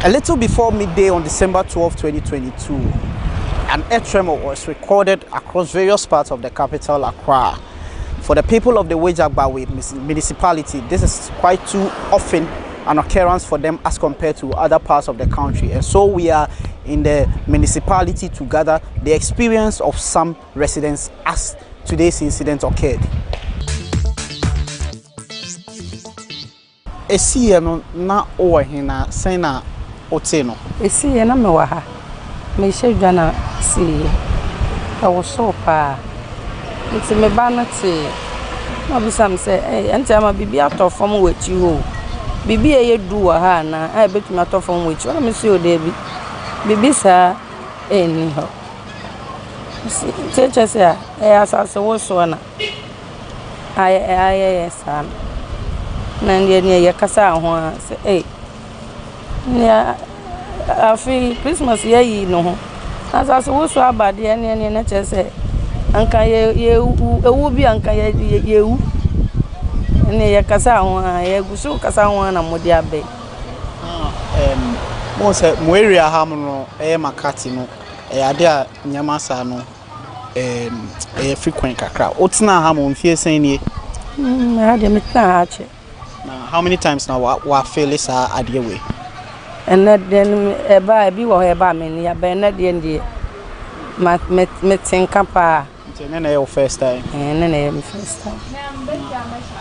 A little before midday on December 12, 2022, an earth tremor was recorded across various parts of the capital, Accra. For the people of the Wejagbawe municipality, this is quite too often an occurrence for them as compared to other parts of the country. And so we are in the municipality to gather the experience of some residents as today's incident occurred. Esi no na owa hina sena oteno. Esi na me wa ha. Me hye na si e wo so pa. Nti me ba na te. Na bi sam se enti ama bibi atofom wachi ho. Bibi e yedu wa ha na e betumi atofom wachi. Na me si o de bi. Bibi sa eni ho. Teacher say asase wo so na. Ay sa. Nandiye ya kasa ho say ya afi Christmas ye no ho asase wo so abade ne na chese anka ye ewu bi anka ye wu ne ya kasa ho ya gusu kasa ho na modi abe mo se mo area ha mo no makati no ade a nyama sa no frequent kakra otina ha mo mfie sen nie ha de metna ache. Now, how many times now wa feel this idea way? And then eba bi wo eba me ya be na de ndie me tinka pa. Na your first time. Na your first time.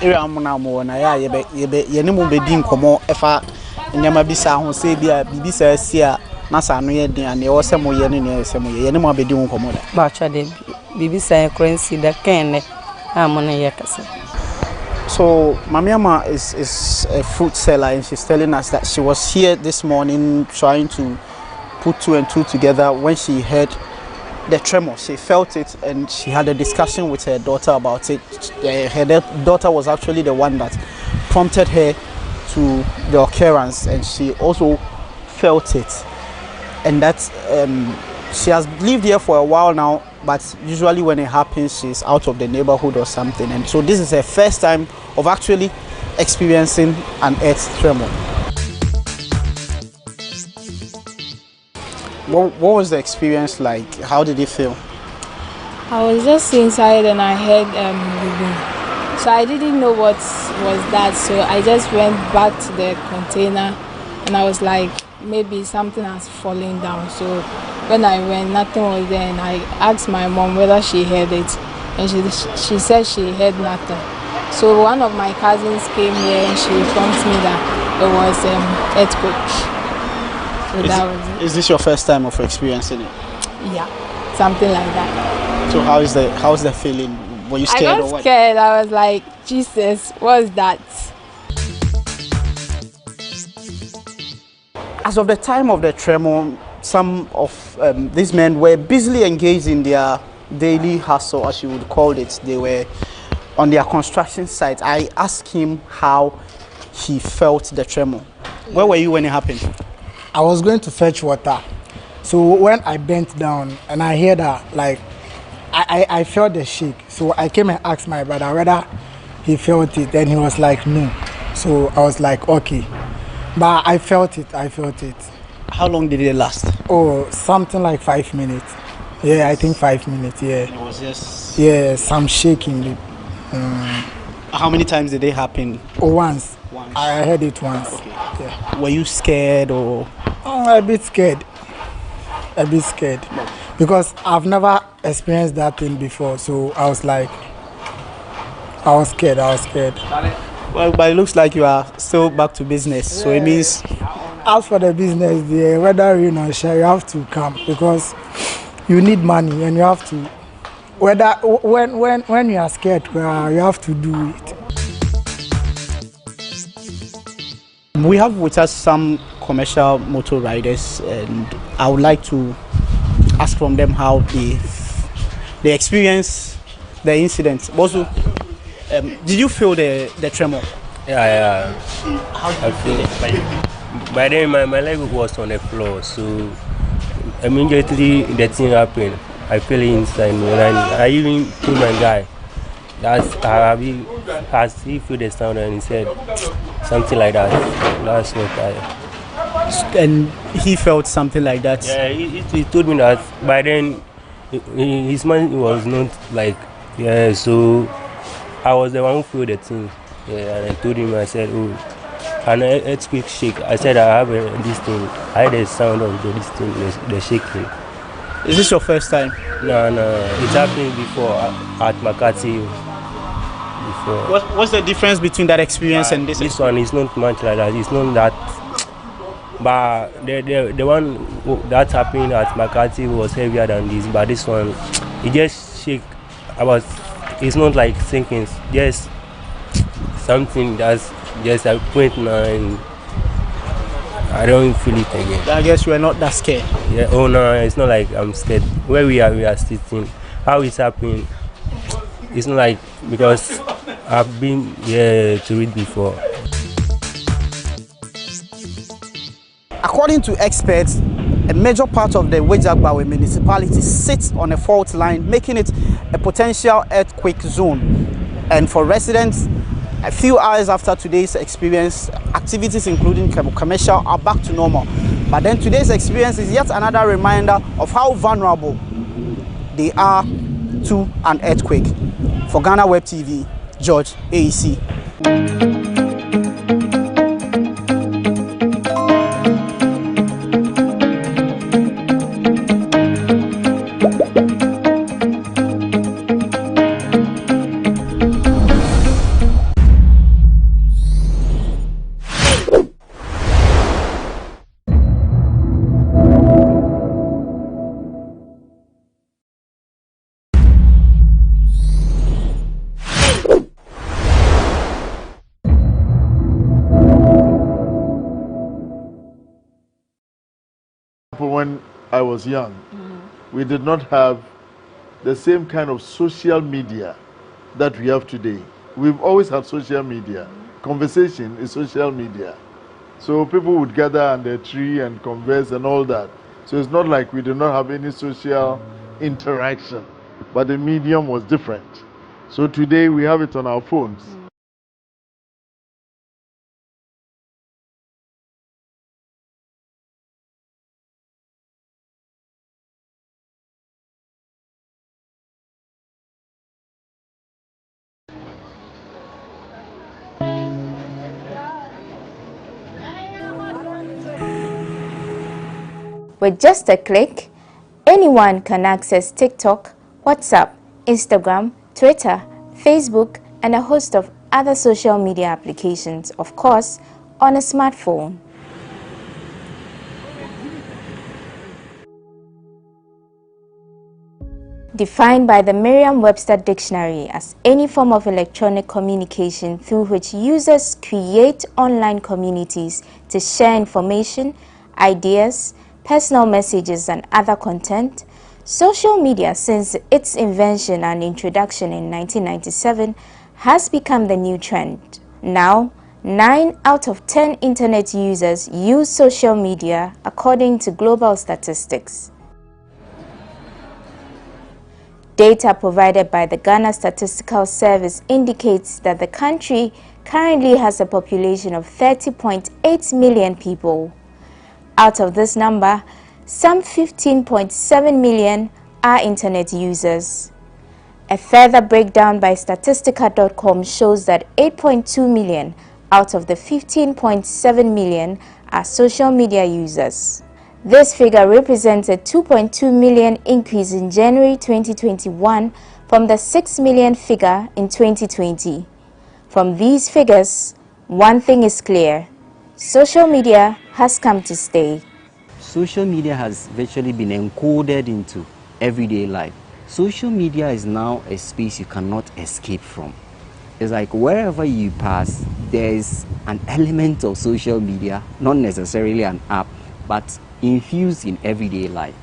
Area am na mo na ya ye ne mo be di nkomo efa nyama bi sa ho se bia bibi sa si a na sa no ye din a ne wo se mo ye ne se mo ye ne mo be di nkomo da. Ba cha de bibi sa currency da ken ne amona ye kasa. So Mamiama is a fruit seller, and she's telling us that she was here this morning trying to put two and two together when she heard the tremor. She felt it and she had a discussion with her daughter about it. Her daughter was actually the one that prompted her to the occurrence, and she also felt it. And that she has lived here for a while now, but usually when it happens, she's out of the neighborhood or something. And so this is her first time of actually experiencing an earth tremor. What was the experience like? How did it feel? I was just inside and I heard moving. So I didn't know what was that. So I just went back to the container and I was like, maybe something has fallen down. So when I went, nothing was there, and I asked my mom whether she heard it, and she said she heard nothing. So one of my cousins came here and she informed me that it was earthquake. So that was it. Is this your first time of experiencing it? Yeah, something like that. So how's the feeling? Were you scared I or what? scared. I was like, Jesus, what's that? As of the time of the tremor, some of these men were busily engaged in their daily hustle, as you would call it. They were on their construction site. I asked him how he felt the tremor. Where were you when it happened? I was going to fetch water. So when I bent down and I heard that, like, I felt the shake. So I came and asked my brother whether he felt it, and he was like, no. So I was like, okay. But I felt it. How long did it last? Oh, something like 5 minutes. Yeah, I think 5 minutes, yeah. It was just... Yeah, some shaking. How many times did it happen? Once. I heard it once. Okay. Yeah. Were you scared or...? A bit scared. Because I've never experienced that thing before, so I was like... I was scared. Well, but it looks like you are still back to business, yeah. So it means... As for the business, whether you know, you have to come because you need money and you have to. Whether when you are scared, you have to do it. We have with us some commercial motor riders, and I would like to ask from them how they experience the incident. Also, did you feel the tremor? Yeah. How did you feel it? By then, my leg was on the floor, so immediately the thing happened. I feel it inside me, and I even told my guy as he feel the sound, and he said something like that. That's what I. And he felt something like that. Yeah, he told me that. By then, his mind was not like, yeah. So I was the one who felt the thing. Yeah, and I told him, I said, oh, an earthquake shake. I said, I have this thing. I heard the sound of this thing, the shaking. Is this your first time? No, it's happened before at Makati. What's the difference between that experience and this? This one is not much like that. It's not that. But the one that happened at Makati was heavier than this. But this one, it just shake about. It's not like sinking. Just something that's just a point now, and I don't feel it again. I guess you are not that scared. Yeah. Oh no, it's not like I'm scared. Where we are sitting. How it's happening? It's not like because I've been here to read before. According to experts, a major part of the Wejagbawe municipality sits on a fault line, making it a potential earthquake zone. And for residents, a few hours after today's experience, activities including commercial are back to normal. But then today's experience is yet another reminder of how vulnerable they are to an earthquake. For GhanaWeb TV, George, AEC. When I was young, we did not have the same kind of social media that we have today. We've always had social media. Conversation is social media. So people would gather under a tree and converse and all that. So it's not like we did not have any social interaction, but the medium was different. So today we have it on our phones. With just a click, anyone can access TikTok, WhatsApp, Instagram, Twitter, Facebook, and a host of other social media applications, of course, on a smartphone. Defined by the Merriam-Webster Dictionary as any form of electronic communication through which users create online communities to share information, ideas, personal messages, and other content, social media, since its invention and introduction in 1997, has become the new trend. Now, 9 out of 10 internet users use social media, according to global statistics. Data provided by the Ghana Statistical Service indicates that the country currently has a population of 30.8 million people. Out of this number, some 15.7 million are internet users. A further breakdown by Statistica.com shows that 8.2 million out of the 15.7 million are social media users. This figure represents a 2.2 million increase in January 2021 from the 6 million figure in 2020. From these figures, one thing is clear: social media has come to stay. Social media has virtually been encoded into everyday life. Social media is now a space you cannot escape from. It's like wherever you pass, there is an element of social media, not necessarily an app, but infused in everyday life.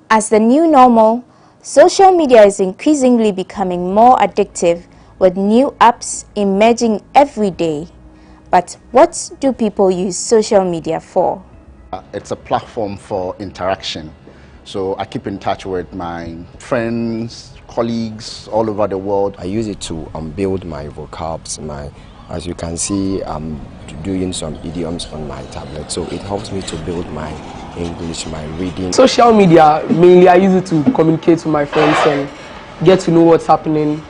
As the new normal, social media is increasingly becoming more addictive, with new apps emerging every day. But what do people use social media for? It's a platform for interaction. So I keep in touch with my friends, colleagues all over the world. I use it to build my vocabs, my As you can see, I'm doing some idioms on my tablet, so it helps me to build my English, my reading. Social media, mainly I use it to communicate with my friends and get to know what's happening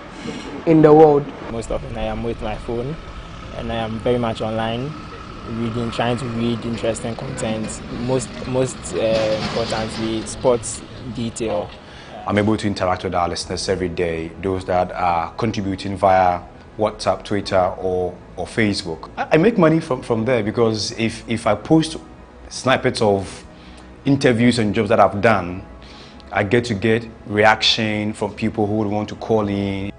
in the world. Most often I am with my phone and I am very much online, reading, trying to read interesting content, most importantly sports detail. I'm able to interact with our listeners every day, those that are contributing via WhatsApp, Twitter or Facebook. I make money from there because if I post snippets of interviews and jobs that I've done, I get reaction from people who would want to call in.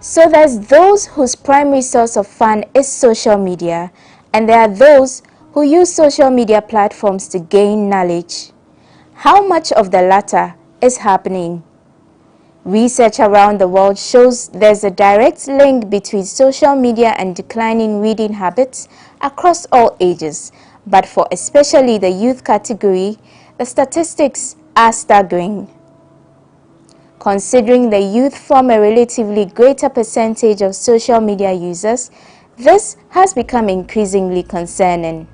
So there's those whose primary source of fun is social media, and there are those who use social media platforms to gain knowledge. How much of the latter is happening? Research around the world shows there's a direct link between social media and declining reading habits across all ages, but for especially the youth category, the statistics are staggering. Considering the youth form a relatively greater percentage of social media users, this has become increasingly concerning.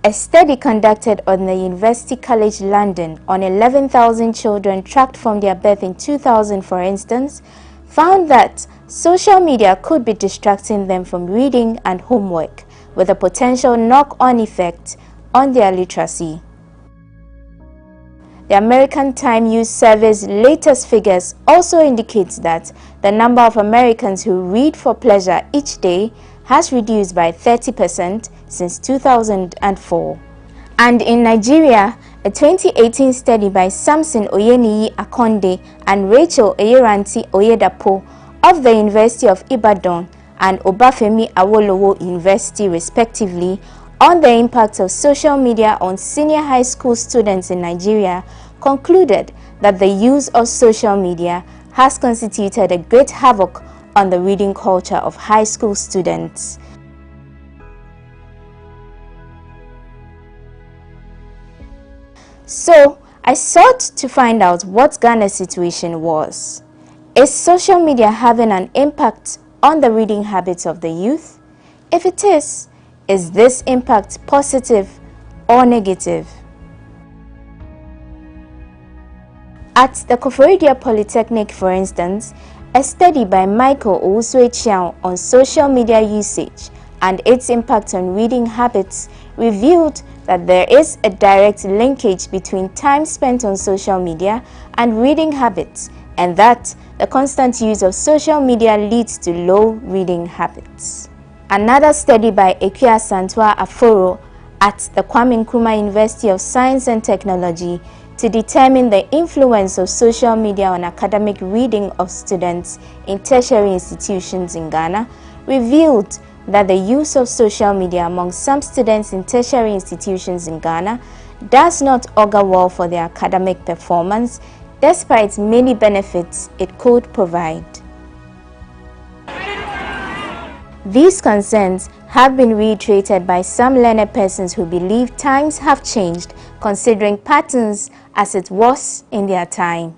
A study conducted on the University College London on 11,000 children tracked from their birth in 2000, for instance, found that social media could be distracting them from reading and homework, with a potential knock-on effect on their literacy. The American Time Use Survey's latest figures also indicates that the number of Americans who read for pleasure each day has reduced by 30% since 2004. And in Nigeria, a 2018 study by Samson Oyeniyi Akonde and Rachel Eyeranti Oyedapo of the University of Ibadan and Obafemi Awolowo University respectively on the impact of social media on senior high school students in Nigeria concluded that the use of social media has constituted a great havoc on the reading culture of high school students. So, I sought to find out what Ghana's situation was. Is social media having an impact on the reading habits of the youth? If it is this impact positive or negative? At the Koforidua Polytechnic, for instance, a study by Michael Owusu-Echiang on social media usage and its impact on reading habits revealed that there is a direct linkage between time spent on social media and reading habits, and that the constant use of social media leads to low reading habits. Another study by Ekia Santwa Aforo at the Kwame Nkrumah University of Science and Technology to determine the influence of social media on academic reading of students in tertiary institutions in Ghana revealed that the use of social media among some students in tertiary institutions in Ghana does not augur well for their academic performance, despite many benefits it could provide. These concerns have been reiterated by some learned persons who believe times have changed, considering patterns as it was in their time.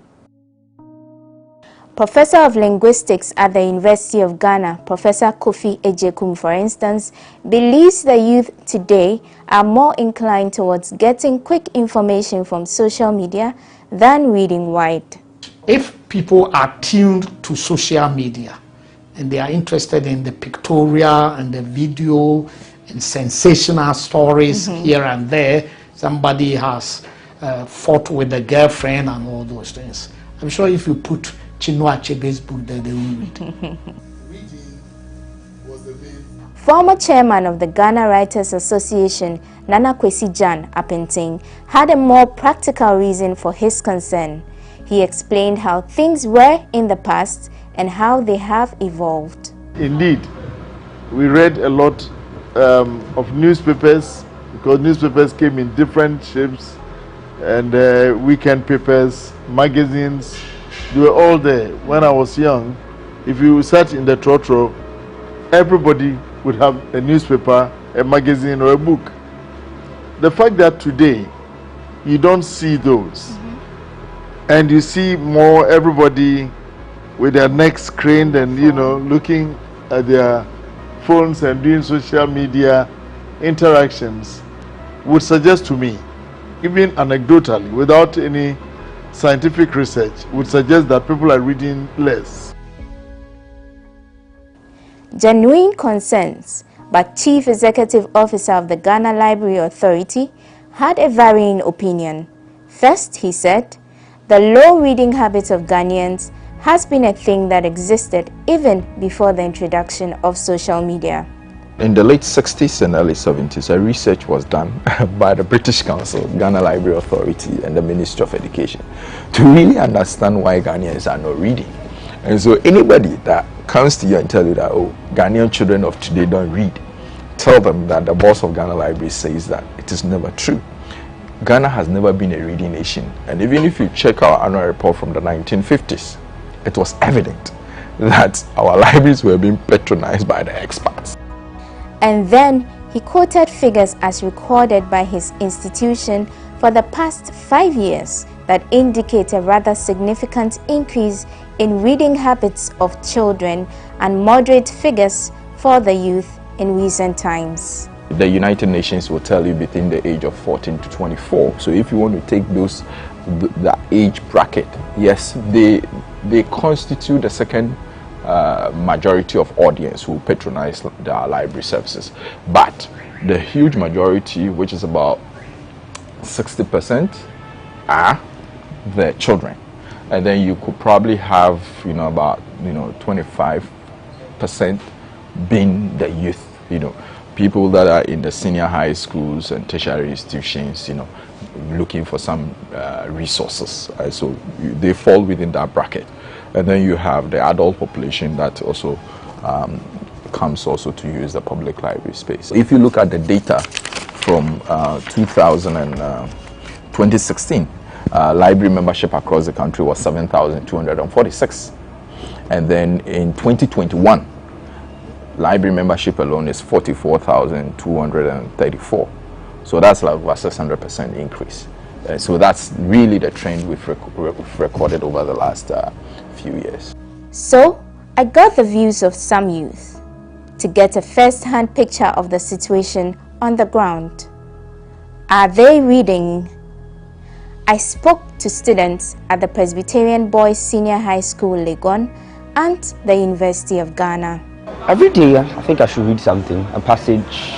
Professor of Linguistics at the University of Ghana, Professor Kofi Ejekum, for instance, believes the youth today are more inclined towards getting quick information from social media than reading wide. If people are tuned to social media and they are interested in the pictorial and the video and sensational stories here and there, somebody has fought with a girlfriend and all those things. I'm sure if you put Chinua Achebe's book there, they will read. Former chairman of the Ghana Writers Association, Nana Kwesi Jan Apenting, had a more practical reason for his concern. He explained how things were in the past and how they have evolved. Indeed, we read a lot of newspapers, because newspapers came in different shapes, and weekend papers, magazines, they were all there. When I was young, if you search in the trotro, everybody would have a newspaper, a magazine, or a book. The fact that today you don't see those, and you see more everybody with their necks craned and looking at their phones and doing social media interactions would suggest to me, even anecdotally, without any scientific research, would suggest that people are reading less. Genuine concerns, but Chief Executive Officer of the Ghana Library Authority had a varying opinion. First, he said, the low reading habits of Ghanaians has been a thing that existed even before the introduction of social media. In the late 60s and early 70s, a research was done by the British Council, Ghana Library Authority, and the Ministry of Education to really understand why Ghanaians are not reading. And so anybody that comes to you and tell you that, oh, Ghanaian children of today don't read, tell them that the boss of Ghana Library says that it is never true. Ghana has never been a reading nation. And even if you check our annual report from the 1950s, it was evident that our libraries were being patronized by the expats. And then he quoted figures as recorded by his institution for the past 5 years that indicate a rather significant increase in reading habits of children and moderate figures for the youth in recent times. The United Nations will tell you between the age of 14 to 24. So if you want to take those, the age bracket, yes, they constitute the second majority of audience who patronize the library services. But the huge majority, which is about 60%, are the children. And then you could probably have, about, 25% being the youth, people that are in the senior high schools and tertiary institutions, looking for some resources. So they fall within that bracket. And then you have the adult population that also comes also to use the public library space. If you look at the data from 2016, library membership across the country was 7,246. And then in 2021, library membership alone is 44,234. So that's like over 600% increase. So that's really the trend we've recorded over the last few years. So I got the views of some youth to get a first-hand picture of the situation on the ground. Are they reading? I spoke to students at the Presbyterian Boys Senior High School, Legon, and the University of Ghana. Every day, I think I should read something, a passage,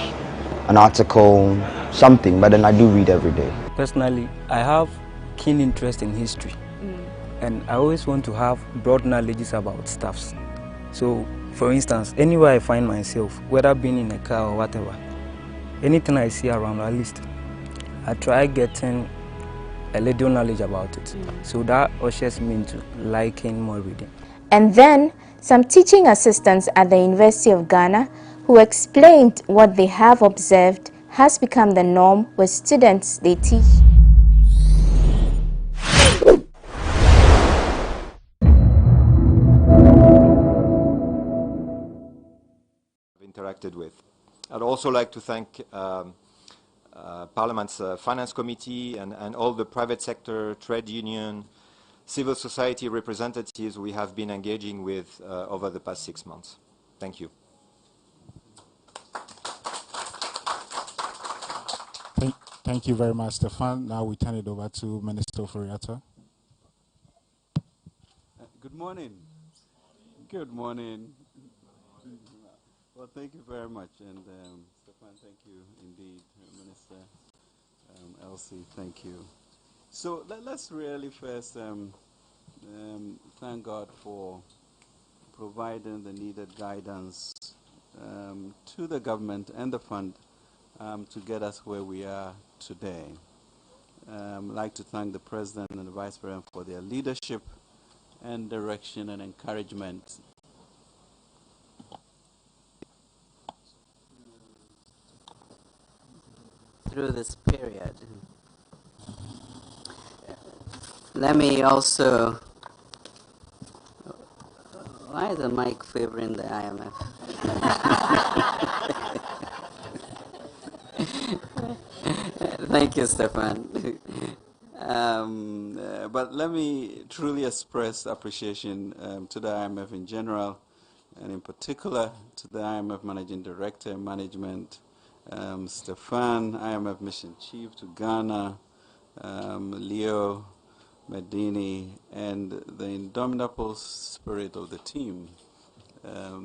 an article, something, but then I do read every day. Personally, I have keen interest in history, and I always want to have broad knowledge about stuffs. So, for instance, anywhere I find myself, whether being in a car or whatever, anything I see around, at least, I try getting a little knowledge about it. So that ushers me into liking more reading. And then some teaching assistants at the University of Ghana who explained what they have observed has become the norm with students they teach. Interacted with. I'd also like to thank Parliament's Finance Committee and all the private sector, trade union, civil society representatives we have been engaging with over the past 6 months. Thank you. Thank you very much, Stefan. Now we turn it over to Minister Oforiatta. Good morning. Good morning. Well, thank you very much. And Stefan, thank you indeed. Minister Elsie, thank you. So let's really first thank God for providing the needed guidance to the government and the fund to get us where we are today. I'd like to thank the President and the Vice President for their leadership and direction and encouragement. Through this period. Let me also... Why is the mic favoring the IMF? Thank you, Stefan. But let me truly express appreciation to the IMF in general and in particular to the IMF Managing Director and Management, Stefan, IMF Mission Chief to Ghana, Leo Medini, and the indomitable spirit of the team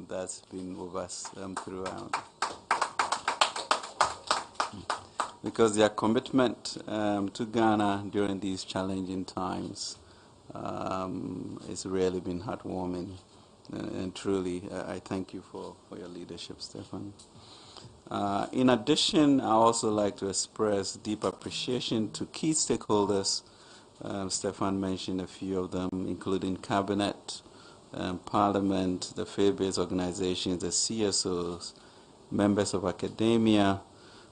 that's been with us throughout. Because their commitment to Ghana during these challenging times it's really been heartwarming, and truly I thank you for your leadership, Stefan. In addition, I also like to express deep appreciation to key stakeholders. Stefan mentioned a few of them, including Cabinet, Parliament, the faith-based organizations, the CSOs, members of academia,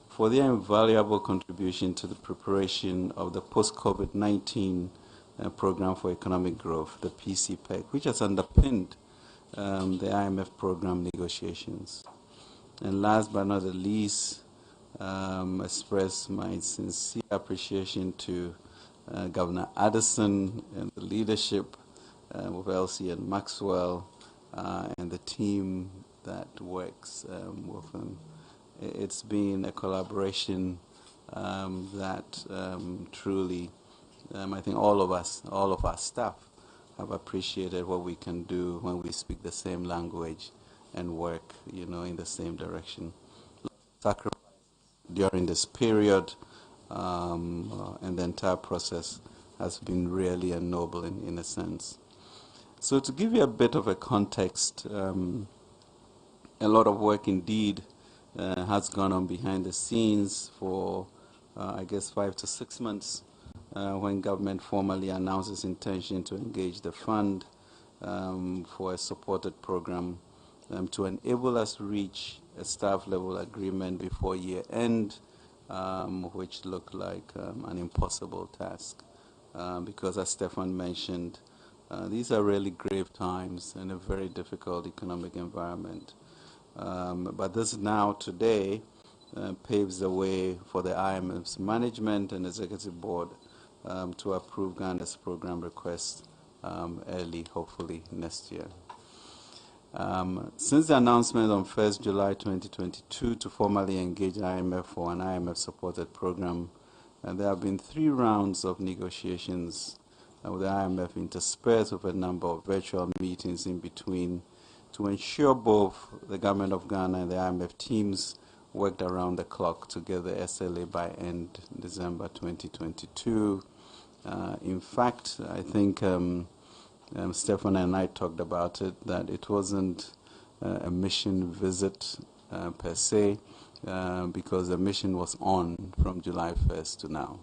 for their invaluable contribution to the preparation of the post-COVID-19 Program for Economic Growth, the PCPEC, which has underpinned the IMF program negotiations. And last but not the least, express my sincere appreciation to Governor Addison and the leadership with Elsie and Maxwell and the team that works with him. It's been a collaboration that truly I think all of our staff have appreciated what we can do when we speak the same language and work, in the same direction. Sacrifice during this period, and the entire process has been really ennobling in a sense. So to give you a bit of a context, a lot of work indeed has gone on behind the scenes for, I guess, 5 to 6 months. When government formally announced its intention to engage the fund for a supported program to enable us to reach a staff-level agreement before year-end, which looked like an impossible task. Because as Stefan mentioned, these are really grave times in a very difficult economic environment. But this now, today, paves the way for the IMF's management and executive board to approve Ghana's program request early, hopefully next year. Since the announcement on 1st July 2022 to formally engage IMF for an IMF-supported program, there have been 3 rounds of negotiations with the IMF interspersed with a number of virtual meetings in between to ensure both the government of Ghana and the IMF teams worked around the clock to get the SLA by end December 2022. In fact, I think Stefan and I talked about it, that it wasn't a mission visit per se, because the mission was on from July 1st to now.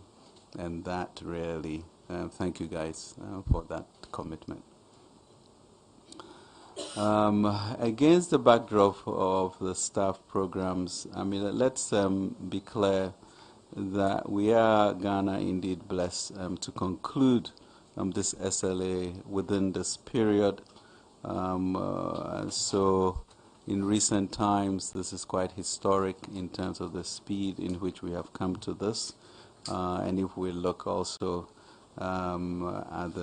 And that really, thank you guys for that commitment. Against the backdrop of the staff programs, I mean, let's be clear that we are, Ghana, indeed blessed to conclude this SLA within this period. So in recent times, this is quite historic in terms of the speed in which we have come to this. And if we look also at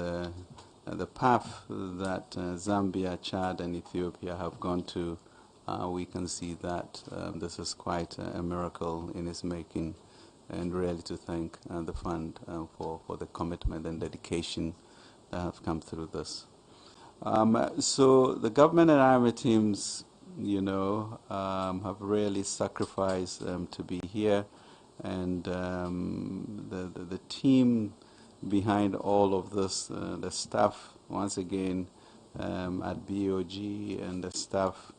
the path that Zambia, Chad, and Ethiopia have gone to, we can see that this is quite a miracle in its making, and really to thank the fund for the commitment and dedication that have come through this. So the government and IMF teams, have really sacrificed to be here, and the team behind all of this, the staff, once again, at BoG and the staff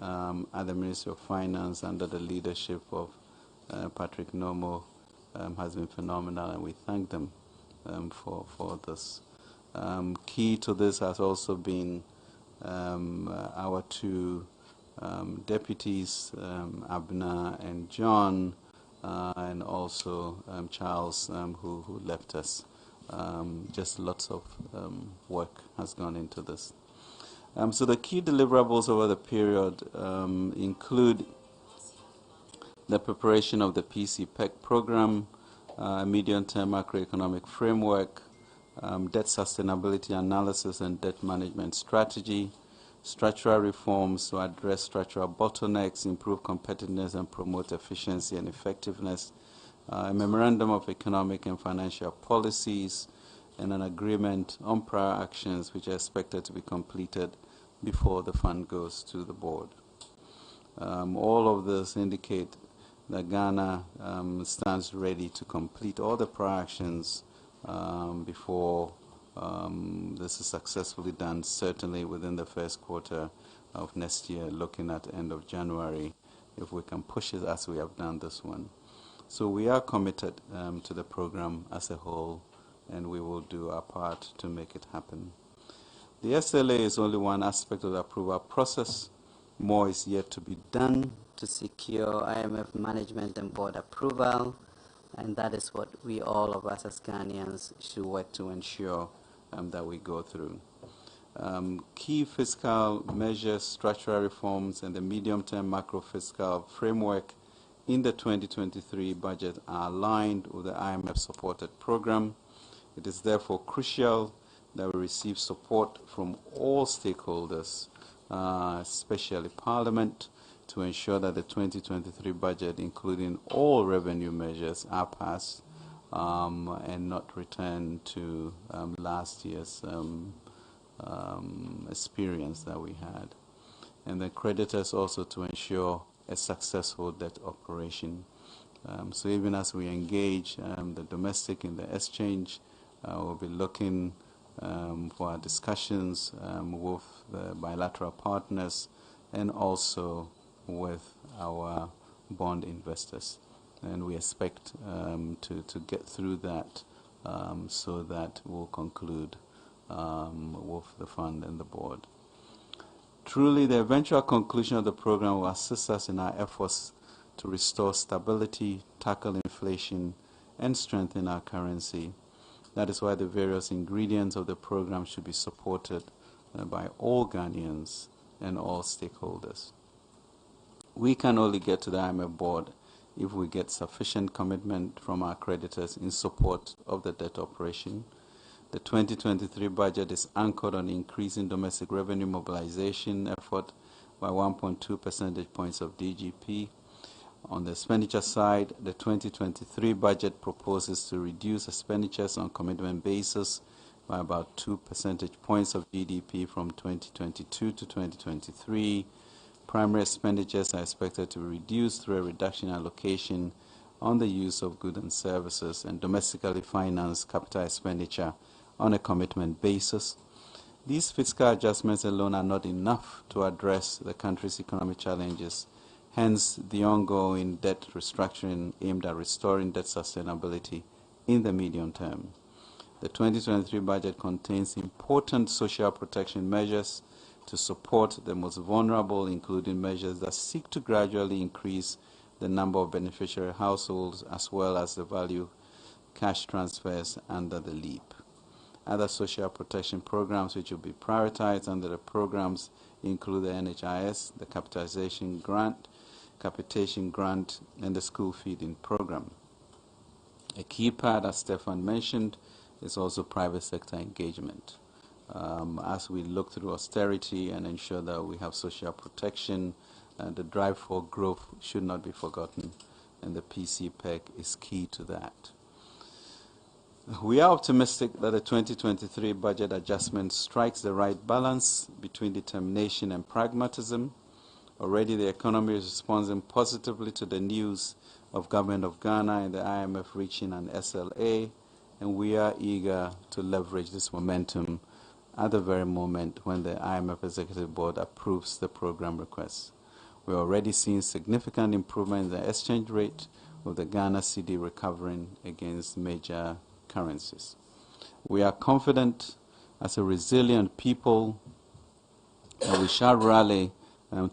at the Ministry of Finance under the leadership of Patrick Nomo, has been phenomenal, and we thank them for this. Key to this has also been our 2 deputies, Abner and John, and also Charles, who left us. Just lots of work has gone into this. So the key deliverables over the period include the preparation of the PCPEC program, medium-term macroeconomic framework, debt sustainability analysis and debt management strategy, structural reforms to address structural bottlenecks, improve competitiveness, and promote efficiency and effectiveness, a memorandum of economic and financial policies, and an agreement on prior actions which are expected to be completed before the fund goes to the board. All of this indicate that Ghana stands ready to complete all the prior actions before this is successfully done, certainly within the first quarter of next year, looking at end of January, if we can push it as we have done this one. So we are committed to the program as a whole, and we will do our part to make it happen. The SLA is only one aspect of the approval process. More is yet to be done to secure IMF management and board approval, and that is what we, all of us as Ghanaians, should work to ensure that we go through. Key fiscal measures, structural reforms, and the medium-term macro-fiscal framework in the 2023 budget are aligned with the IMF-supported program. It is therefore crucial that we receive support from all stakeholders, especially Parliament, to ensure that the 2023 budget, including all revenue measures, are passed and not return to last year's experience that we had. And the creditors also to ensure a successful debt operation. So even as we engage the domestic in the exchange, we'll be looking for our discussions with the bilateral partners and also with our bond investors. And we expect to get through that so that we'll conclude with the fund and the board. Truly, the eventual conclusion of the program will assist us in our efforts to restore stability, tackle inflation, and strengthen our currency. That is why the various ingredients of the program should be supported by all Ghanaians and all stakeholders. We can only get to the IMF board if we get sufficient commitment from our creditors in support of the debt operation. The 2023 budget is anchored on increasing domestic revenue mobilization effort by 1.2 percentage points of DGP. On the expenditure side, the 2023 budget proposes to reduce expenditures on commitment basis by about 2 percentage points of GDP from 2022 to 2023. Primary expenditures are expected to be reduced through a reduction in allocation on the use of goods and services and domestically financed capital expenditure on a commitment basis. These fiscal adjustments alone are not enough to address the country's economic challenges, hence the ongoing debt restructuring aimed at restoring debt sustainability in the medium term. The 2023 budget contains important social protection measures to support the most vulnerable, including measures that seek to gradually increase the number of beneficiary households as well as the value cash transfers under the LEAP. Other social protection programs which will be prioritized under the programs include the NHIS, the capitalization grant, capitation grant, and the school feeding program. A key part, as Stefan mentioned, is also private sector engagement. As we look through austerity and ensure that we have social protection, the drive for growth should not be forgotten, and the PCPEC is key to that. We are optimistic that the 2023 budget adjustment strikes the right balance between determination and pragmatism. Already the economy is responding positively to the news of Government of Ghana and the IMF reaching an SLA, and we are eager to leverage this momentum at the very moment when the IMF Executive Board approves the program request. We're already seeing significant improvement in the exchange rate, with the Ghana cedi recovering against major currencies. We are confident as a resilient people that we shall rally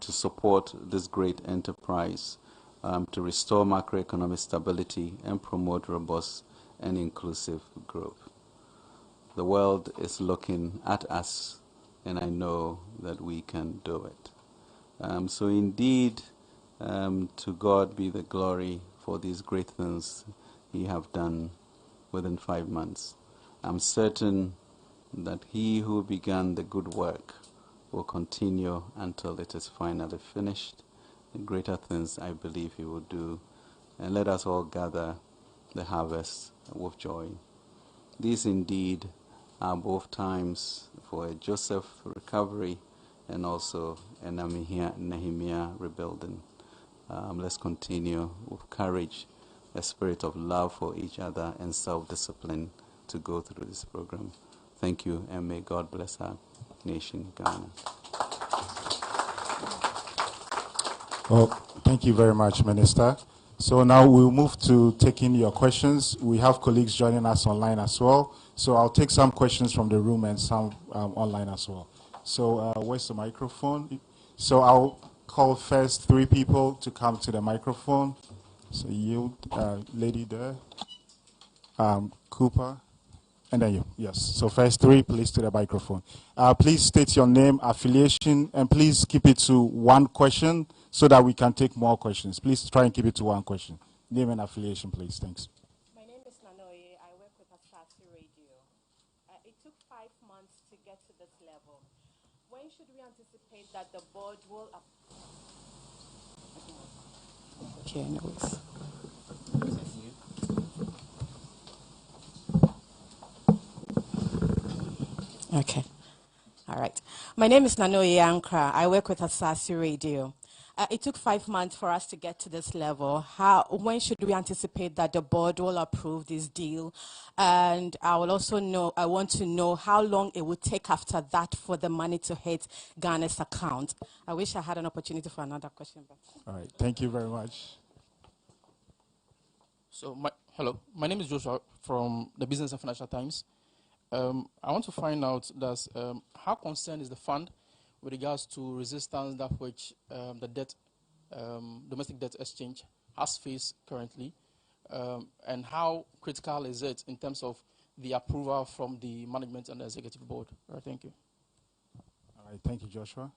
to support this great enterprise to restore macroeconomic stability and promote robust and inclusive growth. The world is looking at us, and I know that we can do it. So indeed, to God be the glory for these great things He have done within 5 months. I'm certain that He who began the good work will continue until it is finally finished. The greater things I believe he will do, and let us all gather the harvest with joy. These indeed are both times for a Joseph recovery and also a Nehemiah rebuilding. Let's continue with courage, a spirit of love for each other and self-discipline to go through this program. Thank you, and may God bless our nation, Ghana. Well, thank you very much, Minister. So now we'll move to taking your questions. We have colleagues joining us online as well. So I'll take some questions from the room and some online as well. So where's the microphone? So I'll call first 3 people to come to the microphone. So you, lady there, Cooper, and then you. Yes. So first 3, please, to the microphone. Please state your name, affiliation, and please keep it to 1 question so that we can take more questions. Please try and keep it to 1 question. Name and affiliation, please. Thanks. My name is Nanoye. I work with Asasi Radio. It took 5 months to get to this level. When should we anticipate that the board will... Okay, anyways. Okay. All right. My name is Nanoye Accra. I work with Asasi Radio. It took 5 months for us to get to this level. When should we anticipate that the board will approve this deal? And I want to know how long it would take after that for the money to hit Ghana's account. I wish I had an opportunity for another question. But. All right. Thank you very much. So, hello. My name is Joshua from the Business and Financial Times. I want to find out how concerned is the fund with regards to resistance that which the domestic debt exchange has faced currently, and how critical is it in terms of the approval from the management and the executive board? Thank you. All right, thank you, Joshua.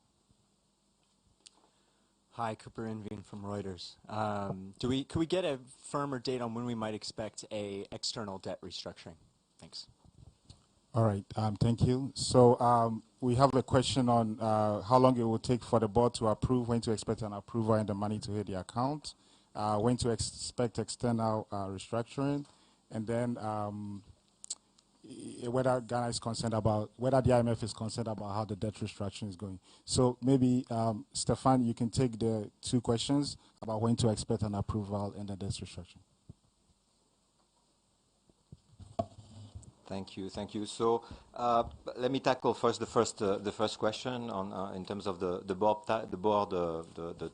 Hi, Cooper Inveen from Reuters. Could we get a firmer date on when we might expect a external debt restructuring? Thanks. All right, thank you. So we have a question on how long it will take for the board to approve, when to expect an approval and the money to hit the account, when to expect external restructuring, and then whether Ghana is concerned about, whether the IMF is concerned about how the debt restructuring is going. So maybe, Stefan, you can take the 2 questions about when to expect an approval and the debt restructuring. Thank you, thank you. So let me tackle first the first question on in terms of the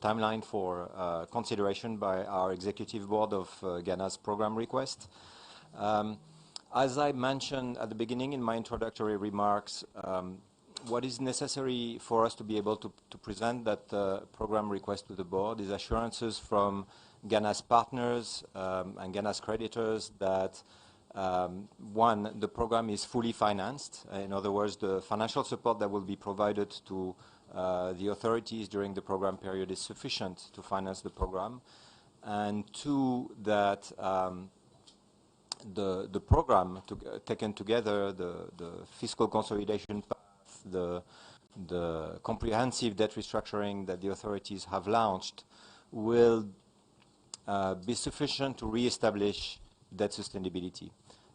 timeline for consideration by our executive board of Ghana's program request. As I mentioned at the beginning in my introductory remarks, what is necessary for us to be able to present that program request to the board is assurances from Ghana's partners and Ghana's creditors that one, the program is fully financed. In other words, the financial support that will be provided to the authorities during the program period is sufficient to finance the program. And 2, that the program taken together, the fiscal consolidation path, the comprehensive debt restructuring that the authorities have launched will be sufficient to reestablish debt sustainability.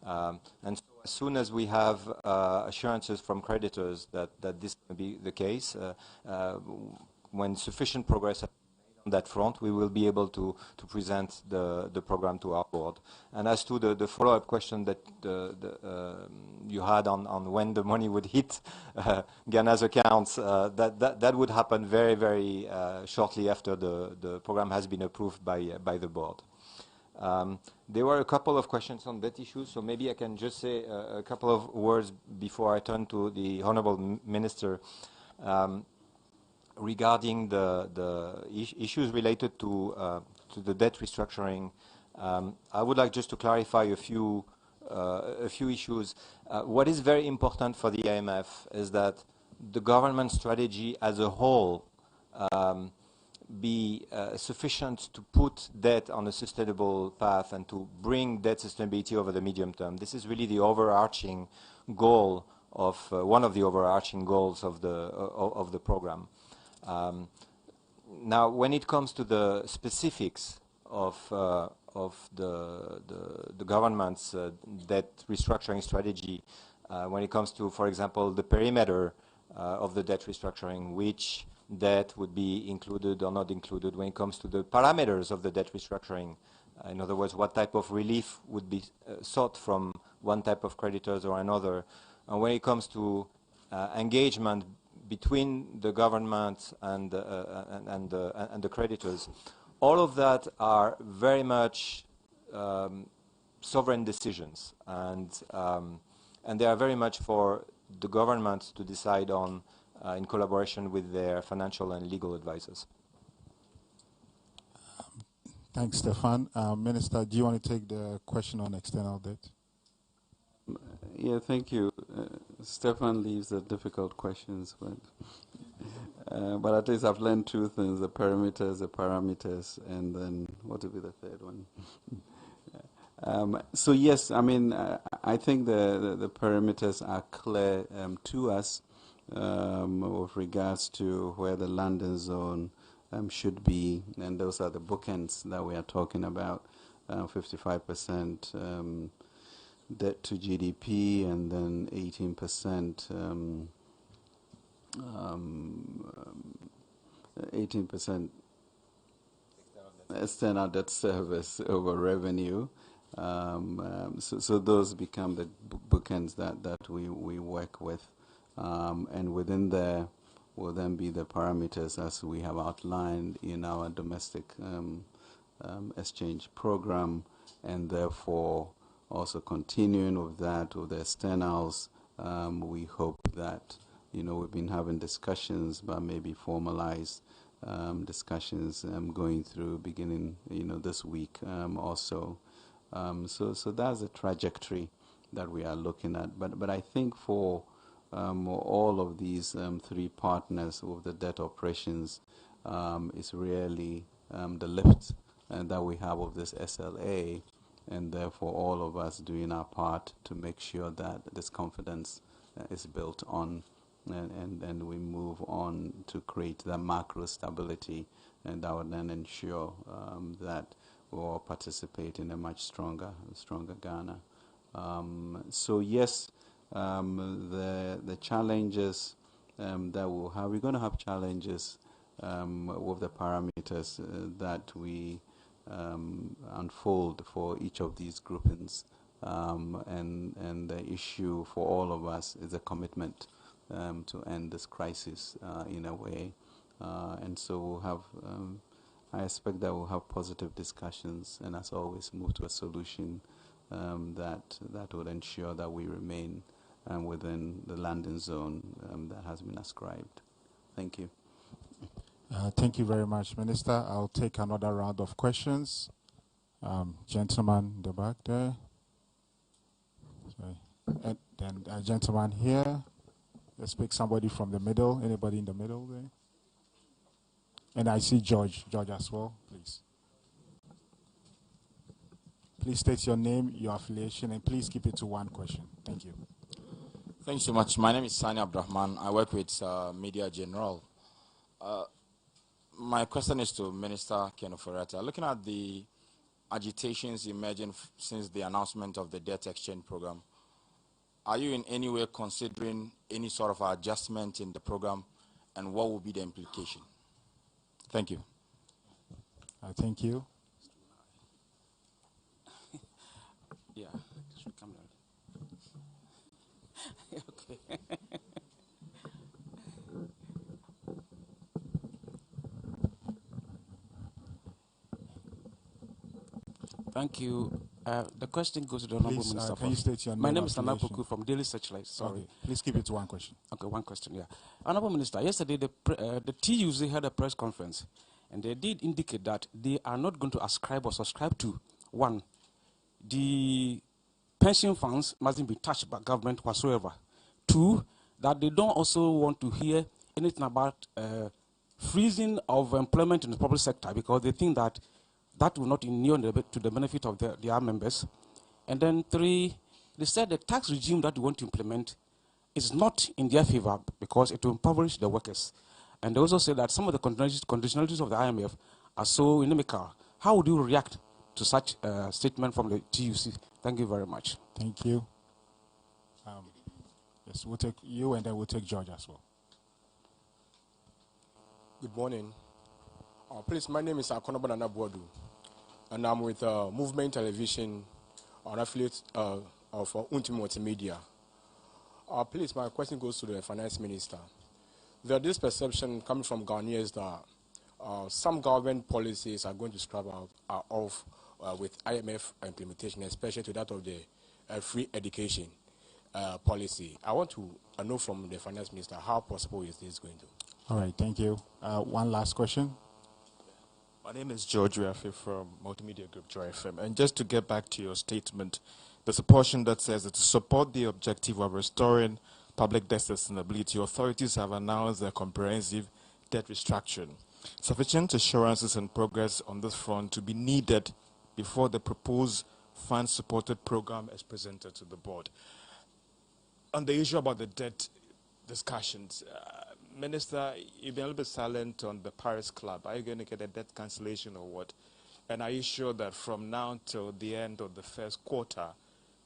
And so as soon as we have assurances from creditors that this will be the case, when sufficient progress has been made on that front, we will be able to present the program to our board. And as to the follow-up question that you had on when the money would hit Ghana's accounts, that would happen very, very shortly after the program has been approved by the board. There were a couple of questions on debt issues, so maybe I can just say a couple of words before I turn to the Honourable Minister regarding the issues related to the debt restructuring. I would like just to clarify a few issues. What is very important for the IMF is that the government strategy as a whole be sufficient to put debt on a sustainable path and to bring debt sustainability over the medium term. This is really the overarching goal one of the overarching goals of the program. Now, when it comes to the specifics of the government's debt restructuring strategy, when it comes to, for example, the perimeter of the debt restructuring, which debt would be included or not included, when it comes to the parameters of the debt restructuring, in other words, what type of relief would be sought from one type of creditors or another, and when it comes to engagement between the government and the creditors, all of that are very much sovereign decisions, and they are very much for the government to decide on in collaboration with their financial and legal advisors. Thanks, Stefan. Minister, do you want to take the question on external debt? Yeah, thank you. Stefan leaves the difficult questions, but at least I've learned two things: the parameters, and then what will be the third one? So yes, I mean, I think the parameters are clear to us with regards to where the London zone should be, and those are the bookends that we are talking about: 55% debt to GDP, and then 18%. 18% external debt service over revenue. So those become the bookends that we work with, and within there will then be the parameters as we have outlined in our domestic exchange program, and therefore also continuing with that, with the externals. We hope that, we've been having discussions, but maybe formalized discussions going through beginning, this week also. So that's the trajectory that we are looking at. But I think for all of these three partners with the debt operations, is really the lift that we have of this SLA, and therefore all of us doing our part to make sure that this confidence is built on, and we move on to create the macro stability, and that would then ensure that we all participate in a much stronger Ghana. So yes, the challenges that we'll have, we're going to have challenges with the parameters that we unfold for each of these groupings, and the issue for all of us is a commitment to end this crisis in a way, and so we'll have I expect that we'll have positive discussions, and as always move to a solution that would ensure that we remain within the landing zone that has been ascribed. Thank you. Thank you very much, Minister. I'll take another round of questions. Gentleman in the back there. Sorry. And then a gentleman here. Let's pick somebody from the middle. Anybody in the middle there? And I see George. George as well, please. Please state your name, your affiliation, and please keep it to one question. Thank you. Thank you so much. My name is Sani Abdurrahman. I work with Media General. My question is to Minister Ken Ofori-Atta. Looking at the agitations emerging since the announcement of the debt exchange program, are you in any way considering any sort of adjustment in the program, and what will be the implication? Thank you. Thank you. Yeah, should come down. Okay. Thank you. The question goes to the Honourable Minister. Can you state your name? My name is Nana Poku from Daily Searchlight. Sorry. Okay. Please keep it to one question. Okay, one question, yeah. Honourable Minister, yesterday the TUC had a press conference, and they did indicate that they are not going to ascribe or subscribe to, one, the pension funds mustn't be touched by government whatsoever. Two, that they don't also want to hear anything about freezing of employment in the public sector, because they think that that will not inure to the benefit of their members. And then three, they said the tax regime that we want to implement is not in their favor because it will impoverish the workers. And they also say that some of the conditionalities of the IMF are so inimical. How would you react to such a statement from the TUC? Thank you very much. Thank you. Yes, we'll take you and then we'll take George as well. Good morning. Please, my name is Akono Banana Boadu, and I'm with Movement Television, an affiliate of Ultimo Multimedia. Please, my question goes to the Finance Minister. There's this perception coming from Ghanaians that some government policies are going to scrap off with IMF implementation, especially to that of the free education policy. I want to know from the Finance Minister, how possible is this going to? All right, thank you. One last question. My name is George Rafi from Multimedia Group Joy FM. And just to get back to your statement, there's a portion that says that to support the objective of restoring public debt sustainability, authorities have announced a comprehensive debt restructuring. Sufficient assurances and progress on this front to be needed before the proposed fund-supported program is presented to the board. On the issue about the debt discussions, Minister, you've been a little bit silent on the Paris Club. Are you going to get a debt cancellation or what? And are you sure that from now till the end of the first quarter,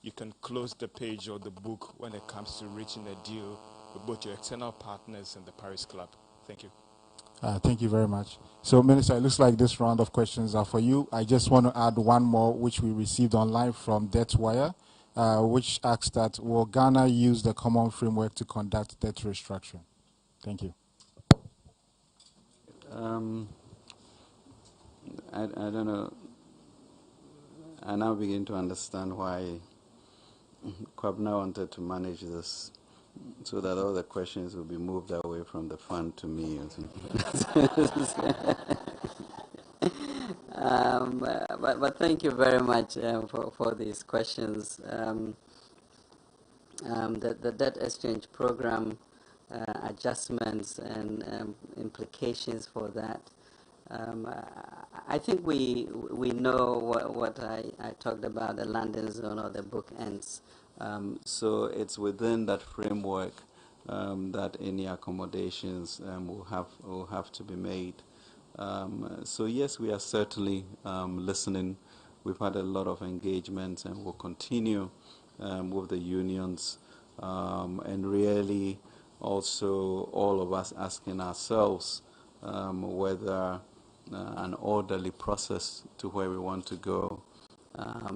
you can close the page or the book when it comes to reaching a deal with both your external partners and the Paris Club? Thank you. Thank you very much. So, Minister, it looks like this round of questions are for you. I just want to add one more, which we received online from DebtWire, which asks that, will Ghana use the common framework to conduct debt restructuring? Thank you. I don't know. I now begin to understand why Kwabna wanted to manage this so that all the questions will be moved away from the fund to me. But thank you very much for these questions. The debt exchange program, adjustments and implications for that. I think we know what I talked about, the landing zone or the bookends. So it's within that framework that any accommodations will have to be made. So yes, we are certainly listening. We've had a lot of engagements and will continue with the unions and really also all of us asking ourselves whether an orderly process to where we want to go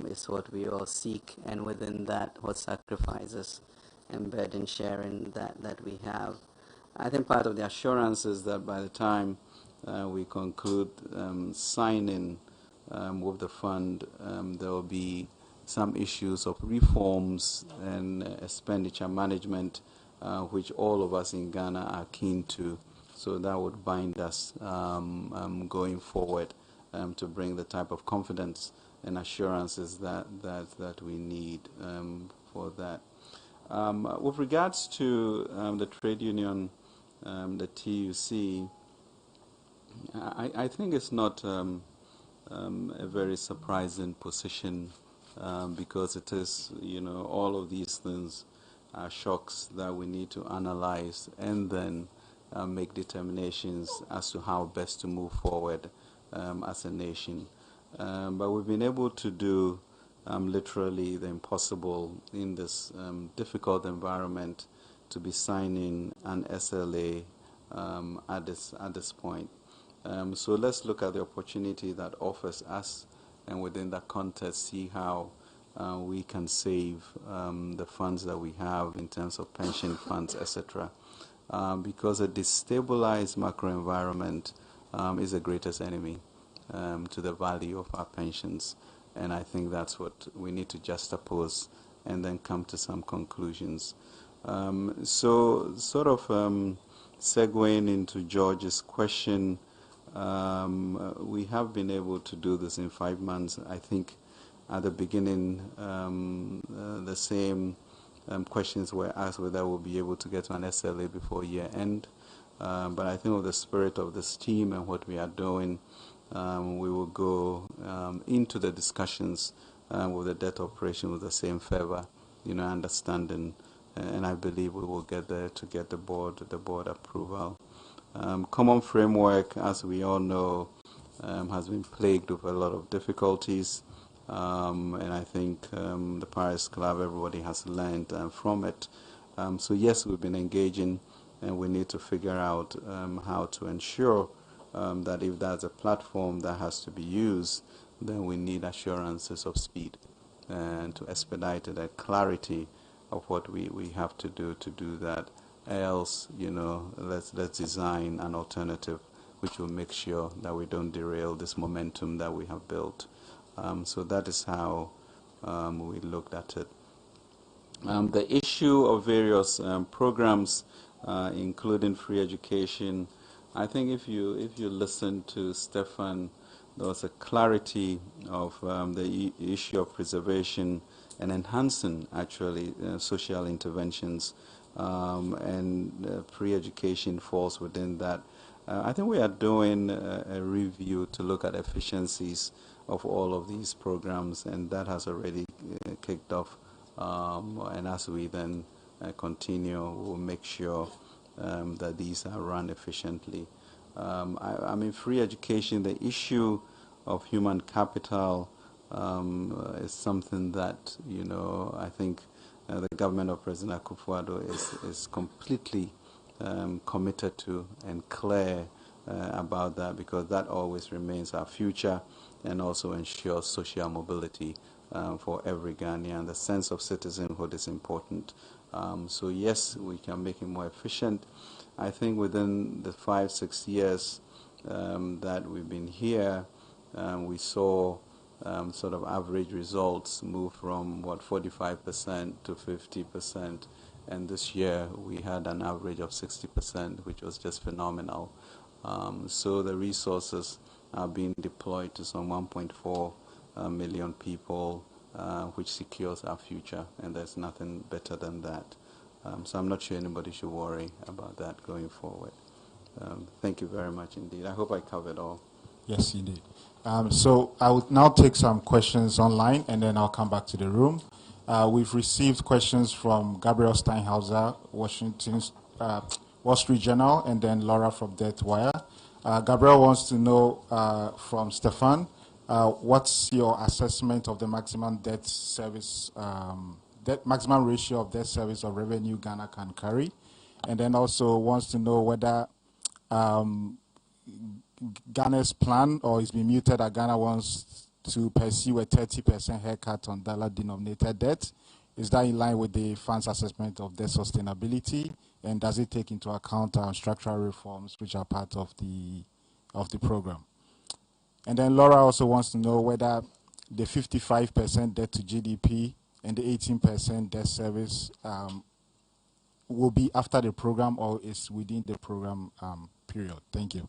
is what we all seek, and within that, what sacrifices and burden sharing that we have. I think part of the assurance is that by the time we conclude signing with the fund, there will be some issues of reforms and expenditure management, which all of us in Ghana are keen to. So that would bind us going forward to bring the type of confidence and assurances that we need for that. With regards to the trade union, the TUC, I think it's not a very surprising position because it is, all of these things are shocks that we need to analyze and then make determinations as to how best to move forward as a nation. But we've been able to do literally the impossible in this difficult environment to be signing an SLA at this point. So let's look at the opportunity that offers us, and within that context, see how we can save the funds that we have in terms of pension funds, etc. Because a destabilized macro environment is the greatest enemy to the value of our pensions. And I think that's what we need to juxtapose and then come to some conclusions. So sort of segueing into George's question, we have been able to do this in 5 months. I think at the beginning the same questions were asked whether we'll be able to get to an SLA before year end. But I think with the spirit of this team and what we are doing, we will go into the discussions with the debt operation with the same fervor, understanding and I believe we will get there to get the board approval. Common framework, as we all know, has been plagued with a lot of difficulties, and I think the Paris Club, everybody has learned from it. So yes, we've been engaging, and we need to figure out how to ensure that if there's a platform that has to be used, then we need assurances of speed and to expedite the clarity of what we have to do that. Else, you know, let's design an alternative which will make sure that we don't derail this momentum that we have built. So that is how we looked at it. The issue of various programs, including free education, I think if you listen to Stefan, there was a clarity of the issue of preservation and enhancing actually social interventions, and free education falls within that. I think we are doing a review to look at efficiencies of all of these programs, and that has already kicked off. And as we then continue, we'll make sure that these are run efficiently. I mean, free education, the issue of human capital is something that, you know, I think the government of President Akufo-Addo is completely committed to and clear about that, because that always remains our future and also ensures social mobility for every Ghanaian. The sense of citizenhood is important. So yes, we can make it more efficient. I think within the 5-6 years that we've been here, we saw sort of average results move from, what, 45% to 50%. And this year we had an average of 60%, which was just phenomenal. So the resources are being deployed to some 1.4 million people, which secures our future, and there's nothing better than that. So I'm not sure anybody should worry about that going forward. Thank you very much indeed. I hope I covered all. Yes, indeed. So I will now take some questions online, and then I'll come back to the room. We've received questions from Gabriel Steinhauser, Wall Street Journal, and then Laura from Death Wire. Gabriel wants to know from Stefan, what's your assessment of the maximum debt service, maximum ratio of debt service of revenue Ghana can carry? And then also wants to know whether Ghana's plan, or it's been muted, that Ghana wants to pursue a 30% haircut on dollar-denominated debt. Is that in line with the fund's assessment of debt sustainability? And does it take into account structural reforms which are part of the program? And then Laura also wants to know whether the 55% debt to GDP and the 18% debt service will be after the program or is within the program period. Thank you.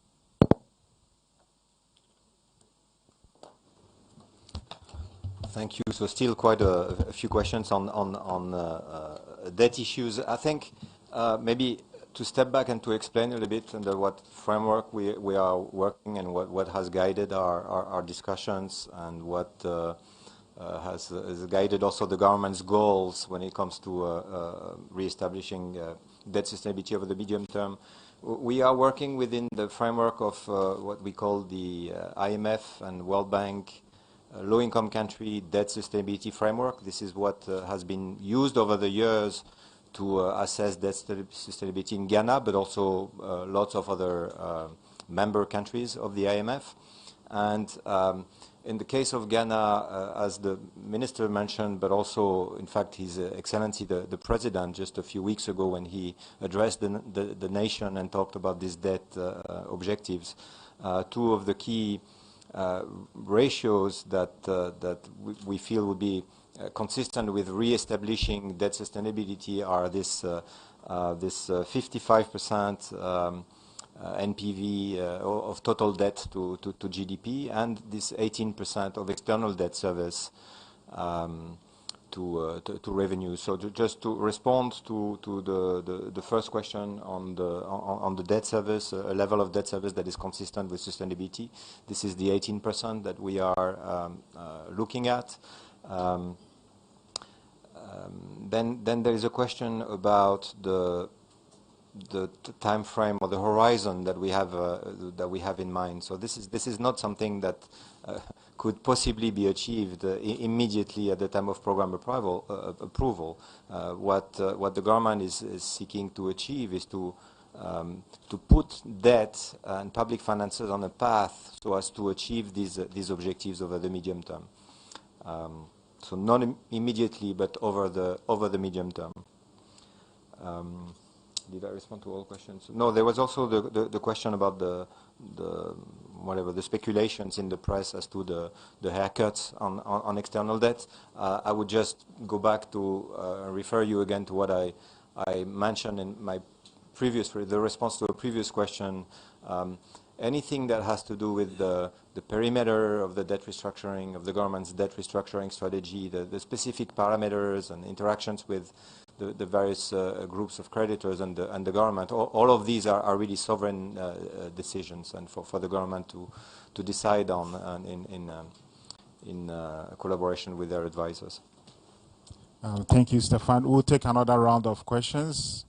Thank you. So still quite a few questions on debt issues. I think maybe to step back and to explain a little bit under what framework we are working and what has guided our discussions and what has guided also the government's goals when it comes to re-establishing debt sustainability over the medium term. We are working within the framework of what we call the IMF and World Bank low-income country debt sustainability framework. This is what has been used over the years to assess debt sustainability in Ghana, but also lots of other member countries of the IMF. And in the case of Ghana, as the minister mentioned, but also, in fact, His Excellency the President just a few weeks ago when he addressed the nation and talked about these debt objectives, two of the key ratios that we feel would be consistent with re-establishing debt sustainability are this 55% NPV of total debt to GDP and this 18% of external debt service to revenue. So just to respond to the first question on the debt service, a level of debt service that is consistent with sustainability. This is the 18% that we are looking at. Then there is a question about the time frame or the horizon that we have in mind. So this is not something that could possibly be achieved immediately at the time of program approval. What the government is seeking to achieve is to put debt and public finances on a path so as to achieve these objectives over the medium term. So not immediately, but over the medium term. Did I respond to all questions? No, there was also the question about the speculations in the press as to the haircuts on external debt. I would just go back to refer you again to what I mentioned in my the response to a previous question. Anything that has to do with the perimeter of the debt restructuring, of the government's debt restructuring strategy, the specific parameters and interactions with the various groups of creditors and the government, all of these are really sovereign decisions, and for the government to decide on in collaboration with their advisors. Thank you, Stefan. We'll take another round of questions.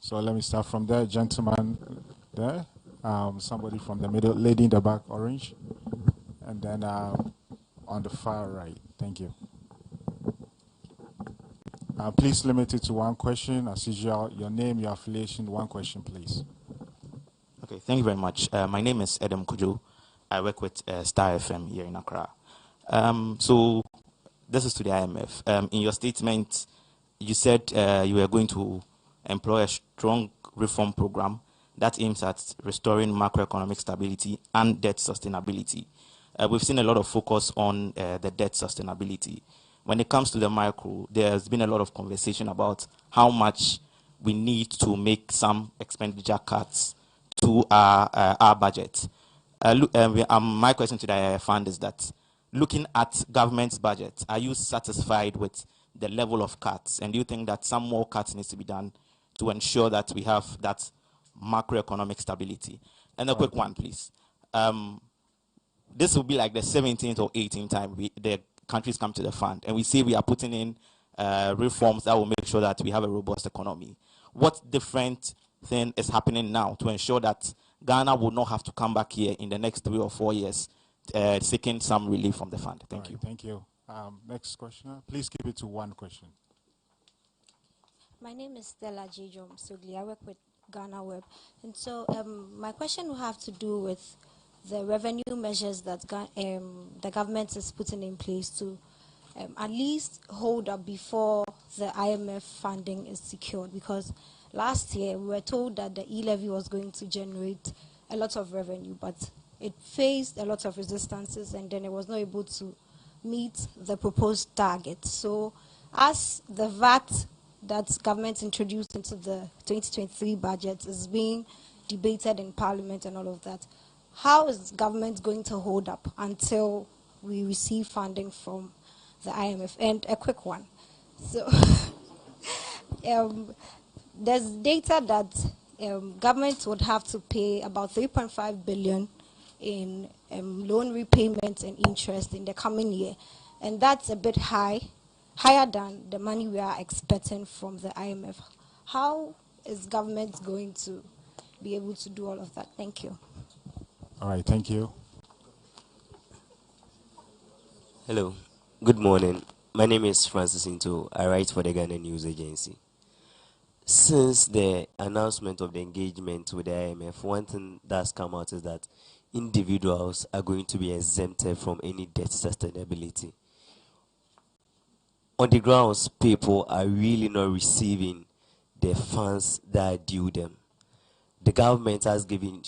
So let me start from there, gentleman there. Somebody from the middle, lady in the back, orange. And then on the far right. Thank you. Please limit it to one question. As usual, your name, your affiliation, one question, please. Okay, thank you very much. My name is Edem Kujo. I work with Star FM here in Accra. So this is to the IMF. In your statement, you said you were going to employ a strong reform program that aims at restoring macroeconomic stability and debt sustainability. We've seen a lot of focus on the debt sustainability. When it comes to the micro, there's been a lot of conversation about how much we need to make some expenditure cuts to our budget. My question to the fund is that, looking at government's budget, are you satisfied with the level of cuts? And do you think that some more cuts needs to be done to ensure that we have that macroeconomic stability? And a quick one, please. This will be like the 17th or 18th time the countries come to the fund, and we say we are putting in reforms that will make sure that we have a robust economy. What different thing is happening now to ensure that Ghana will not have to come back here in the next 3 or 4 years seeking some relief from the fund? Thank you. Thank you. Next questioner. Please keep it to one question. My name is Stella J. Sugli. I work with GhanaWeb. And so my question will have to do with the revenue measures that the government is putting in place to at least hold up before the IMF funding is secured. Because last year we were told that the e-levy was going to generate a lot of revenue, but it faced a lot of resistances, and then it was not able to meet the proposed target. So as the VAT that government introduced into the 2023 budget is being debated in Parliament and all of that, how is government going to hold up until we receive funding from the IMF? And a quick one. So there's data that government would have to pay about 3.5 billion in loan repayments and interest in the coming year. And that's a bit higher than the money we are expecting from the IMF. How is government going to be able to do all of that? Thank you. All right, thank you. Hello, good morning. My name is Francis Into. I write for the Ghana News Agency. Since the announcement of the engagement with the IMF, one thing that's come out is that individuals are going to be exempted from any debt sustainability. On the grounds, people are really not receiving the funds that are due them. The government has given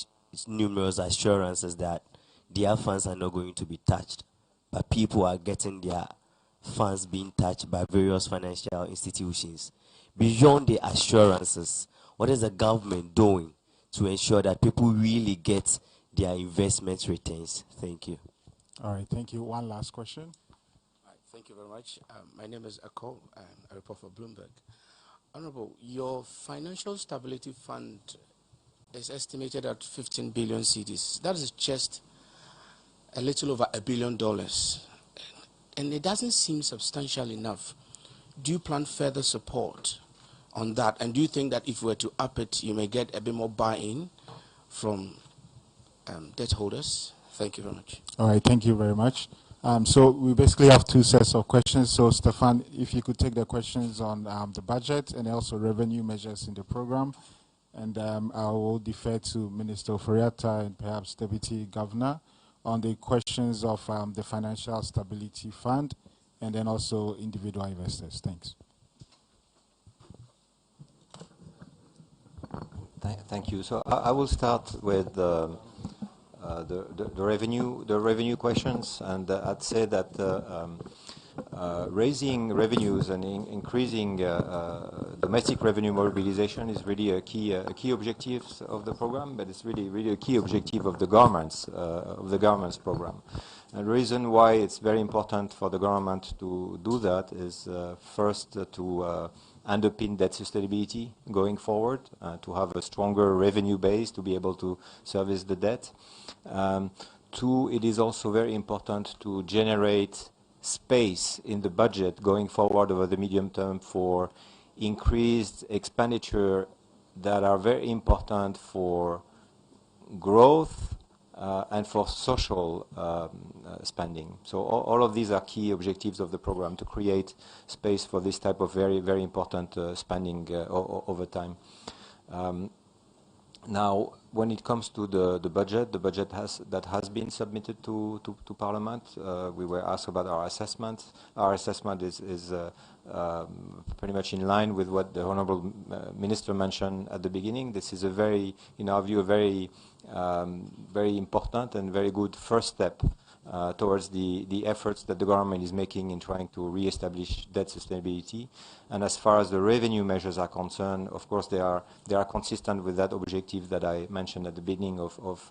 numerous assurances that their funds are not going to be touched, but people are getting their funds being touched by various financial institutions. Beyond the assurances, what is the government doing to ensure that people really get their investment returns? Thank you. All right, thank you. One last question. All right, thank you very much. My name is Akko, and I report for Bloomberg. Honorable, your Financial Stability Fund is estimated at 15 billion cedis. That is just a little over $1 billion. and it doesn't seem substantial enough. Do you plan further support on that? And do you think that if we were to up it, you may get a bit more buy-in from debt holders? Thank you very much. All right, thank you very much. So we basically have two sets of questions. So Stefan, if you could take the questions on the budget and also revenue measures in the program. And I will defer to Minister Ofori-Atta and perhaps Deputy Governor on the questions of the Financial Stability Fund and then also individual investors. Thanks. Thank you. So I will start with the revenue questions, and I'd say that raising revenues and increasing domestic revenue mobilization is really a key objective of the program, but it's really a key objective of the government's program. And the reason why it's very important for the government to do that is first to underpin debt sustainability going forward, to have a stronger revenue base to be able to service the debt. Two, it is also very important to generate space in the budget going forward over the medium term for increased expenditure that are very important for growth and for social spending. So all of these are key objectives of the program, to create space for this type of very, very important spending over time. Now, when it comes to the budget that has been submitted to Parliament, we were asked about our assessment. Our assessment is pretty much in line with what the Honourable Minister mentioned at the beginning. This is a very, in our view, a very important and very good first step towards the efforts that the government is making in trying to re-establish debt sustainability. And as far as the revenue measures are concerned, of course, they are consistent with that objective that I mentioned at the beginning of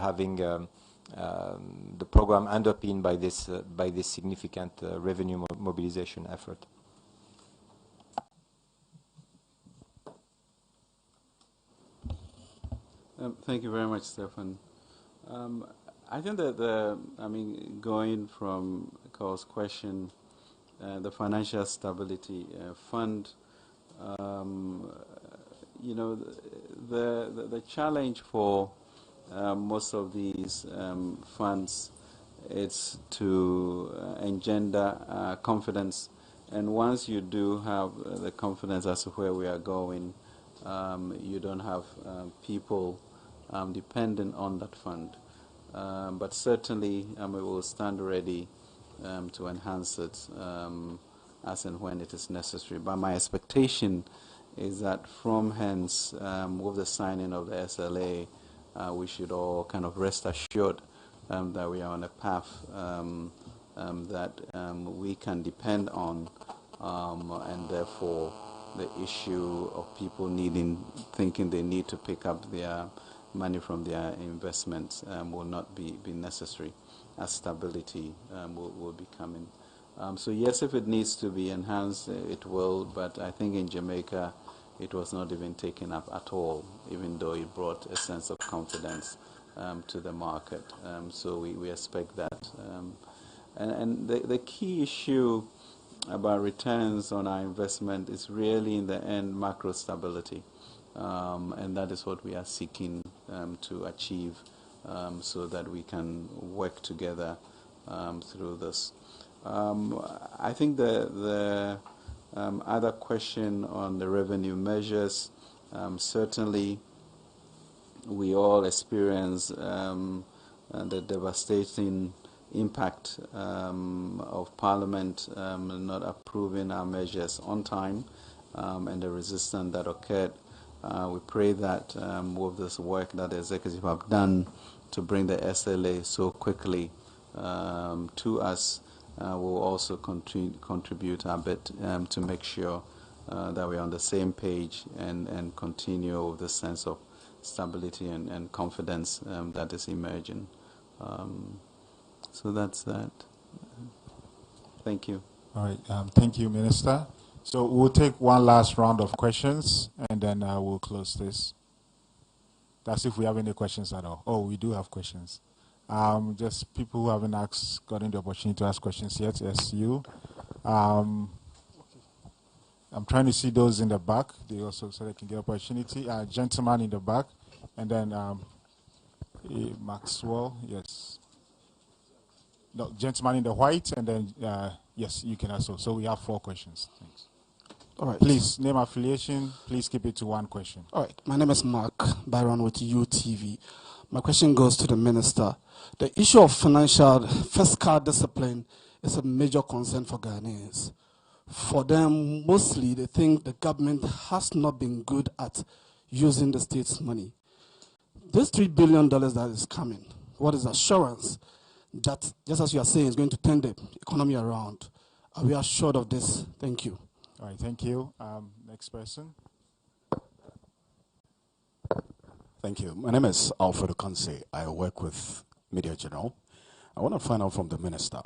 having the program underpinned by this significant revenue mobilization effort. Thank you very much, Stefan. I think that going from Carl's question, the Financial Stability Fund, the challenge for most of these funds is to engender confidence, and once you do have the confidence as to where we are going, you don't have people dependent on that fund. But certainly we will stand ready to enhance it as and when it is necessary. But my expectation is that from hence, with the signing of the SLA, we should all kind of rest assured that we are on a path that we can depend on, and therefore the issue of people thinking they need to pick up their money from their investments will not be necessary, as stability will be coming. So yes, if it needs to be enhanced, it will, but I think in Jamaica it was not even taken up at all, even though it brought a sense of confidence to the market. So we expect that. And the key issue about returns on our investment is really, in the end, macro stability. And that is what we are seeking to achieve, so that we can work together through this. I think the other question on the revenue measures, certainly we all experience the devastating impact of Parliament not approving our measures on time, and the resistance that occurred. We pray that with this work that the executive have done to bring the SLA so quickly to us, will also contribute a bit to make sure that we're on the same page and continue with the sense of stability and confidence that is emerging. So that's that. Thank you. All right. Thank you, Minister. So we'll take one last round of questions, and then we'll close this. That's if we have any questions at all. Oh, we do have questions. Just people who haven't gotten the opportunity to ask questions yet. Yes, you. I'm trying to see those in the back. They also so they can get opportunity. Gentleman in the back, and then Maxwell. Yes. No, gentleman in the white, and then yes, you can also. So we have 4 questions. Thanks. All right. Please name affiliation. Please keep it to 1 question. All right. My name is Mark Byron with UTV. My question goes to the minister. The issue of fiscal discipline is a major concern for Ghanaians. For them, mostly they think the government has not been good at using the state's money. This $3 billion that is coming, what is assurance that, just as you are saying, is going to turn the economy around? Are we assured of this? Thank you. All right, thank you. Next person. Thank you. My name is Alfredo Kanse. I work with Media General. I want to find out from the minister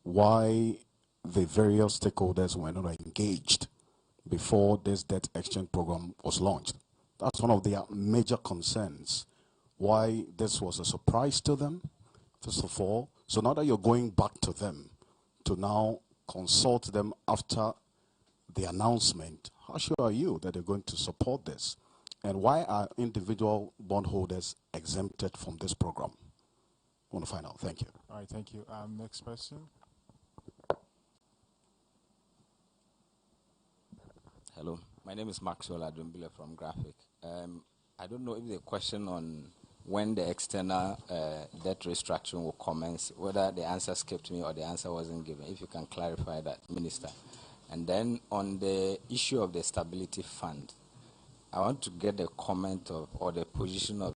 why the various stakeholders were not engaged before this debt exchange program was launched. That's one of their major concerns. Why this was a surprise to them, first of all. So now that you're going back to them to now consult them after the announcement, how sure are you that they're going to support this? And why are individual bondholders exempted from this program? I want to find out. Thank you. All right, thank you. Next person. Hello, my name is Maxwell Adumbile from Graphic. I don't know if the question on when the external debt restructuring will commence, whether the answer escaped me or the answer wasn't given. If you can clarify that, Minister. And then on the issue of the Stability Fund, I want to get a comment of or the position of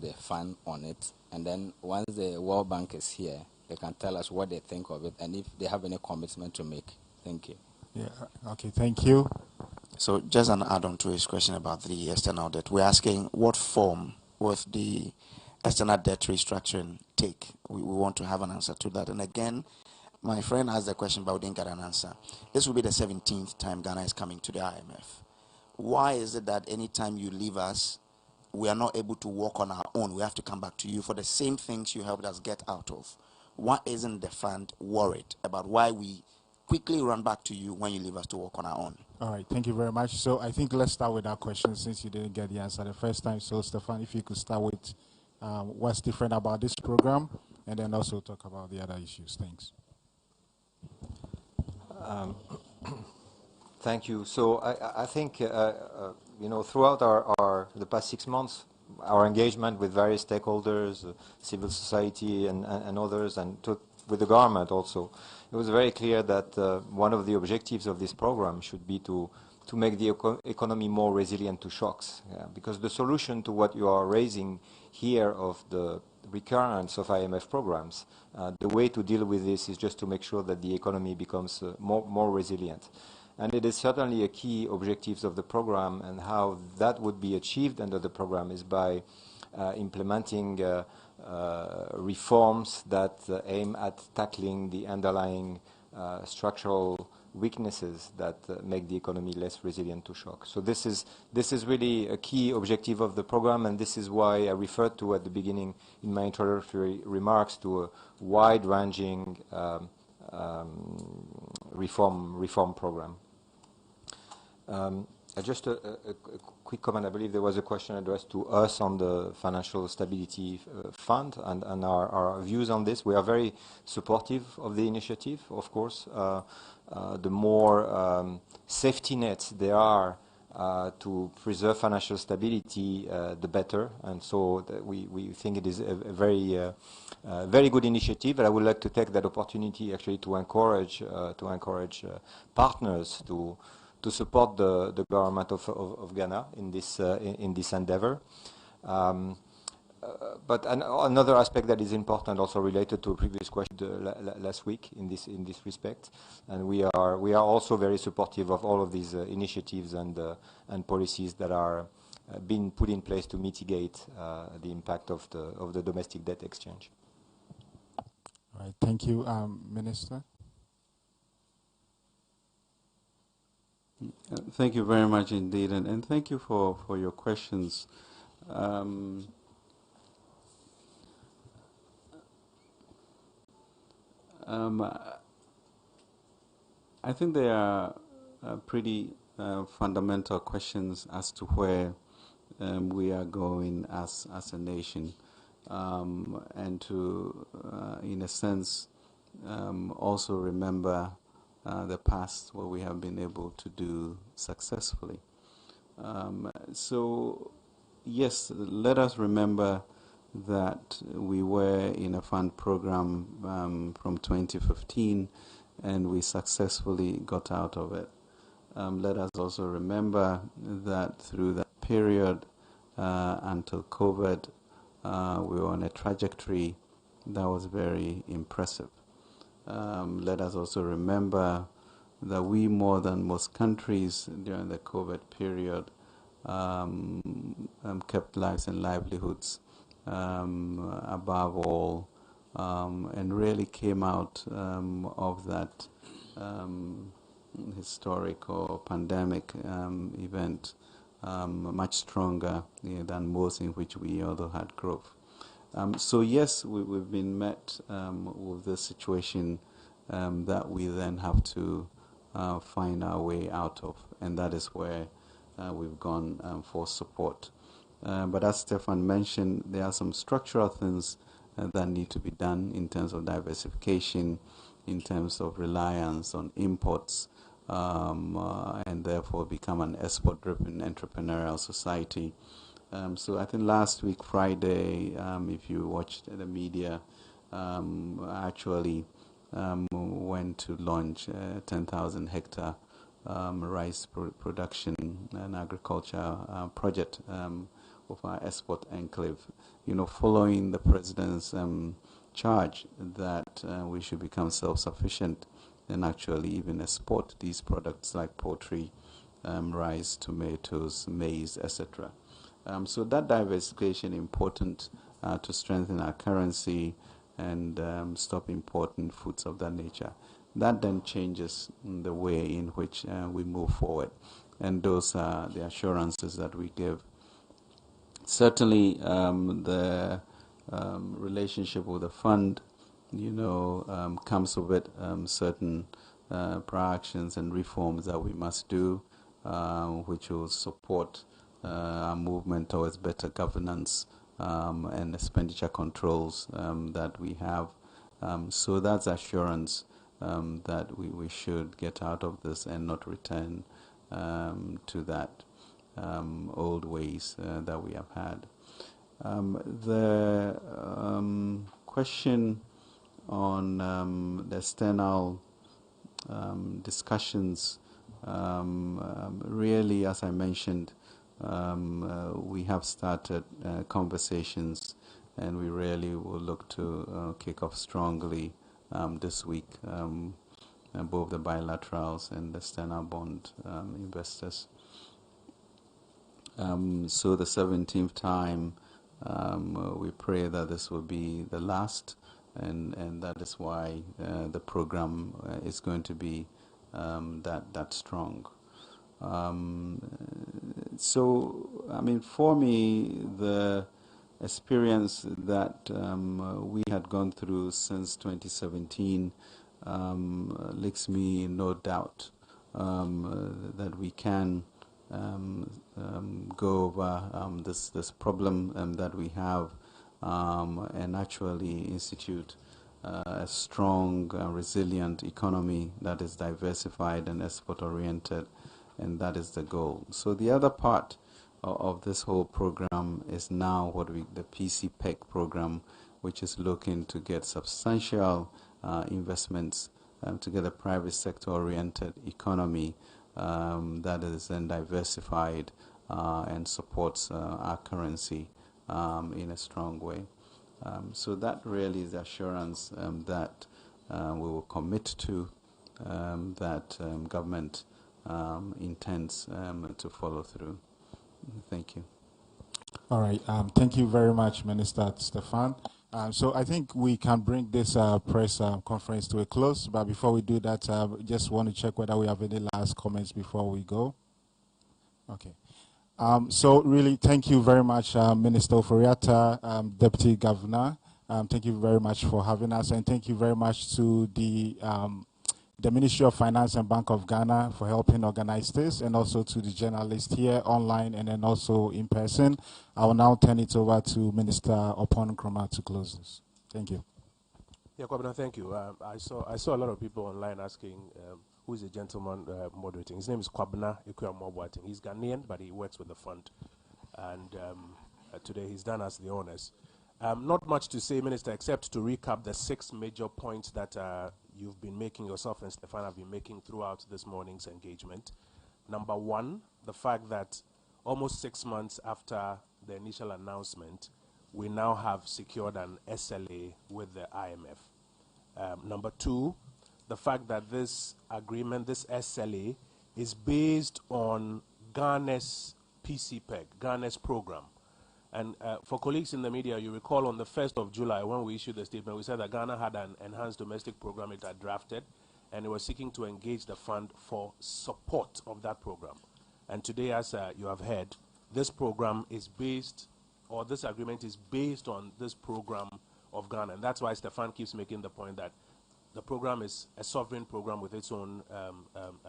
the fund on it. And then once the World Bank is here, they can tell us what they think of it and if they have any commitment to make. Thank you. Yeah, okay, thank you. So just an add-on to his question about the external debt. We're asking what form would the external debt restructuring take? We want to have an answer to that. And again, my friend asked the question but we didn't get an answer. This will be the 17th time Ghana is coming to the IMF. Why is it that anytime you leave us, we are not able to work on our own? We have to come back to you for the same things you helped us get out of. Why isn't the fund worried about why we quickly run back to you when you leave us to work on our own? All right, thank you very much. So I think let's start with that question since you didn't get the answer the first time. So Stefan, if you could start with what's different about this program and then also talk about the other issues. Thanks. Thank you. So I think, throughout the past 6 months, our engagement with various stakeholders, civil society and others, and with the government also, it was very clear that one of the objectives of this program should be to make the economy more resilient to shocks. Because the solution to what you are raising here of the recurrence of IMF programs, the way to deal with this is just to make sure that the economy becomes more resilient. And it is certainly a key objective of the program, and how that would be achieved under the program is by implementing reforms that aim at tackling the underlying structural weaknesses that make the economy less resilient to shock. So this is really a key objective of the program, and this is why I referred to at the beginning in my introductory remarks to a wide-ranging reform program. Just a quick comment. I believe there was a question addressed to us on the Financial Stability Fund and our views on this. We are very supportive of the initiative, of course. The more safety nets there are to preserve financial stability, the better. And so we think it is a very good initiative. And I would like to take that opportunity actually to encourage partners to support the government of Ghana in this endeavor. But another aspect that is important, also related to a previous question last week in this respect, and we are also very supportive of all of these initiatives and policies that are being put in place to mitigate the impact of the domestic debt exchange. All right, thank you, Minister. Thank you very much indeed, and thank you for your questions. I think there are pretty fundamental questions as to where we are going as a nation, and to, in a sense, also remember the past, what we have been able to do successfully. So, yes, let us remember that we were in a fund program from 2015, and we successfully got out of it. Let us also remember that through that period until COVID, we were on a trajectory that was very impressive. Let us also remember that we, more than most countries during the COVID period, kept lives and livelihoods above all, and really came out of that historic or pandemic event much stronger than most in which we although had growth. So yes, we've been met with this situation that we then have to find our way out of, and that is where we've gone for support. But as Stefan mentioned, there are some structural things that need to be done in terms of diversification, in terms of reliance on imports, and therefore become an export-driven entrepreneurial society. So I think last week, Friday, if you watched the media, actually went to launch a 10,000 hectare rice production and agriculture project of our export enclave, following the president's charge that we should become self-sufficient and actually even export these products like poultry, rice, tomatoes, maize, etc. So that diversification is important to strengthen our currency and stop importing foods of that nature. That then changes the way in which we move forward. And those are the assurances that we give. Certainly, the relationship with the fund, comes with it certain proactions and reforms that we must do, which will support our movement towards better governance and expenditure controls that we have. So that's assurance that we should get out of this and not return to that old ways that we have had. The question on the external discussions, really, as I mentioned, we have started conversations, and we really will look to kick off strongly this week, both the bilaterals and the external bond investors. So the 17th time, we pray that this will be the last, and that is why the program is going to be that strong. So, I mean, for me, the experience that we had gone through since 2017 leaves me in no doubt that we can go over this problem that we have and actually institute a strong, resilient economy that is diversified and export-oriented, and that is the goal. So the other part of this whole program is now the PCPEC program, which is looking to get substantial investments to get a private sector-oriented economy that is then diversified and supports our currency in a strong way. So that really is the assurance that we will commit to, that government intends to follow through. Thank you. All right. Thank you very much, Minister Stefan. So I think we can bring this press conference to a close. But before we do that, just want to check whether we have any last comments before we go. Okay. So really, thank you very much, Minister Oforiatta, Deputy Governor, Thank you very much for having us, and thank you very much to the Ministry of Finance and Bank of Ghana for helping organize this, and also to the journalists here online and then also in person. I will now turn it over to Minister Opon Nkrumah to close this. Thank you. Yeah, Kwabena, thank you. I saw a lot of people online asking who is the gentleman moderating. His name is Kwabena Ekwuamobwating. He's Ghanaian, but he works with the fund. And today he's done us the honors. Not much to say, Minister, except to recap the 6 major points that you've been making, yourself and Stefan have been making throughout this morning's engagement. Number 1, the fact that almost 6 months after the initial announcement, we now have secured an SLA with the IMF. Number 2, the fact that this agreement, this SLA, is based on Ghana's PCPEG, Ghana's program. And for colleagues in the media, you recall on the 1st of July when we issued the statement, we said that Ghana had an enhanced domestic program it had drafted, and it was seeking to engage the fund for support of that program. And today, as you have heard, this program is based, or this agreement is based on this program of Ghana. And that's why Stefan keeps making the point that the program is a sovereign program with its own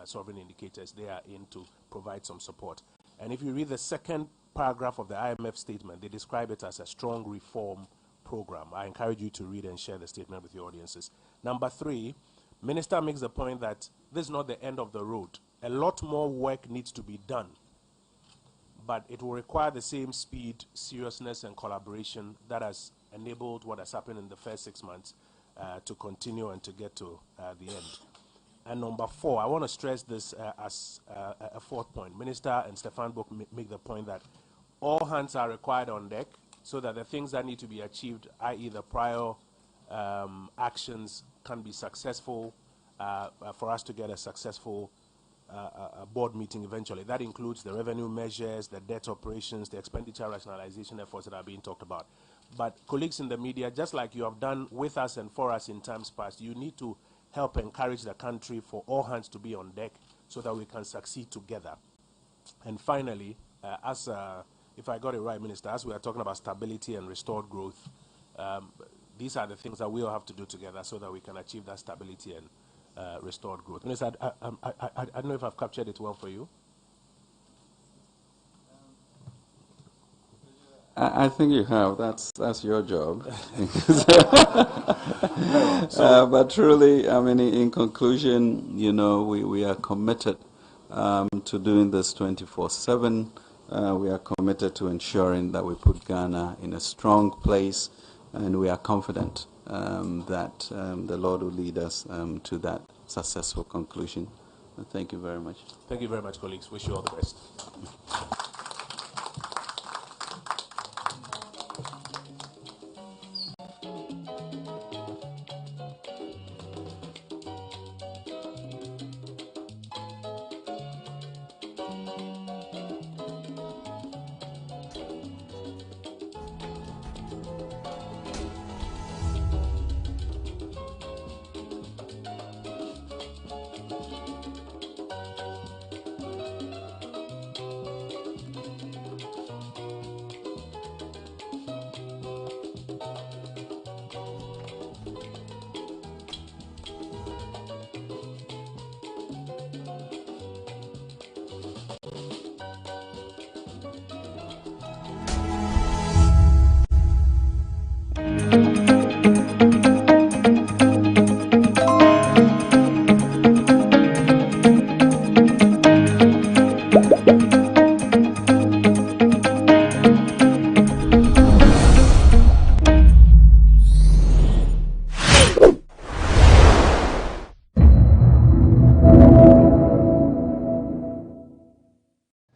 sovereign indicators. They are in to provide some support. And if you read the second paragraph of the IMF statement, they describe it as a strong reform program. I encourage you to read and share the statement with your audiences. Number 3, Minister makes the point that this is not the end of the road. A lot more work needs to be done, but it will require the same speed, seriousness, and collaboration that has enabled what has happened in the first 6 months to continue and to get to the end. And number 4, I want to stress this as a 4th point. Minister and Stefan both make the point that all hands are required on deck so that the things that need to be achieved, i.e. the prior actions, can be successful for us to get a successful board meeting eventually. That includes the revenue measures, the debt operations, the expenditure rationalization efforts that are being talked about. But colleagues in the media, just like you have done with us and for us in times past, you need to help encourage the country for all hands to be on deck so that we can succeed together. And finally, if I got it right, Minister, as we are talking about stability and restored growth, these are the things that we all have to do together so that we can achieve that stability and restored growth. Minister, I don't know if I've captured it well for you. I think you have. That's your job. But truly, I mean, in conclusion, you know, we are committed to doing this 24/7. We are committed to ensuring that we put Ghana in a strong place, and we are confident that the Lord will lead us to that successful conclusion. Thank you very much. Thank you very much, colleagues. Wish you all the best.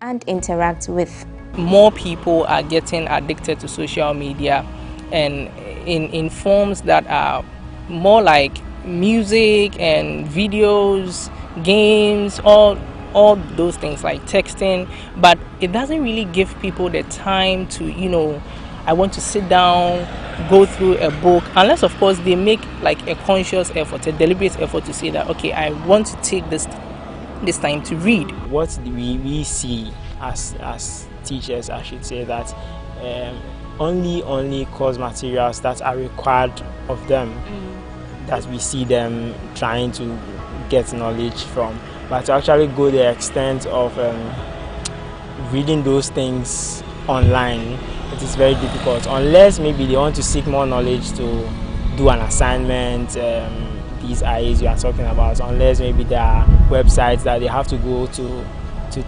And interact with. More people are getting addicted to social media, and in forms that are more like music and videos, games, all those things like texting, but it doesn't really give people the time to, you know, I want to sit down, go through a book, unless of course they make like a conscious effort, a deliberate effort to say that, okay, I want to take this time to read. What we see as teachers, I should say, that only course materials that are required of them that we see them trying to get knowledge from. But to actually go the extent of reading those things online, it is very difficult, unless maybe they want to seek more knowledge to do an assignment, these IAs you are talking about, unless maybe there are websites that they have to go to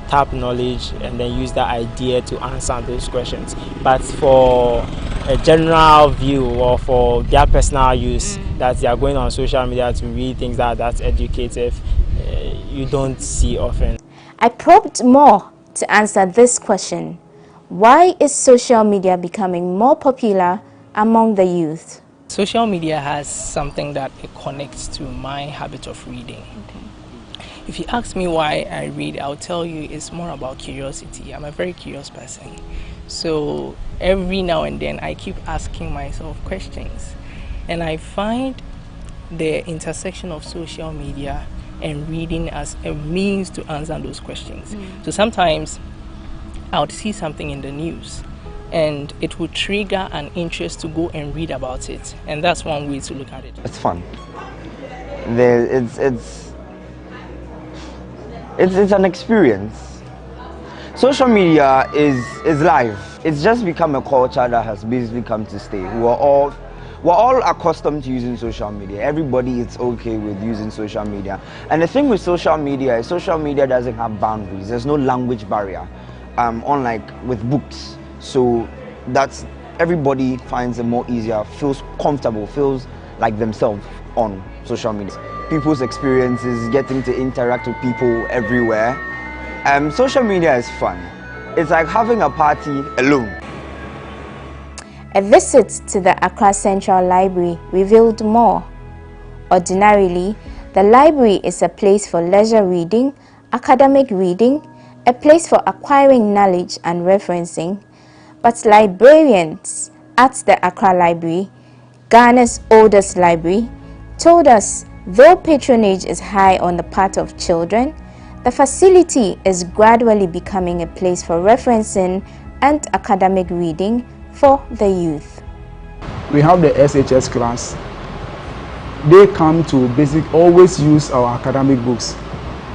tap knowledge and then use that idea to answer those questions. But for a general view or for their personal use, that they are going on social media to read things that's educative, you don't see often. I probed more to answer this question. Why is social media becoming more popular among the youth? Social media has something that it connects to my habit of reading. If you ask me why I read, I'll tell you it's more about curiosity. I'm a very curious person. So every now and then I keep asking myself questions. And I find the intersection of social media and reading as a means to answer those questions. So sometimes I would see something in the news and it would trigger an interest to go and read about it. And that's one way to look at it. It's fun. It's an experience. Social media is live. It's just become a culture that has basically come to stay. We're all accustomed to using social media. Everybody is okay with using social media. And the thing with social media is social media doesn't have boundaries. There's no language barrier, unlike with books. So that's everybody finds it more easier, feels comfortable, feels like themselves on social media. People's experiences, getting to interact with people everywhere. Social media is fun. It's like having a party alone. A visit to the Accra Central Library revealed more. Ordinarily, the library is a place for leisure reading, academic reading, a place for acquiring knowledge and referencing. But librarians at the Accra Library, Ghana's oldest library, told us though patronage is high on the part of children, the facility is gradually becoming a place for referencing and academic reading for the youth. We have the SHS class. They come to always use our academic books.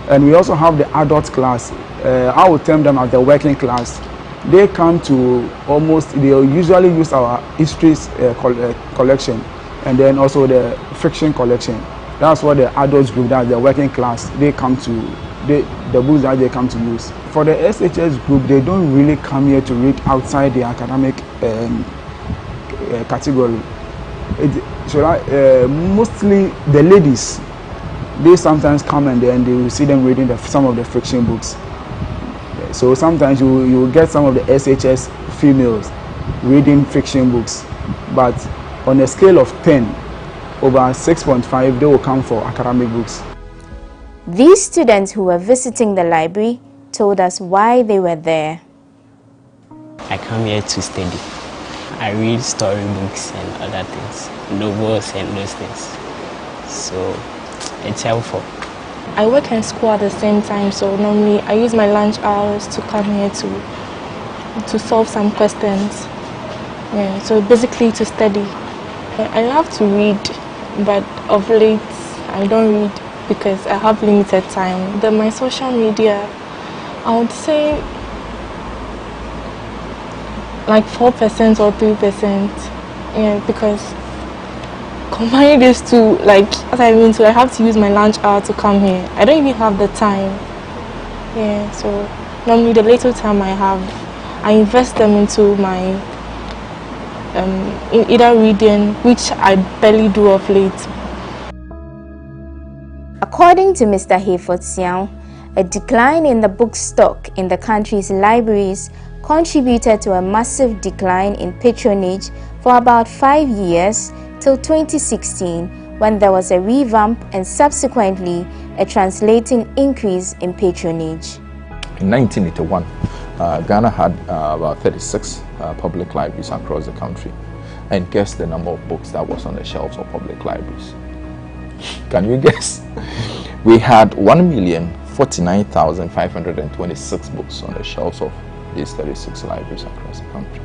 And we also have the adult class. I would term them as the working class. They come to they usually use our history collection and then also the fiction collection. That's what the adults group, that's the working class, they come to, the books that they come to use. For the SHS group, they don't really come here to read outside the academic category. Mostly the ladies, they sometimes come and then they will see them reading some of the fiction books. So sometimes you will get some of the SHS females reading fiction books, but on a scale of 10, over 6.5, they will come for academic books. These students who were visiting the library told us why they were there. I come here to study. I read storybooks and other things, novels and those things. So it's helpful. I work in school at the same time, so normally I use my lunch hours to come here to solve some questions. Yeah, so basically to study. I love to read, but of late I don't read because I have limited time. My social media, I would say like 4% or 3%. Yeah, because combine these two, like as I mean, so I have to use my lunch hour to come here. I don't even have the time. Yeah, so normally the little time I have, I invest them into my in either reading, which I barely do of late. According to Mr. Hayford Siao, a decline in the book stock in the country's libraries contributed to a massive decline in patronage for about 5 years till 2016, when there was a revamp and subsequently a translating increase in patronage. In 1981, Ghana had about 36 public libraries across the country. And guess the number of books that was on the shelves of public libraries. Can you guess? We had 1,049,526 books on the shelves of these 36 libraries across the country.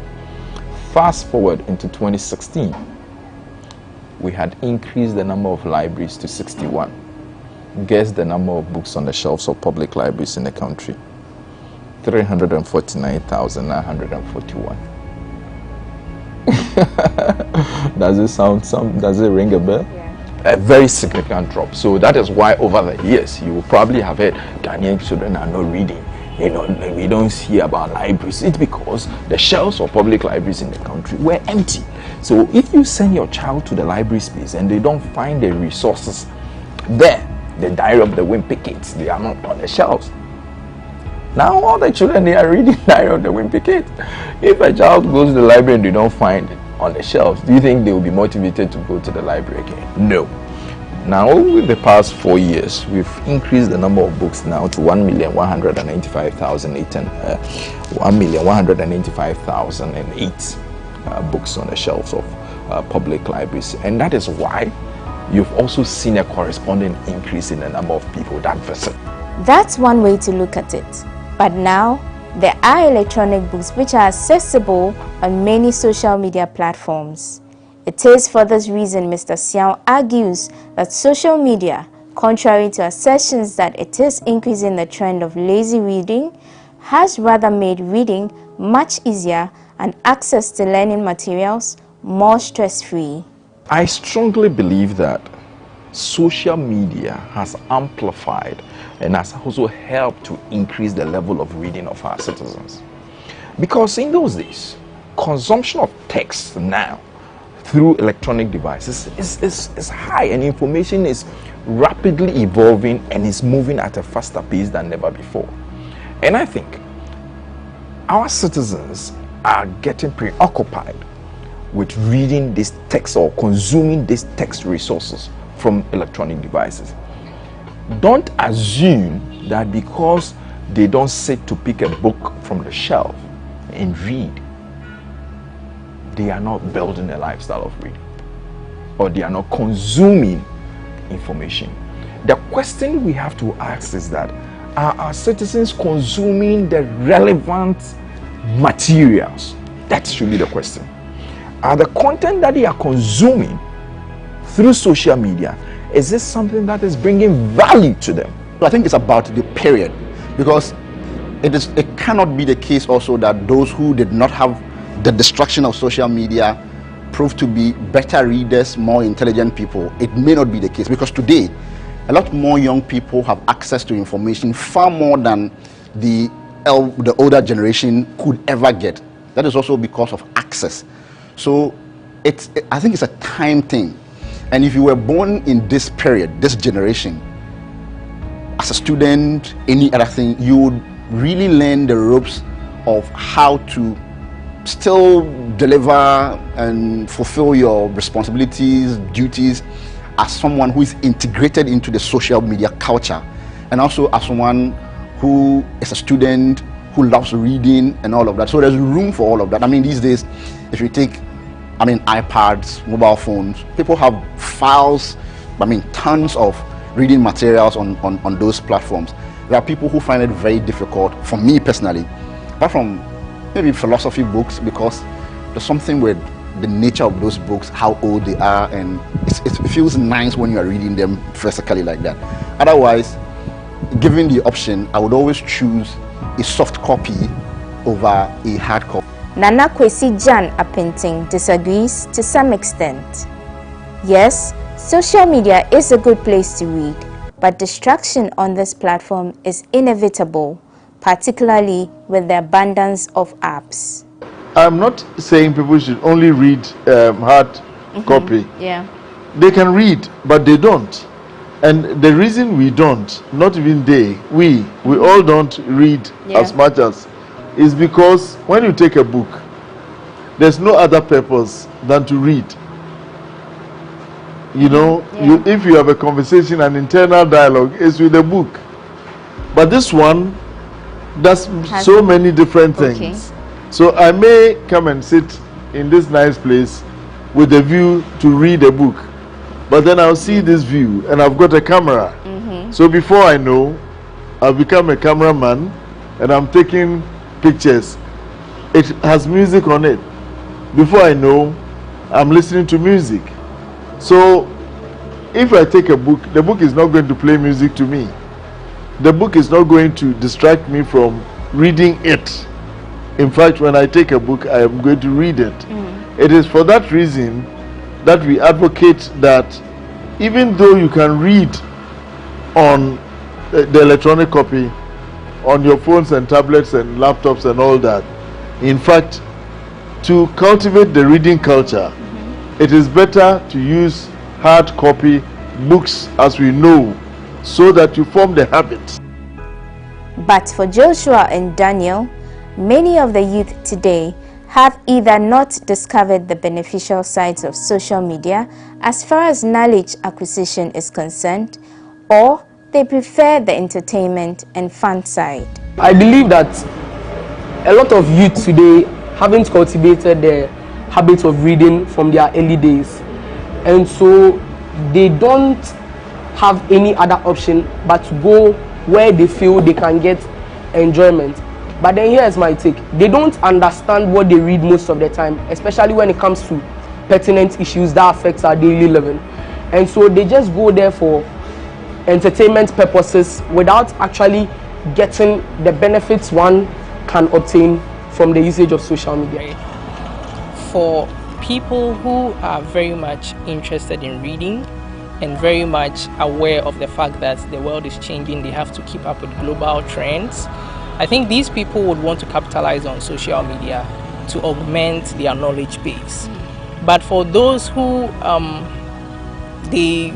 Fast forward into 2016, we had increased the number of libraries to 61. Guess the number of books on the shelves of public libraries in the country? 349,941. Does it ring a bell? Yeah. A very significant drop. So that is why over the years you will probably have heard Ghanaian children are not reading. You know, we don't hear about libraries. It's because the shelves of public libraries in the country were empty. So if you send your child to the library space and they don't find the resources there, the Diary of the Wind Pickets, they are not on the shelves. Now all the children, they are reading Diary of the Wind Pickets. If a child goes to the library and they don't find it on the shelves, do you think they will be motivated to go to the library again? No. Now, over the past 4 years, we've increased the number of books now to 1,195,008 books on the shelves of public libraries. And that is why you've also seen a corresponding increase in the number of people that visit. That's one way to look at it. But now, there are electronic books which are accessible on many social media platforms. It is for this reason Mr. Siao argues that social media, contrary to assertions that it is increasing the trend of lazy reading, has rather made reading much easier and access to learning materials more stress-free. I strongly believe that social media has amplified and has also helped to increase the level of reading of our citizens. Because in those days, consumption of text now through electronic devices is high, and information is rapidly evolving and is moving at a faster pace than ever before. And I think our citizens are getting preoccupied with reading this text or consuming these text resources from electronic devices. Don't assume that because they don't sit to pick a book from the shelf and read, they are not building a lifestyle of reading, or they are not consuming information. The question we have to ask is that, are our citizens consuming the relevant materials? That should be the question. Are the content that they are consuming through social media, is this something that is bringing value to them? I think it's about the period, because it cannot be the case also that those who did not have the distraction of social media prove to be better readers, more intelligent people. It may not be the case, because today a lot more young people have access to information far more than the older generation could ever get. That is also because of access. So I think it's a time thing. And if you were born in this period, this generation, as a student, any other thing, you would really learn the ropes of how to still deliver and fulfill your responsibilities, duties as someone who is integrated into the social media culture, and also as someone who is a student who loves reading and all of that. So there's room for all of that. I mean, these days, if you take, iPads, mobile phones, people have files, tons of reading materials on those platforms. There are people who find it very difficult, for me personally, apart from maybe philosophy books, because there's something with the nature of those books, how old they are, and it feels nice when you are reading them physically like that. Otherwise, given the option, I would always choose a soft copy over a hard copy. Nana Kwesi Jan Apinting disagrees to some extent. Yes, social media is a good place to read, but distraction on this platform is inevitable, particularly with the abundance of apps. I'm not saying people should only read hard copy. Yeah. They can read, but they don't. And the reason we don't, not even they, we all don't read as much as, is because when you take a book, there's no other purpose than to read. You know, if you have a conversation, an internal dialogue is with the book. But this one does so many different things. So I may come and sit in this nice place with a view to read a book, but then I'll see this view and I've got a camera. So before I know, I've become a cameraman and I'm taking pictures. It has music on it. before I know, I'm listening to music. So if I take a book, the book is not going to play music to me. The book is not going to distract me from reading it. In fact, when I take a book, I am going to read it. It is for that reason that we advocate that even though you can read on the electronic copy, on your phones and tablets and laptops and all that, in fact, to cultivate the reading culture, it is better to use hard copy books, as we know, so that you form the habit. But for Joshua and Daniel, many of the youth today have either not discovered the beneficial sides of social media as far as knowledge acquisition is concerned, or they prefer the entertainment and fun side. I believe that a lot of youth today haven't cultivated the habit of reading from their early days, and so they don't have any other option but to go where they feel they can get enjoyment. But then here's my take: they don't understand what they read most of the time, especially when it comes to pertinent issues that affect our daily living, and so they just go there for entertainment purposes without actually getting the benefits one can obtain from the usage of social media. For people who are very much interested in reading and very much aware of the fact that the world is changing, they have to keep up with global trends. I think these people would want to capitalize on social media to augment their knowledge base. But for those who they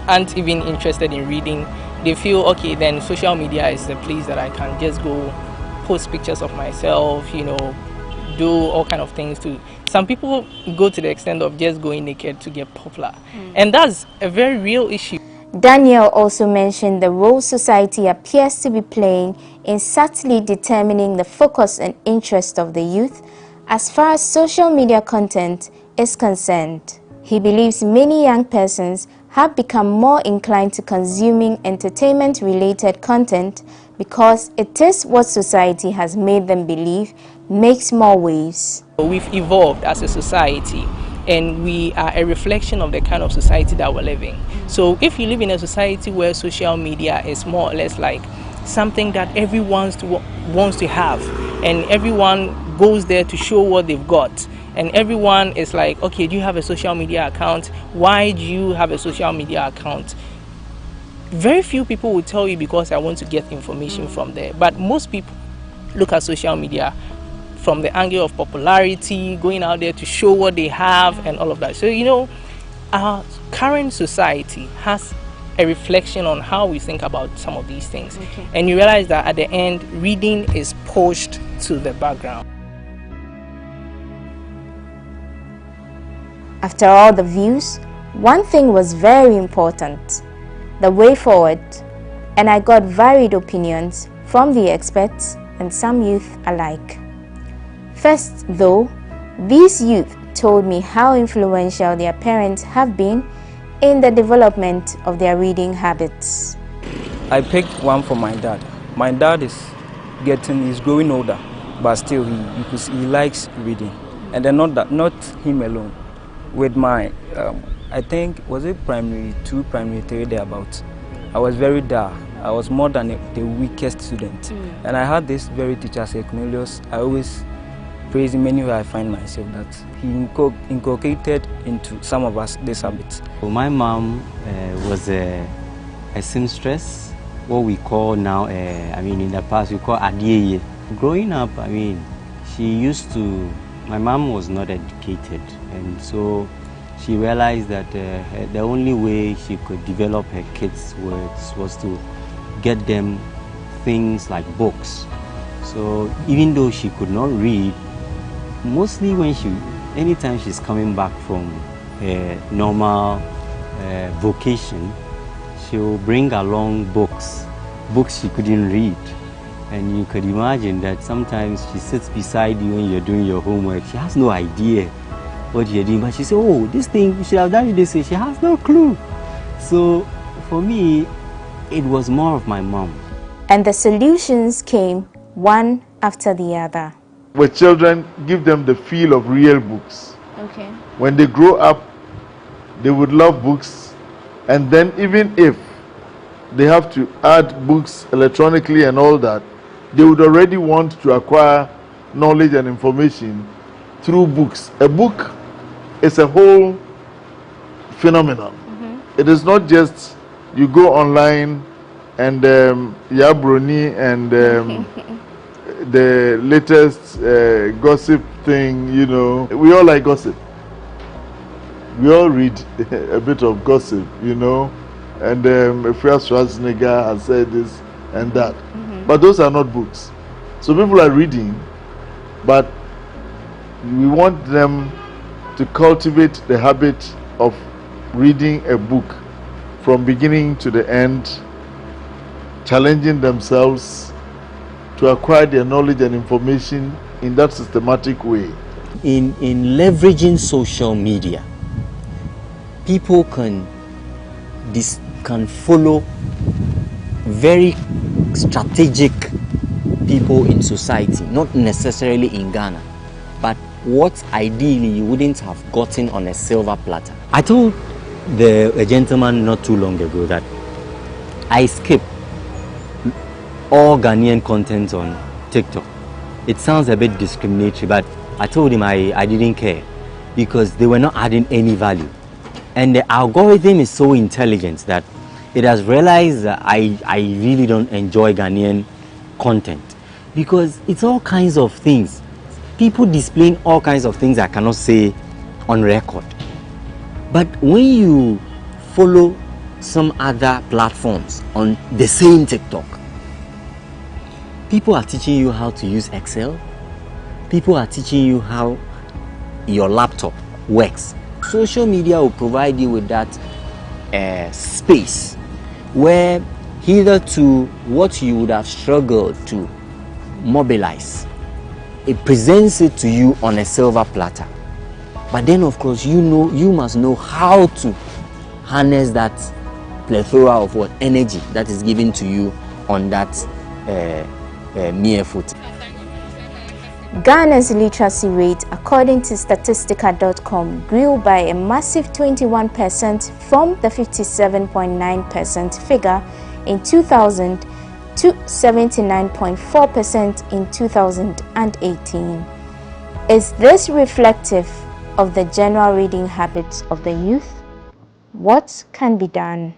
aren't even interested in reading, they feel, okay, then social media is the place that I can just go post pictures of myself, you know, do all kind of things. To some people go to the extent of just going naked to get popular, and that's a very real issue. Daniel also mentioned the role society appears to be playing in subtly determining the focus and interest of the youth as far as social media content is concerned. He believes many young persons have become more inclined to consuming entertainment-related content because it is what society has made them believe makes more waves. We've evolved as a society, and we are a reflection of the kind of society that we're living. So if you live in a society where social media is more or less like something that everyone wants to have, and everyone goes there to show what they've got, and everyone is like, okay, do you have a social media account? Why do you have a social media account? Very few people will tell you because I want to get information from there. But most people look at social media from the angle of popularity, going out there to show what they have and all of that. So, you know, our current society has a reflection on how we think about some of these things. And you realize that at the end, reading is pushed to the background. After all the views, one thing was very important: the way forward, and I got varied opinions from the experts and some youth alike. First, though, these youth told me how influential their parents have been in the development of their reading habits. I picked one for my dad. My dad is growing older, but still he likes reading. And then not him alone. With my, I think, was it primary 2, primary 3 thereabouts, I was very dull. I was more than the weakest student. And I had this very teacher, Cornelius. I always praise him anywhere I find myself, that he inculcated into some of us this habit. Well, my mom was a seamstress, what we call now, in the past we call adieye. Growing up, my mom was not educated, and so she realized that the only way she could develop her kids' was to get them things like books. So even though she could not read, mostly anytime she's coming back from her normal vocation, she will bring along books she couldn't read. And you could imagine that sometimes she sits beside you when you're doing your homework. She has no idea what you're doing, but she says, oh, this thing, you should have done this. She has no clue. So for me, it was more of my mom. And the solutions came one after the other. with children, give them the feel of real books. Okay. When they grow up, they would love books, and then even if they have to add books electronically and all that, they would already want to acquire knowledge and information through books. A book is a whole phenomenon. It is not just you go online and Yabroni and the latest gossip thing, you know. We all like gossip. We all read a bit of gossip, you know. And Efra Schwarzenegger has said this and that. But those are not books. So people are reading, but we want them to cultivate the habit of reading a book from beginning to the end, challenging themselves to acquire their knowledge and information in that systematic way. In leveraging social media, people can follow very strategic people in society, not necessarily in Ghana, but what ideally you wouldn't have gotten on a silver platter. I told a gentleman not too long ago that I skip all Ghanaian content on TikTok. It sounds a bit discriminatory, but I told him I didn't care because they were not adding any value. And the algorithm is so intelligent that it has realized that I really don't enjoy Ghanaian content because it's all kinds of things. People displaying all kinds of things I cannot say on record. But when you follow some other platforms on the same TikTok, people are teaching you how to use Excel. People are teaching you how your laptop works. Social media will provide you with that space where hitherto what you would have struggled to mobilize, it presents it to you on a silver platter. But then of course you must know how to harness that plethora of what energy that is given to you on that mere foot. Ghana's literacy rate, according to Statistica.com, grew by a massive 21% from the 57.9% figure in 2000 to 79.4% in 2018. Is this reflective of the general reading habits of the youth? What can be done?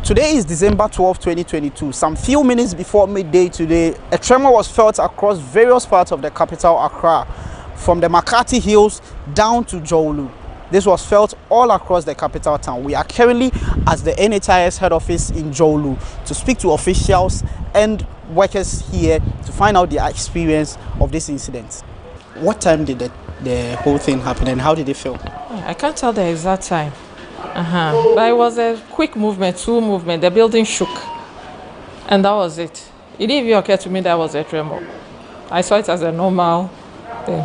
Today is December 12, 2022. Some few minutes before midday today, a tremor was felt across various parts of the capital, Accra, from the Makati Hills down to Jolu. This was felt all across the capital town. We are currently at the NHIS head office in Jolu to speak to officials and workers here to find out their experience of this incident. What time did the whole thing happen and how did it feel? I can't tell the exact time. But it was a quick movement, slow movement. The building shook, and that was it. It didn't even occur to me that was a tremor. I saw it as a normal thing.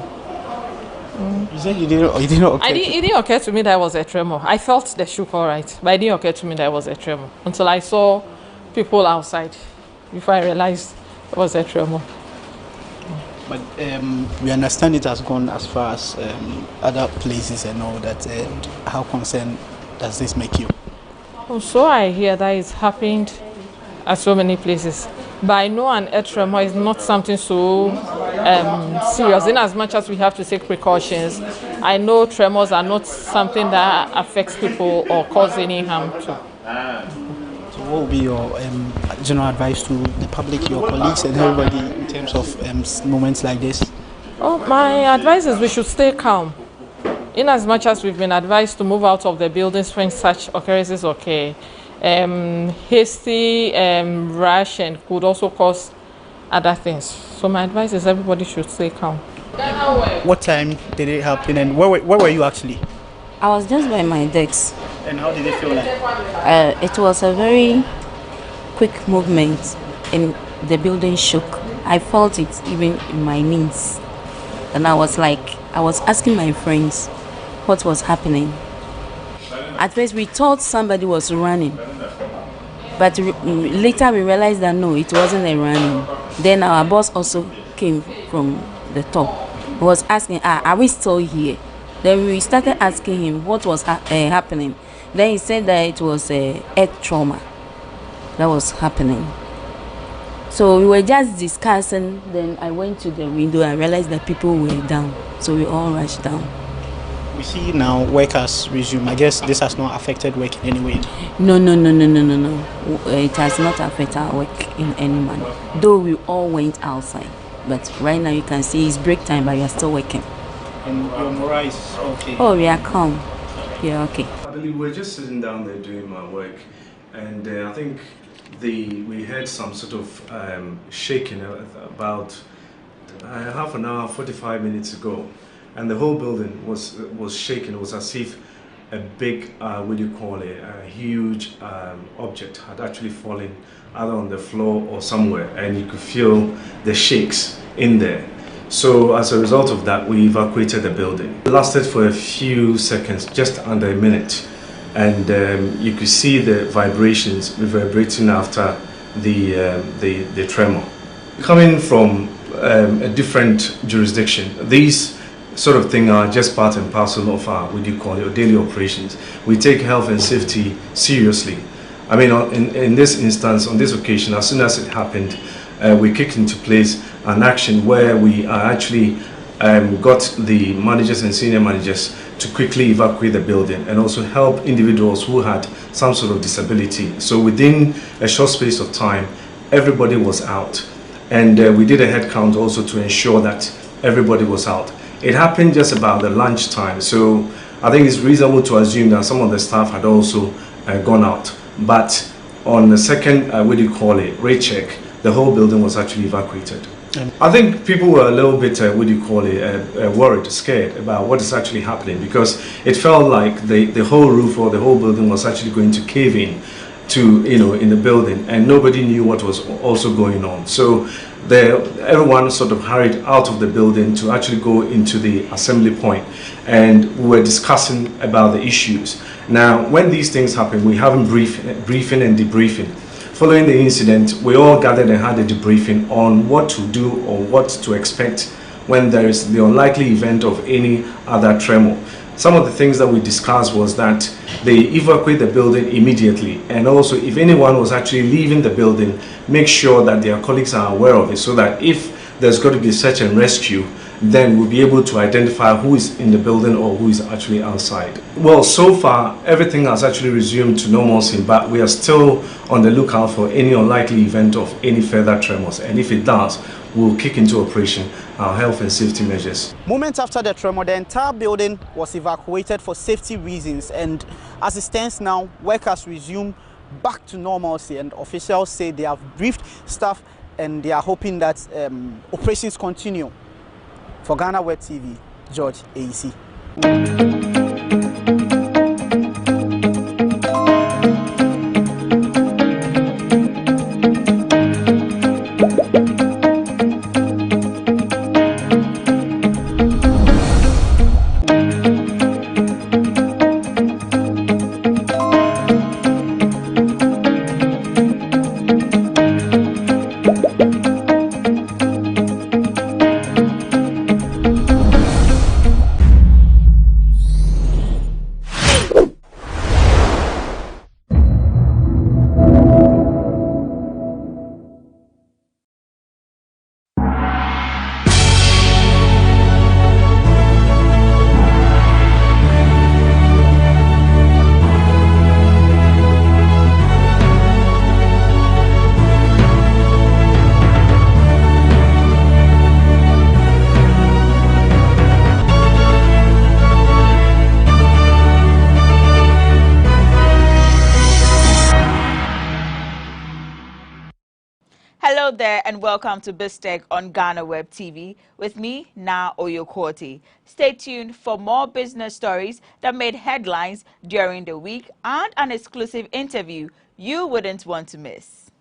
You said it didn't occur. It didn't occur to me that was a tremor. I felt the shook all right, but it didn't occur to me that was a tremor until I saw people outside before I realized it was a tremor. But we understand it has gone as far as other places and all that. And how concerned does this make you? Oh, so I hear that it's happened at so many places. But I know an earth tremor is not something so serious. In as much as we have to take precautions, I know tremors are not something that affects people or cause any harm to. So what will be your general advice to the public, your colleagues and everybody in terms of moments like this? Oh, my advice is we should stay calm. In as much as we've been advised to move out of the buildings when such occurrences occur, hasty rush and could also cause other things. So my advice is everybody should stay calm. What time did it happen and where were you actually? I was just by my desk. And how did it feel like? It was a very quick movement and the building shook. I felt it even in my knees. And I was asking my friends what was happening. At first we thought somebody was running. But later we realized that no, it wasn't a running. Then our boss also came from the top. He was asking, are we still here? Then we started asking him what was happening. Then he said that it was earth trauma that was happening. So we were just discussing. Then I went to the window. I realized that people were down. So we all rushed down. We see now work has resumed. I guess this has not affected work in any way. No. It has not affected our work in any manner. Though we all went outside. But right now you can see it's break time, but we are still working. And your morale is okay? Oh, we are calm. We are okay. We were just sitting down there doing my work, and I think we heard some sort of shaking about half an hour, 45 minutes ago, and the whole building was shaking. It was as if a big, a huge object had actually fallen either on the floor or somewhere, and you could feel the shakes in there. So as a result of that, we evacuated the building. It lasted for a few seconds, just under a minute, and you could see the vibrations reverberating after the tremor. Coming from a different jurisdiction, these sort of things are just part and parcel of our, daily operations. We take health and safety seriously. I mean, in this instance, on this occasion, as soon as it happened, we kicked into place an action where we actually got the managers and senior managers to quickly evacuate the building and also help individuals who had some sort of disability. So within a short space of time, everybody was out. And we did a head count also to ensure that everybody was out. It happened just about the lunch time, so I think it's reasonable to assume that some of the staff had also gone out. But on the second, rate check, the whole building was actually evacuated. I think people were a little bit, worried, scared about what is actually happening, because it felt like the whole roof or the whole building was actually going to cave in to, in the building, and nobody knew what was also going on. So everyone sort of hurried out of the building to actually go into the assembly point, and we were discussing about the issues. Now, when these things happen, we have briefing and debriefing. Following the incident, we all gathered and had a debriefing on what to do or what to expect when there is the unlikely event of any other tremor. Some of the things that we discussed was that they evacuate the building immediately, and also if anyone was actually leaving the building, make sure that their colleagues are aware of it, so that if there's got to be search and rescue, then we'll be able to identify who is in the building or who is actually outside. Well, so far everything has actually resumed to normalcy, but we are still on the lookout for any unlikely event of any further tremors, and if it does, we'll kick into operation our health and safety measures. Moments after the tremor, the entire building was evacuated for safety reasons, and as it stands now, work has resumed back to normalcy, and officials say they have briefed staff and they are hoping that operations continue. For GhanaWeb TV, George AEC. Hello there and welcome to BizTech on GhanaWeb TV with me, Na Oyokwoti. Stay tuned for more business stories that made headlines during the week and an exclusive interview you wouldn't want to miss.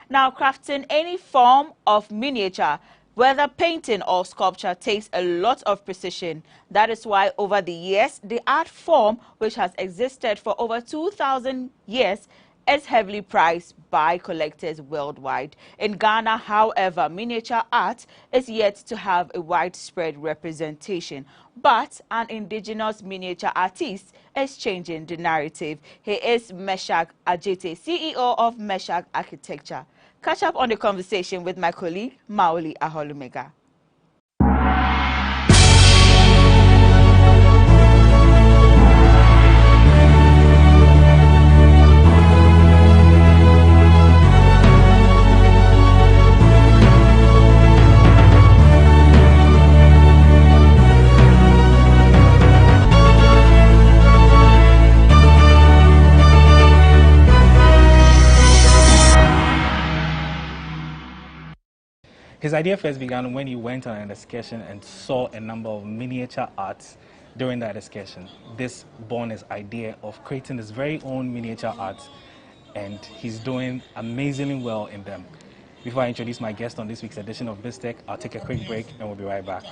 Now, crafting any form of miniature, whether painting or sculpture, takes a lot of precision. That is why over the years, the art form, which has existed for over 2,000 years, is heavily prized by collectors worldwide. In Ghana, however, miniature art is yet to have a widespread representation. But an indigenous miniature artist is changing the narrative. He is Meshach Ajete, CEO of Meshach Architecture. Catch up on the conversation with my colleague, Maoli Aholumega. His idea first began when he went on an excursion and saw a number of miniature arts during that excursion. This born his idea of creating his very own miniature art, and he's doing amazingly well in them. Before I introduce my guest on this week's edition of BizTech, I'll take a quick break and we'll be right back.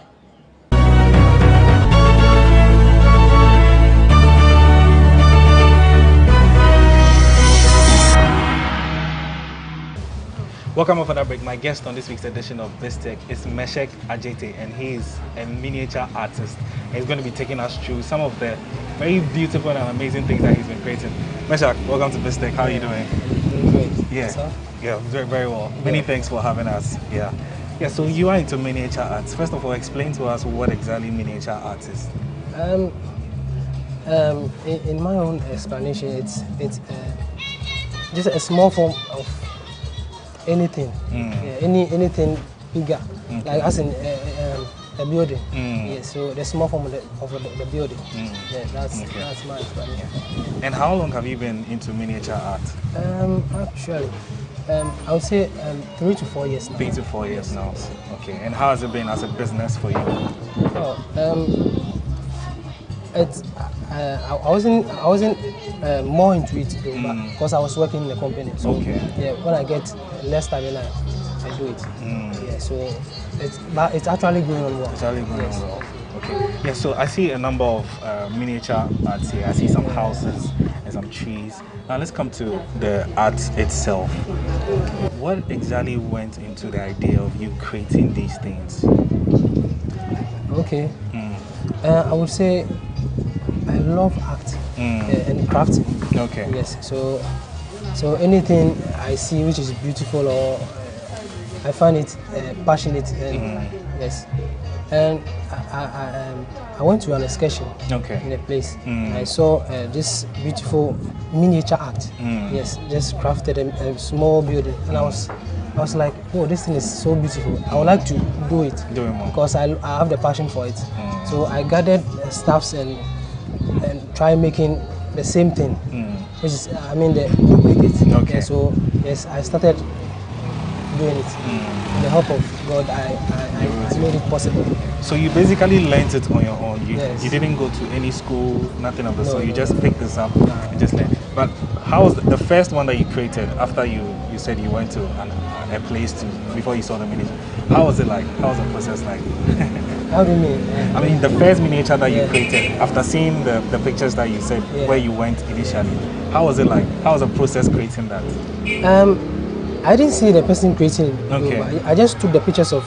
Welcome for that break. My guest on this week's edition of BizTech is Meshach Ajete, and he is a miniature artist. He's going to be taking us through some of the very beautiful and amazing things that he's been creating. Meshach, welcome to BizTech. How are you doing? Doing great. Yeah, yeah, very, very well. Many thanks for having us. Yeah, so you are into miniature arts. First of all, explain to us what exactly miniature art is. In my own explanation, it's just a small form of anything, anything bigger, like as in a building. Yeah, so the small form of the building. Yeah, that's my explanation. And how long have you been into miniature art? Actually, I would say 3 to 4 years now. 3 to 4 years now. Okay. And how has it been as a business for you? I wasn't more into it though, because I was working in the company. So yeah, when I get less time, I do it. Yeah, so it's actually going on well. It's actually going on well. Okay. Yeah. So I see a number of miniature arts here. I see some houses and some trees. Now let's come to the art itself. What exactly went into the idea of you creating these things? Okay. I would say I love art and crafting. Okay. Yes. So anything I see which is beautiful or I find it passionate. Yes. And I went to an excursion in a place. I saw this beautiful miniature art. Yes, just crafted a small building, and I was like, oh, this thing is so beautiful. I would like to do it because I have the passion for it. So I gathered staffs and try making the same thing, which is the duplicate. Okay. Yeah, so yes, I started doing it. With the help of God, I made it possible. So you basically learned it on your own. You didn't go to any school, nothing of the sort. You just picked this up and just learned. But how was the first one that you created after you said you went to a place before you saw the miniature? How was it like? How was the process like? How do you mean? I mean, the first miniature that you created, after seeing the pictures that you said where you went initially, how was it like? How was the process creating that? I didn't see the person creating it. Okay. I just took the pictures of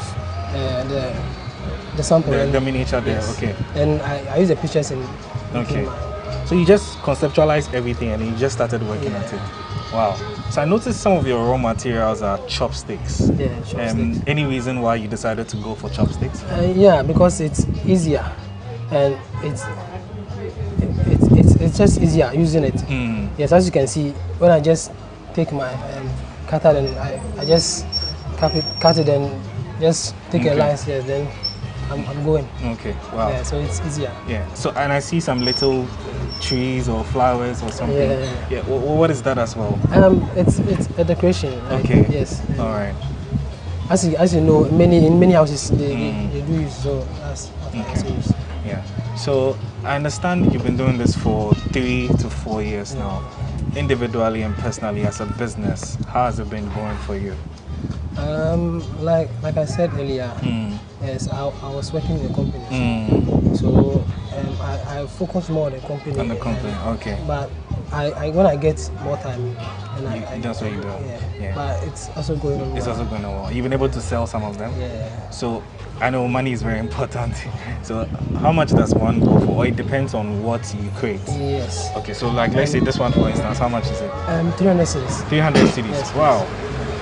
the sample. The miniature there, okay. And I used the pictures in. Okay. So you just conceptualized everything and you just started working at it. Wow. So I noticed some of your raw materials are chopsticks. Yeah, chopsticks. Any reason why you decided to go for chopsticks? Yeah, because it's easier, and it's just easier using it. Yes, as you can see, when I just take my cutter and I just cut it and just take a line here, then I'm going. Okay, wow. Yeah, so it's easier. Yeah, so and I see some little trees or flowers or something. Yeah. What is that as well? It's a decoration. Like, okay. Yes. All right. As you know, in many houses they do use, so that's what I also use. Yeah. So I understand you've been doing this for 3 to 4 years now. Individually and personally as a business, how has it been going for you? Like I said earlier, yes, I was working in a company, so I focus more on the company. On the company, okay. But when I get more time, that's what you do. Yeah. But it's also going on. It's also going on well. You've been able to sell some of them. Yeah. So I know money is very important. So how much does one go for? Or it depends on what you create. Yes. Okay. So like let's say this one for instance, how much is it? 300 cities. 300 cities. Yes, wow.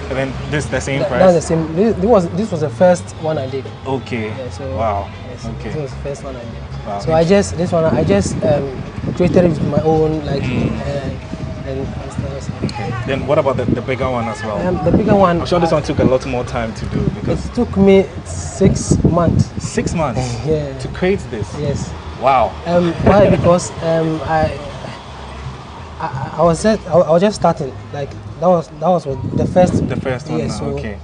And then this the same price? That's the same. This was the first one I did. Okay. Yeah, so wow. Yes, okay. This was the first one I did. Wow. So I just created it with my own and okay. Then what about the bigger one as well? The bigger one. I'm sure this one took a lot more time to do because it took me 6 months. 6 months. Yeah. To create this. Yes. Wow. Why? Because I was just starting. Like that was the first. The first one. Yeah, so okay.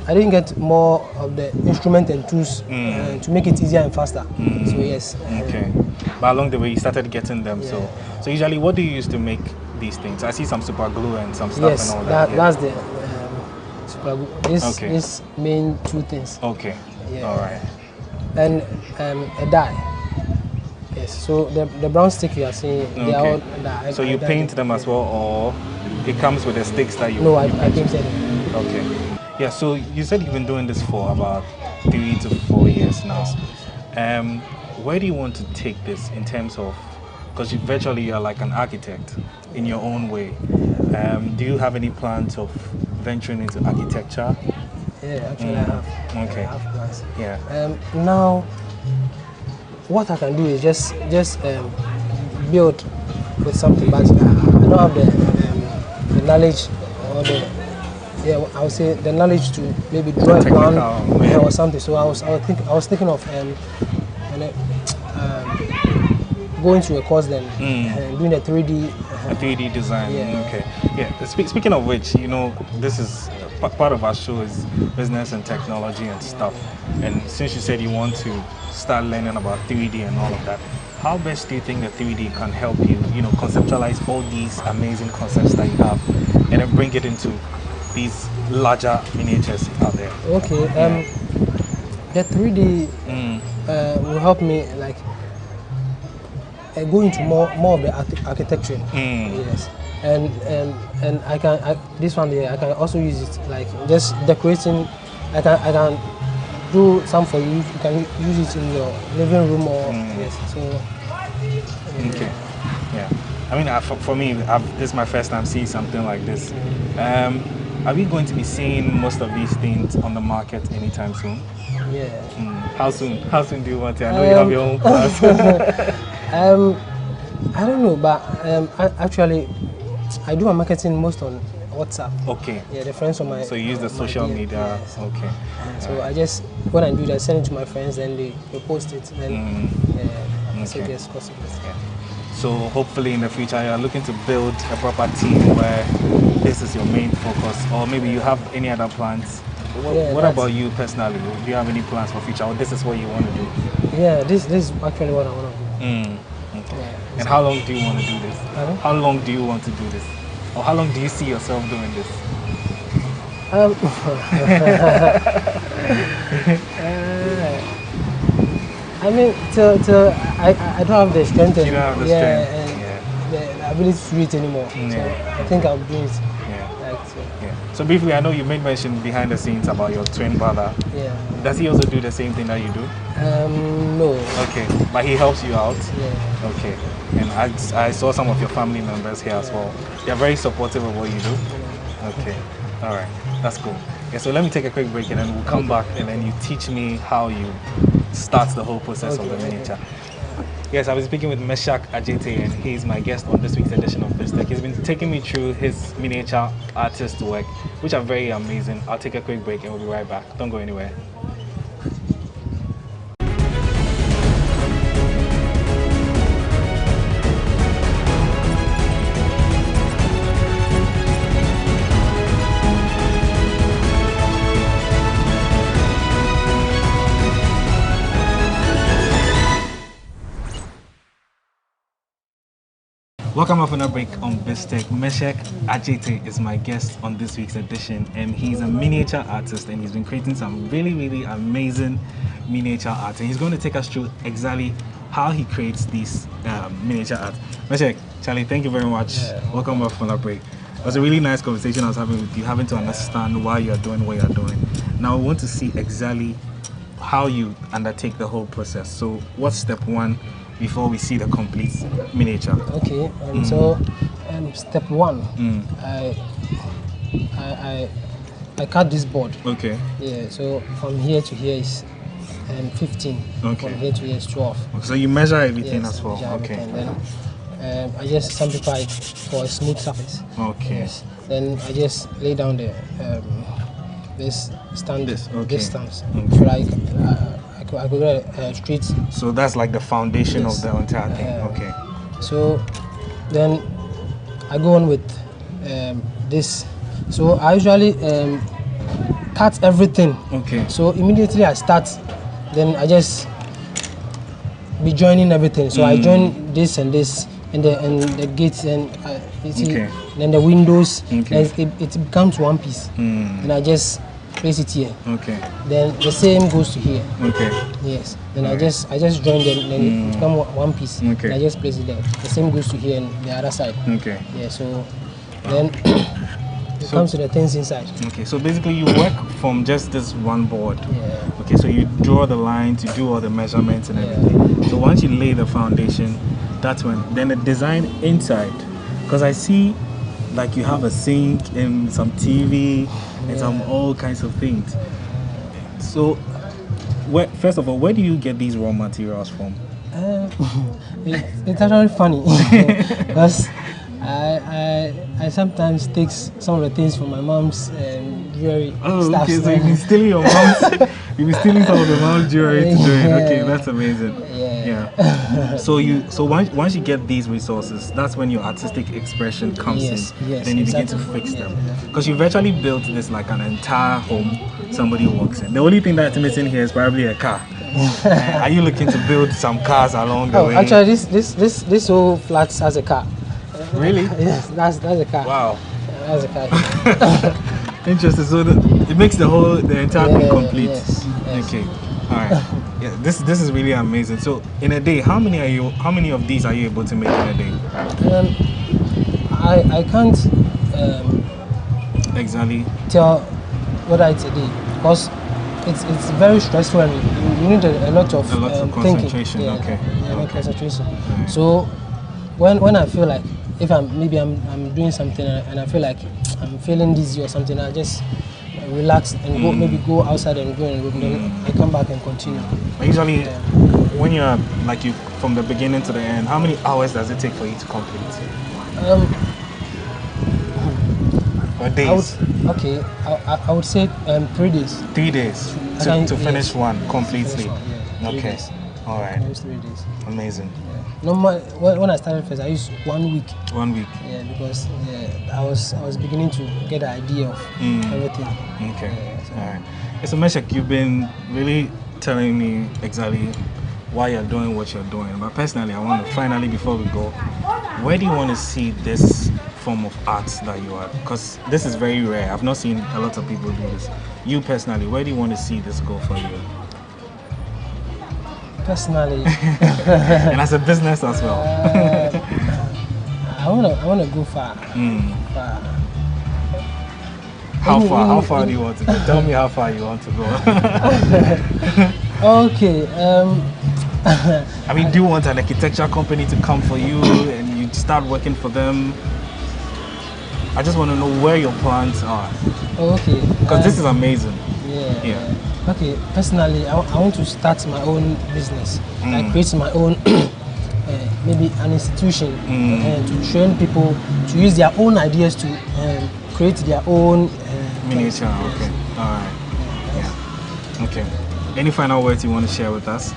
I didn't get more of the instrument and tools to make it easier and faster. So yes. Okay. But along the way, you started getting them. Yeah. So usually, what do you use to make these things? I see some super glue and some stuff Yes, and all that. that's the super glue. This main 2 things. Okay. Yeah. All right. And a dye. Yes. So the brown stick you are seeing, they are all dye. So you paint them as well, or it comes with the sticks that you? No, I painted them. Okay. Yeah. So you said you've been doing this for about 3 to 4 years now. Where do you want to take this in terms of? Because virtually you're like an architect in your own way. Do you have any plans of venturing into architecture? Yeah, actually I have. Okay. I have plans. Yeah. Now, what I can do is just build with something, but I don't have the knowledge or I would say the knowledge to maybe draw a plan or something. So I was thinking of going to a course then and doing a 3D. A 3D design. Yeah. Okay. Yeah. Speaking of which, this is part of our show is business and technology and stuff. And since you said you want to start learning about 3D and all of that, how best do you think that 3D can help you, conceptualize all these amazing concepts that you have, and then bring it into these larger miniatures out there? Okay. The 3D will help me like go into more of the architecture. Yes. And I can this one here I can also use it like just decorating. I can do some for you. You can use it in your living room or yes. So okay. Yeah. I mean, for me, this is my first time seeing something like this. Are we going to be seeing most of these things on the market anytime soon? Yeah. How soon? How soon do you want it? I know you have your own plans. I don't know, but actually, I do my marketing most on WhatsApp. Okay. Yeah, the friends on my. So you use the social media. Yes. Okay. So I just when I do that, send it to my friends, then they post it, then so okay. yes, possible. Yeah. So hopefully in the future you are looking to build a proper team where this is your main focus, or maybe you have any other plans. What about you personally? Do you have any plans for future, or this is what you want to do? Yeah, this is actually what I want to do. Okay. Yeah. And how long do you want to do this? How long do you want to do this? Or how long do you see yourself doing this? I mean, I don't have the strength. You don't have the strength. And the ability to do it anymore. So I think I'll do it. So briefly, I know you made mention behind the scenes about your twin brother. Yeah. Does he also do the same thing that you do? No. Okay, but he helps you out? Yeah. Okay. And I saw some of your family members here as well. They're very supportive of what you do? Okay. All right. That's cool. Yeah, so let me take a quick break and then we'll come back and then you teach me how you start the whole process of the miniature. Yes, I was speaking with Meshach Ajete and he's my guest on this week's edition of BizTech. He's been taking me through his miniature artist work, which are very amazing. I'll take a quick break and we'll be right back. Don't go anywhere. Welcome up on a break on BizTech. Meshek Ajete is my guest on this week's edition, and he's a miniature artist, and he's been creating some really, really amazing miniature art. And he's going to take us through exactly how he creates these miniature art. Meshek, Charlie, thank you very much. Welcome up on a break. It was a really nice conversation I was having with you, having to understand why you're doing what you're doing. Now I want to see exactly how you undertake the whole process. So what's step one before we see the complete miniature? Okay, so step one, I cut this board. Okay. Yeah, so from here to here is 15. Okay. From here to here is 12. So you measure everything Yes, as well. measure Okay. everything. Then I just simplify it for a smooth surface. Okay. Yes. Then I just lay down this stand. This stands. So like I could get straight. So that's like the foundation Yes. of the entire thing. Okay. So then I go on with this. So I usually cut everything. Okay. So immediately I start, then I just be joining everything. So I join this and this and the gates and you see, then the windows. Okay. And it becomes one piece. And I just place it here. Okay. Then the same goes to here. Okay. Yes. Then I just join them. Then it become one piece. Okay. And I just place it there. The same goes to here and the other side. Okay. Yeah. So then it comes to the things inside. Okay. So basically, you work from just this one board. Yeah. Okay. So you draw the lines, you do all the measurements and everything. So once you lay the foundation, that's when then the design inside. Because I see, like you have a sink and some TV and some all kinds of things. So, first of all, where do you get these raw materials from? It's actually funny because I sometimes take some of the things from my mom's jewelry stuff. Okay, so you've been stealing your mom's, you've been stealing some of the mom's jewelry to do it. Okay, that's amazing. Yeah. So once you get these resources, that's when your artistic expression comes in. Yes, then you begin to fix them. Because you virtually built this like an entire home somebody walks in. The only thing that's missing here is probably a car. Are you looking to build some cars along the way? Actually, this whole flat has a car. Really? Yes, that's a car. Wow. That's a car. Interesting. So it makes the entire thing complete. Yes. Okay. All right. Yeah. This is really amazing. So in a day, how many of these are you able to make in a day? I can't exactly tell whether it's a day because it's very stressful and you need a lot of concentration. Thinking. Okay. Concentration. Right. So when I feel like if I'm doing something and I feel like I'm feeling dizzy or something, I just relax and go outside and go in the room. Then I come back and continue. Usually, when you're from the beginning to the end, how many hours does it take for you to complete? Or days? I would say 3 days. 3 days to finish one completely. Okay. All right. 3 days. Amazing. Normally, when I started first, I used 1 week. 1 week. Yeah, because I was beginning to get the idea of everything. Okay. All right. So Meshek, you've been really telling me exactly why you're doing what you're doing. But personally, I want to finally, before we go, where do you want to see this form of art that you are? Because this is very rare. I've not seen a lot of people do this. You personally, where do you want to see this go for you? Personally, and as a business as well. I wanna go far. How far do you want to go? Tell me how far you want to go. Okay. I mean, do you want an architecture company to come for you and you start working for them? I just want to know where your plans are. Okay. Because this is amazing. Yeah. Okay, personally, I want to start my own business, like create my own, maybe an institution, to train people to use their own ideas to create their own miniature. Okay, all right. Yeah. Okay. Any final words you want to share with us?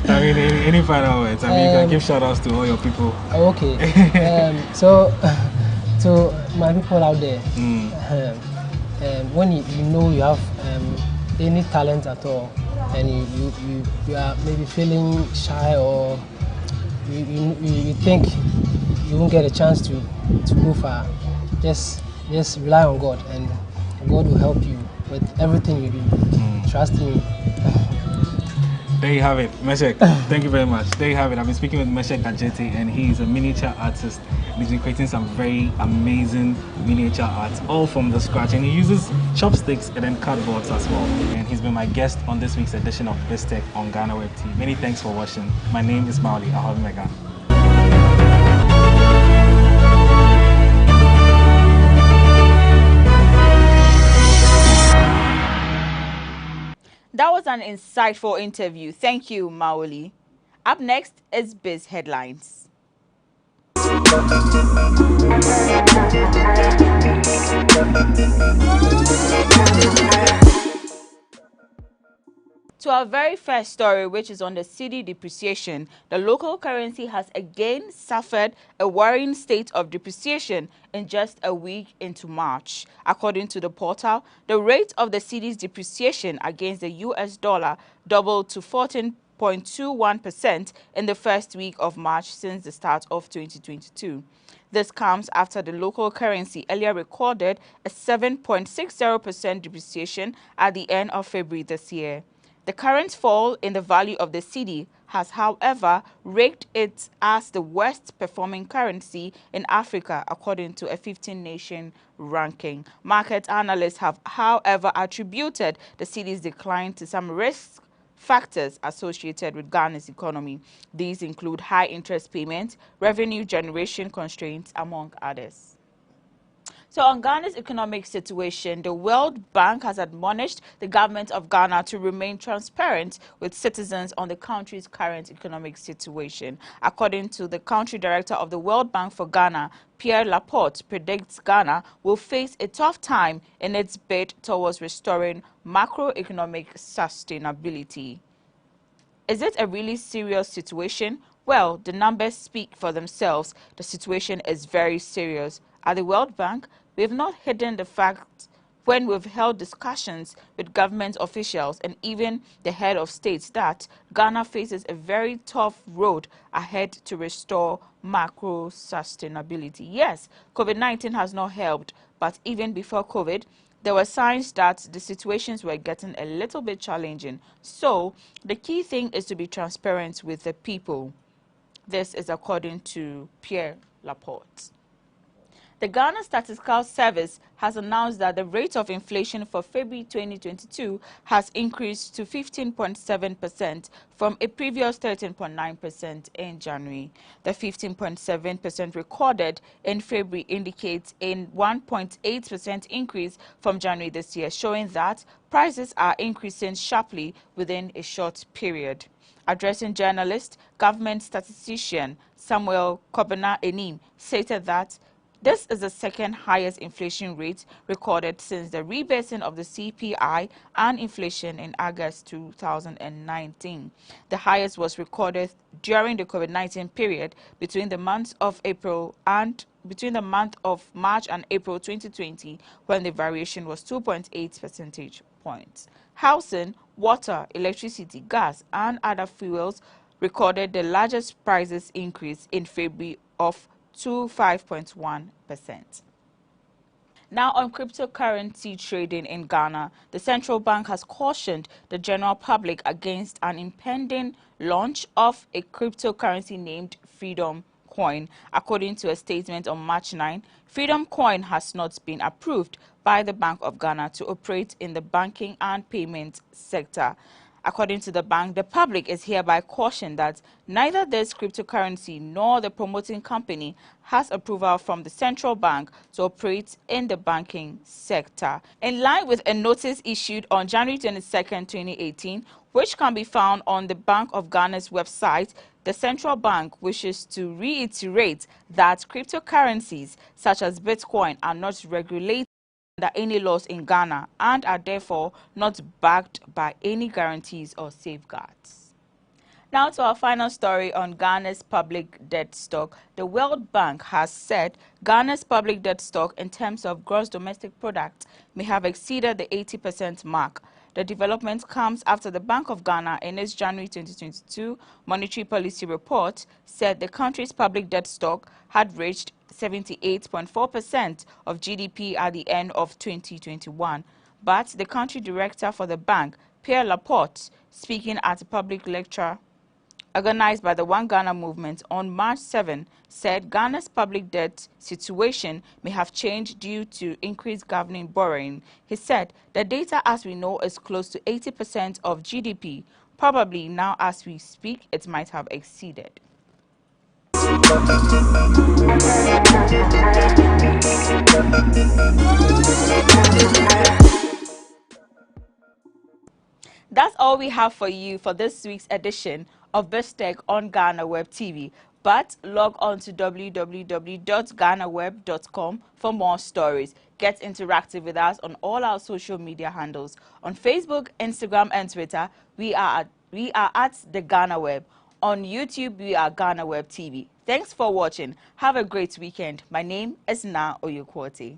I mean, any final words? I mean, you can give shout outs to all your people. Okay. So, to my people out there. When you know you have any talent at all and you are maybe feeling shy or you think you won't get a chance to go far, just rely on God, and God will help you with everything you do. Trust me. There you have it, Meshek. Thank you very much. There you have it. I've been speaking with Meshek Ajeti, and he's a miniature artist. He's been creating some very amazing miniature art, all from the scratch. And he uses chopsticks and then cardboards as well. And he's been my guest on this week's edition of BizTech on GhanaWeb TV. Many thanks for watching. My name is Mauli Ahomega. That was an insightful interview. Thank you, Maoli. Up next is Biz Headlines. To our very first story, which is on the cedi depreciation, the local currency has again suffered a worrying state of depreciation in just a week into March. According to the portal, the rate of the cedi's depreciation against the US dollar doubled to 14.21% in the first week of March since the start of 2022. This comes after the local currency earlier recorded a 7.60% depreciation at the end of February this year. The current fall in the value of the cedi has, however, ranked it as the worst performing currency in Africa according to a 15-nation ranking. Market analysts have, however, attributed the cedi's decline to some risk factors associated with Ghana's economy. These include high interest payments, revenue generation constraints, among others. So on Ghana's economic situation, the World Bank has admonished the government of Ghana to remain transparent with citizens on the country's current economic situation. According to the country director of the World Bank for Ghana, Pierre Laporte predicts Ghana will face a tough time in its bid towards restoring macroeconomic sustainability. Is it a really serious situation? Well, the numbers speak for themselves. The situation is very serious. At the World Bank, we have not hidden the fact when we've held discussions with government officials and even the head of state that Ghana faces a very tough road ahead to restore macro sustainability. Yes, COVID-19 has not helped, but even before COVID, there were signs that the situations were getting a little bit challenging. So the key thing is to be transparent with the people. This is according to Pierre Laporte. The Ghana Statistical Service has announced that the rate of inflation for February 2022 has increased to 15.7% from a previous 13.9% in January. The 15.7% recorded in February indicates a 1.8% increase from January this year, showing that prices are increasing sharply within a short period. Addressing journalists, government statistician Samuel Kobena Enim stated that this is the second highest inflation rate recorded since the rebasing of the CPI and inflation in August 2019. The highest was recorded during the COVID-19 period between the months of March and April 2020, when the variation was 2.8 percentage points. Housing, water, electricity, gas, and other fuels recorded the largest prices increase in February of 5.1%. Now on cryptocurrency trading in Ghana, the central bank has cautioned the general public against an impending launch of a cryptocurrency named Freedom Coin. According to a statement on March 9, Freedom Coin has not been approved by the Bank of Ghana to operate in the banking and payment sector. According to the bank, the public is hereby cautioned that neither this cryptocurrency nor the promoting company has approval from the central bank to operate in the banking sector. In line with a notice issued on January 22, 2018, which can be found on the Bank of Ghana's website, the central bank wishes to reiterate that cryptocurrencies such as Bitcoin are not regulated under any laws in Ghana and are therefore not backed by any guarantees or safeguards. Now to our final story on Ghana's public debt stock. The World Bank has said Ghana's public debt stock in terms of gross domestic product may have exceeded the 80% mark. The development comes after the Bank of Ghana, in its January 2022 monetary policy report, said the country's public debt stock had reached 78.4% of GDP at the end of 2021. But the country director for the bank, Pierre Laporte, speaking at a public lecture organized by the One Ghana movement on March 7, said Ghana's public debt situation may have changed due to increased government borrowing. He said the data, as we know, is close to 80% of GDP. Probably now as we speak, it might have exceeded. That's all we have for you for this week's edition of BizTech on GhanaWeb TV. But log on to www.ghanaweb.com for more stories. Get interactive with us on all our social media handles. On Facebook, Instagram, and Twitter, we are at the GhanaWeb. On YouTube, we are GhanaWeb TV. Thanks for watching. Have a great weekend. My name is Na Oyokwote.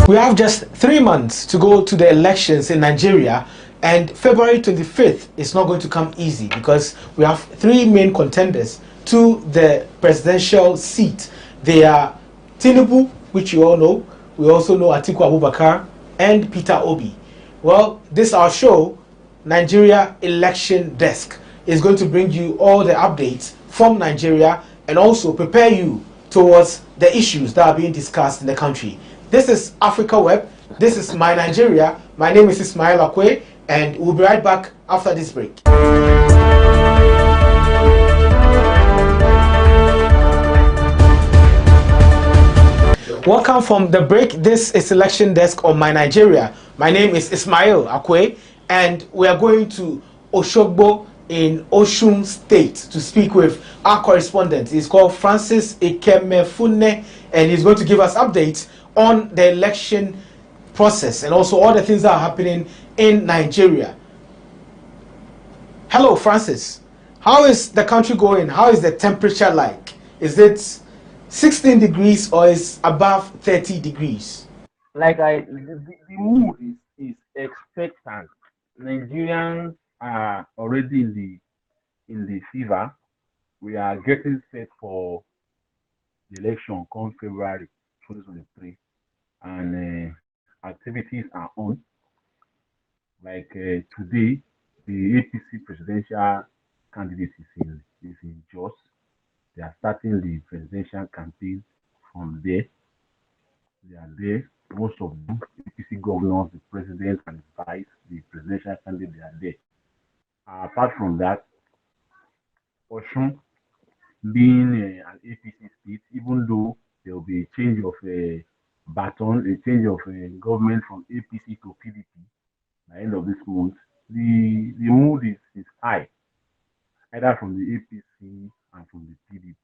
We have just 3 months to go to the elections in Nigeria, and February 25th is not going to come easy because we have 3 main contenders to the presidential seat. They are Tinubu, which you all know. We also know Atiku Abubakar and Peter Obi. Well, this our show, Nigeria Election Desk, is going to bring you all the updates from Nigeria and also prepare you towards the issues that are being discussed in the country. This is Africa Web. This is My Nigeria. My name is Ismail Akwe, and we'll be right back after this break. Welcome from the break. This is Election Desk on My Nigeria. My name is Ismail Akwe, and we are going to Oshogbo in Osun State to speak with our correspondent. He's called Francis Ikemefune, and he's going to give us updates on the election process and also all the things that are happening in Nigeria. Hello, Francis. How is the country going? How is the temperature like? Is it 16 degrees or is above 30 degrees? The mood is expectant. Nigerians are already in the fever. We are getting set for the election come February 2023, and activities are on. Today, the APC presidential candidate is in Jos. They are starting the presidential campaign from there. They are there. Most of them, APC governors, the president and the vice, the presidential candidate, they are there. Apart from that, Osun being an APC state, even though there will be a change of baton, a change of government from APC to PDP by the end of this month, the mood is high, either from the APC and from the PDP.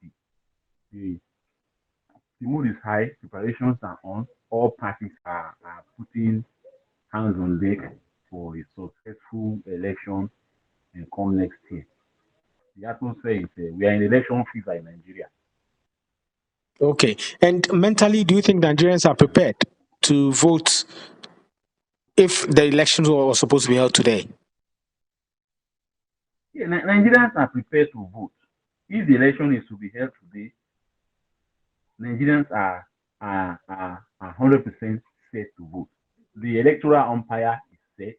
The mood is high, preparations are on, all parties are putting hands on deck for a successful election and come next year. The atmosphere is, we are in election fever in Nigeria. Okay. And mentally, do you think Nigerians are prepared to vote if the elections were supposed to be held today? Yeah, Nigerians are prepared to vote. If the election is to be held today, Nigerians are 100% set to vote. The electoral umpire is set,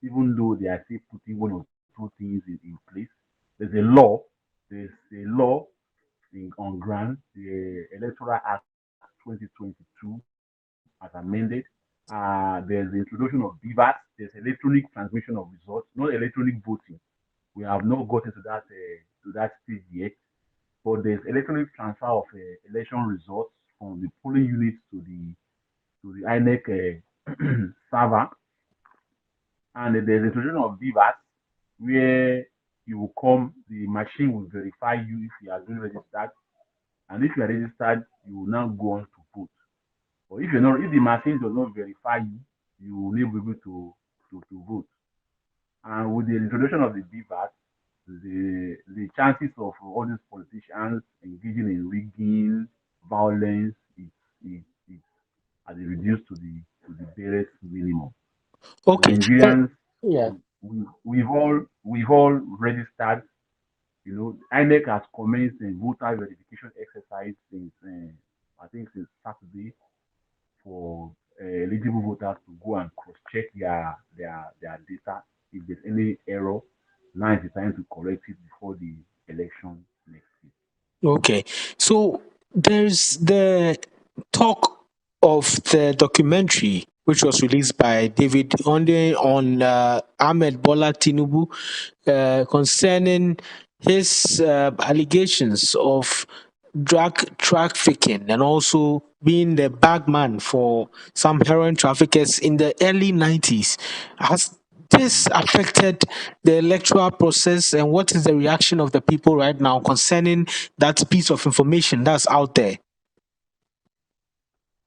even though they are still putting one or two things in place. There's a law on ground, the Electoral Act 2022 as amended. There's the introduction of BVAT, there's electronic transmission of results, not electronic voting. We have not gotten to that stage yet, but there's electronic transfer of election results from the polling units to the INEC server, and there's introduction of BVAT, where you will come, the machine will verify you if you are doing registered, and if you are registered, you will now go on to vote. Or if the machine does not verify you, you will not be able to vote. And with the introduction of the BVAT, the chances of all these politicians engaging in rigging, violence, has been reduced to the barest minimum. Okay. Nigerians, Yeah. we've all registered. You know, INEC has commenced a voter verification exercise since I think since Saturday for eligible voters to go and cross-check their data. If there's any error, now is the time to correct it before the election next week. Okay. So there's the talk of the documentary which was released by David Onde on Ahmed Bola Tinubu concerning his allegations of drug trafficking and also being the bagman for some heroin traffickers in the early 90s. Has this affected the electoral process, and what is the reaction of the people right now concerning that piece of information that's out there?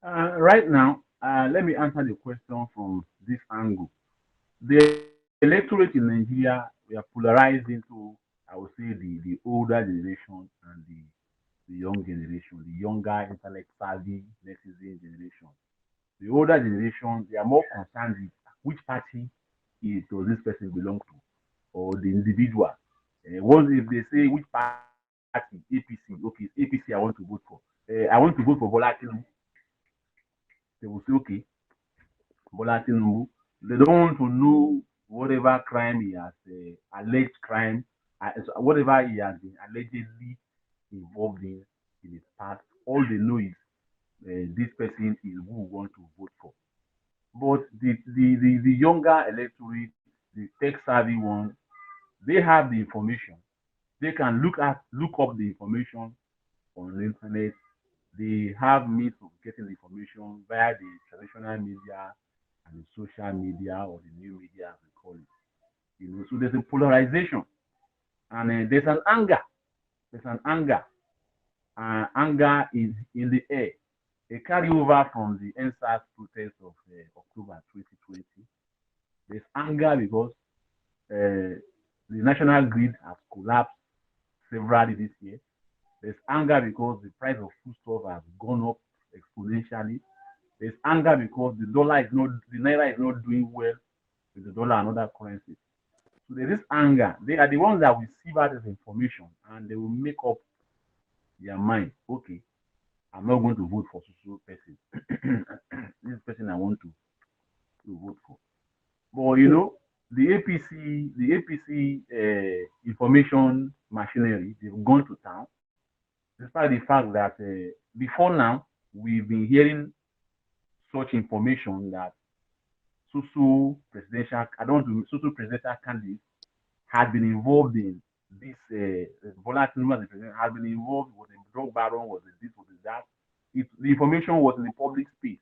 Right now, let me answer the question from this angle. The electorate in Nigeria, we are polarized into, I would say, the older generation and the young generation, the younger internet savvy netizen generation. The older generation, they are more concerned with which party does this person belong to, or the individual. Once if they say which party, APC, okay, it's APC I want to vote for. I want to vote for Bola Tinubu. They will say, okay, Bola Tinubu. They don't want to know whatever crime he has, alleged crime, whatever he has been allegedly involved in his past. All they know is this person is who we want to vote for. But the younger electorate, the tech savvy ones, they have the information. They can look up the information on the internet. They have means of getting the information via the traditional media and the social media or the new media, as we call it. You know, so there's a polarization, and there's an anger. There's an anger. Anger is in the air. A carryover from the NSAS protest of October 2020. There's anger because the national grid has collapsed severally this year. There's anger because the price of foodstuff has gone up exponentially. There's anger because the naira is not doing well with the dollar and other currencies. So there is anger. They are the ones that will see that as information, and they will make up their mind. Okay, I'm not going to vote for social person. This person I want to vote for. But you know, the APC information machinery, they've gone to town. Despite the fact that before now we've been hearing such information that social presidential candidates had been involved in this Bola Tinubu as the president had been involved with the drug baron, was it this, was it that. The information was in the public space.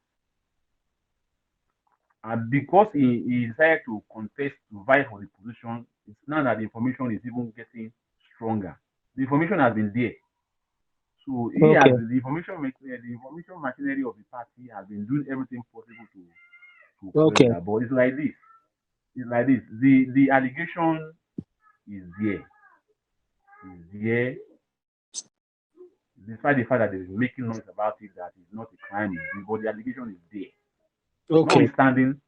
And because he decided to contest, to vie for the position, it's now that the information is even getting stronger. The information has been there. So he has the information machinery of the party has been doing everything possible to correct that. But it's like this. It's like this. The allegation is there. Is there. Despite the fact that they're making noise about it, that it's not a crime, but the allegation is there. Notwithstanding,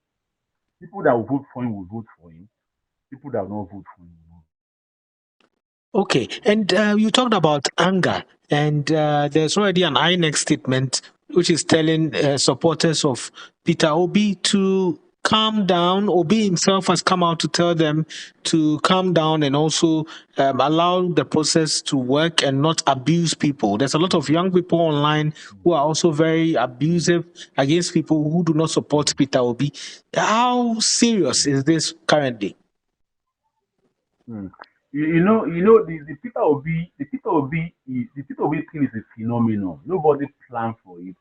people that will vote for him will vote for him. People that will not vote for him will not. Okay, and you talked about anger, and there's already an INEC statement which is telling supporters of Peter Obi to calm down. Obi himself has come out to tell them to calm down and also allow the process to work and not abuse people. There's a lot of young people online who are also very abusive against people who do not support Peter Obi. How serious is this currently? Mm. The Peter Obi thing is a phenomenon. Nobody planned for it.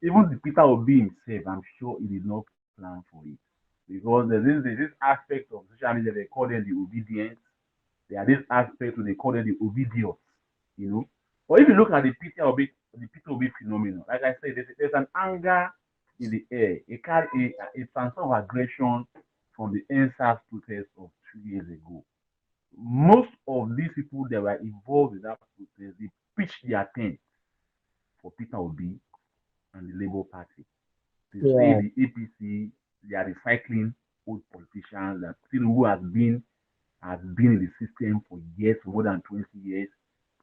Even the Peter Obi himself, I'm sure he did not plan for it. Because there's this aspect of social media, they call them the obedient. There are this aspect where they call them the obedience, you know. But if you look at the Peter Obi phenomenon, like I said, there's an anger in the air, a transfer of aggression from the NSAS protest of 2 years ago. Most of these people that were involved in that protest, they pitched their tent for Peter Obi and the Labour Party. They say Yeah. the APC, they are recycling old politicians that still who has been in the system for years, for more than 20 years.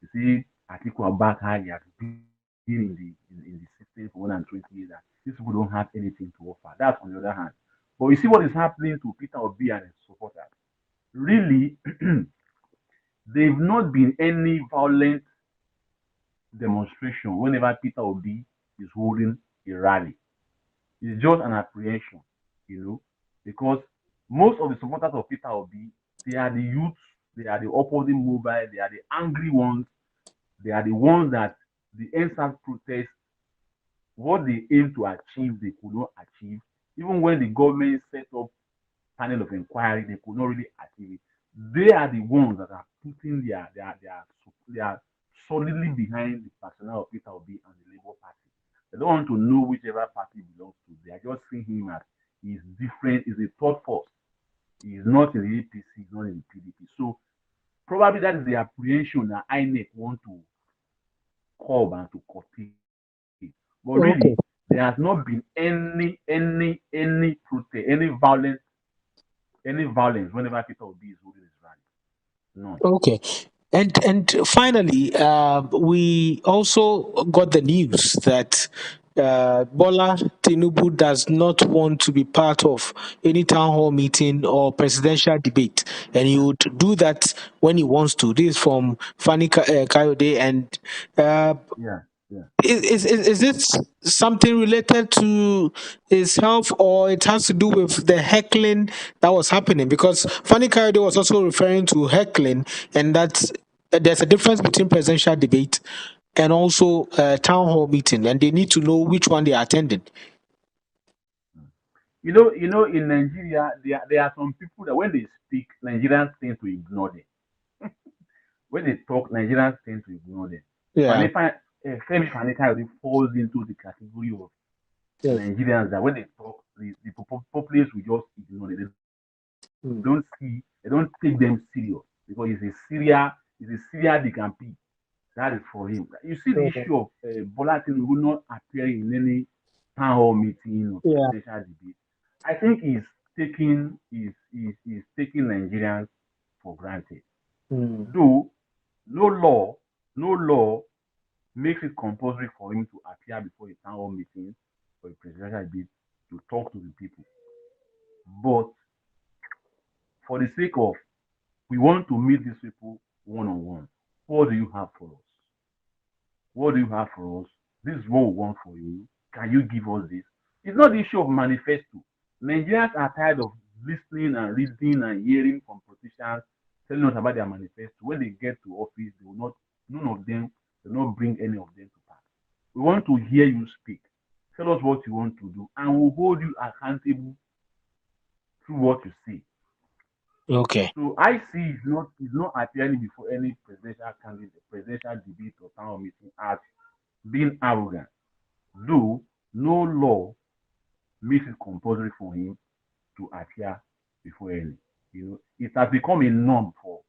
You see, Atiku Abubakar, he has been in the system for more than 20 years. That these people don't have anything to offer. That's on the other hand. But you see what is happening to Peter Obi and his supporters. Really, they've not been any violent demonstration whenever Peter Obi is holding a rally. It's just an apprehension, because most of the supporters of Peter Obi, they are the youths, they are the opposing mobile, they are the angry ones, they are the ones that the NSAS protest, what they aim to achieve, they could not achieve. Even when the government set up panel of inquiry, they could not really achieve it. They are the ones that are putting their solidly behind the personnel of Peter Obi and the Labour Party. They don't want to know whichever party he belongs to. They are just seeing him as he's different, he's a third force. He's not in the APC, he's not in the PDP. So probably that is the apprehension that INEC want to curb and to curtail. But really, there has not been any protest, any violence whenever Peter Obi is holding his rally. None. Okay. And finally, we also got the news that Bola Tinubu does not want to be part of any town hall meeting or presidential debate, and he would do that when he wants to. This is from Fanny Kayode, and Yeah, yeah. is this something related to his health, or it has to do with the heckling that was happening? Because Fanny Kayode was also referring to heckling, and that there's a difference between presidential debate and also town hall meeting, and they need to know which one they are attending. In Nigeria, there are some people that when they speak, Nigerians tend to ignore them. When they talk, Nigerians tend to ignore them. Yeah. Femi Fani falls into the category of Yes. Nigerians that when they talk, the populace will just ignore them. They don't take them serious because it's a Syria they can pick. That is for him. You see the issue of Bola Tinubu not appearing in any town hall meeting or Yeah. presidential debate. I think he's taking Nigerians for granted. Though no law makes it compulsory for him to appear before a town hall meeting or a presidential debate to talk to the people. But for the sake of we want to meet these people one on one, what do you have for us? What do you have for us? This is what we want for you. Can you give us this? It's not the issue of manifesto. Nigerians are tired of listening and reading and hearing from politicians telling us about their manifesto. When they get to office, none of them will not bring any of them to pass. We want to hear you speak. Tell us what you want to do, and we'll hold you accountable through what you say. Okay. So I see it's not appearing before any presidential candidate, presidential debate or town hall meeting as being arrogant. Though no law makes it compulsory for him to appear before any. It has become a norm for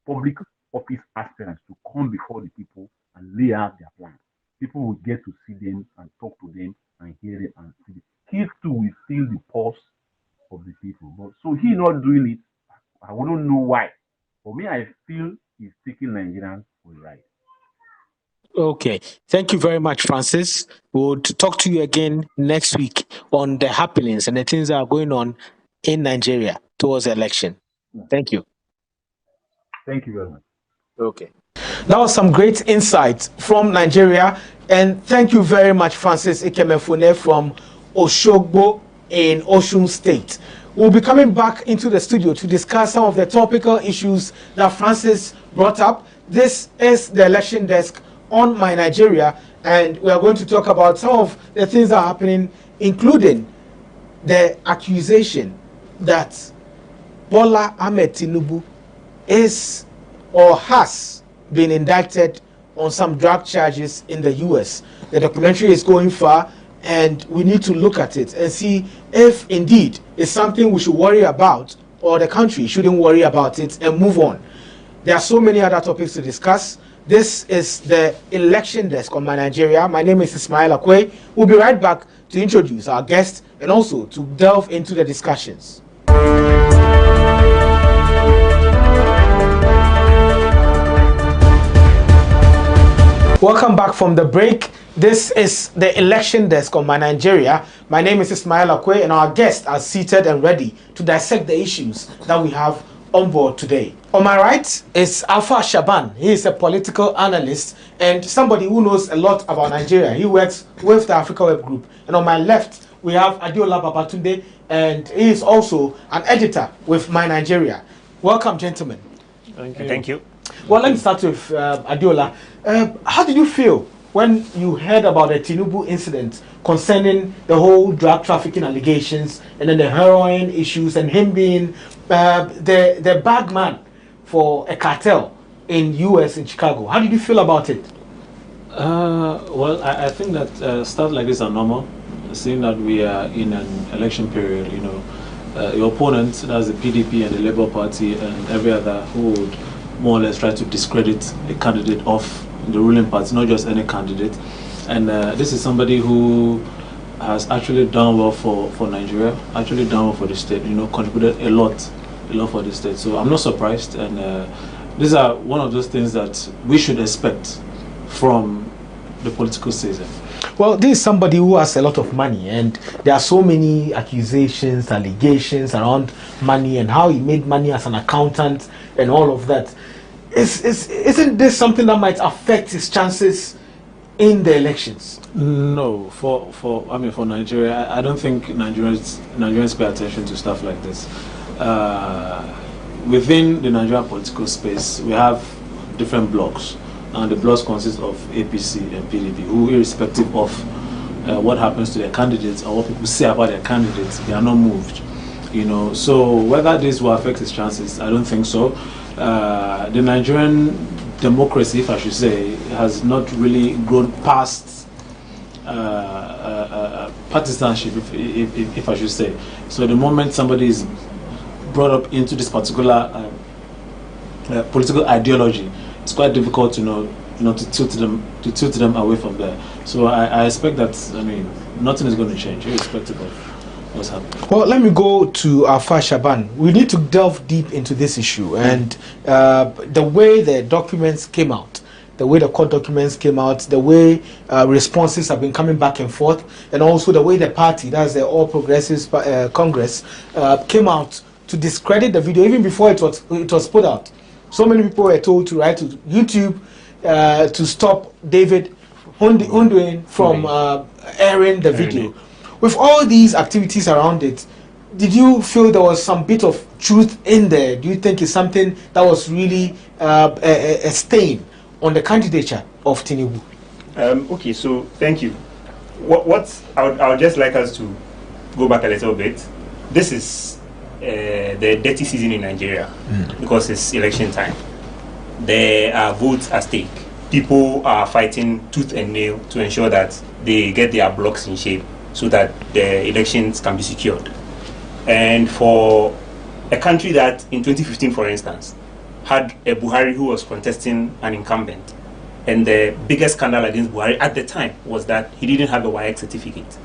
public office aspirants to come before the people and lay out their plans. People will get to see them and talk to them and hear them and see them. He too will feel the pulse of the people. But so he not doing it, I wouldn't know why. For me, I feel he's taking Nigerians for a ride. Okay. Thank you very much, Francis. We'll talk to you again next week on the happenings and the things that are going on in Nigeria towards the election. Thank you. Thank you very much. Okay. That was some great insights from Nigeria. And thank you very much, Francis Ikemefune from Oshogbo in Osun State. We'll be coming back into the studio to discuss some of the topical issues that Francis brought up. This is the election desk on My Nigeria, and we are going to talk about some of the things that are happening, including the accusation that Bola Ahmed Tinubu is or has been indicted on some drug charges in the US. The documentary is going far, and we need to look at it and see if indeed it's something we should worry about, or the country shouldn't worry about it and move on. There are so many other topics to discuss. This is the election desk on My Nigeria. My name is Ismail Akwe. We'll be right back to introduce our guest and also to delve into the discussions. Welcome back from the break. This is the election desk on My Nigeria. My name is Ismail Akwe, and our guests are seated and ready to dissect the issues that we have on board today. On my right is Alpha Shaban. He is a political analyst and somebody who knows a lot about Nigeria. He works with the AfricaWeb Group. And on my left, we have Adiola Babatunde, and he is also an editor with My Nigeria. Welcome, gentlemen. Thank you. Thank you. Well, let me start with Adiola. How did you feel when you heard about the Tinubu incident concerning the whole drug trafficking allegations and then the heroin issues and him being the bag man for a cartel in US in Chicago? How did you feel about it? Well, I think that stuff like this are normal, seeing that we are in an election period. You know, your opponent, that's the PDP and the Labour Party and every other, who would more or less try to discredit a candidate of the ruling party, not just any candidate. And this is somebody who has actually done well for Nigeria, actually done well for the state, you know, contributed a lot for the state. So I'm not surprised, and these are one of those things that we should expect from the political season. Well, this is somebody who has a lot of money, and there are so many accusations, allegations around money and how he made money as an accountant and all of that. Isn't this something that might affect his chances in the elections? No, for Nigeria, I don't think Nigerians pay attention to stuff like this. Within the Nigerian political space, we have different blocks, and the blocks consist of APC and PDP, who, irrespective of what happens to their candidates or what people say about their candidates, they are not moved. You know, so whether this will affect his chances, I don't think so. The Nigerian democracy, if I should say, has not really grown past partisanship, if I should say. So the moment somebody is brought up into this particular political ideology, it's quite difficult to tilt them away from there. So I expect that, nothing is going to change, irrespective of what's happening. Well, let me go to Alpha Shaban. We need to delve deep into this issue, and the way the documents came out, the way the court documents came out, the way responses have been coming back and forth, and also the way the party, that's the All Progressives Congress, came out to discredit the video even before it was put out. So many people were told to write to YouTube to stop David Hunduin from airing the video. With all these activities around it, did you feel there was some bit of truth in there? Do you think it's something that was really a stain on the candidature of Tinubu? Okay, so thank you. I would just like us to go back a little bit. This is the dirty season in Nigeria because it's election time. There are votes at stake. People are fighting tooth and nail to ensure that they get their blocks in shape so that the elections can be secured. And for a country that in 2015, for instance, had a Buhari who was contesting an incumbent, and the biggest scandal against Buhari at the time was that he didn't have a WAEC certificate.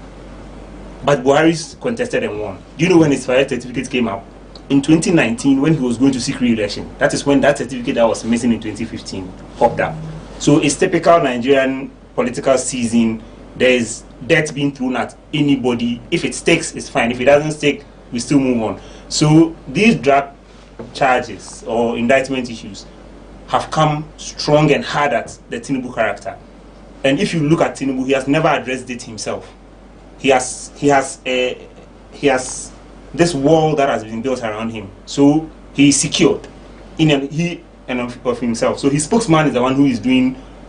But Buhari's contested and won. Do you know when his WAEC certificate came out? In 2019, when he was going to seek re-election. That is when that certificate that was missing in 2015 popped up. So it's typical Nigerian political season. There is debt being thrown at anybody. If it sticks, it's fine. If it doesn't stick, we still move on. So these drug charges or indictment issues have come strong and hard at the Tinubu character. And if you look at Tinubu, he has never addressed it himself. He has this wall that has been built around him. So he is secured of himself. So his spokesman is the one who is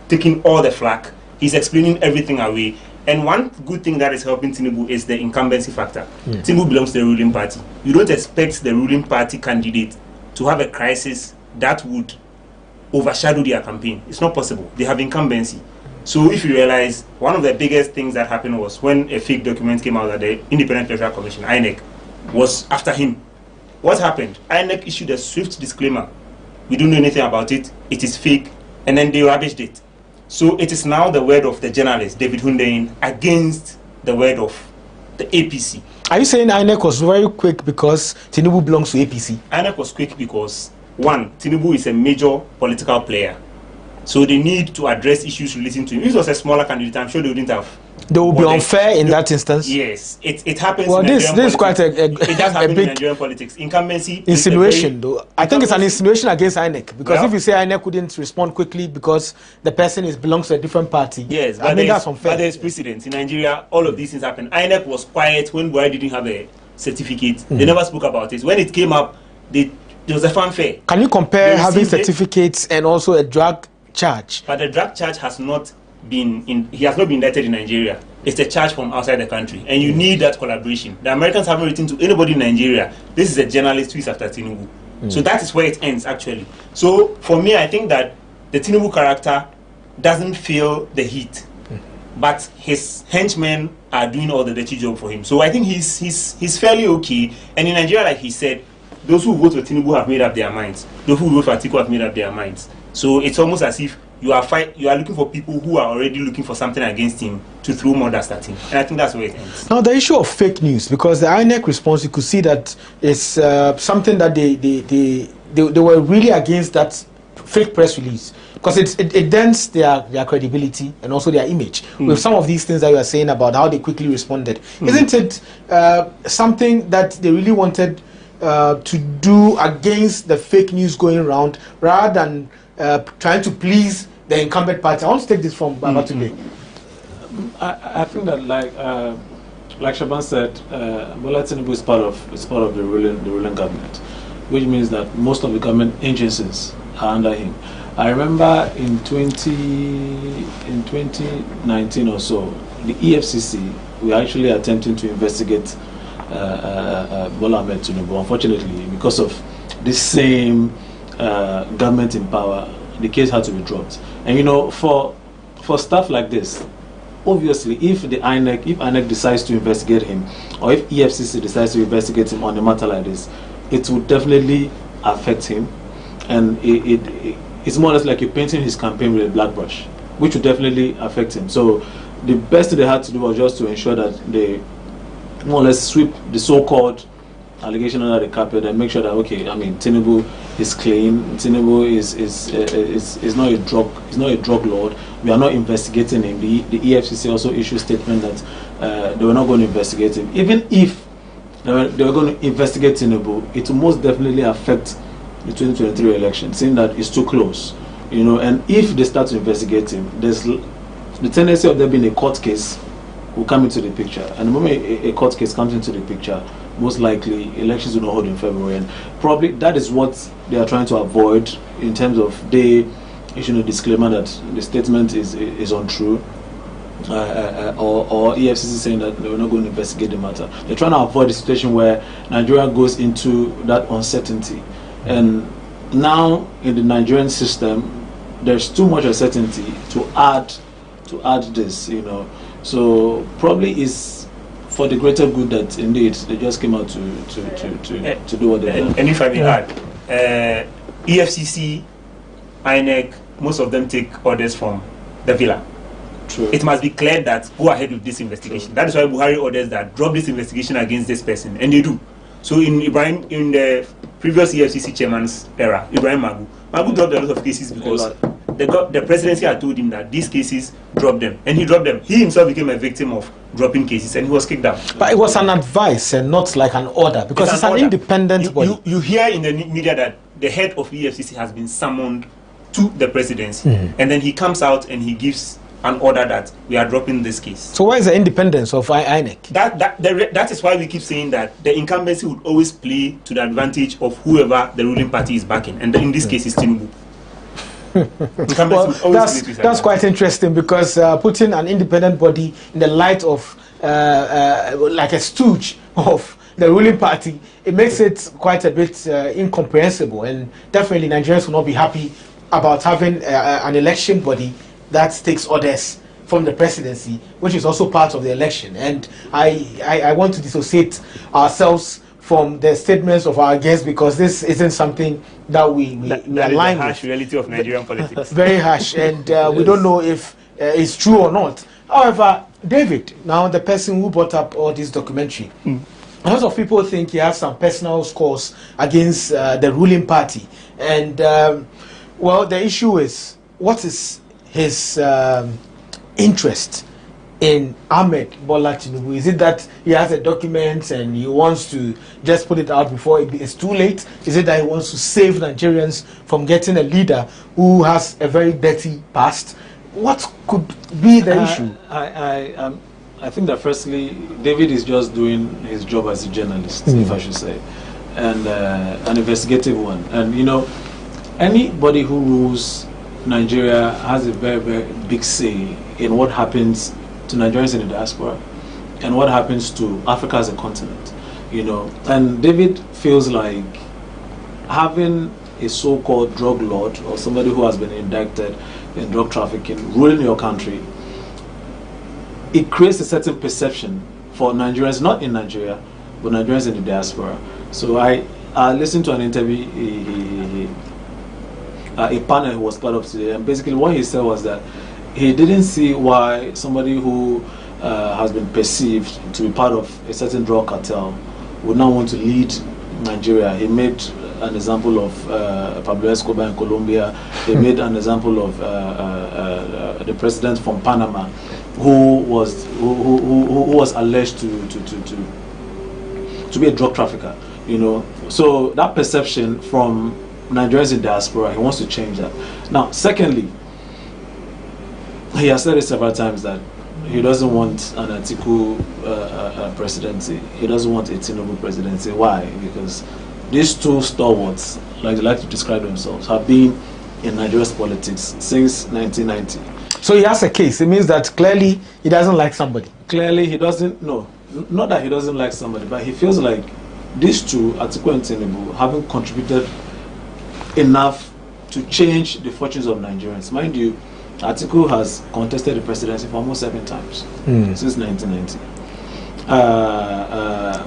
taking all the flack. He's explaining everything away. And one good thing that is helping Tinubu is the incumbency factor. Tinubu belongs to the ruling party. You don't expect the ruling party candidate to have a crisis that would overshadow their campaign. It's not possible. They have incumbency. So if you realize, one of the biggest things that happened was when a fake document came out that the Independent Electoral Commission, INEC, was after him. What happened? INEC issued a swift disclaimer. We don't know anything about it. It is fake. And then they rubbished it. So it is now the word of the journalist, David Hundeyin, against the word of the APC. Are you saying INEC was very quick because Tinubu belongs to APC? INEC was quick because, one, Tinubu is a major political player. So they need to address issues relating to him. If it was a smaller candidate, I'm sure they wouldn't have. They will be unfair in that instance. Yes, it happens. Well, in this is quite it does happen big in Nigerian politics. Incumbency insinuation, though. I think it's an insinuation against INEC because if you say INEC couldn't respond quickly because the person belongs to a different party, yes, I mean that's unfair. But there's precedent in Nigeria. All of these things happen. INEC was quiet when Buhari didn't have a certificate. They never spoke about it. When it came up, there was a fanfare. Can you compare having certificates and also a drug charge? But the drug charge has not been he has not been indicted in Nigeria. It's a charge from outside the country, and you need that collaboration. The Americans haven't written to anybody in Nigeria. This is a journalist who is after Tinubu. So that is where it ends, actually. So for me, I think that the Tinubu character doesn't feel the heat, but his henchmen are doing all the dirty job for him. So I think he's fairly okay. And in Nigeria, like he said, those who vote for Tinubu have made up their minds. Those who vote for Atiku have made up their minds. So it's almost as if you are looking for people who are already looking for something against him to throw more dust at him. And I think that's where it ends. Now, the issue of fake news, because the INEC response, you could see that it's something that they were really against that fake press release, because it dents their credibility and also their image. With some of these things that you are saying about how they quickly responded, isn't it something that they really wanted to do against the fake news going around rather than trying to please the incumbent party? I want to take this from Baba today. I think that like Shaban said, Bola Tinubu is part of the ruling government, which means that most of the government agencies are under him. I remember in 2019 or so, the EFCC were actually attempting to investigate Bola Ahmed Tinubu. Unfortunately, because of this same government in power, the case had to be dropped. And you know, for stuff like this, obviously, if INEC decides to investigate him, or if EFCC decides to investigate him on a matter like this, it would definitely affect him, and it's more or less like you're painting his campaign with a black brush, which would definitely affect him. So the best thing they had to do was just to ensure that they more or less sweep the so-called allegation under the carpet and make sure that, okay, I mean, Tinubu is clean. Tinubu is not a drug lord. We are not investigating him. The EFCC also issued a statement that they were not going to investigate him. Even if they were going to investigate Tinubu, it will most definitely affect the 2023 election, seeing that it's too close, you know. And if they start to investigate him, there's the tendency of there being a court case will come into the picture. And the moment a court case comes into the picture, most likely elections will not hold in February, and probably that is what they are trying to avoid in terms of they issuing a disclaimer that the statement is untrue, or EFCC saying that they were not going to investigate the matter. They're trying to avoid a situation where Nigeria goes into that uncertainty. And now in the Nigerian system, there's too much uncertainty to add this, you know. So probably it's for the greater good that indeed they just came out to do what they want. And if I may add, EFCC, INEC, most of them take orders from the villa. True. It must be clear that go ahead with this investigation. True. That is why Buhari orders that drop this investigation against this person, and they do. So in the previous EFCC chairman's era, Ibrahim Magu dropped a lot of cases because the presidency had told him that these cases, drop them, and he dropped them. He himself became a victim of dropping cases, and he was kicked out. But it was an advice and not like an order, because it's an order. independent body. You hear in the media that the head of EFCC has been summoned to the presidency, and then he comes out and he gives an order that we are dropping this case. So why is the independence of INEC? That is why we keep saying that the incumbency would always play to the advantage of whoever the ruling party is backing, and in this case is Tinubu. Well, that's quite interesting, because putting an independent body in the light of like a stooge of the ruling party, it makes it quite a bit incomprehensible, and definitely Nigerians will not be happy about having an election body that takes orders from the presidency, which is also part of the election. And I want to dissociate ourselves from the statements of our guests, because this isn't something that we align with. That is the harsh reality of Nigerian politics. Very harsh, and we don't know if it's true or not. However, David, now the person who brought up all this documentary, a lot of people think he has some personal scores against the ruling party. And, well, the issue is, what is his interest in Ahmed Bola Tinubu? Is it that he has a document and he wants to just put it out before it's too late? Is it that he wants to save Nigerians from getting a leader who has a very dirty past? What could be the issue? I think that firstly, David is just doing his job as a journalist, if I should say, and an investigative one. And you know, anybody who rules Nigeria has a very, very big say in what happens to Nigerians in the diaspora and what happens to Africa as a continent, you know. And David feels like having a so-called drug lord or somebody who has been indicted in drug trafficking ruling your country, it creates a certain perception for Nigerians, not in Nigeria, but Nigerians in the diaspora. So I listened to an interview, a panel who was part of today, and basically what he said was that he didn't see why somebody who has been perceived to be part of a certain drug cartel would not want to lead Nigeria. He made an example of Pablo Escobar in Colombia. He made an example of the president from Panama, who was alleged to be a drug trafficker. You know, so that perception from Nigerians in diaspora, he wants to change that. Now, secondly, he has said it several times that he doesn't want an Atiku presidency. He doesn't want a Tinubu presidency. Why? Because these two stalwarts, like they like to describe themselves, have been in Nigeria's politics since 1990. So he has a case. It means that clearly he doesn't like somebody. Clearly he doesn't, no. Not that he doesn't like somebody, but he feels like these two, Atiku and Tinubu, haven't contributed enough to change the fortunes of Nigerians. Mind you, Atiku has contested the presidency for almost 7 times since 1990.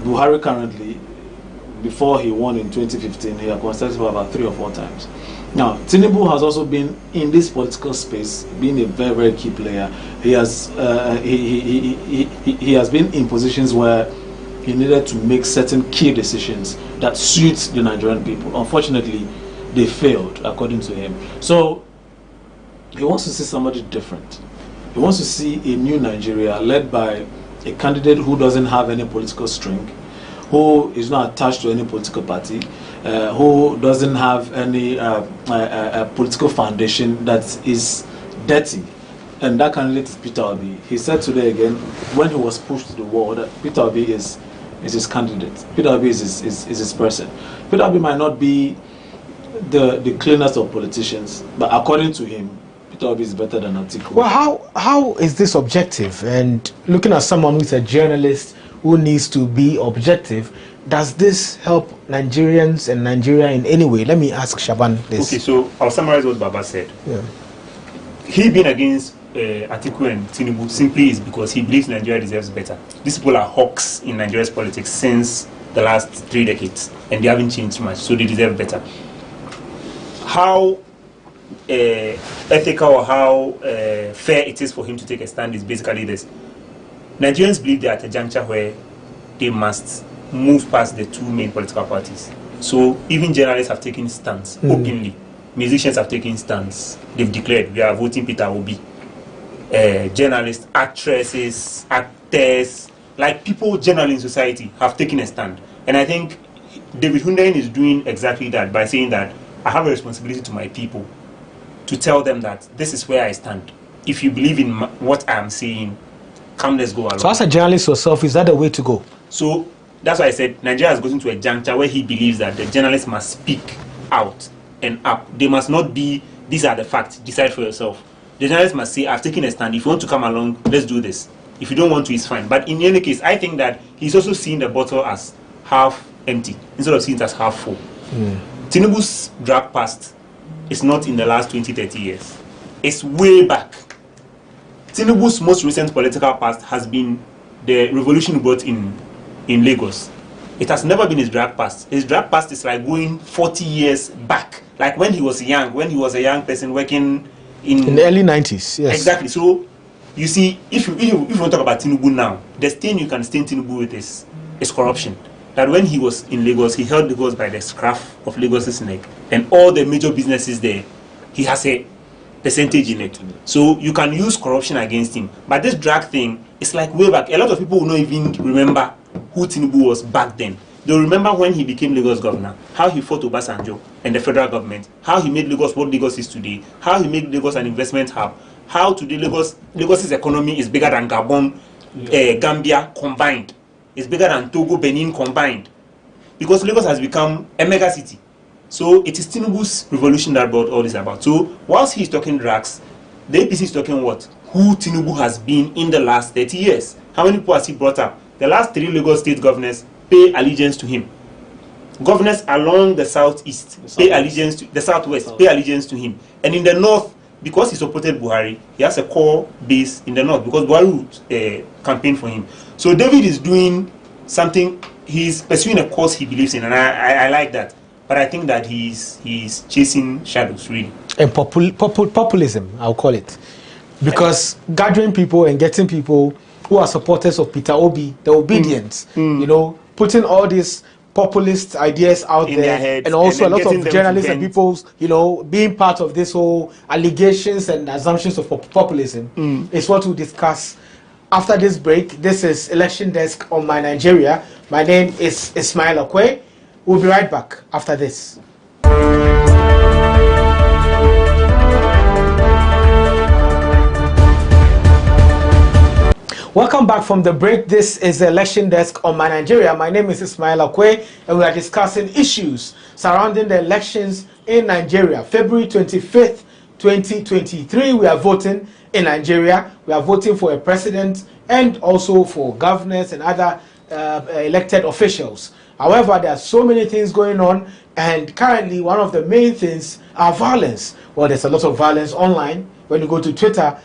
Buhari currently, before he won in 2015, he had contested for about 3 or 4 times. Now, Tinubu has also been in this political space, being a very, very key player. He has he has been in positions where he needed to make certain key decisions that suit the Nigerian people. Unfortunately, they failed, according to him. So he wants to see somebody different. He wants to see a new Nigeria led by a candidate who doesn't have any political string, who is not attached to any political party, who doesn't have any political foundation that is dirty. And that candidate is Peter Obi. He said today again, when he was pushed to the wall, that Peter Obi is his candidate. Peter Obi is his person. Peter Obi might not be the cleanest of politicians, but according to him, Peter Obi is better than Atiku. Well, how is this objective? And looking at someone who's a journalist who needs to be objective, does this help Nigerians and Nigeria in any way? Let me ask Shaban this. Okay, so I'll summarize what Baba said. Yeah. He being against Atiku and Tinubu simply is because he believes Nigeria deserves better. These people are hawks in Nigeria's politics since the last 3 decades, and they haven't changed much, so they deserve better. How ethical or how fair it is for him to take a stand is basically this. Nigerians believe they are at a juncture where they must move past the 2 main political parties. So even journalists have taken stands openly musicians have taken stands. They've declared we are voting Peter Obi. Journalists, actresses, actors, like people generally in society have taken a stand. And I think David Hundeyin is doing exactly that by saying that I have a responsibility to my people to tell them that this is where I stand. If you believe in what I'm saying, come, let's go along. So as a journalist yourself, is that the way to go? So that's why I said Nigeria has gotten to a juncture where he believes that the journalists must speak out and up. They must not be, these are the facts, decide for yourself. The journalists must say, I've taken a stand. If you want to come along, let's do this. If you don't want to, it's fine. But in any case, I think that he's also seeing the bottle as half empty instead of seeing it as half full. Tinubu's drag past is not in the last 20-30 years. It's way back. Tinubu's most recent political past has been the revolution brought in Lagos. It has never been his drag past. His drag past is like going 40 years back, like when he was young, when he was a young person working in the early 90s. Yes, exactly. So you see, if you want to talk about Tinubu now, the stain you can stain Tinubu with is corruption. That when he was in Lagos, he held Lagos by the scruff of Lagos's neck, and all the major businesses there, he has a percentage in it. So you can use corruption against him. But this drag thing is like way back. A lot of people will not even remember who Tinubu was back then. They'll remember when he became Lagos governor, how he fought Obasanjo and the federal government, how he made Lagos what Lagos is today, how he made Lagos an investment hub, how today Lagos's economy is bigger than Gabon, Gambia combined. It's bigger than Togo, Benin combined. Because Lagos has become a mega city. So it is Tinubu's revolution that brought all this about. So whilst he's talking drugs, the APC is talking what? Who Tinubu has been in the last 30 years. How many people has he brought up? The last 3 Lagos state governors pay allegiance to him. Governors along the southeast pay allegiance to the southwest, pay allegiance to him. And in the north, because he supported Buhari, he has a core base in the north because Buhari campaigned for him. So David is doing something, he's pursuing a cause he believes in, and I like that. But I think that he's chasing shadows, really. And populism, I'll call it. Because gathering people and getting people who are supporters of Peter Obi, the Obidient, you know, putting all these populist ideas out in there, heads, and also and a lot of journalists and people, you know, being part of this whole allegations and assumptions of populism is what we'll discuss after this break. This is Election Desk on My Nigeria. My name is Ismail Okwe. We'll be right back after this. Welcome back from the break. This is the Election Desk on My Nigeria. My name is Ismail Okwe, and we are discussing issues surrounding the elections in Nigeria. February 25th, 2023, we are voting in Nigeria. We are voting for a president and also for governors and other elected officials. However, there are so many things going on, and currently one of the main things are violence. Well, there's a lot of violence online. When you go to Twitter,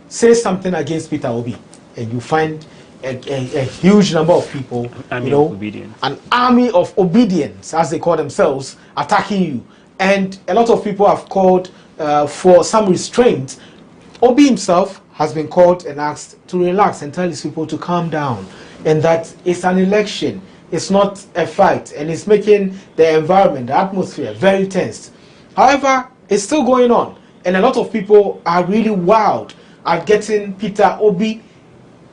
say something against Peter Obi, and you find a huge number of people, you know, an army of obedience, as they call themselves, attacking you. And a lot of people have called for some restraint. Obi himself has been called and asked to relax and tell his people to calm down, and that it's an election, it's not a fight, and it's making the environment, the atmosphere, very tense. However, it's still going on, and a lot of people are really wild at getting Peter Obi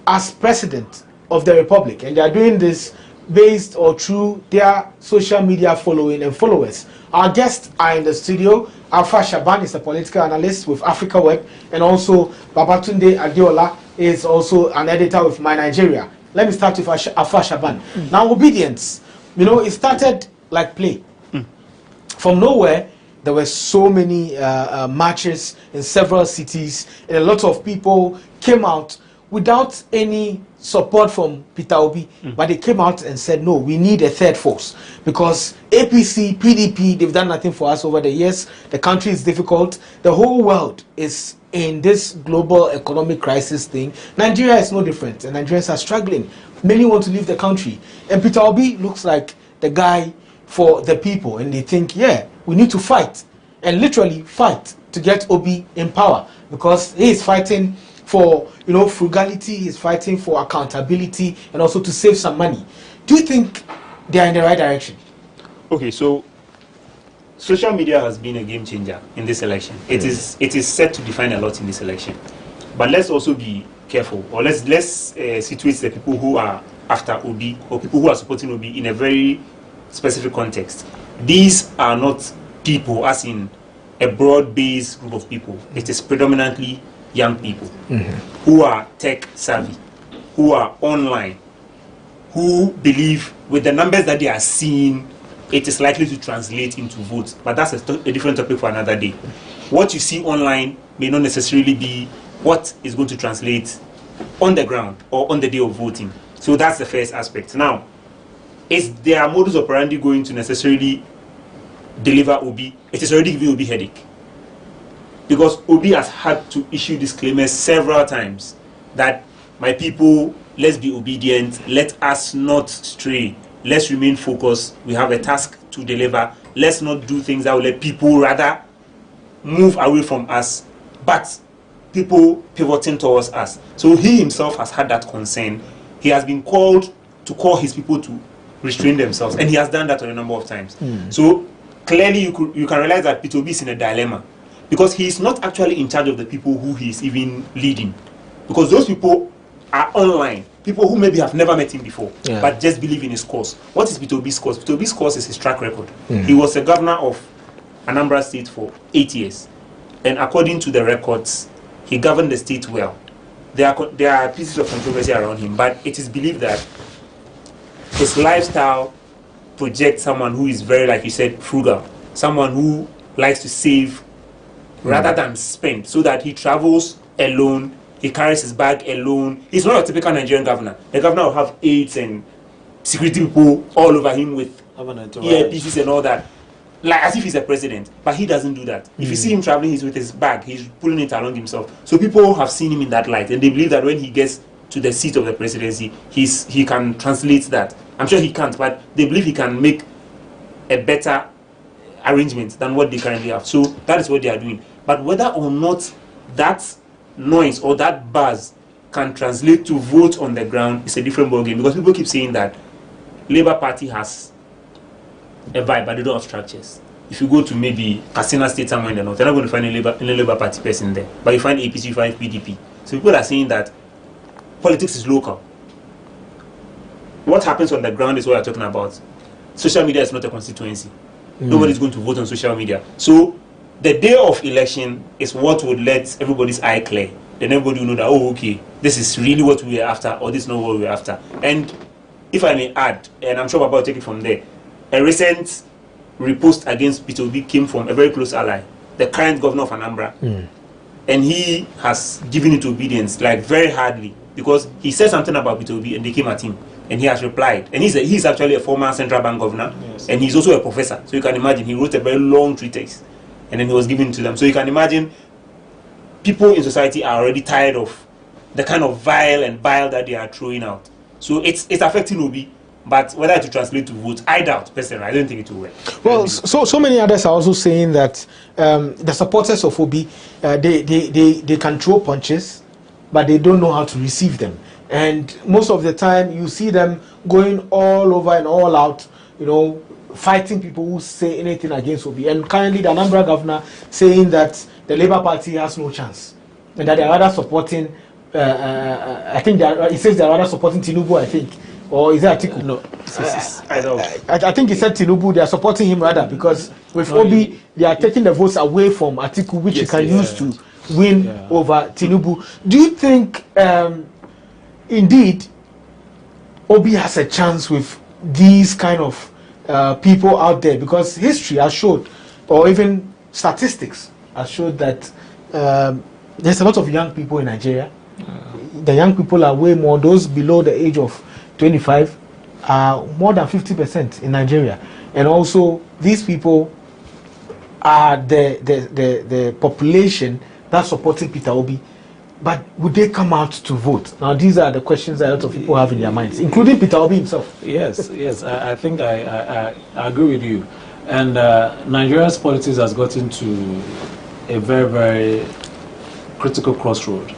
as president of the republic, and they are doing this based or through their social media following and followers. Our guests are in the studio. Alpha Shaban is a political analyst with GhanaWeb, and also Babatunde Adeola is also an editor with My Nigeria. Let me start with Alpha Shaban. Now, obedience, you know, it started like play. From nowhere, there were so many marches in several cities, and a lot of people came out without any support from Peter Obi, but they came out and said, no, we need a third force, because APC, PDP, they've done nothing for us over the years. The country is difficult. The whole world is in this global economic crisis thing. Nigeria is no different, and Nigerians are struggling. Many want to leave the country, and Peter Obi looks like the guy for the people, and they think, yeah, we need to fight, and literally fight to get Obi in power, because he is fighting for, you know, frugality, he's fighting for accountability, and also to save some money. Do you think they are in the right direction? Okay, so social media has been a game changer in this election. It is set to define a lot in this election. But let's also be careful, or let's situate the people who are after Obi or people who are supporting Obi in a very specific context. These are not people as in a broad-based group of people. It is predominantly young people who are tech savvy, who are online, who believe with the numbers that they are seeing, it is likely to translate into votes. But that's a different topic for another day. What you see online may not necessarily be what is going to translate on the ground or on the day of voting. So that's the first aspect. Now, is their modus operandi going to necessarily deliver Obi? It is already giving Obi headache. Because Obi has had to issue disclaimers several times that, my people, let's be obedient, let us not stray, let's remain focused, we have a task to deliver, let's not do things that will let people rather move away from us, but people pivoting towards us. So he himself has had that concern. He has been called to call his people to restrain themselves, and he has done that a number of times. So clearly you can realize that Peter Obi is in a dilemma, because he is not actually in charge of the people who he is even leading, because those people are online, people who maybe have never met him before, but just believe in his cause. What is Peter Obi's cause? Peter Obi's cause is his track record. He was the governor of Anambra State for 8 years, and according to the records, he governed the state well. There are pieces of controversy around him, but it is believed that his lifestyle projects someone who is very, like you said, frugal, someone who likes to save rather than spend, so that he travels alone, he carries his bag alone. He's not a typical Nigerian governor. The governor will have aides and security people all over him with earpieces and all that, like as if he's a president. But he doesn't do that. If you see him traveling, he's with his bag, he's pulling it along himself. So people have seen him in that light, and they believe that when he gets to the seat of the presidency, he can translate that. I'm sure he can't, but they believe he can make a better arrangement than what they currently have. So that is what they are doing. But whether or not that noise or that buzz can translate to vote on the ground is a different ballgame, because people keep saying that Labour Party has a vibe, but they don't have structures. If you go to maybe Katsina State somewhere in the north, you're not going to find any Labour Party person there, but you find APC, you find PDP. So people are saying that politics is local. What happens on the ground is what we're talking about. Social media is not a constituency. Nobody's going to vote on social media. So the day of election is what would let everybody's eye clear. Then everybody will know that, oh, okay, this is really what we are after, or this is not what we are after. And if I may add, and I'm sure Papa will take it from there, a recent repost against Peter Obi came from a very close ally, the current governor of Anambra. And he has given it obedience, like very hardly, because he said something about Peter Obi and they came at him. And he has replied. And he's actually a former central bank governor. And he's also a professor. So you can imagine, he wrote a very long treatise. And then he was given to them. So you can imagine, people in society are already tired of the kind of vile and bile that they are throwing out. So it's affecting Obi. But whether it will translate to vote, I doubt, personally. I don't think it will work. Well, so many others are also saying that the supporters of Obi, they can throw punches, but they don't know how to receive them. And most of the time, you see them going all over and all out, fighting people who say anything against Obi. And currently, the Anambra governor saying that the Labour Party has no chance, and that they are rather supporting. I think he says they are rather supporting Tinubu. I think, or is it Atiku? No, I think he said Tinubu. They are supporting him rather, because with Obi, they are taking the votes away from Atiku, which he can use to win over Tinubu. Do you think? Indeed, Obi has a chance with these kind of people out there, because history has showed, or even statistics has showed, that there's a lot of young people in Nigeria. The young people are way more, those below the age of 25 are more than 50% in Nigeria. And also, these people are the population that's supporting Peter Obi. But would they come out to vote? Now, these are the questions that a lot of people have in their minds, including Peter Obi himself. Yes, I think I agree with you. And Nigeria's politics has gotten to a very, very critical crossroad,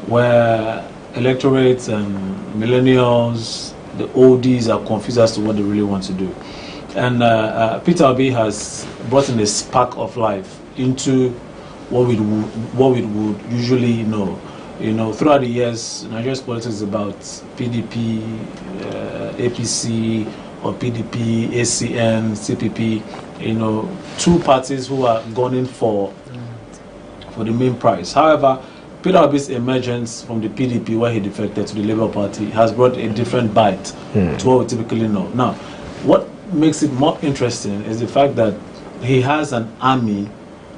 where electorates and millennials, the oldies, are confused as to what they really want to do. And Peter Obi has brought in a spark of life into what we would usually know. You know, throughout the years, Nigeria's politics is about PDP, APC, or PDP, ACN, CPP. You know, two parties who are gunning for the main prize. However, Peter Obi's emergence from the PDP, where he defected to the Labour Party, has brought a different bite to what we typically know. Now, what makes it more interesting is the fact that he has an army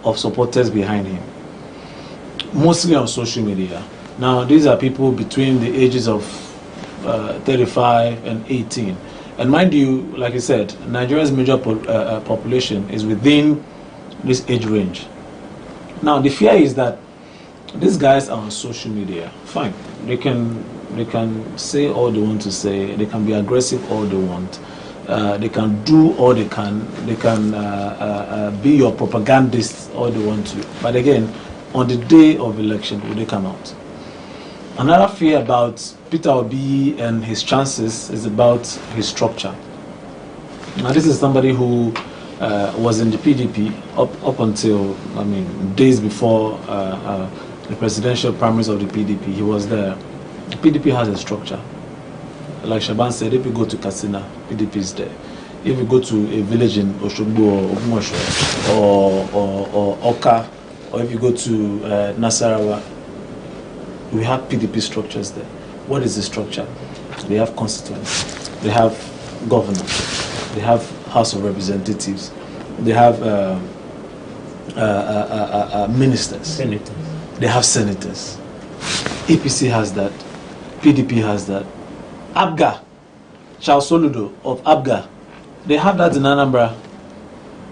of supporters behind him, mostly on social media. Now, these are people between the ages of 35 and 18. And mind you, like I said, Nigeria's major population is within this age range. Now, the fear is that these guys are on social media. Fine, they can say all they want to say. They can be aggressive all they want. They can do all they can. They can be your propagandists all they want to. But again, on the day of election, will they come out? Another fear about Peter Obi and his chances is about his structure. Now, this is somebody who was in the PDP up until, I mean, days before the presidential primaries of the PDP. He was there. The PDP has a structure. Like Shaban said, if you go to Katsina, PDP is there. If you go to a village in Oshogbo or Ogumosho or Oka, or if you go to Nasarawa, we have PDP structures there. What is the structure? They have constituents, they have governors, they have House of Representatives, they have ministers, senators. They have senators. APC has that, PDP has that. ABGA, Charles Soludo of ABGA, they have that in Anambra.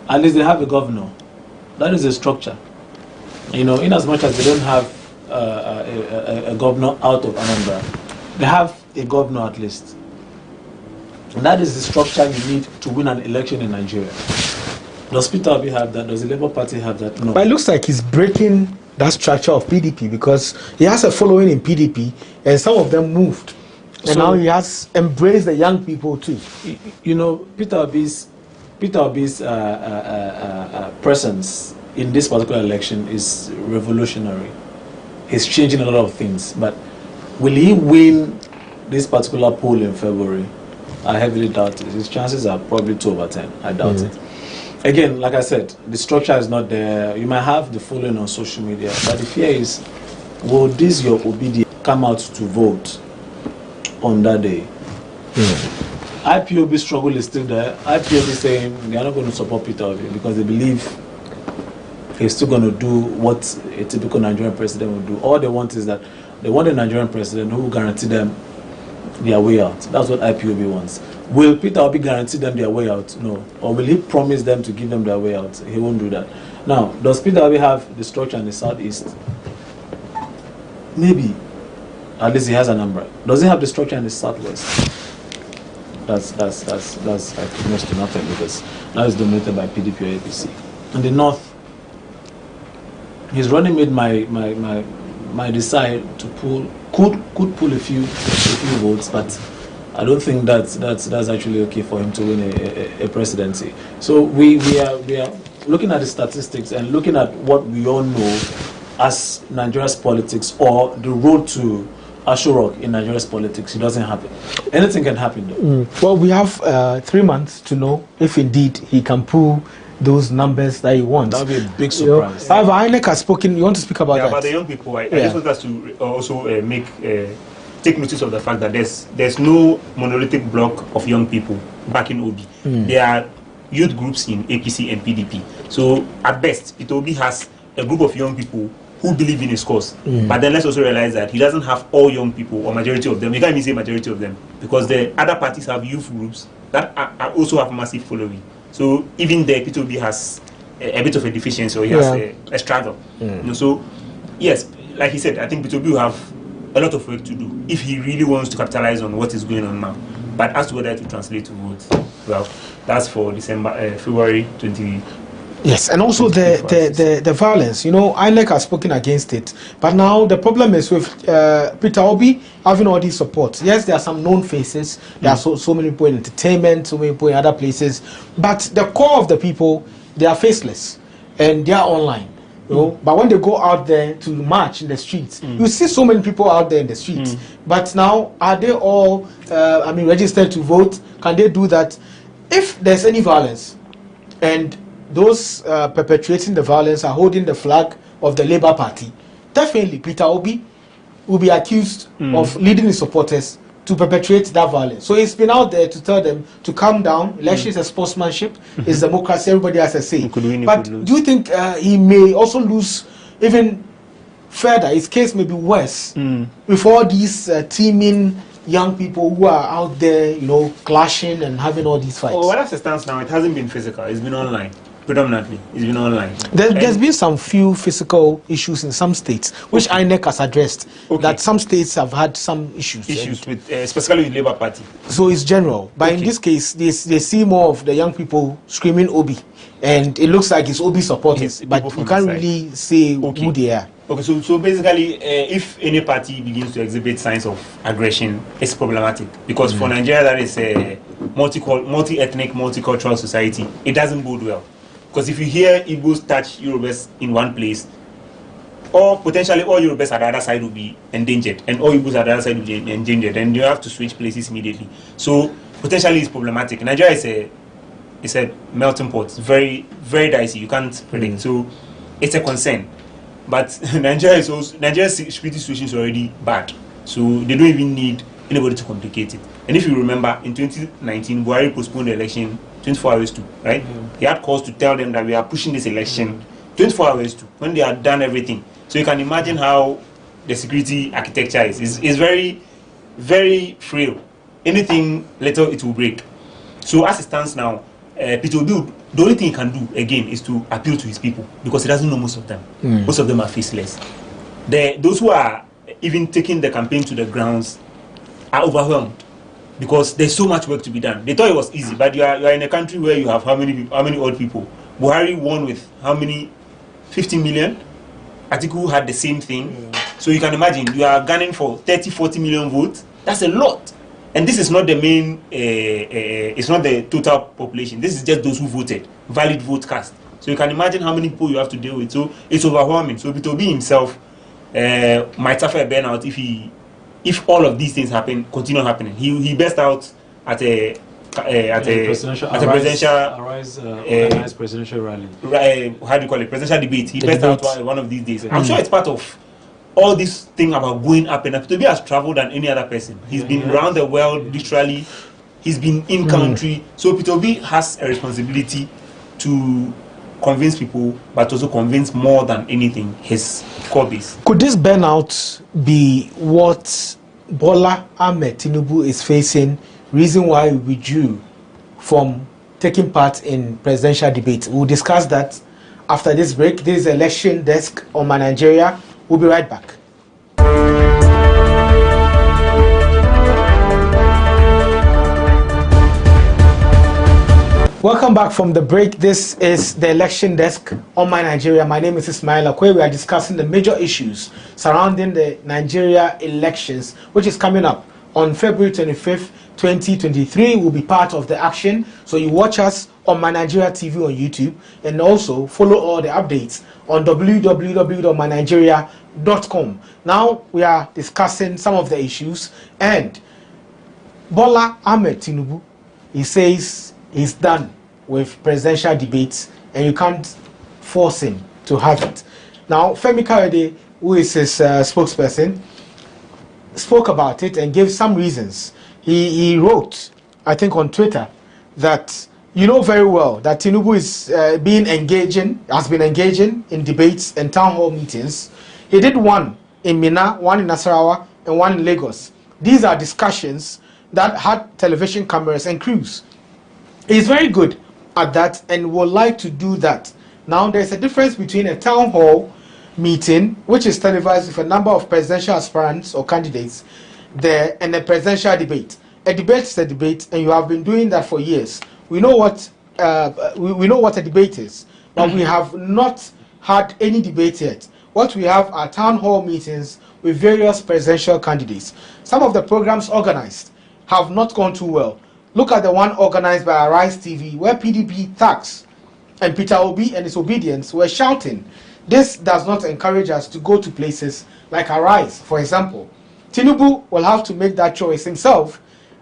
At least they have a governor. That is a structure. You know, in as much as they don't have a governor out of Anambra, they have a governor at least. And that is the structure you need to win an election in Nigeria. Does Peter Obi have that? Does the Labour Party have that? No. But it looks like he's breaking that structure of PDP because he has a following in PDP and some of them moved. And so, now he has embraced the young people too. You know, Peter Obi's presence in this particular election is revolutionary. He's changing a lot of things. But will he win this particular poll in February? I heavily doubt it. His chances are probably 2/10. I doubt it. Again, like I said, the structure is not there. You might have the following on social media, but the fear is, will this your Obidient come out to vote on that day? IPOB struggle is still there. IPOB saying they are not going to support Peter Obi because they believe he's still going to do what a typical Nigerian president would do. All they want is that they want a Nigerian president who will guarantee them their way out. That's what IPOB wants. Will Peter Obi guarantee them their way out? No. Or will he promise them to give them their way out? He won't do that. Now, does Peter Obi have the structure in the southeast? Maybe. At least he has a number. Does he have the structure in the southwest? That's like next to nothing because now it's dominated by PDP or APC. In the north, his running mate might decide to pull could pull a few votes, but I don't think that's actually okay for him to win a presidency. So we are looking at the statistics and looking at what we all know as Nigeria's politics or the road to Ashurok in Nigeria's politics. It doesn't happen. Anything can happen though. Well, we have 3 months to know if indeed he can pull those numbers that he wants. That would be a big surprise. However, INEC has spoken. You want to speak about that? About the young people, I just want us to also take notice of the fact that there's no monolithic block of young people backing Obi. There are youth groups in APC and PDP. So at best, Peter Obi has a group of young people who believe in his cause. But then let's also realize that he doesn't have all young people or majority of them. You can't even say majority of them because the other parties have youth groups that are also have massive following. So even there, Peter Obi has a bit of a deficiency, or he has a struggle. You know, so yes, like he said, I think Peter Obi will have a lot of work to do if he really wants to capitalize on what is going on now. But as to whether to translate to votes, well, that's for February 25th. Yes, and also the violence. You know, INEC has spoken against it, but now the problem is with Peter Obi having all these supports. Yes, there are some known faces. There are so many people in entertainment, so many people in other places, but the core of the people, they are faceless and they are online. You know, but when they go out there to march in the streets, you see so many people out there in the streets. But now, are they all, registered to vote? Can they do that? If there's any violence, and those perpetrating the violence are holding the flag of the Labour Party, definitely Peter Obi will be accused of leading his supporters to perpetrate that violence. So he's been out there to tell them to calm down. Elections is sportsmanship, it's democracy, everybody has a say. But do you think he may also lose even further? His case may be worse with all these teeming young people who are out there, you know, clashing and having all these fights. Well, as it stands now, it hasn't been physical. It's been online. Predominantly, it's been online. There's been some few physical issues in some states, which INEC has addressed, that some states have had some issues. With, especially with Labour Party. So it's general. But in this case, they see more of the young people screaming Obi. And it looks like it's Obi supporters, but you can't really say who they are. Okay, so basically, if any party begins to exhibit signs of aggression, it's problematic. Because for Nigeria, that is a multi-ethnic, multicultural society, it doesn't bode well. Because if you hear Igbos touch Yorubas in one place, or potentially all Yorubas at the other side will be endangered, and all Igbos at the other side will be endangered, and you have to switch places immediately. So potentially it's problematic. Nigeria is a melting pot. It's very, very dicey. You can't predict. So it's a concern. But Nigeria's security situation is already bad. So they don't even need anybody to complicate it. And if you remember, in 2019, Buhari postponed the election 24 hours to, right? He had calls to tell them that we are pushing this election 24 hours to, when they had done everything. So you can imagine how the security architecture is. It's very, very frail. Anything little, it will break. So as it stands now, Peter Obi, the only thing he can do, again, is to appeal to his people, because he doesn't know most of them. Most of them are faceless. Those who are even taking the campaign to the grounds are overwhelmed, because there's so much work to be done. They thought it was easy, but you are in a country where you have how many odd people? Buhari won with how many? 50 million? Atiku had the same thing. So you can imagine, you are gunning for 30-40 million votes. That's a lot. And this is not the main, it's not the total population. This is just those who voted, valid vote cast. So you can imagine how many people you have to deal with. So it's overwhelming. So Peter Obi himself might suffer a burnout if all of these things continue happening. He burst out at a presidential organized presidential rally. How do you call it? Presidential debate. He burst out one of these days. I'm sure it's part of all this thing about going up and up. Peter Obi has traveled than any other person. He's been around the world, literally. He's been in country. So Peter Obi has a responsibility to convince people, but also convince more than anything his core base. Could this burnout be what Bola Ahmed Tinubu is facing, reason why he withdrew from taking part in presidential debate? We'll discuss that after this break. This is Election Desk on My Nigeria. We'll be right back. Welcome back from the break. This is the Election Desk on My Nigeria. My name is Ismail Akwe. We are discussing the major issues surrounding the Nigeria elections, which is coming up on February 25th, 2023. Will be part of the action. So you watch us on My Nigeria TV on YouTube, and also follow all the updates on www.mynigeria.com. Now we are discussing some of the issues, and Bola Ahmed Tinubu, he says he's done with presidential debates and you can't force him to have it. Now Femi Kayode, who is his spokesperson, spoke about it and gave some reasons. He wrote, I think on Twitter, that you know very well that Tinubu is has been engaging in debates and town hall meetings. He did one in Minna, one in Nasarawa, and one in Lagos. These are discussions that had television cameras and crews. He's very good at that and would like to do that. Now there's a difference between a town hall meeting, which is televised with a number of presidential aspirants or candidates there, and a presidential debate. A debate is a debate, and you have been doing that for years. We know what we know what a debate is. but we have not had any debate yet. What we have are town hall meetings with various presidential candidates. Some of the programs organized have not gone too well. Look at the one organized by Arise TV, where PDP thugs and Peter Obi and his Obidient were shouting. This does not encourage us to go to places like Arise, for example. Tinubu will have to make that choice himself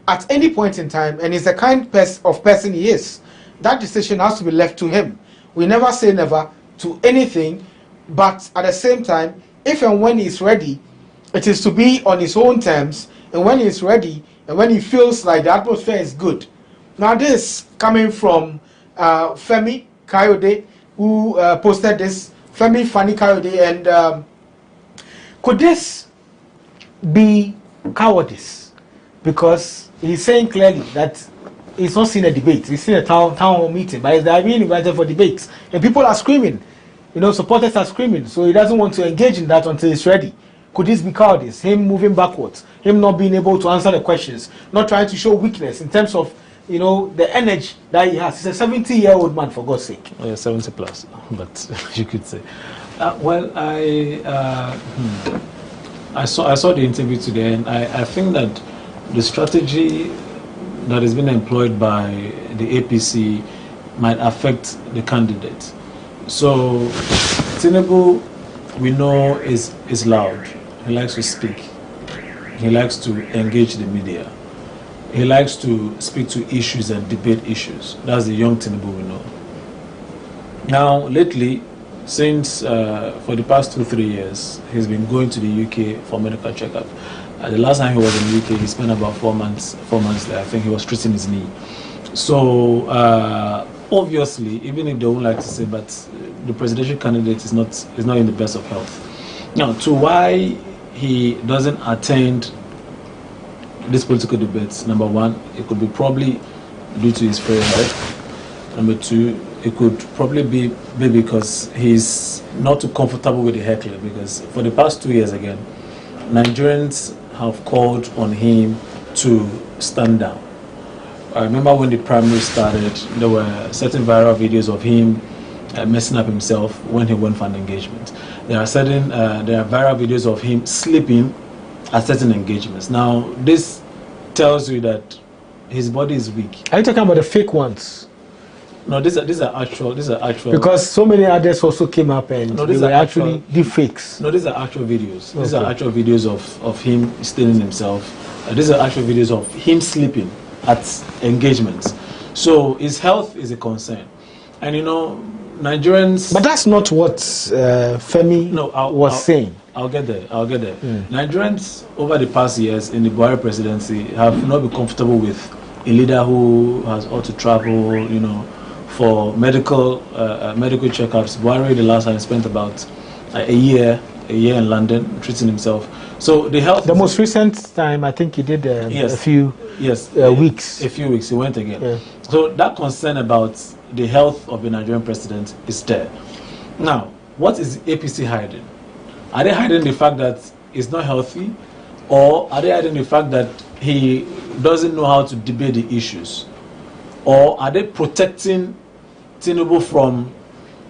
at any point in time, and he's the kind of person he is. That decision has to be left to him. We never say never to anything, but at the same time, if and when he's ready, it is to be on his own terms, and when he's ready, and when he feels like the atmosphere is good. Now this coming from Femi Kayode, who posted this, Femi Fani Kayode, and could this be cowardice? Because he's saying clearly that he's not seen a debate, he's seen a town hall meeting, but they're being invited for debates, and people are screaming, supporters are screaming, so he doesn't want to engage in that until he's ready. Could this be cowardice? Him moving backwards, him not being able to answer the questions, not trying to show weakness in terms of, the energy that he has. He's a 70-year-old man, for God's sake. 70 plus, but you could say. Well, I saw the interview today, and I think that the strategy that has been employed by the APC might affect the candidate. So Tinubu, we know, is loud. He likes to speak. He likes to engage the media. He likes to speak to issues and debate issues. That's the young Tinubu we know. Now, lately, since for the past 2-3 years, he's been going to the UK for medical checkup. The last time he was in the UK, he spent about 4 months there. I think he was treating his knee. So obviously, even if they won't like to say, but the presidential candidate is not in the best of health. Now, to why he doesn't attend this political debates, number one, it could be probably due to his frail health. Number two, it could probably be because he's not too comfortable with the heckler, because for the past 2 years again, Nigerians have called on him to stand down. I remember when the primary started, there were certain viral videos of him messing up himself when he went for an engagement. There are viral videos of him sleeping at certain engagements. Now, this tells you that his body is weak. Are you talking about the fake ones? No, these are actual. Because so many others also came up and they were actually deep fakes. No, these are actual videos. These are actual videos of him stealing himself. These are actual videos of him sleeping at engagements. So his health is a concern. And Nigerians... But that's not what Femi was saying. I'll get there. Nigerians over the past years in the Buhari presidency have not been comfortable with a leader who has ought to travel, for medical checkups. Buhari the last time spent about a year in London treating himself. So the health. The most recent time, I think he did a few weeks. A few weeks, he went again. Yeah. So that concern about the health of the Nigerian president is there. Now, what is APC hiding? Are they hiding the fact that he's not healthy, or are they hiding the fact that he doesn't know how to debate the issues, or are they protecting Tinubu from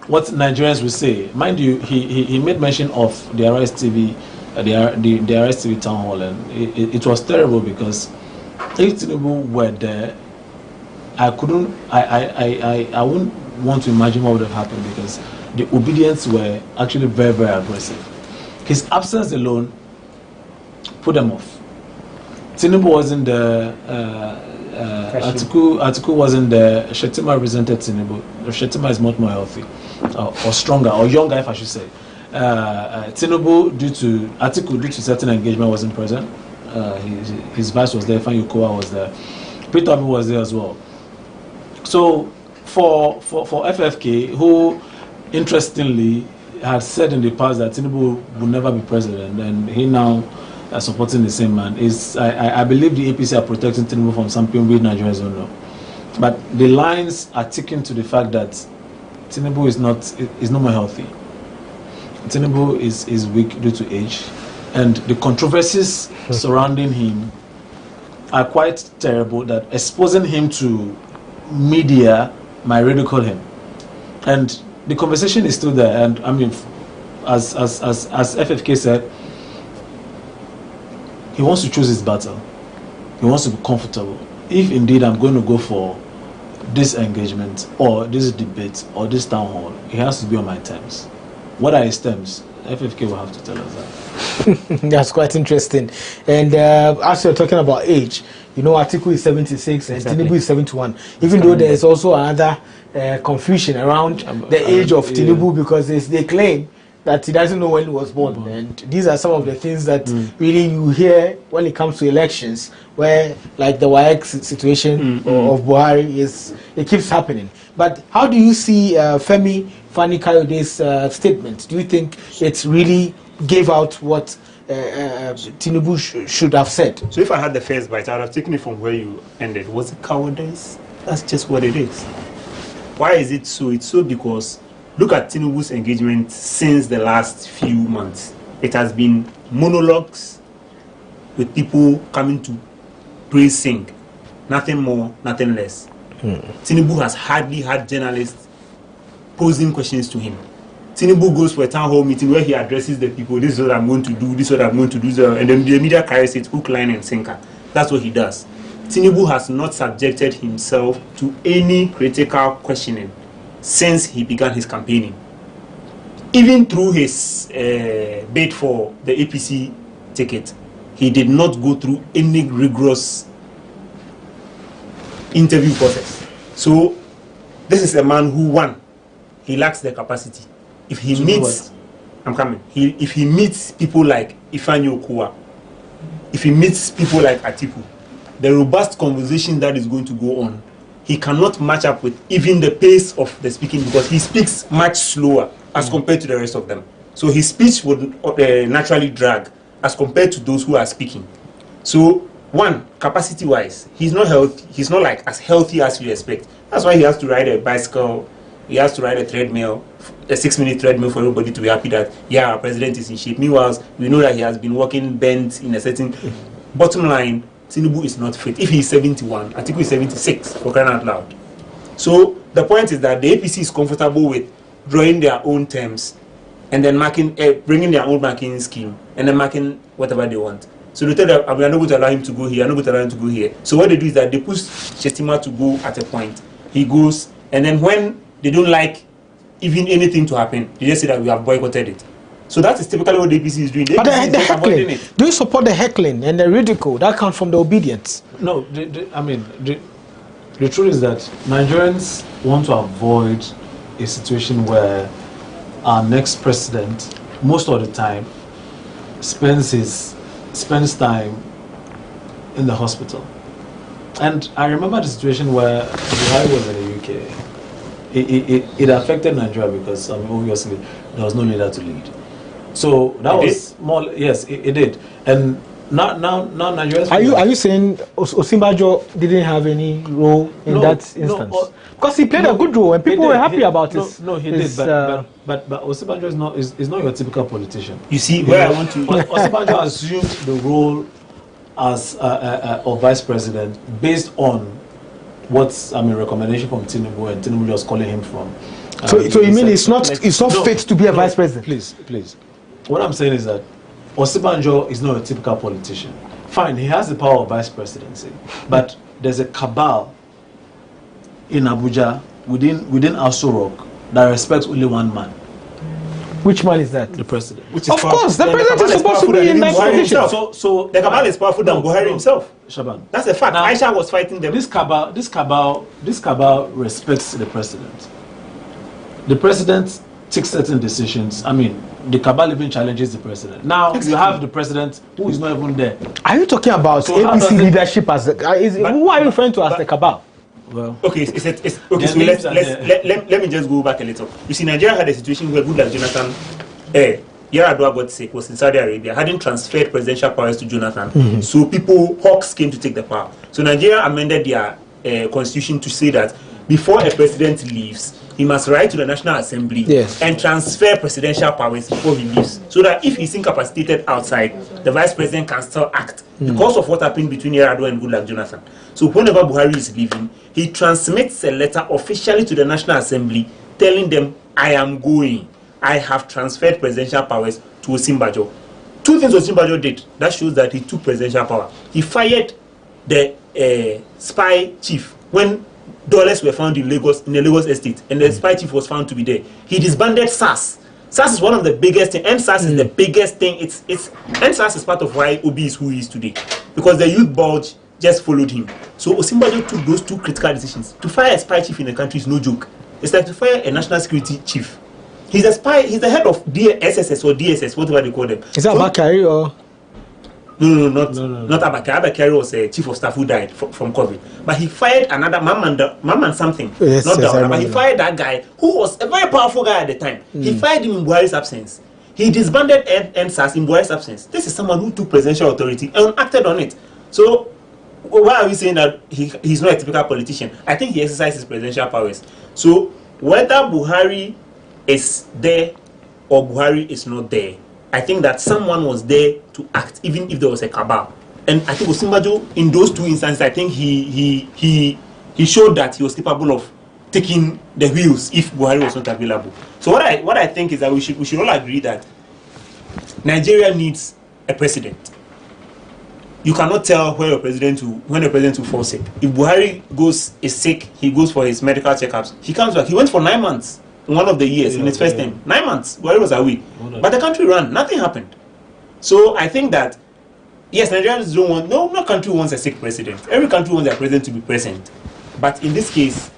what Nigerians will say? Mind you, he made mention of the Arise TV, the Arise TV town hall, and it was terrible because if Tinubu were there, I wouldn't want to imagine what would have happened, because the Obedients were actually very, very aggressive. His absence alone put them off. Tinubu wasn't there. Atiku wasn't there. Shettima represented Tinubu. Shettima is much more healthy, or stronger, or younger, if I should say. Tinubu, Atiku, due to certain engagement, wasn't present. His vice was there. Fanny Okowa was there. Peter Obi was there as well. So for FFK, who interestingly had said in the past that Tinubu would never be president, and he now supporting the same man, I believe the APC are protecting Tinubu from something we Nigerians don't know. But the lines are ticking to the fact that Tinubu is no more healthy. Tinubu is weak due to age, and the controversies surrounding him are quite terrible, that exposing him to media might ridicule him. And the conversation is still there, and I mean, as FFK said, he wants to choose his battle. He wants to be comfortable. If indeed I'm going to go for this engagement or this debate or this town hall, it has to be on my terms. What are his terms? FFK will have to tell us that. That's quite interesting. And as you're talking about age, you know, Atiku is 76 and Tinubu is 71. Even though there is also another confusion around the age of Tinubu, because they claim that he doesn't know when he was born. And these are some of the things that really you hear when it comes to elections, where like the YX situation of Buhari it keeps happening. But how do you see Femi Fani-Kayode's statement? Do you think it really gave out what Tinubu should have said? So if I had the first bite, I would have taken it from where you ended. Was it cowardice? That's just what it is. Why is it so? It's so because look at Tinubu's engagement since the last few months. It has been monologues with people coming to praise sing. Nothing more, nothing less. Tinubu has hardly had journalists posing questions to him. Tinubu goes for a town hall meeting where he addresses the people. This is what I'm going to do, this is what I'm going to do. And then the media carries it hook, line, and sinker. That's what he does. Tinubu has not subjected himself to any critical questioning since he began his campaigning. Even through his bid for the APC ticket, he did not go through any rigorous interview process. So this is a man who, one, he lacks the capacity. If he meets, if he meets people like Ifeanyi Okowa, if he meets people like Atiku, the robust conversation that is going to go on, he cannot match up with even the pace of the speaking, because he speaks much slower as compared to the rest of them. So his speech would naturally drag as compared to those who are speaking. So one, capacity-wise, he's not healthy. He's not like as healthy as you expect. That's why he has to ride a bicycle. He has to ride a treadmill, a 6-minute treadmill for everybody to be happy that, yeah, our president is in shape. Meanwhile, we know that he has been walking bent in a certain... Bottom line, Tinubu is not fit. If he's 71, Atiku is 76, for crying out loud. So the point is that the APC is comfortable with drawing their own terms and then bringing their own marking scheme and then marking whatever they want. So they tell them, we are not going to allow him to go here, I'm not going to allow him to go here. So what they do is that they push Shetima to go at a point. He goes, and then when they don't like even anything to happen, they just say that we have boycotted it. So that is typically what the APC is doing. But the heckling, do you support the heckling and the ridicule that comes from the Obidient? No, the truth is that Nigerians want to avoid a situation where our next president, most of the time, spends time in the hospital. And I remember the situation where Buhari was in the UK. It affected Nigeria because obviously there was no leader to lead. So that was more, yes, it did. And now Nigerians. Are you saying Osinbajo didn't have any role in that instance? Because he played a good role and people were happy about it. No, he did. But Osinbajo is not your typical politician. You see, where I want to. Osinbajo assumed the role as of vice president based on what's recommendation from Tinubu, and Tinubu just calling him from. So you mean it's not fit to be a vice president? Please. What I'm saying is that Osinbajo is not a typical politician. Fine, he has the power of vice presidency, but there's a cabal in Abuja within Aso Rock that respects only one man. Which man is that? The president. Of course, the president is supposed to be in that position. So the cabal is powerful than Buhari himself. Shaban. That's a fact. Now, Aisha was fighting them. This cabal respects the president. The president takes certain decisions. The cabal even challenges the president. Now you have the president who is not even there. Are you talking about APC leadership as who are you referring to as the cabal? Well, okay, okay. So let me just go back a little. You see, Nigeria had a situation where Goodluck Jonathan, Yar'Adua got sick, was in Saudi Arabia, hadn't transferred presidential powers to Jonathan. So hawks came to take the power. So Nigeria amended their constitution to say that before a president leaves, he must write to the National Assembly and transfer presidential powers before he leaves, so that if he's incapacitated outside, the vice president can still act because of what happened between Yar'Adua and Goodluck Jonathan. So whenever Buhari is leaving, he transmits a letter officially to the National Assembly telling them I am going. I have transferred presidential powers to Osinbajo. Two things Osinbajo did that shows that he took presidential power. He fired the spy chief when dollars were found in Lagos, in the Lagos estate, and the spy chief was found to be there. He disbanded SARS. SARS is one of the biggest things, and SARS is the biggest thing. And SARS is part of why Obi is who he is today, because the youth bulge just followed him. So Osinbajo took those two critical decisions. To fire a spy chief in the country is no joke. It's like to fire a national security chief. He's a spy. He's the head of SSS or DSS, whatever they call them. Is that Bakari or? No, not Abakari. Abakari was a chief of staff who died from COVID. But he fired another Maman something. Yes, not yes, that one. But he fired that guy who was a very powerful guy at the time. He fired him in Buhari's absence. He disbanded NSAS in Buhari's absence. This is someone who took presidential authority and acted on it. So why are we saying that he's not a typical politician? I think he exercises presidential powers. So whether Buhari is there or Buhari is not there, I think that someone was there to act, even if there was a cabal. And I think Osinbajo, in those two instances, I think he showed that he was capable of taking the wheels if Buhari was not available. So what I think is that we should all agree that Nigeria needs a president. You cannot tell when the president will fall sick. If Buhari is sick, he goes for his medical checkups. He comes back. He went for 9 months. One of the years in his first term. 9 months. Buhari was away. But the country ran. Nothing happened. So I think that, yes, Nigerians don't want, no country wants a sick president. Every country wants their president to be present. But in this case,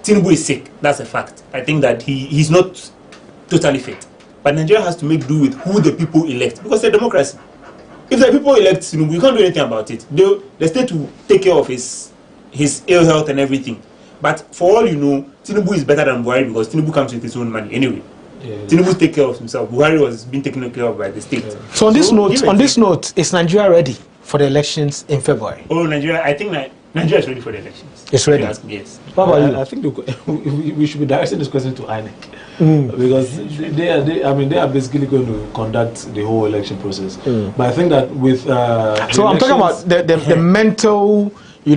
Tinubu is sick. That's a fact. I think that he's not totally fit. But Nigeria has to make do with who the people elect. Because it's a democracy. If the people elect Tinubu, you can't do anything about it. The state will take care of his ill health and everything. But for all you know, Tinubu is better than Buhari because Tinubu comes with his own money anyway. Tinubu take care of himself. Buhari was being taken care of by the state. So on this note, is Nigeria ready for the elections in February? Oh, Nigeria! I think Nigeria is ready for the elections. It's ready. Yes. I think we should be directing this question to INEC because they are basically going to conduct the whole election process. But I think that with so I'm talking about the mental, or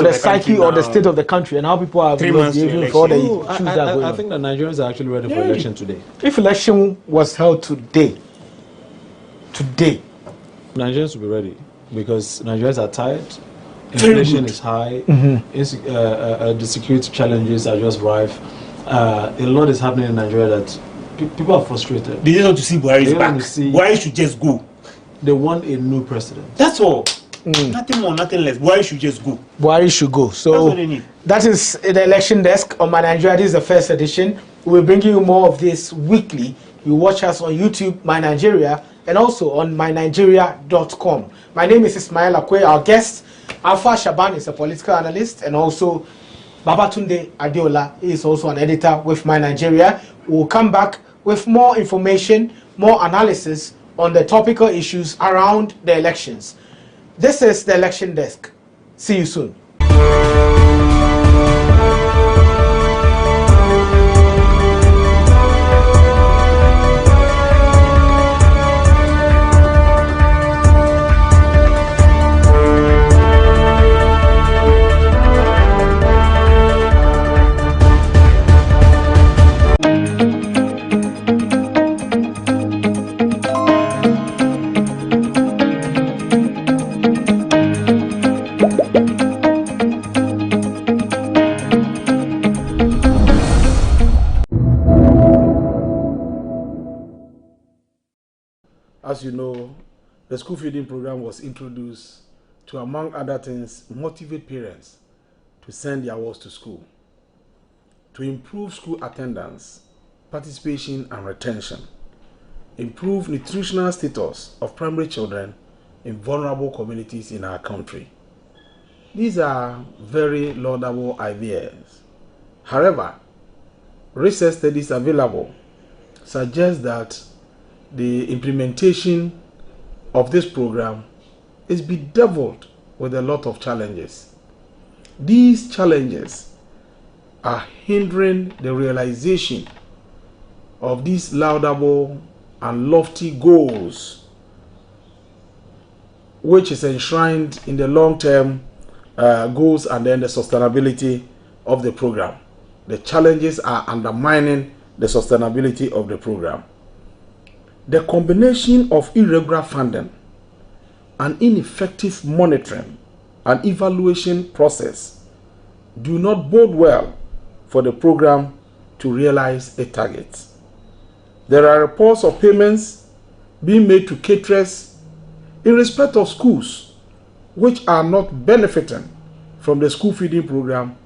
the psyche or the state of the country and how people are behaving for the issues that are going on. I think that Nigerians are actually ready for election today. If election was held today, Nigerians will be ready because Nigerians are tired. Inflation is high. The security challenges are just rife. A lot is happening in Nigeria that people are frustrated. They don't want to see Buhari's back. Buhari should just go. They want a new president. That's all. Nothing more, nothing less. Buhari should just go. Buhari should go. So that's what they need. That is the election desk on My Nigeria. This is the first edition. We'll bring you more of this weekly. You watch us on YouTube, My Nigeria, and also on mynigeria.com. My name is Ismail Akwe. Our guest, Alpha Shaban, is a political analyst, and also Babatunde Adeola is also an editor with My Nigeria. We'll come back with more information, more analysis on the topical issues around the elections. This is the election desk. See you soon. As you know, the school feeding program was introduced to, among other things, motivate parents to send their wards to school, to improve school attendance, participation and retention, improve nutritional status of primary children in vulnerable communities in our country. These are very laudable ideas. However, research studies available suggest that the implementation of this program is bedeviled with a lot of challenges. These challenges are hindering the realization of these laudable and lofty goals, which is enshrined in the long-term goals and then the sustainability of the program. The challenges are undermining the sustainability of the program. The combination of irregular funding and ineffective monitoring and evaluation process do not bode well for the program to realize its targets. There are reports of payments being made to caterers in respect of schools which are not benefiting from the school feeding program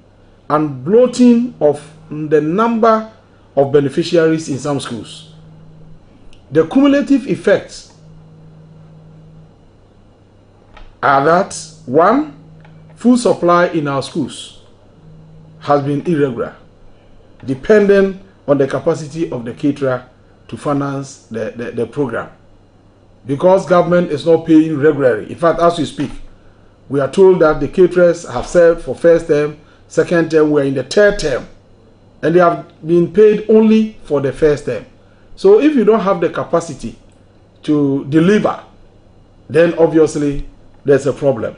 and bloating of the number of beneficiaries in some schools. The cumulative effects are that, one, food supply in our schools has been irregular, depending on the capacity of the caterer to finance the program. Because government is not paying regularly. In fact, as we speak, we are told that the caterers have served for first term, second term, we are in the third term, and they have been paid only for the first term. So if you don't have the capacity to deliver, then obviously there's a problem.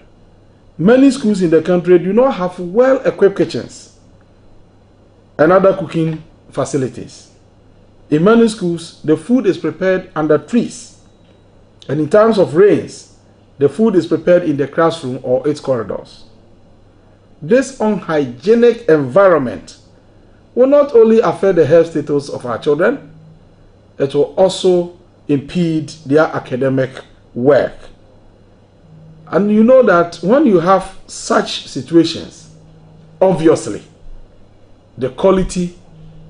Many schools in the country do not have well-equipped kitchens and other cooking facilities. In many schools, the food is prepared under trees, and in times of rains, the food is prepared in the classroom or its corridors. This unhygienic environment will not only affect the health status of our children, it will also impede their academic work. And you know that when you have such situations, obviously, the quality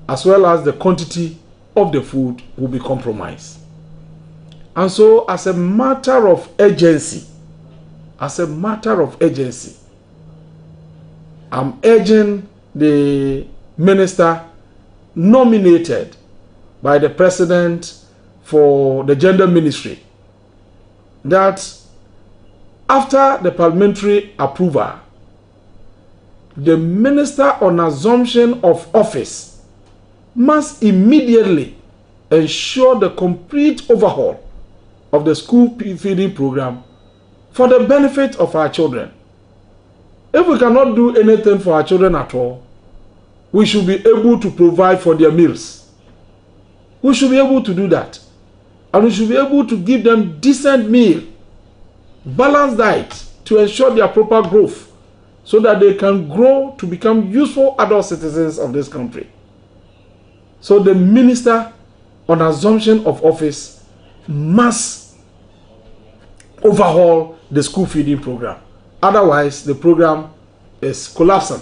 as well as the quantity of the food will be compromised. And so, as a matter of urgency, I'm urging the minister nominated by the president for the gender ministry that after the parliamentary approval, the minister on assumption of office must immediately ensure the complete overhaul of the school feeding program for the benefit of our children. If we cannot do anything for our children at all, we should be able to provide for their meals. We should be able to do that. And we should be able to give them decent meal, balanced diet to ensure their proper growth so that they can grow to become useful adult citizens of this country. So the minister on assumption of office must overhaul the school feeding program. Otherwise, the program is collapsing.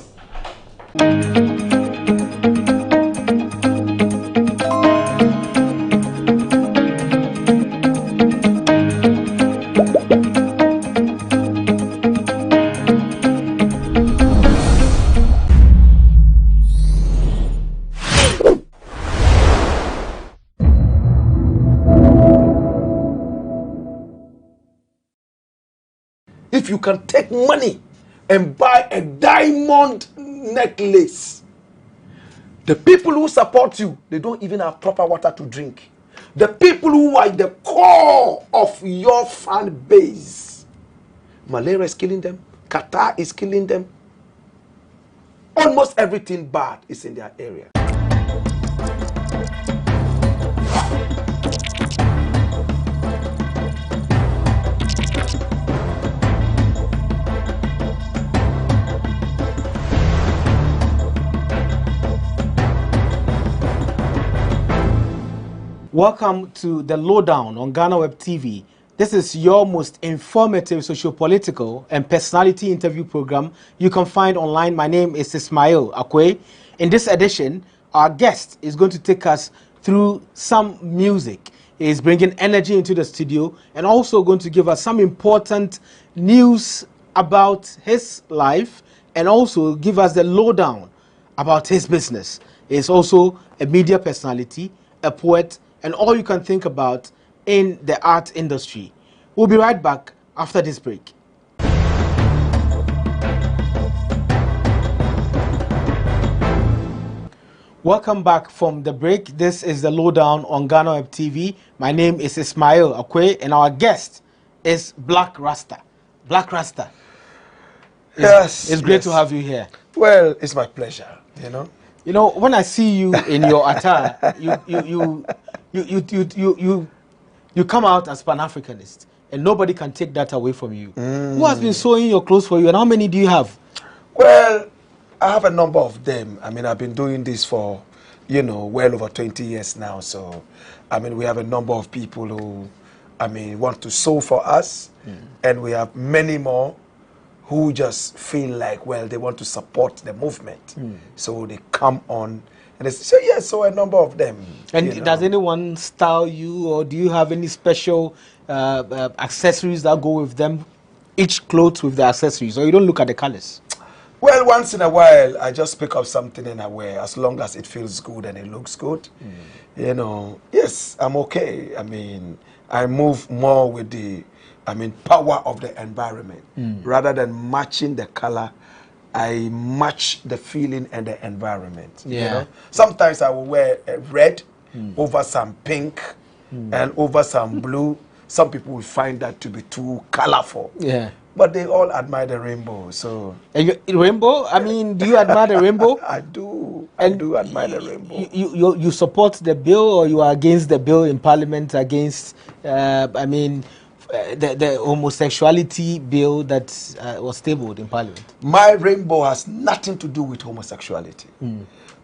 If you can take money and buy a diamond necklace, the people who support you, they don't even have proper water to drink. The people who are the core of your fan base, malaria is killing them, Qatar is killing them, almost everything bad is in their area. Welcome to the Lowdown on GhanaWeb TV. This is your most informative socio-political and personality interview program you can find online. My name is Ismail Akwe. In this edition, our guest is going to take us through some music. He is bringing energy into the studio and also going to give us some important news about his life and also give us the lowdown about his business. He is also a media personality, a poet, and all you can think about in the art industry. We'll be right back after this break. Welcome back from the break. This is the Lowdown on GhanaWeb TV. My name is Ismail Akwe, and our guest is Black Rasta. Black Rasta. Yes. It's great to have you here. Well, it's my pleasure, you know. You know, when I see you in your attire, you come out as Pan-Africanist, and nobody can take that away from you. Who has been sewing your clothes for you, and how many do you have? Well, I have a number of them. I mean, I've been doing this for, you know, well over 20 years now. So, I mean, we have a number of people who, I mean, want to sew for us, and we have many more who just feel like, well, they want to support the movement. So they come on and they say, yes, so a number of them. And does anyone style you, or do you have any special accessories that go with them? Each clothes with the accessories, or you don't look at the colors? Well, once in a while, I just pick up something and I wear, as long as it feels good and it looks good. You know, yes, I'm okay. I mean, I move more with the, I mean, power of the environment. Rather than matching the color, I match the feeling and the environment. Yeah. You know? Sometimes I will wear a red over some pink and over some blue. Some people will find that to be too colorful. Yeah. But they all admire the rainbow, so... Rainbow? I mean, do you admire the rainbow? I do. I do admire the rainbow. You support the bill, or you are against the bill in Parliament against, I mean, the homosexuality bill that was tabled in Parliament? My rainbow has nothing to do with homosexuality.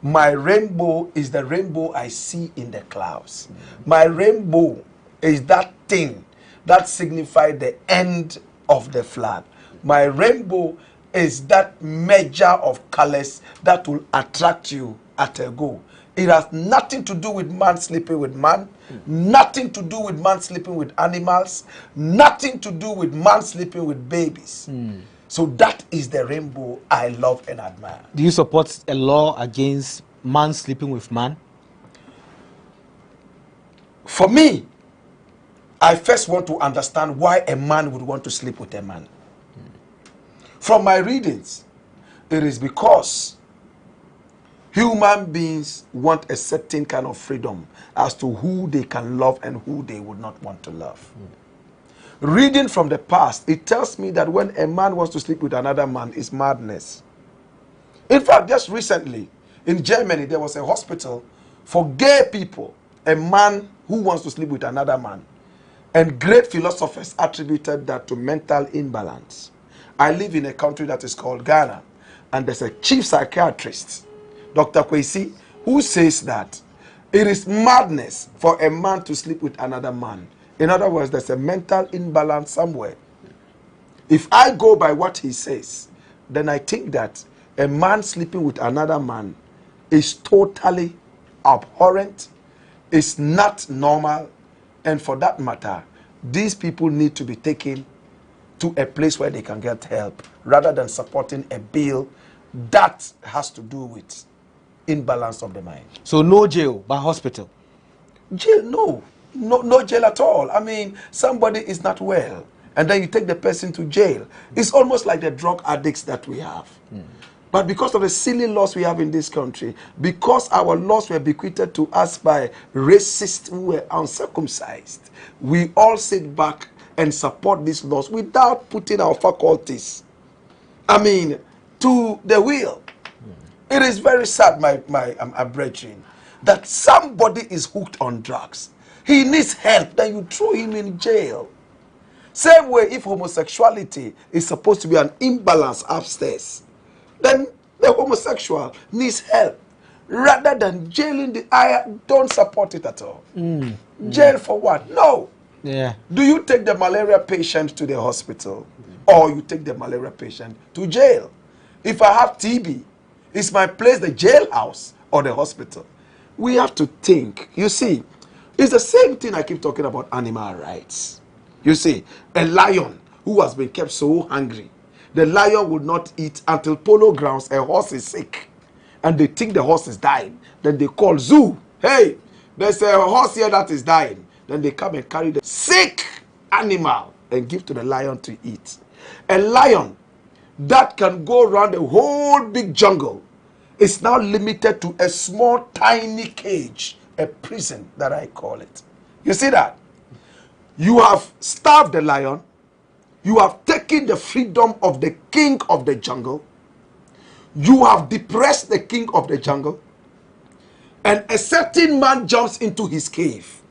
My rainbow is the rainbow I see in the clouds. My rainbow is that thing that signifies the end of the flag. My rainbow is that measure of colors that will attract you at a go. It has nothing to do with man sleeping with man, nothing to do with man sleeping with animals, nothing to do with man sleeping with babies. So that is the rainbow I love and admire. Do you support a law against man sleeping with man? For me, I first want to understand why a man would want to sleep with a man. From my readings, it is because human beings want a certain kind of freedom as to who they can love and who they would not want to love. Reading from the past, it tells me that when a man wants to sleep with another man, it's madness. In fact, just recently, in Germany, there was a hospital for gay people, a man who wants to sleep with another man. And great philosophers attributed that to mental imbalance. I live in a country that is called Ghana, and there's a chief psychiatrist, Dr. Kwesi, who says that it is madness for a man to sleep with another man. In other words, there's a mental imbalance somewhere. If I go by what he says, then I think that a man sleeping with another man is totally abhorrent, is not normal, and for that matter, these people need to be taken to a place where they can get help, rather than supporting a bill that has to do with imbalance of the mind. So no jail, but hospital? Jail, no. No jail at all. I mean, somebody is not well, and then you take the person to jail. It's almost like the drug addicts that we have. But because of the silly laws we have in this country, because our laws were bequeathed to us by racists who were uncircumcised, we all sit back and support these laws without putting our faculties, I mean, to the wheel. It is very sad, my brethren, that somebody is hooked on drugs. He needs help, then you throw him in jail. Same way, if homosexuality is supposed to be an imbalance upstairs, then the homosexual needs help. Rather than jailing I don't support it at all. Jail for what? No. Yeah. Do you take the malaria patient to the hospital, or you take the malaria patient to jail? If I have TB, is my place the jailhouse or the hospital? We have to think. You see, it's the same thing I keep talking about animal rights. You see, a lion who has been kept so hungry, the lion would not eat until polo grounds a horse is sick, and they think the horse is dying. Then they call zoo. Hey, there's a horse here that is dying. Then they come and carry the sick animal and give to the lion to eat. A lion that can go around the whole big jungle is now limited to a small tiny cage, a prison that I call it. You see that? You have starved the lion. You have taken the freedom of the king of the jungle. You have depressed the king of the jungle. and a certain man jumps into his cave.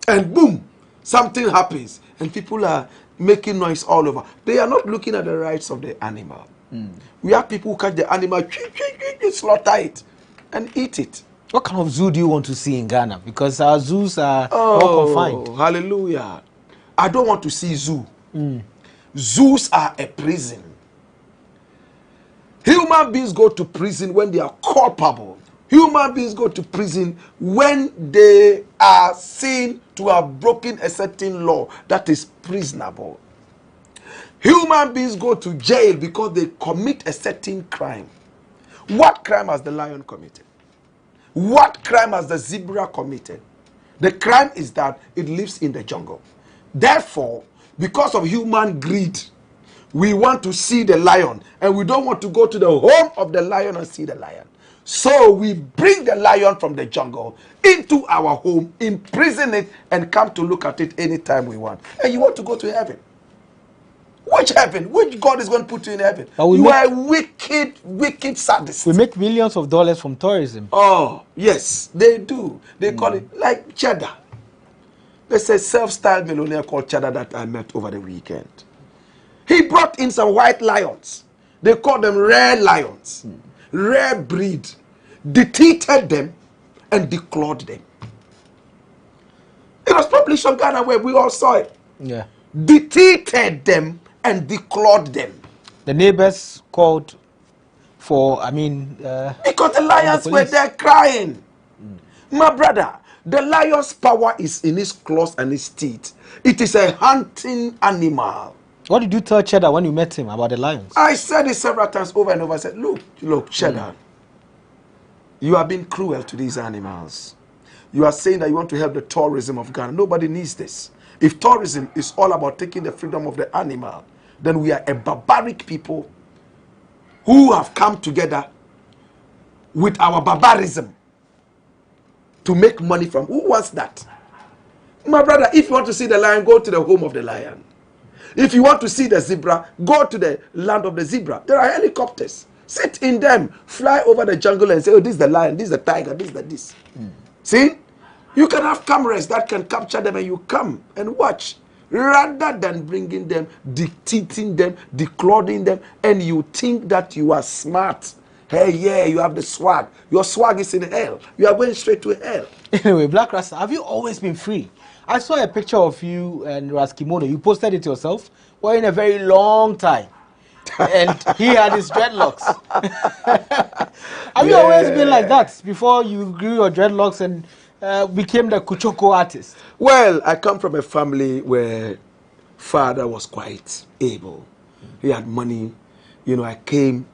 And boom, something happens. And people are making noise all over. They are not looking at the rights of the animal. We have people who catch the animal, slaughter it, and eat it. What kind of zoo do you want to see in Ghana? Because our zoos are all confined. Hallelujah. I don't want to see zoo. Zoos are a prison. Human beings go to prison when they are culpable. Human beings go to prison when they are seen to have broken a certain law that is prisonable. Human beings go to jail because they commit a certain crime. What crime has the lion committed? What crime has the zebra committed? The crime is that it lives in the jungle. Therefore, because of human greed, we want to see the lion, and we don't want to go to the home of the lion and see the lion. So we bring the lion from the jungle into our home, imprison it, and come to look at it anytime we want. And you want to go to heaven. Which heaven? Which God is going to put you in heaven? You are a wicked, wicked sadist. We make millions of dollars from tourism. Oh, yes, they do. They call it like cheddar. There's a self-styled millionaire called Cheddar that I met over the weekend. He brought in some white lions. They call them rare lions. Rare breed. Detected them and declawed them. It was published on GhanaWeb. We all saw it. Yeah. Detected them and declawed them. The neighbors called for, because the lions were there crying. My brother, the lion's power is in his claws and his teeth. It is a hunting animal. What did you tell Cheddar when you met him about the lions? I said it several times over and over. I said, look, Cheddar, you are being cruel to these animals. You are saying that you want to help the tourism of Ghana. Nobody needs this. If tourism is all about taking the freedom of the animal, then we are a barbaric people who have come together with our barbarism to make money from. Who wants that? My brother, if you want to see the lion, go to the home of the lion. If you want to see the zebra, go to the land of the zebra. There are helicopters. Sit in them, fly over the jungle and say, oh, this is the lion, this is the tiger, this is the this. See? You can have cameras that can capture them and you come and watch. Rather than bringing them, dictating them, declawing them, and you think that you are smart. Hey, yeah, you have the swag. Your swag is in hell. You are going straight to hell. Anyway, Black Rasta, have you always been free? I saw a picture of you and Raskimono. You posted it yourself. Wearing a very long tie. And he had his dreadlocks. Have you always been like that before you grew your dreadlocks and became the Kuchoko artist? Well, I come from a family where father was quite able. He had money. You know, I came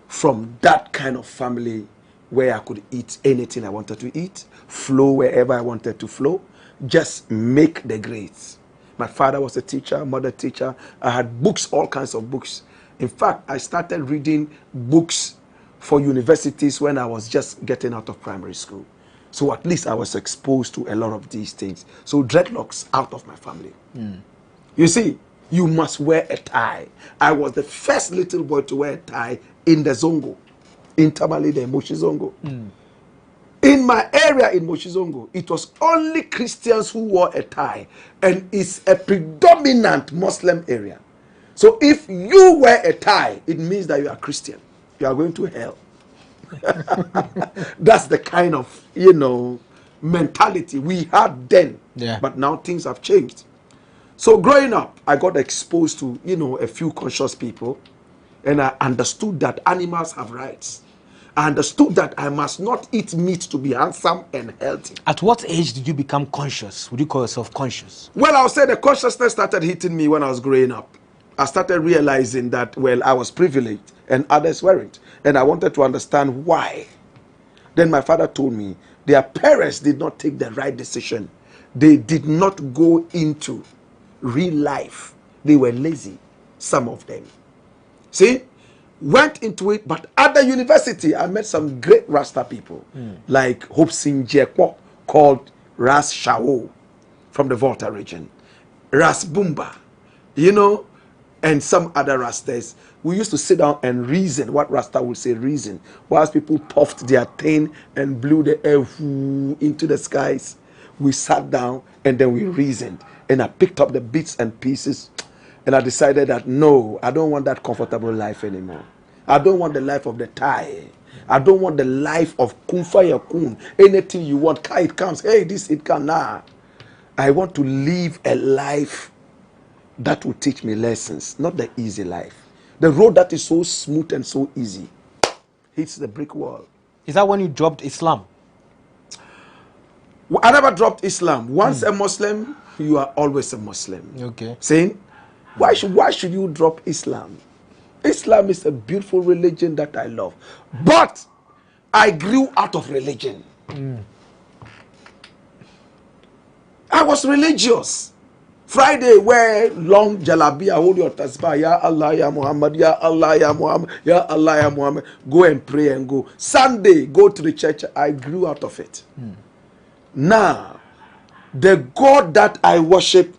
from that kind of family where I could eat anything I wanted to eat, flow wherever I wanted to flow, just make the grades. My father was a teacher, mother teacher. I had books, all kinds of books. In fact, I started reading books for universities when I was just getting out of primary school. So at least I was exposed to a lot of these things. So dreadlocks out of my family. You see, you must wear a tie. I was the first little boy to wear a tie in the Zongo, in Tamale, the Moshi Zongo. In my area in Moshizongo, it was only Christians who wore a tie, and it's a predominant Muslim area. So if you wear a tie, it means that you are Christian. You are going to hell. That's the kind of, mentality we had then. Yeah. But now things have changed. So growing up, I got exposed to, a few conscious people, and I understood that animals have rights. I understood that I must not eat meat to be handsome and healthy. At what age did you become conscious? Would you call yourself conscious? Well, I'll say the consciousness started hitting me when I was growing up. I started realizing that, I was privileged and others weren't. And I wanted to understand why. Then my father told me their parents did not take the right decision. They did not go into real life. They were lazy, some of them. See? Went into it, but at the university, I met some great Rasta people, like Hope Singh Jekwo, called Ras Shao from the Volta region, Ras Bumba, and some other Rastas, we used to sit down and reason what Rasta would say reason, whilst people puffed their thing and blew the air into the skies. We sat down and then we reasoned, and I picked up the bits and pieces, and I decided that no, I don't want that comfortable life anymore. I don't want the life of the Thai. I don't want the life of kun fire kun. Anything you want, it comes. Hey, this it can. Nah. I want to live a life that will teach me lessons, not the easy life. The road that is so smooth and so easy hits the brick wall. Is that when you dropped Islam? I never dropped Islam. Once a Muslim, you are always a Muslim. Okay. Saying, why should you drop Islam? Islam is a beautiful religion that I love. But I grew out of religion. I was religious. Friday, wear long jalabia, hold your tasbih, Ya Allah, Ya Muhammad, Ya Allah, Ya Muhammad, Ya Allah, Ya Muhammad. Go and pray and go. Sunday, go to the church. I grew out of it. Now, the God that I worship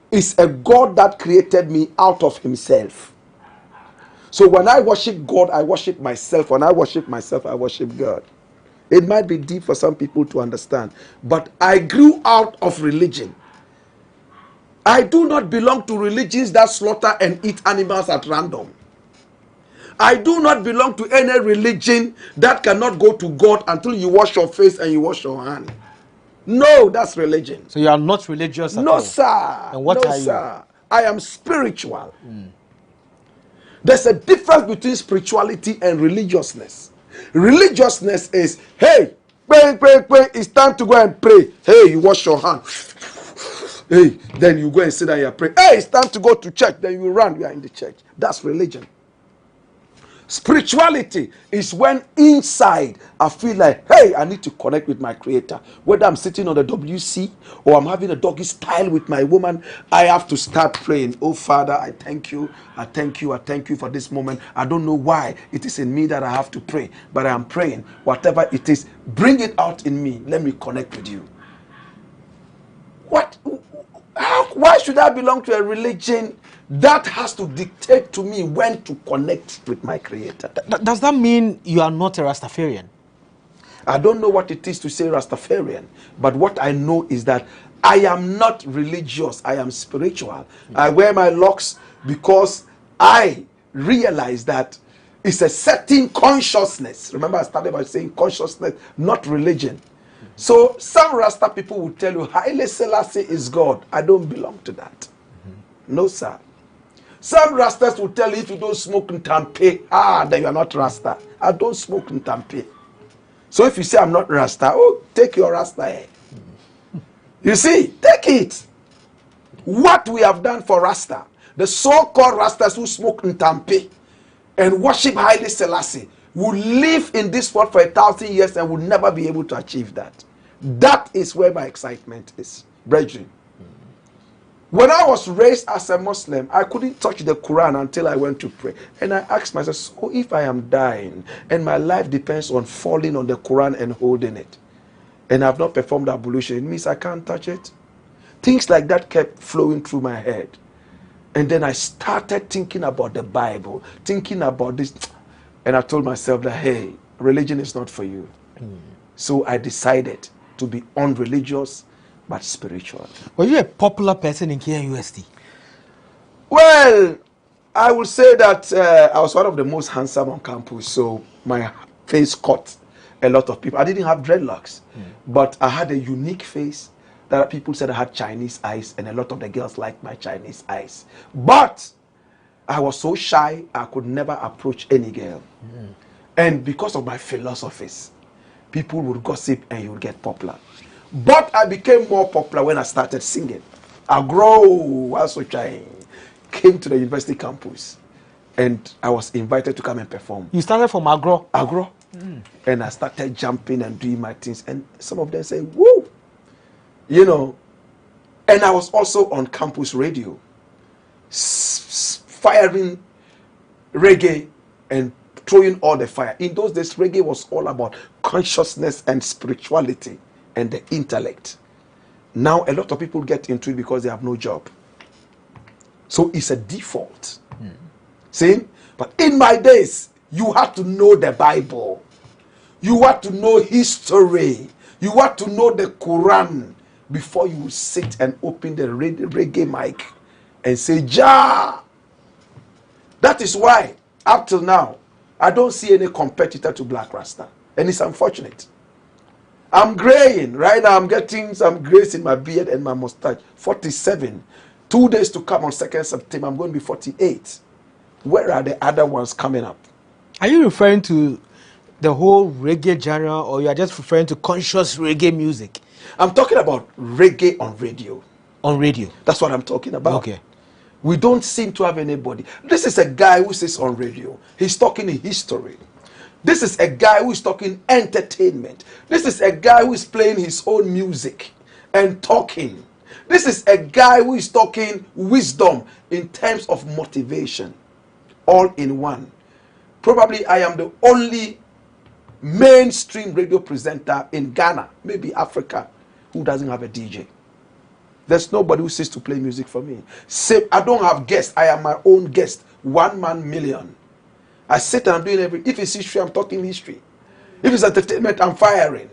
is a God that created me out of himself. So when I worship God, I worship myself. When I worship myself, I worship God. It might be deep for some people to understand, but I grew out of religion. I do not belong to religions that slaughter and eat animals at random. I do not belong to any religion that cannot go to God until you wash your face and you wash your hand. No, that's religion. So you are not religious at all? No, sir. And what no, are you? Sir. I am spiritual. There's a difference between spirituality and religiousness. Religiousness is, hey, pray, it's time to go and pray. Hey, you wash your hand. Hey, then you go and sit down and pray. Hey, it's time to go to church. Then you run, you are in the church. That's religion. Spirituality is when inside I feel like, hey, I need to connect with my creator. Whether I'm sitting on the WC or I'm having a doggy style with my woman, I have to start praying. Oh, Father, I thank you. I thank you. I thank you for this moment. I don't know why it is in me that I have to pray, but I am praying. Whatever it is, bring it out in me. Let me connect with you. Why should I belong to a religion that has to dictate to me when to connect with my creator? Does that mean you are not a Rastafarian? I don't know what it is to say Rastafarian, but what I know is that I am not religious, I am spiritual. I wear my locks because I realize that it's a certain consciousness. Remember, I started by saying consciousness, not religion. So some Rasta people will tell you Haile Selassie is God. I don't belong to that. No, sir. Some Rastas will tell you if you don't smoke Ntampe, then you are not Rasta. I don't smoke Ntampe. So if you say I'm not Rasta, take your Rasta head. You see, take it. What we have done for Rasta, the so-called Rastas who smoke Ntampe and worship Haile Selassie, will live in this world for 1,000 years and will never be able to achieve that. That is where my excitement is, brethren. When I was raised as a Muslim, I couldn't touch the Quran until I went to pray. And I asked myself, so if I am dying and my life depends on falling on the Quran and holding it, and I've not performed ablution, it means I can't touch it? Things like that kept flowing through my head. And then I started thinking about the Bible, thinking about this. And I told myself that, hey, religion is not for you. So I decided to be unreligious but spiritual. Were you a popular person in KNUST? Well, I would say that I was one of the most handsome on campus. So my face caught a lot of people. I didn't have dreadlocks, but I had a unique face that people said I had Chinese eyes, and a lot of the girls liked my Chinese eyes. But I was so shy, I could never approach any girl. And because of my philosophies, people would gossip and you would get popular. But I became more popular when I started singing. Agro, also trying, came to the university campus and I was invited to come and perform. You started from Agro? Agro. And I started jumping and doing my things. And some of them say, woo! You know, and I was also on campus radio, firing reggae and throwing all the fire. In those days, reggae was all about consciousness and spirituality and the intellect. Now, a lot of people get into it because they have no job. So it's a default. See? But in my days, you had to know the Bible. You had to know history. You had to know the Quran before you sit and open the reggae mic and say, Ja! That is why, up till now, I don't see any competitor to Black Rasta. And it's unfortunate. I'm graying. Right now, I'm getting some grace in my beard and my mustache. 47. 2 days to come on 2nd September, I'm going to be 48. Where are the other ones coming up? Are you referring to the whole reggae genre, or you are just referring to conscious reggae music? I'm talking about reggae on radio. On radio? That's what I'm talking about. Okay. We don't seem to have anybody. This is a guy who sits on radio. He's talking history. This is a guy who is talking entertainment. This is a guy who is playing his own music and talking. This is a guy who is talking wisdom in terms of motivation. All in one. Probably I am the only mainstream radio presenter in Ghana, maybe Africa, who doesn't have a DJ. There's nobody who sits to play music for me. Say, I don't have guests. I am my own guest. 1 man million. I sit and I'm doing everything. If it's history, I'm talking history. If it's entertainment, I'm firing.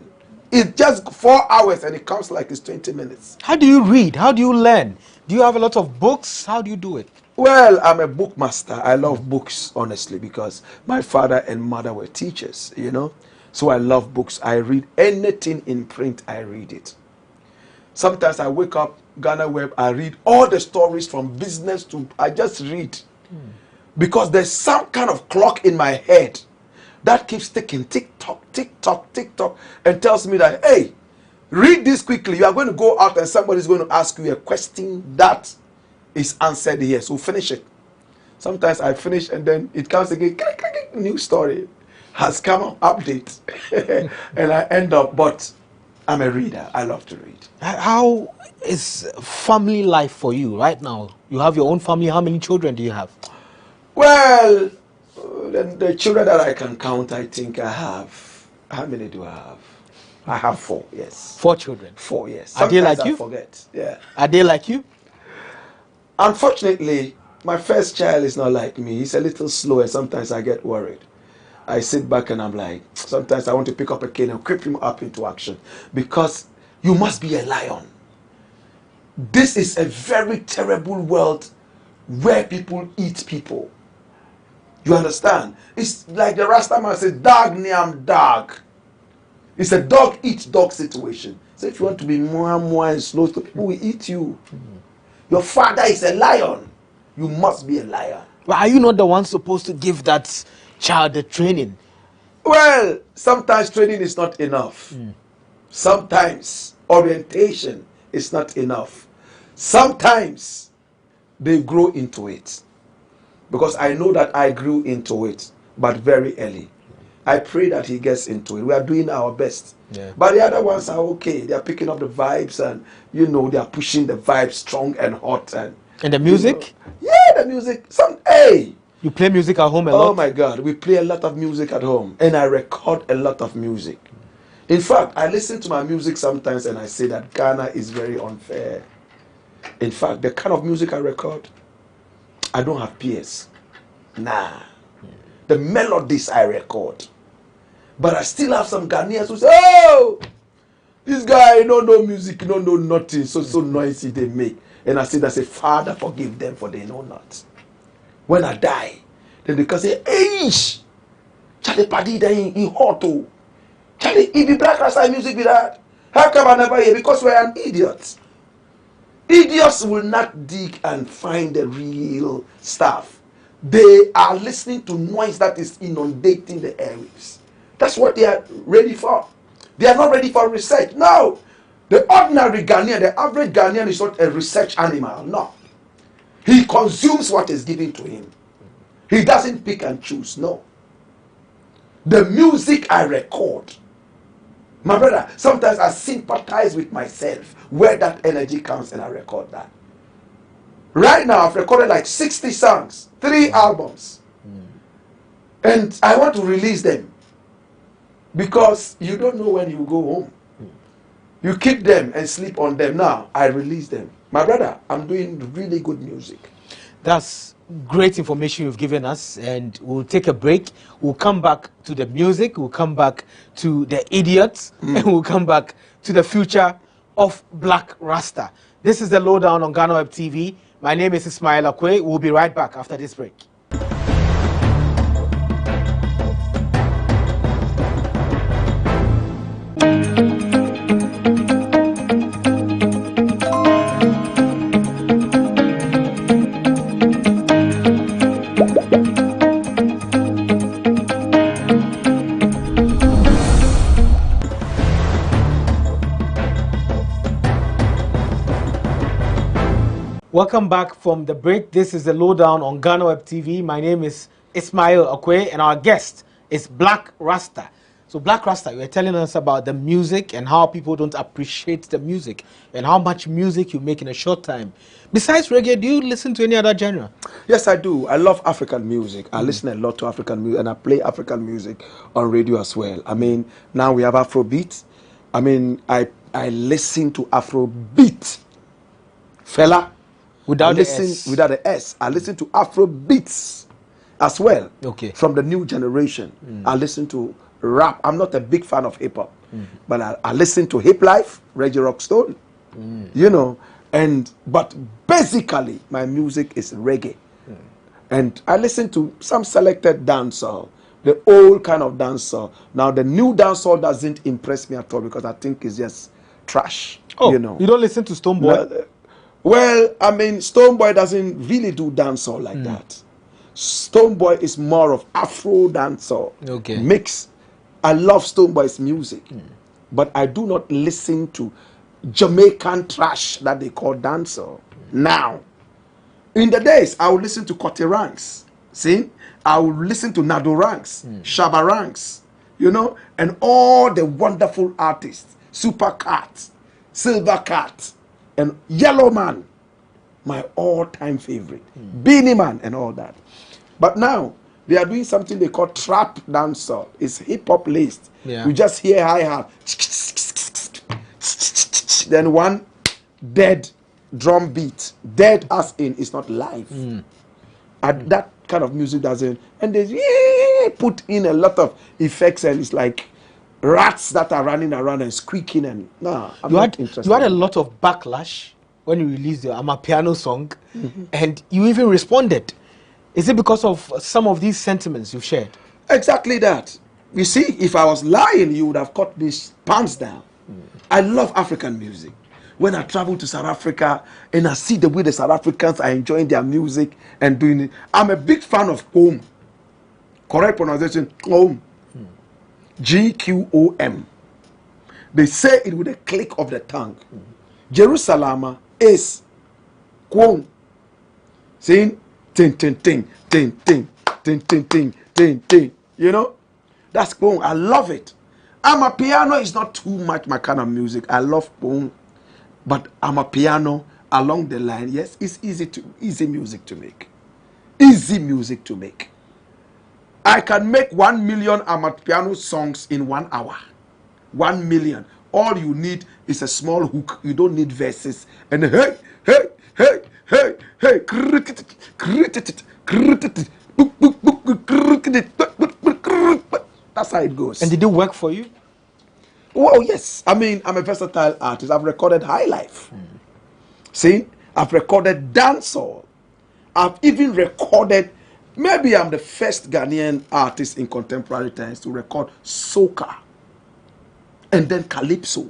It's just 4 hours and it comes like it's 20 minutes. How do you read? How do you learn? Do you have a lot of books? How do you do it? Well, I'm a bookmaster. I love books, honestly, because my father and mother were teachers, you know. So I love books. I read anything in print, I read it. Sometimes I wake up, GhanaWeb, I read all the stories from business to, I just read. Because there's some kind of clock in my head that keeps ticking, tick-tock, tick-tock, tick-tock, and tells me that, hey, read this quickly. You are going to go out and somebody's going to ask you a question that is answered here. So finish it. Sometimes I finish and then it comes again, new story has come up, update. And I end up, but I'm a reader. I love to read. How is family life for you right now? You have your own family. How many children do you have? Well, the children that I can count, I think I have. How many do I have? I have 4, yes. 4 children? 4, yes. Are they like Sometimes you? I forget, yeah. Are they like you? Unfortunately, my first child is not like me. He's a little slow and sometimes I get worried. I sit back and I'm like, sometimes I want to pick up a cane and creep him up into action. Because you must be a lion. This is a very terrible world where people eat people. You understand? It's like the Rasta man says, dog niam dog. It's a dog eat dog situation. So if you want to be more and slow, people will eat you. Your father is a lion. You must be a lion. Well, are you not the one supposed to give that child the training? Well, sometimes training is not enough. Sometimes orientation is not enough. Sometimes they grow into it. Because I know that I grew into it, but very early. I pray that he gets into it. We are doing our best. Yeah. But the other ones are okay. They are picking up the vibes and, you know, they are pushing the vibes strong and hot. And the music? You know, yeah, the music. Hey! You play music at home a lot? Oh my God. We play a lot of music at home. And I record a lot of music. In fact, I listen to my music sometimes and I say that Ghana is very unfair. In fact, the kind of music I record, I don't have peers. Nah. The melodies I record. But I still have some Ghanaians who say, oh, this guy don't know music, don't know nothing, so noisy they make. And I say, Father, forgive them for they know not. When I die, then they can say, hey, Charlie Paddy in hot. Charlie, if the Black Rasta music with that, how come I never hear? Because we're an idiot. Idiots will not dig and find the real stuff. They are listening to noise that is inundating the airwaves. That's what they are ready for. They are not ready for research. No. The ordinary Ghanaian, the average Ghanaian is not a research animal. No. He consumes what is given to him. He doesn't pick and choose. No. The music I record, my brother, sometimes I sympathize with myself where that energy comes and I record that. Right now, I've recorded like 60 songs, 3 albums. And I want to release them. Because you don't know when you go home. You keep them and sleep on them. Now, I release them. My brother, I'm doing really good music. That's great information you've given us, and we'll take a break. We'll come back to the music, we'll come back to the idiots, and we'll come back to the future of Black Rasta. This is the Lowdown on GhanaWeb TV. My name is Ismail Akwe. We'll be right back after this break. Welcome back from the break. This is the Lowdown on GhanaWeb TV. My name is Ismail Akwe, and our guest is Black Rasta. So Black Rasta, you were telling us about the music and how people don't appreciate the music and how much music you make in a short time. Besides reggae, do you listen to any other genre? Yes, I do. I love African music. I listen a lot to African music, and I play African music on radio as well. I mean, now we have Afrobeat. I mean, I listen to Afrobeat. Fela. Without the S. Without the S. I listen to Afrobeats as well. Okay. From the new generation. I listen to rap. I'm not a big fan of hip hop, but I listen to Hip Life, Reggie Rockstone, you know, but basically my music is reggae. And I listen to some selected dancehall, the old kind of dancehall. Now the new dancehall doesn't impress me at all because I think it's just trash. Oh, you know. You don't listen to Stonebwoy? No, well, I mean, Stonebwoy doesn't really do dancehall like that. Stonebwoy is more of Afro dancehall. Okay. Mix. I love Stonebwoy's music, but I do not listen to Jamaican trash that they call dancehall. Now, in the days, I would listen to Kote Ranks. See? I would listen to Nado Ranks, Shabba Ranks, you know, and all the wonderful artists, Super Cat, Silver Cat, and Yellow Man, my all-time favorite, Beanie Man, and all that. But now they are doing something they call trap dancehall. It's hip-hop laced. Yeah. You just hear hi-hat, then one dead drum beat. Dead as in it's not live. And that kind of music doesn't. And they put in a lot of effects, and it's like rats that are running around and squeaking, and I'm not interested. You had a lot of backlash when you released the Amapiano song, and you even responded. Is it because of some of these sentiments you've shared? Exactly that. You see, if I was lying, you would have cut these pants down. I love African music. When I travel to South Africa and I see the way the South Africans are enjoying their music and doing it, I'm a big fan of Qom. Correct pronunciation, Qom. G-Q-O-M. They say it with a click of the tongue. Jerusalem is Qom. See? Ting, ting, ting, ting, ting, ting, ting, ting, ting, ting. You know? That's Qom. I love it. Amapiano is not too much my kind of music. I love Qom. But Amapiano along the line, yes, it's easy music to make. Easy music to make. I can make 1 million Amapiano songs in 1 hour. 1 million. All you need is a small hook. You don't need verses. And hey, hey, hey, hey, hey. That's how it goes. And did it work for you? Well, yes. I mean, I'm a versatile artist. I've recorded high life. See? I've recorded dancehall. I've even recorded, maybe I'm the first Ghanaian artist in contemporary times to record soca and then calypso.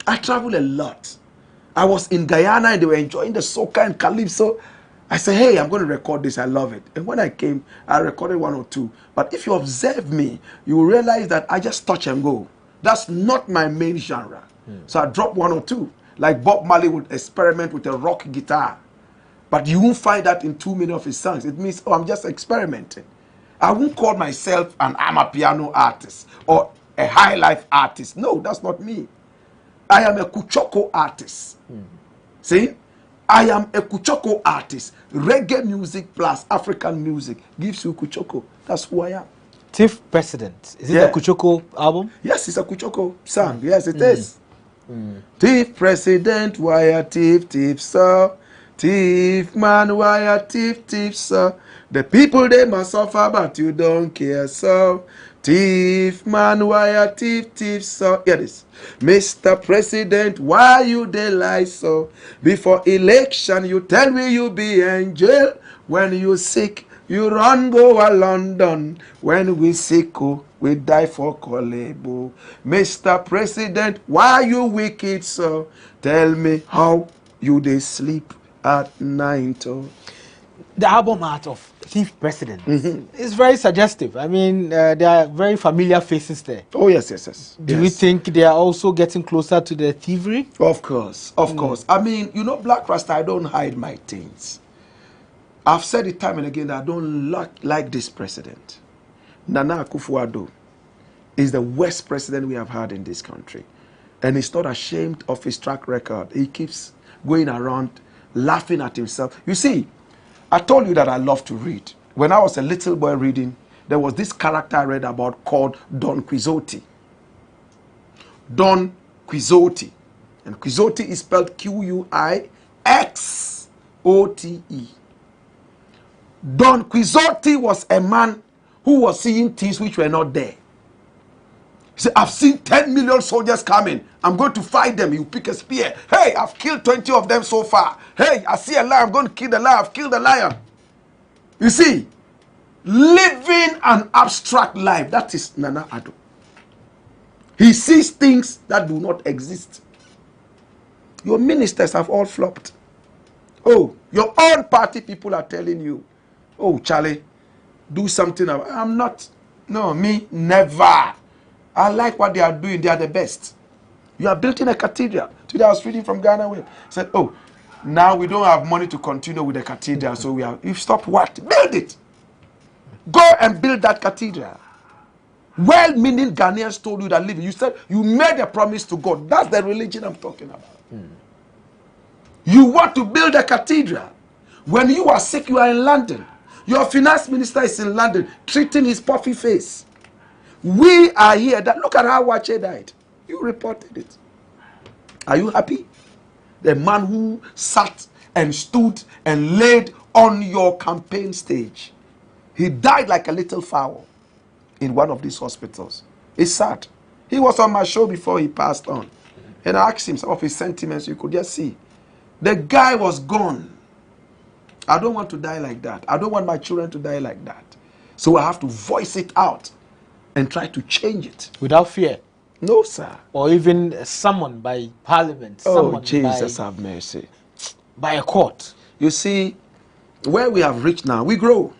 I travel a lot. I was in Guyana and they were enjoying the soca and calypso. I said, hey, I'm going to record this. I love it. And when I came, I recorded 1 or 2. But if you observe me, you will realize that I just touch and go. That's not my main genre. So I drop 1 or 2. Like Bob Marley would experiment with a rock guitar. But you won't find that in too many of his songs. It means, oh, I'm just experimenting. I won't call myself an Amapiano artist or a high life artist. No, that's not me. I am a Kuchoko artist. See? I am a Kuchoko artist. Reggae music plus African music gives you Kuchoko. That's who I am. Thief President. Is it a Kuchoko album? Yes, it's a Kuchoko song. Yes, it is. Thief President, why a thief, thief, sir? Thief man, why a thief, sir? The people they must suffer, but you don't care, so. Thief man, why a thief, sir? Hear this. Mr. President, why you they lie so? Before election, you tell me you be in jail. When you sick, you run go a London. When we sick, oh, we die for Kolebo. Mr. President, why you wicked so? Tell me how you they sleep at night. Oh. The album art of Thief President is very suggestive. I mean, there are very familiar faces there. Oh, yes, yes, yes. Do you think they are also getting closer to the thievery? Of course, of course. I mean, you know, Black Rasta, I don't hide my things. I've said it time and again that I don't like this president. Nana Akufo-Addo is the worst president we have had in this country. And he's not ashamed of his track record. He keeps going around laughing at himself. You see, I told you that I love to read. When I was a little boy reading, there was this character I read about called Don Quixote. Don Quixote. And Quixote is spelled Quixote. Don Quixote was a man who was seeing things which were not there. He said, I've seen 10 million soldiers coming. I'm going to fight them. You pick a spear. Hey, I've killed 20 of them so far. Hey, I see a lion. I'm going to kill the lion. I've killed the lion. You see, living an abstract life. That is Nana Addo. He sees things that do not exist. Your ministers have all flopped. Oh, your own party people are telling you, oh, Charlie, do something. I'm not. No, me, never. I like what they are doing. They are the best. You are building a cathedral. Today I was reading from GhanaWeb. Said, oh, now we don't have money to continue with the cathedral, so you've stopped what? Build it. Go and build that cathedral. Well-meaning Ghanaians told you that living. You said you made a promise to God. That's the religion I'm talking about. You want to build a cathedral. When you are sick, you are in London. Your finance minister is in London, treating his puffy face. We are here. Look at how Wache died. You reported it. Are you happy? The man who sat and stood and laid on your campaign stage. He died like a little fowl in one of these hospitals. It's sad. He was on my show before he passed on. And I asked him some of his sentiments. You could just see. The guy was gone. I don't want to die like that. I don't want my children to die like that. So I have to voice it out and try to change it. Without fear? No, sir. Or even summoned by Parliament? Oh, Jesus have mercy. By a court? You see, where we have reached now, we grow.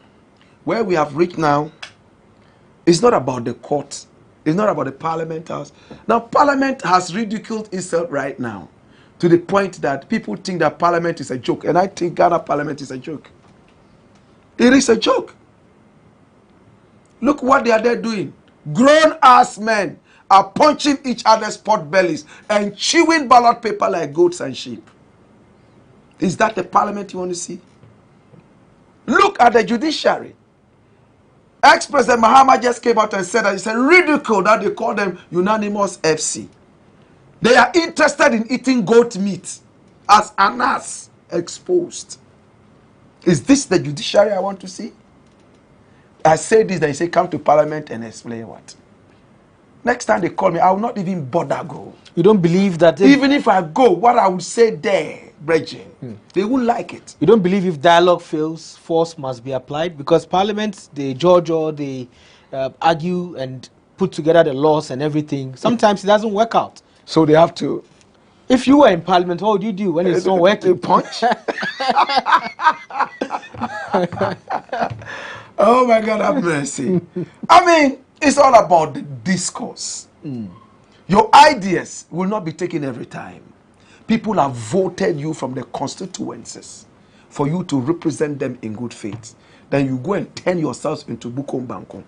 Where we have reached now, it's not about the court. It's not about the Parliament House. Now, Parliament has ridiculed itself right now to the point that people think that Parliament is a joke. And I think Ghana Parliament is a joke. It is a joke. Look what they are there doing. Grown-ass men are punching each other's pot bellies and chewing ballot paper like goats and sheep. Is that the parliament you want to see? Look at the judiciary. Ex-President Mahama just came out and said that it's a ridicule that they call them unanimous FC. They are interested in eating goat meat as an ass exposed. Is this the judiciary I want to see? I say this, they say come to parliament and explain what. Next time they call me, I will not even bother go. You don't believe that? Even if I go, what I would say there, Bridget, they won't like it. You don't believe if dialogue fails, force must be applied? Because parliament, they judge or they argue and put together the laws and everything. Sometimes it doesn't work out. So they have to... If you were in parliament, what would you do when it's not working? Punch. Oh my God, have mercy. I mean, it's all about the discourse. Your ideas will not be taken every time. People have voted you from the constituencies for you to represent them in good faith. Then you go and turn yourselves into bukom bankom,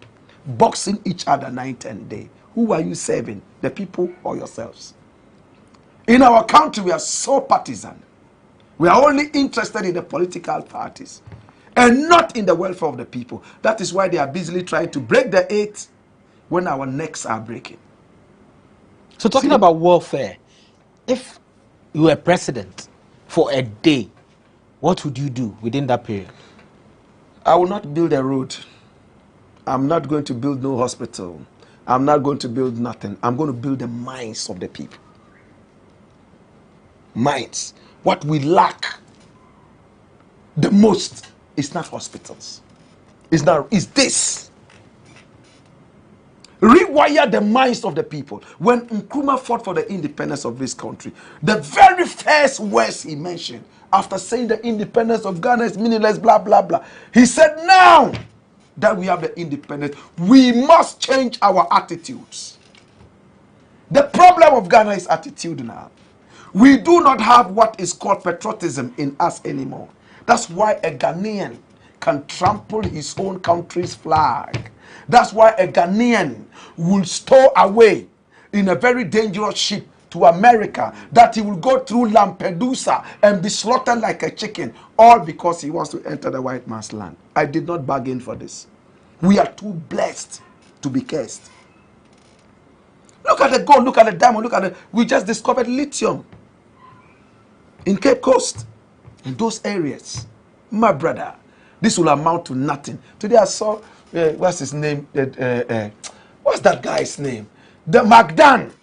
boxing each other night and day. Who are you serving? The people or yourselves? In our country, we are so partisan. We are only interested in the political parties and not in the welfare of the people. That is why they are busily trying to break the eight when our necks are breaking. So talking about welfare, if you were president for a day, what would you do within that period? I will not build a road. I'm not going to build no hospital. I'm not going to build nothing. I'm going to build the minds of the people. Minds. What we lack the most is not hospitals. It's this. Rewire the minds of the people. When Nkrumah fought for the independence of this country, the very first words he mentioned after saying the independence of Ghana is meaningless, blah, blah, blah, he said, now that we have the independence, we must change our attitudes. The problem of Ghana is attitude now. We do not have what is called patriotism in us anymore. That's why a Ghanaian can trample his own country's flag. That's why a Ghanaian will stow away in a very dangerous ship to America, that he will go through Lampedusa and be slaughtered like a chicken, all because he wants to enter the white man's land. I did not bargain for this. We are too blessed to be cursed. Look at the gold, look at the diamond, we just discovered lithium in Cape Coast, in those areas. My brother, this will amount to nothing. Today I saw, what's his name? What's that guy's name? The Magdan,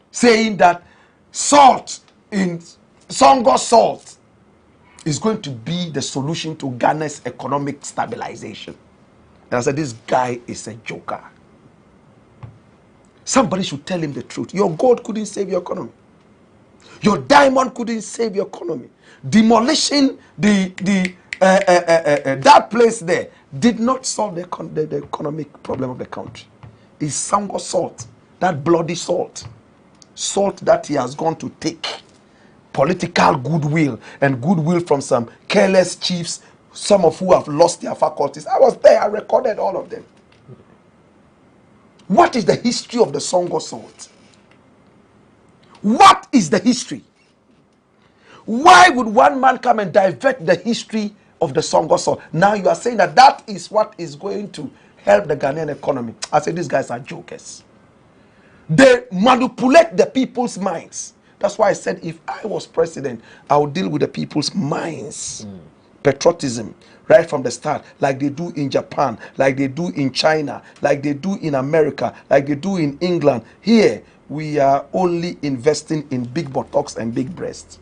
saying that salt in Songo salt is going to be the solution to Ghana's economic stabilization. And I said, this guy is a joker. Somebody should tell him the truth. Your gold couldn't save your economy. Your diamond couldn't save your economy. Demolishing that place there did not solve the economic problem of the country. It's Songo salt, that bloody salt. Salt that he has gone to take. Political goodwill and goodwill from some careless chiefs, some of who have lost their faculties. I was there, I recorded all of them. What is the history of the Songo salt? What is the history? Why would one man come and divert the history of the Songo salt? Now you are saying that that is what is going to help the Ghanaian economy. I say these guys are jokers. They manipulate the people's minds. That's why I said if I was president, I would deal with the people's minds. Patriotism, right from the start, like they do in Japan, like they do in China, like they do in America, like they do in England. Here, we are only investing in big buttocks and big breasts.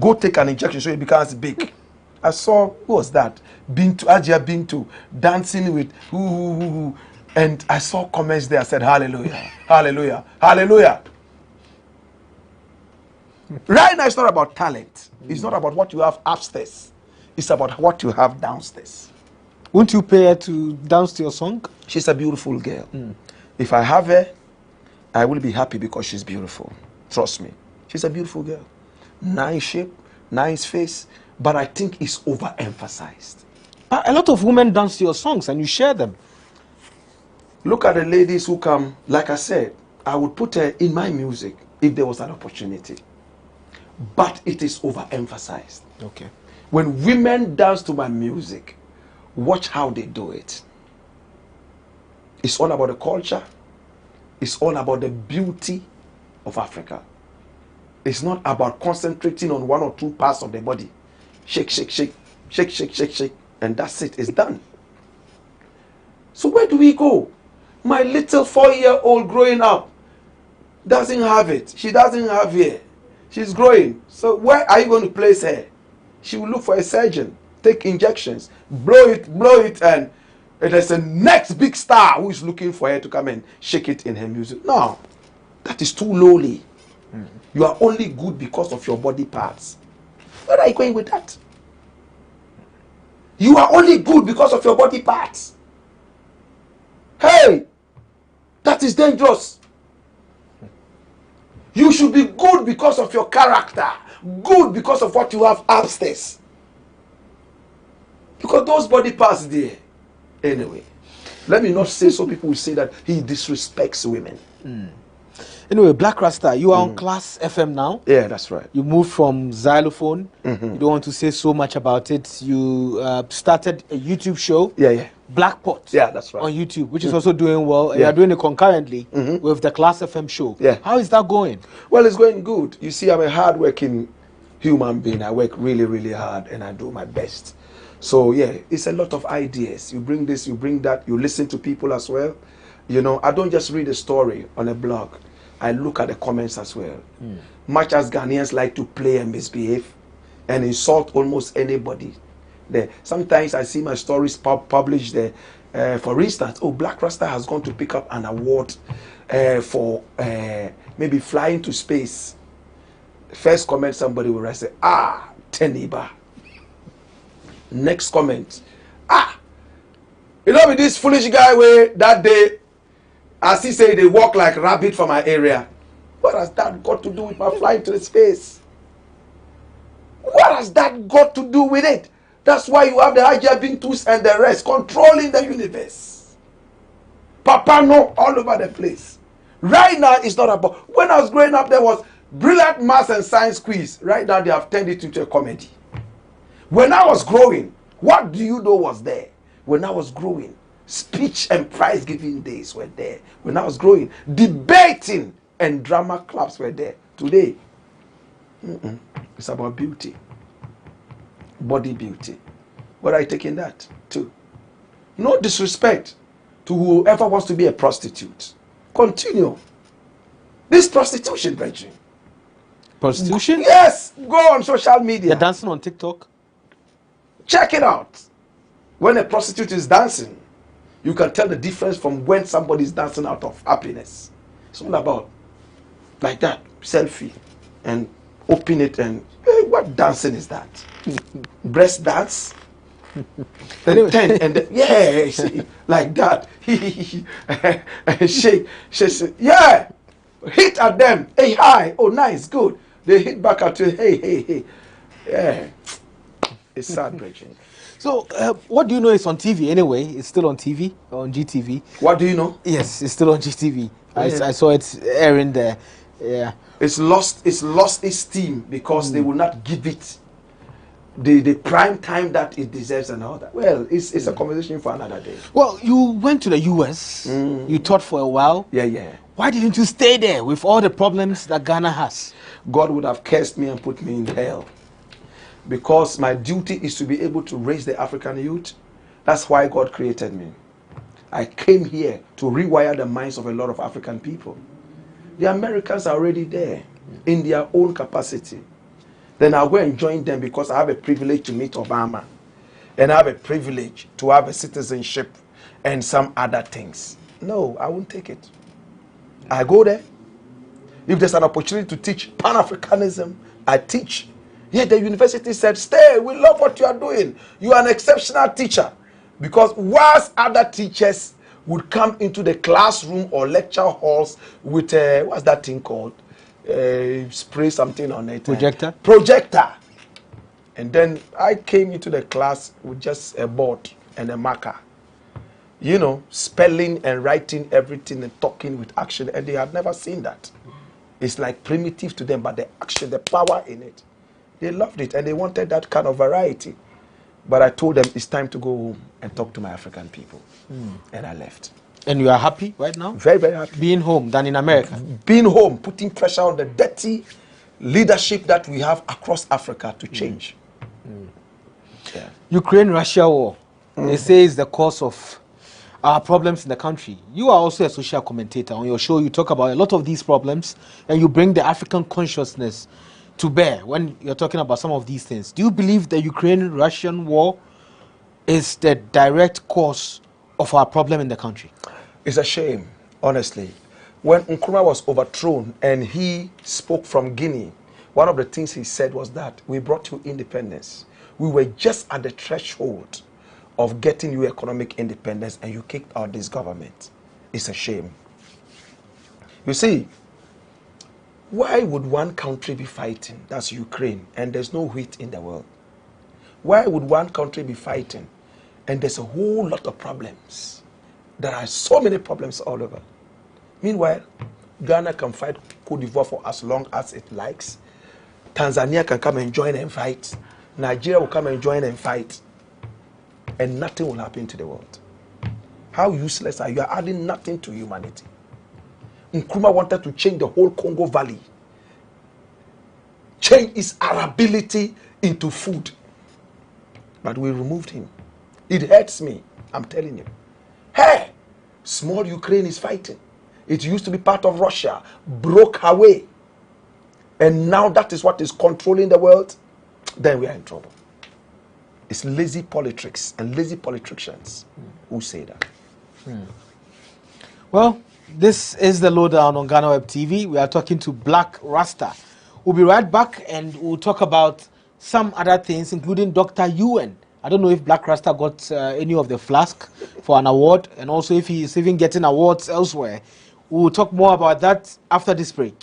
Go take an injection so it becomes big. I saw, who was that? Ajia Bintu dancing with who. And I saw comments there. I said, hallelujah, hallelujah, hallelujah. Right now, it's not about talent. It's not about what you have upstairs. It's about what you have downstairs. Won't you pay her to dance to your song? She's a beautiful girl. If I have her, I will be happy because she's beautiful. Trust me. She's a beautiful girl. Nice shape, nice face, but I think it's overemphasized. A lot of women dance to your songs and you share them. Look at the ladies who come. Like I said, I would put her in my music if there was an opportunity. But it is overemphasized. Okay. When women dance to my music, watch how they do it. It's all about the culture. It's all about the beauty of Africa. It's not about concentrating on one or two parts of the body. Shake, shake, shake, shake, shake, shake, shake, and that's it. It's done. So where do we go? My little 4-year-old growing up doesn't have it. She doesn't have hair. She's growing. So where are you going to place her? She will look for a surgeon, take injections, blow it, and there's a next big star who is looking for her to come and shake it in her music. No, that is too lowly. You are only good because of your body parts. Where are you going with that? You are only good because of your body parts. Hey, that is dangerous. You should be good because of your character. Good because of what you have upstairs. Because those body parts there. Anyway, let me not say so people will say that he disrespects women. Anyway, Black Rasta, you are on Class FM now. Yeah, that's right. You moved from xylophone. You don't want to say so much about it. You started a YouTube show. Yeah. Black Pot. Yeah, that's right. On YouTube, which is also doing well. You are doing it concurrently with the Class FM show. Yeah. How is that going? Well, it's going good. You see, I'm a hard-working human being. I work really, really hard and I do my best. So yeah, it's a lot of ideas. You bring this, you bring that, you listen to people as well. You know, I don't just read a story on a blog. I look at the comments as well. Much as Ghanaians like to play and misbehave and insult almost anybody. There, sometimes I see my stories published there. For instance, Black Rasta has gone to pick up an award for maybe flying to space. First comment, somebody will write, say, Teniba. Next comment, you know, with this foolish guy where that day, as he say, they walk like rabbit from my area. What has that got to do with my flying to the space? What has that got to do with it? That's why you have the Bintus and the rest controlling the universe. Papa no all over the place. Right now, it's not about... When I was growing up, there was brilliant maths and science quiz. Right now, they have turned it into a comedy. When I was growing, what do you know was there? When I was growing, speech and prize giving days were there. When I was growing, debating and drama clubs were there. Today, it's about beauty. Body beauty. What are you taking that to? No disrespect to whoever wants to be a prostitute. Continue. This prostitution, Bridget. Prostitution? Yes. Go on social media. You're dancing on TikTok? Check it out. When a prostitute is dancing, you can tell the difference from when somebody is dancing out of happiness. It's all about like that, selfie, and open it and what dancing is that? Breast dance? Yeah, see, like that. shake, yeah. Hit at them. Hey, hi. Oh, nice, good. They hit back at you. Hey. Yeah. It's sad, Bridget. So, what do you know is on TV anyway? It's still on TV, on GTV. What do you know? Yes, it's still on GTV. I saw it airing there. Yeah. It's lost its steam because they will not give it the prime time that it deserves and all that. Well, it's a conversation for another day. Well, you went to the US. You taught for a while. Yeah. Why didn't you stay there with all the problems that Ghana has? God would have cursed me and put me in hell. Because my duty is to be able to raise the African youth. That's why God created me. I came here to rewire the minds of a lot of African people. The Americans are already there in their own capacity. Then I'll go and join them because I have a privilege to meet Obama. And I have a privilege to have a citizenship and some other things. No, I won't take it. I go there. If there's an opportunity to teach Pan-Africanism, I teach. Yeah, the university said, stay, we love what you are doing. You are an exceptional teacher. Because whilst other teachers would come into the classroom or lecture halls with, what's that thing called? Spray something on it. Projector? Projector. And then I came into the class with just a board and a marker. You know, spelling and writing everything and talking with action. And they had never seen that. It's like primitive to them, but the action, the power in it. They loved it and they wanted that kind of variety. But I told them it's time to go home and talk to my African people. And I left. And you are happy right now? Very, very happy. Being home than in America? Being home, putting pressure on the dirty leadership that we have across Africa to change. Yeah. Ukraine-Russia war. They say it's the cause of our problems in the country. You are also a social commentator. On your show, you talk about a lot of these problems and you bring the African consciousness to bear when you're talking about some of these things. Do you believe the Ukraine-Russian war is the direct cause of our problem in the country? It's a shame, honestly. When Nkrumah was overthrown and he spoke from Guinea, one of the things he said was that we brought you independence. We were just at the threshold of getting you economic independence and you kicked out this government. It's a shame. You see, why would one country be fighting? That's Ukraine, and there's no wheat in the world. Why would one country be fighting and there's a whole lot of problems? There are so many problems all over. Meanwhile, Ghana can fight Cote d'Ivoire for as long as it likes. Tanzania can come and join and fight. Nigeria will come and join and fight. And nothing will happen to the world. How useless are you? You are adding nothing to humanity. Nkrumah wanted to change the whole Congo Valley. change his ability into food. But we removed him. It hurts me, I'm telling you. Hey, small Ukraine is fighting. It used to be part of Russia, broke away. And now that is what is controlling the world. Then we are in trouble. It's lazy politics and lazy politicians who say that. Well, this is the lowdown on GhanaWeb TV. We are talking to Black Rasta. We'll be right back and we'll talk about some other things, including Dr. Ewan. I don't know if Black Rasta got any of the flask for an award, and also if he is even getting awards elsewhere. We'll talk more about that after this break.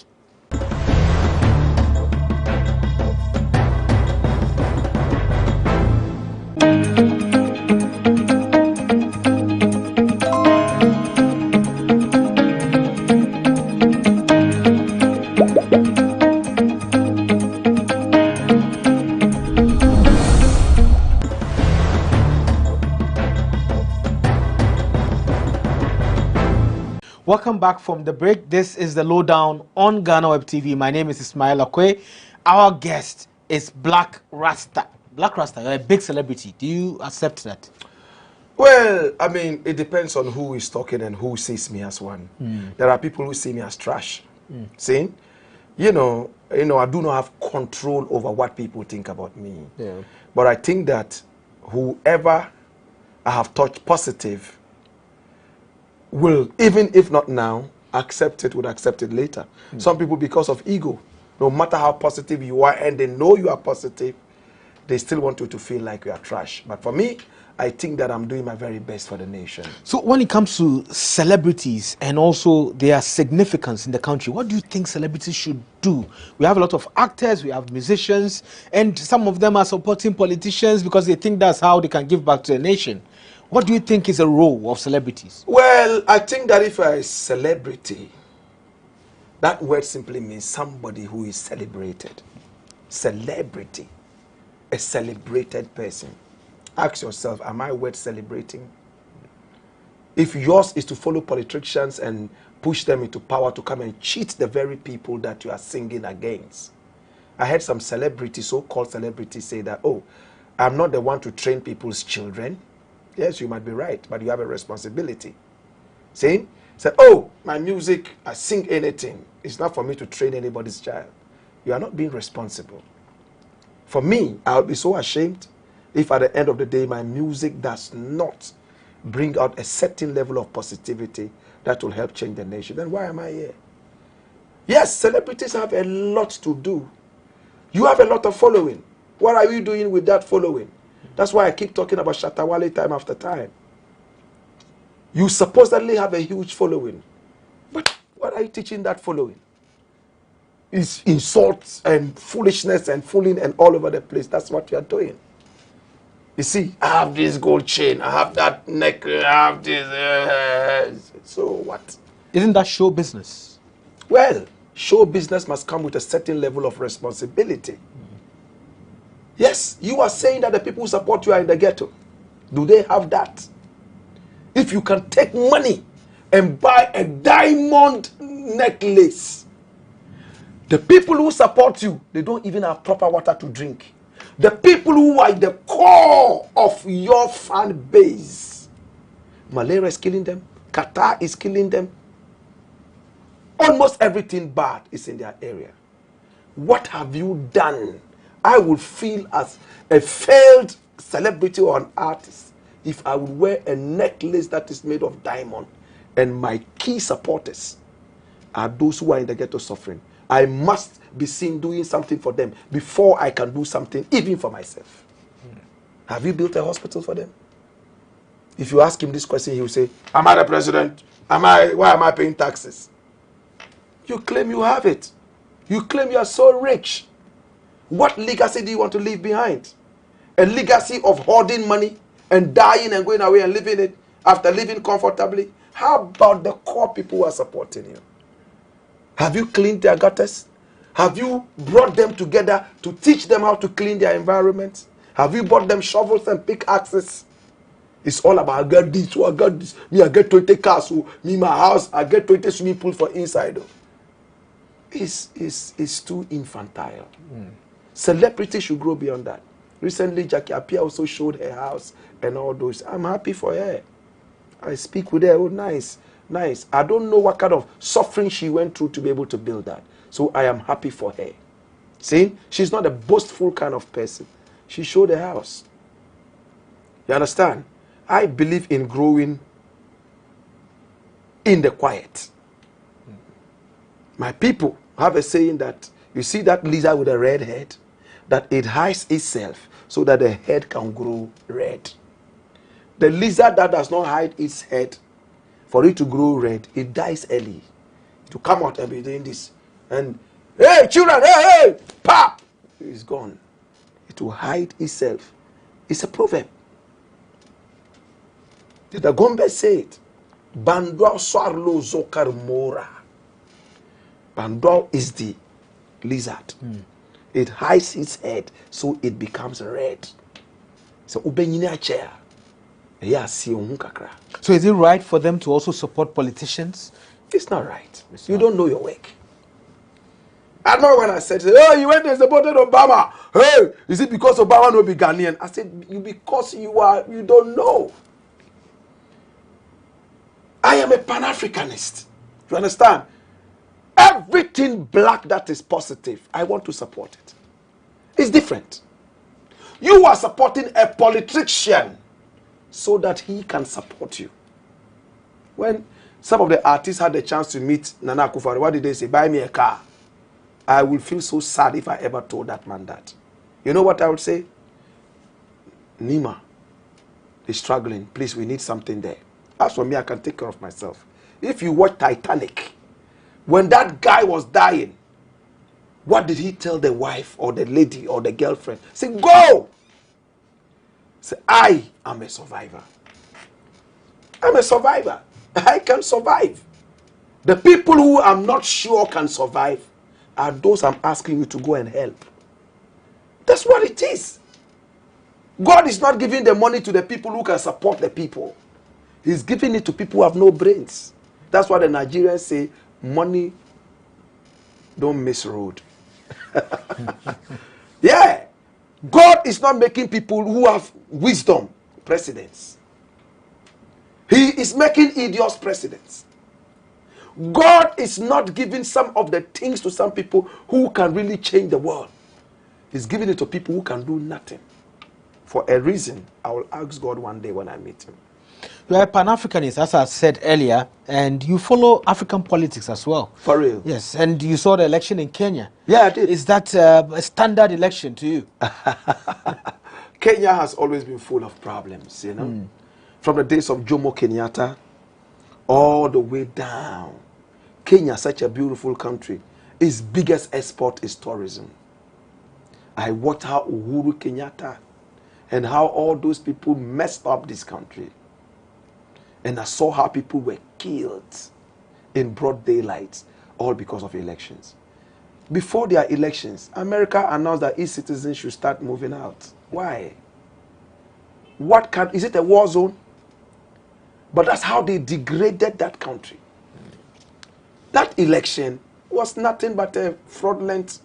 Welcome back from the break. This is the lowdown on GhanaWeb TV. My name is Ismail Akwe. Our guest is Black Rasta. Black Rasta, you're a big celebrity. Do you accept that? Well, I mean, it depends on who is talking and who sees me as one. There are people who see me as trash. See? You know, I do not have control over what people think about me. Yeah. But I think that whoever I have touched positive will, even if not now, accept it, would accept it later. Some people, because of ego, no matter how positive you are and they know you are positive, they still want you to feel like you are trash. But for me, I think that I'm doing my very best for the nation. So when it comes to celebrities and also their significance in the country, what do you think celebrities should do? We have a lot of actors, we have musicians, and some of them are supporting politicians because they think that's how they can give back to the nation. What do you think is the role of celebrities? Well, I think that if you're a celebrity, that word simply means somebody who is celebrated. Celebrity. A celebrated person. Ask yourself, am I worth celebrating? If yours is to follow politicians and push them into power to come and cheat the very people that you are singing against. I heard some celebrities, so-called celebrities, say that, oh, I'm not the one to train people's children. Yes, you might be right, but you have a responsibility. See? Say, oh, my music, I sing anything. It's not for me to train anybody's child. You are not being responsible. For me, I'll be so ashamed if at the end of the day my music does not bring out a certain level of positivity that will help change the nation. Then why am I here? Yes, celebrities have a lot to do. You have a lot of following. What are you doing with that following? That's why I keep talking about Shatawale time after time. You supposedly have a huge following. But what are you teaching that following? It's insults and foolishness and fooling and all over the place. That's what you are doing. You see, I have this gold chain, I have that necklace, I have this. So what? Isn't that show business? Well, show business must come with a certain level of responsibility. Yes, you are saying that the people who support you are in the ghetto. Do they have that? If you can take money and buy a diamond necklace, the people who support you, they don't even have proper water to drink. The people who are the core of your fan base, malaria is killing them, Qatar is killing them. Almost everything bad is in their area. What have you done? I would feel as a failed celebrity or an artist if I would wear a necklace that is made of diamond and my key supporters are those who are in the ghetto suffering. I must be seen doing something for them before I can do something even for myself. Have you built a hospital for them? If you ask him this question, he will say, am I the president? Why am I paying taxes? You claim you have it. You claim you are so rich. What legacy do you want to leave behind? A legacy of hoarding money and dying and going away and living it after living comfortably? How about the core people who are supporting you? Have you cleaned their gutters? Have you brought them together to teach them how to clean their environment? Have you bought them shovels and pickaxes? It's all about, I got this, I got this. Me, I get 20 cars. Me, my house, I get 20 swimming pools for inside. is too infantile. Celebrity should grow beyond that. Recently, Jackie Appiah also showed her house and all those. I'm happy for her. I speak with her. Oh, nice, nice. I don't know what kind of suffering she went through to be able to build that. So I am happy for her. See, she's not a boastful kind of person. She showed her house. You understand? I believe in growing in the quiet. My people have a saying that, you see that lizard with a red head, that it hides itself so that the head can grow red. The lizard that does not hide its head, for it to grow red, it dies early. To come out and be doing this. And, hey, children, hey, hey, pop! It's gone. It will hide itself. It's a proverb. Did the Gombe say it? Bandwa swarlo zokar mora. Bandwa is the lizard. It hides its head so it becomes red. So ubenyina chair. So is it right for them to also support politicians? It's not right. You don't know your work. I remember when I said, oh, you went and supported Obama. Hey, is it because Obama no be Ghanaian? I said, because you don't know. I am a Pan-Africanist. You understand? Everything black that is positive, I want to support it. It's different. You are supporting a politician so that he can support you. When some of the artists had the chance to meet Nana Akufo-Addo, what did they say? Buy me a car. I will feel so sad if I ever told that man that. You know what I would say? Nima is struggling. Please, we need something there. As for me, I can take care of myself. If you watch Titanic, when that guy was dying, what did he tell the wife or the lady or the girlfriend? Say, go! Say, I am a survivor. I'm a survivor. I can survive. The people who I'm not sure can survive are those I'm asking you to go and help. That's what it is. God is not giving the money to the people who can support the people. He's giving it to people who have no brains. That's why the Nigerians say, money don't miss road. Yeah. God is not making people who have wisdom presidents. He is making idiots presidents. God is not giving some of the things to some people who can really change the world. He's giving it to people who can do nothing. For a reason, I will ask God one day when I meet him. You are a Pan-Africanist, as I said earlier, and you follow African politics as well. For real? Yes, and you saw the election in Kenya. Yeah, I did. Is that a standard election to you? Kenya has always been full of problems, you know. From the days of Jomo Kenyatta all the way down. Kenya, such a beautiful country. Its biggest export is tourism. I watched how Uhuru Kenyatta and how all those people messed up this country. And I saw how people were killed in broad daylight, all because of elections. Before their elections, America announced that its citizens should start moving out. Why? Is it a war zone? But that's how they degraded that country. That election was nothing but a fraudulent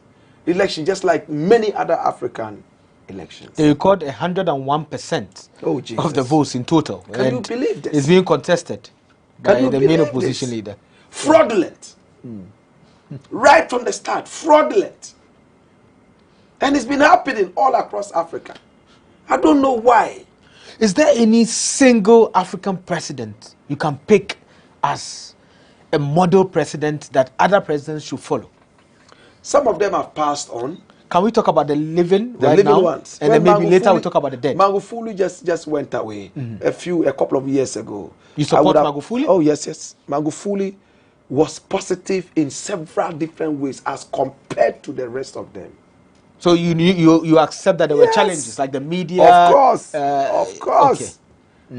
election, just like many other African elections. They record 101% of the votes in total. Can you believe this? It's being contested by the main opposition leader. Fraudulent. Right from the start, fraudulent. And it's been happening all across Africa. I don't know why. Is there any single African president you can pick as a model president that other presidents should follow? Some of them have passed on. Can we talk about the living ones? And then maybe later we'll talk about the dead. Magufuli just went away a couple of years ago. You support Magufuli? Oh, yes. Magufuli was positive in several different ways as compared to the rest of them. So you accept that there were challenges like the media? Of course. Okay.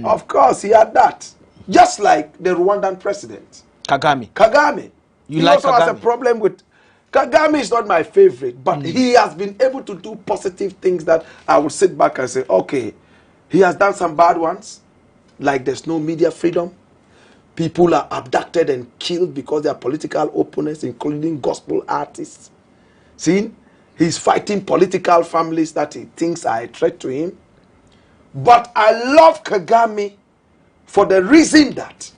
Of course, he had that. Just like the Rwandan president. Kagame. He also has a problem with... Kagame is not my favorite, but he has been able to do positive things that I would sit back and say, okay, he has done some bad ones, like there's no media freedom. People are abducted and killed because they are political opponents, including gospel artists. See, he's fighting political families that he thinks are a threat to him. But I love Kagame for the reason that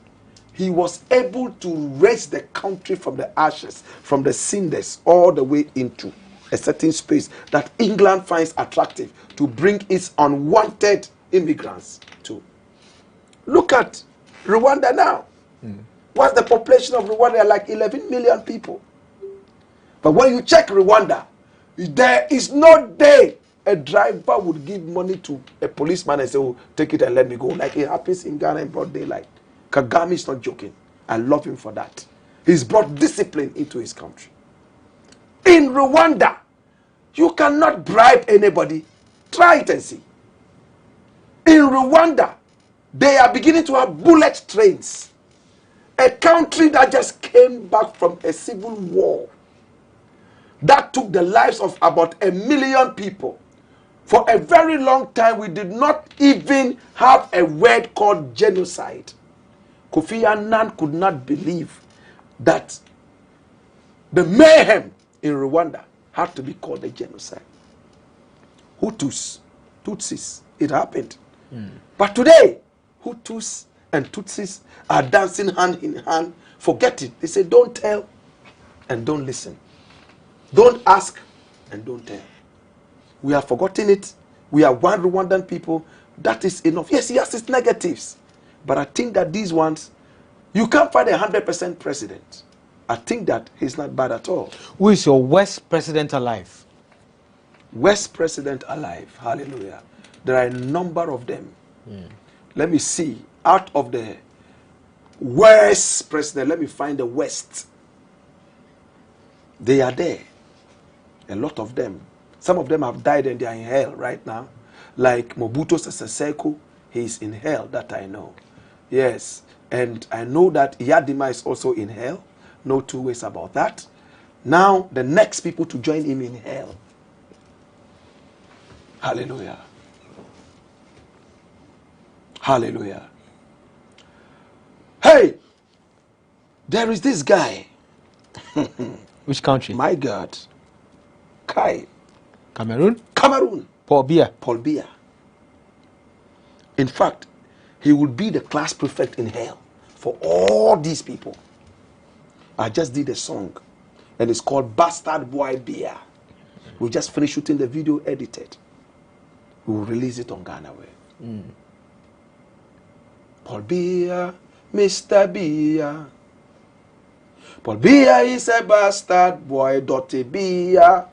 he was able to raise the country from the ashes, from the cinders, all the way into a certain space that England finds attractive to bring its unwanted immigrants to. Look at Rwanda now. What's the population of Rwanda? Like 11 million people. But when you check Rwanda, there is no day a driver would give money to a policeman and say, oh, take it and let me go. Like it happens in Ghana in broad daylight. Kagame is not joking. I love him for that. He's brought discipline into his country. In Rwanda, you cannot bribe anybody. Try it and see. In Rwanda, they are beginning to have bullet trains. A country that just came back from a civil war that took the lives of about 1 million people. For a very long time, we did not even have a word called genocide. Kofi Annan could not believe that the mayhem in Rwanda had to be called a genocide. Hutus, Tutsis, it happened. But today, Hutus and Tutsis are dancing hand in hand. Forget it. They say, don't tell and don't listen. Don't ask and don't tell. We have forgotten it. We are one Rwandan people. That is enough. Yes, he has its negatives. But I think that these ones, you can't find a 100% president. I think that he's not bad at all. Who is your worst president alive? Worst president alive. Hallelujah. There are a number of them. Let me see. Out of the worst president, let me find the worst. They are there. A lot of them. Some of them have died and they are in hell right now. Like Mobutu Sese Seko, he is in hell, that I know. Yes. And I know that Yadima is also in hell. No two ways about that. Now, the next people to join him in hell. Hallelujah. Hallelujah. Hey, there is this guy. Which country? My God. Kai. Cameroon? Cameroon. Paul Biya. Paul Biya. In fact, he would be the class prefect in hell for all these people. I just did a song, and it's called Bastard Boy Biya. We just finished shooting the video, edited. We will release it on GhanaWeb. Paul Biya, Mr. Biya. Paul Biya is a bastard boy, Dotty Biya.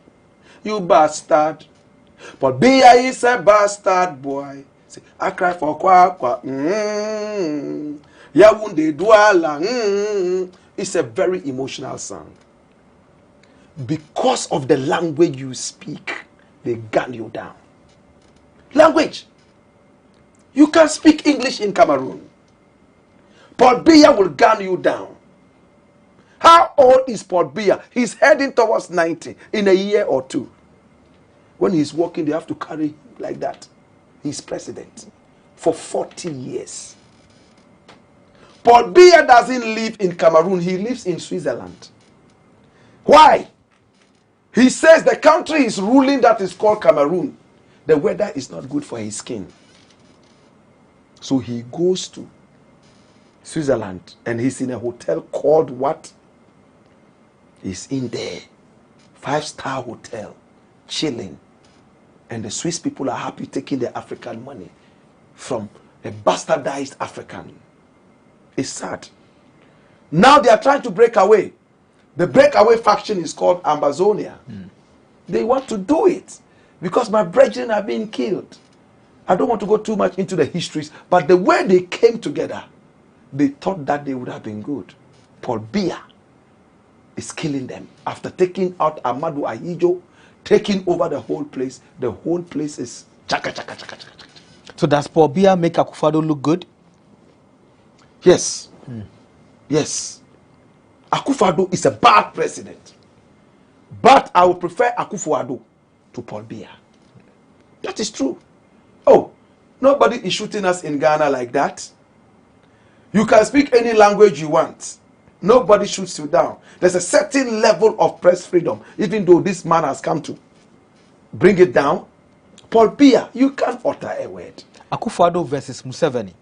You bastard. Paul Biya is a bastard boy. Say, I cry for kwa. Yawunde Douala. It's a very emotional song. Because of the language you speak, they gun you down. Language. You can't speak English in Cameroon. Paul Biya will gun you down. How old is Paul Biya? He's heading towards 90 in a year or two. When he's walking, they have to carry him like that. He's president for 40 years. Paul Biya doesn't live in Cameroon. He lives in Switzerland. Why? He says the country is ruling that is called Cameroon. The weather is not good for his skin. So he goes to Switzerland and he's in a hotel called what? He's in there. 5-star hotel. Chilling. And the Swiss people are happy taking their African money from a bastardized African. It's sad. Now they are trying to break away. The breakaway faction is called Amazonia. They want to do it because my brethren are being killed. I don't want to go too much into the histories, but the way they came together, they thought that they would have been good. Paul Biya is killing them. After taking out Amadou Ahijo, taking over the whole place is chaka chaka chaka chaka. So does Paul Biya make Akufo-Addo look good? Yes. Yes. Akufo-Addo is a bad president. But I would prefer Akufo-Addo to Paul Biya. That is true. Oh, nobody is shooting us in Ghana like that. You can speak any language you want. Nobody shoots you down. There's a certain level of press freedom, even though this man has come to bring it down. Paul Biya, you can't utter a word. Akufo-Addo versus Museveni.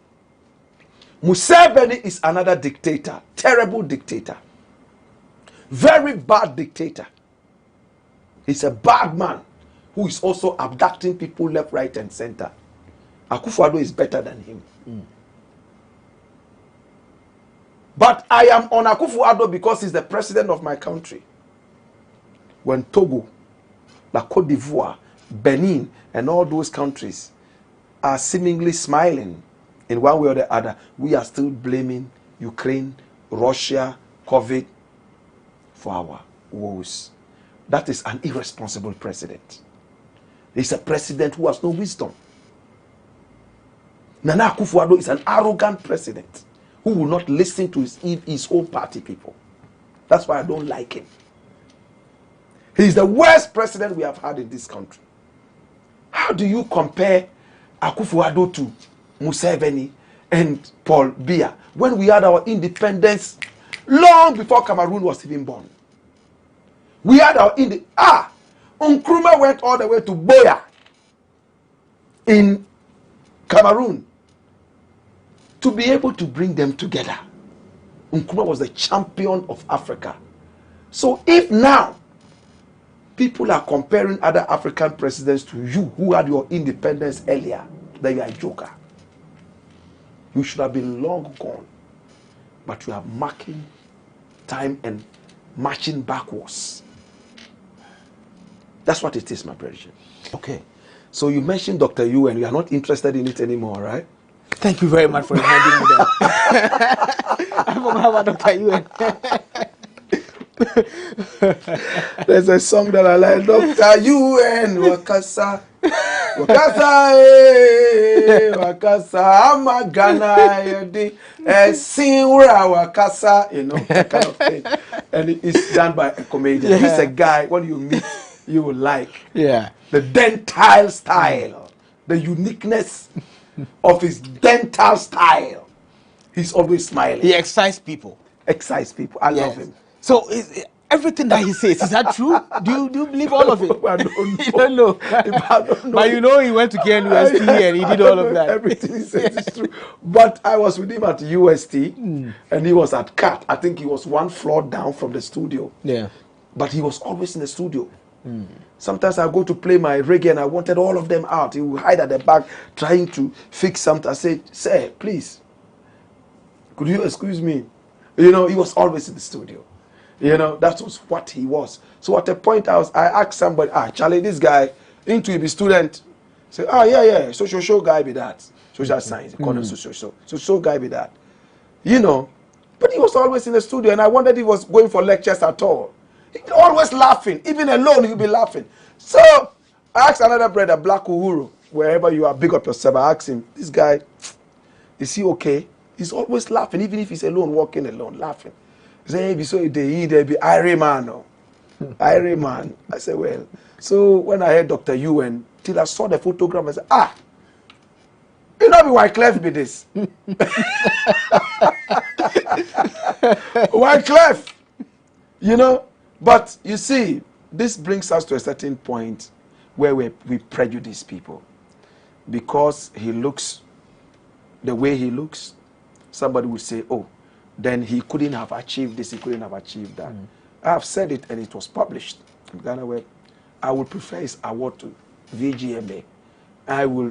Museveni is another dictator, terrible dictator, very bad dictator. He's a bad man who is also abducting people left, right, and center. Akufo-Addo is better than him. But I am on Akufo-Addo because he's the president of my country. When Togo, La Côte d'Ivoire, Benin, and all those countries are seemingly smiling in one way or the other, we are still blaming Ukraine, Russia, COVID for our woes. That is an irresponsible president. He's a president who has no wisdom. Nana Akufo-Addo is an arrogant president who will not listen to his own party people. That's why I don't like him. He's the worst president we have had in this country. How do you compare Akufo-Addo to Museveni and Paul Biya when we had our independence long before Cameroon was even born? We had our Nkrumah went all the way to Boya in Cameroon to be able to bring them together. Nkrumah was the champion of Africa. So if now people are comparing other African presidents to you who had your independence earlier, then you are a joker. You should have been long gone. But you are marking time and marching backwards. That's what it is, my brother. Okay. So you mentioned Dr. Yu and you are not interested in it anymore, right? Thank you very much for reminding me that. I forgot about Dr. Yu. There's a song that I like, Dr. UN Wakasa. Wakasa, Wakasa, Amagana, Sinura Wakasa, you know, that kind of thing. And it's done by a comedian. He's a guy, when you meet, you will like. Yeah. The dental style, the uniqueness of his dental style. He's always smiling. He excites people. Excites people. I love him. So everything that he says, is that true? Do you believe all of it? I don't know. You don't know. I don't know. But you know he went to KNUST and he did all of that. Everything he says is true. But I was with him at UST and he was at CAT. I think he was one floor down from the studio. Yeah. But he was always in the studio. Sometimes I go to play my reggae and I wanted all of them out. He would hide at the back trying to fix something. I said, sir, please, could you excuse me? You know, he was always in the studio. You know, that was what he was. So at a point I asked somebody, Charlie, this guy, into be student. Say, yeah, social guy be that. Social science, social guy be that. You know, but he was always in the studio and I wondered if he was going for lectures at all. He always laughing, even alone he'll be laughing. So I asked another brother, Black Uhuru, wherever you are, big up yourself. I asked him, this guy, is he okay? He's always laughing, even if he's alone, walking alone, laughing. He said, hey, so they be Irie man. No? Irie man. I said, well. So when I heard Dr. Ewan, till I saw the photograph, I said, you know be Wyclef be this. Wyclef. You know? But you see, this brings us to a certain point where we prejudice people. Because he looks the way he looks, somebody would say, oh, then he couldn't have achieved this, he couldn't have achieved that. I have said it and it was published in GhanaWeb. I would prefer his award to VGMA. I will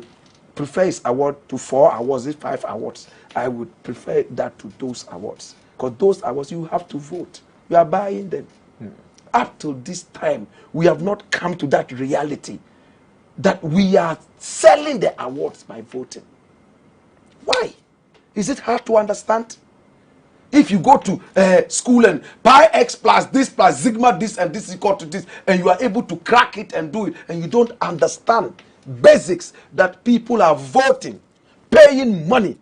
prefer his award to 4 awards, 5 awards. I would prefer that to those awards. Because those awards, you have to vote. You are buying them. Up till this time, we have not come to that reality that we are selling the awards by voting. Why? Is it hard to understand? If you go to school and pi x plus sigma this and this is equal to this, and you are able to crack it and do it, and you don't understand basics that people are voting, paying money,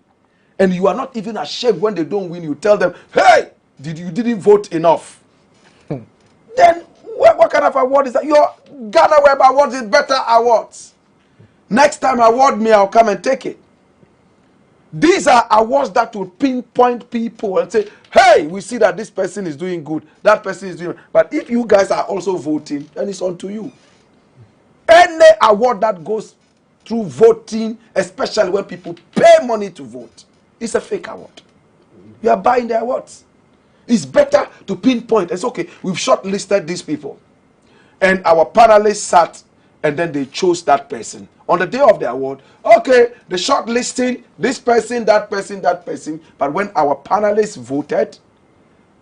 and you are not even ashamed when they don't win, you tell them, hey, you didn't vote enough. Then what kind of award is that? Your GhanaWeb awards is better awards. Next time award me, I'll come and take it. These are awards that will pinpoint people and say, hey, we see that this person is doing good, that person is doing. But if you guys are also voting, then it's on to you. Any award that goes through voting, especially when people pay money to vote, it's a fake award. You are buying the awards. It's better to pinpoint. It's okay, we've shortlisted these people. And our panelists sat and then they chose that person. On the day of the award, okay, the shortlisting, this person, that person, that person. But when our panelists voted,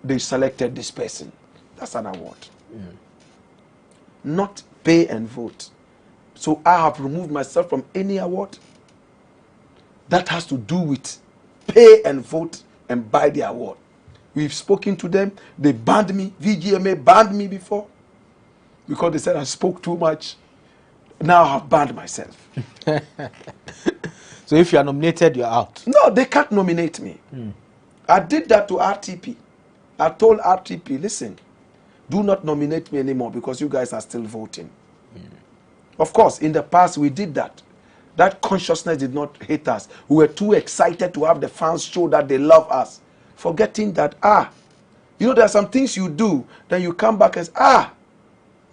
they selected this person. That's an award. Not pay and vote. So I have removed myself from any award that has to do with pay and vote and buy the award. We've spoken to them. They banned me. VGMA banned me before because they said I spoke too much. Now I have banned myself. So if you are nominated, you're out. No, they can't nominate me. I did that to RTP. I told RTP, listen, do not nominate me anymore because you guys are still voting. Of course, in the past we did that. That consciousness did not hit us. We were too excited to have the fans show that they love us. Forgetting that, you know, there are some things you do, then you come back and say,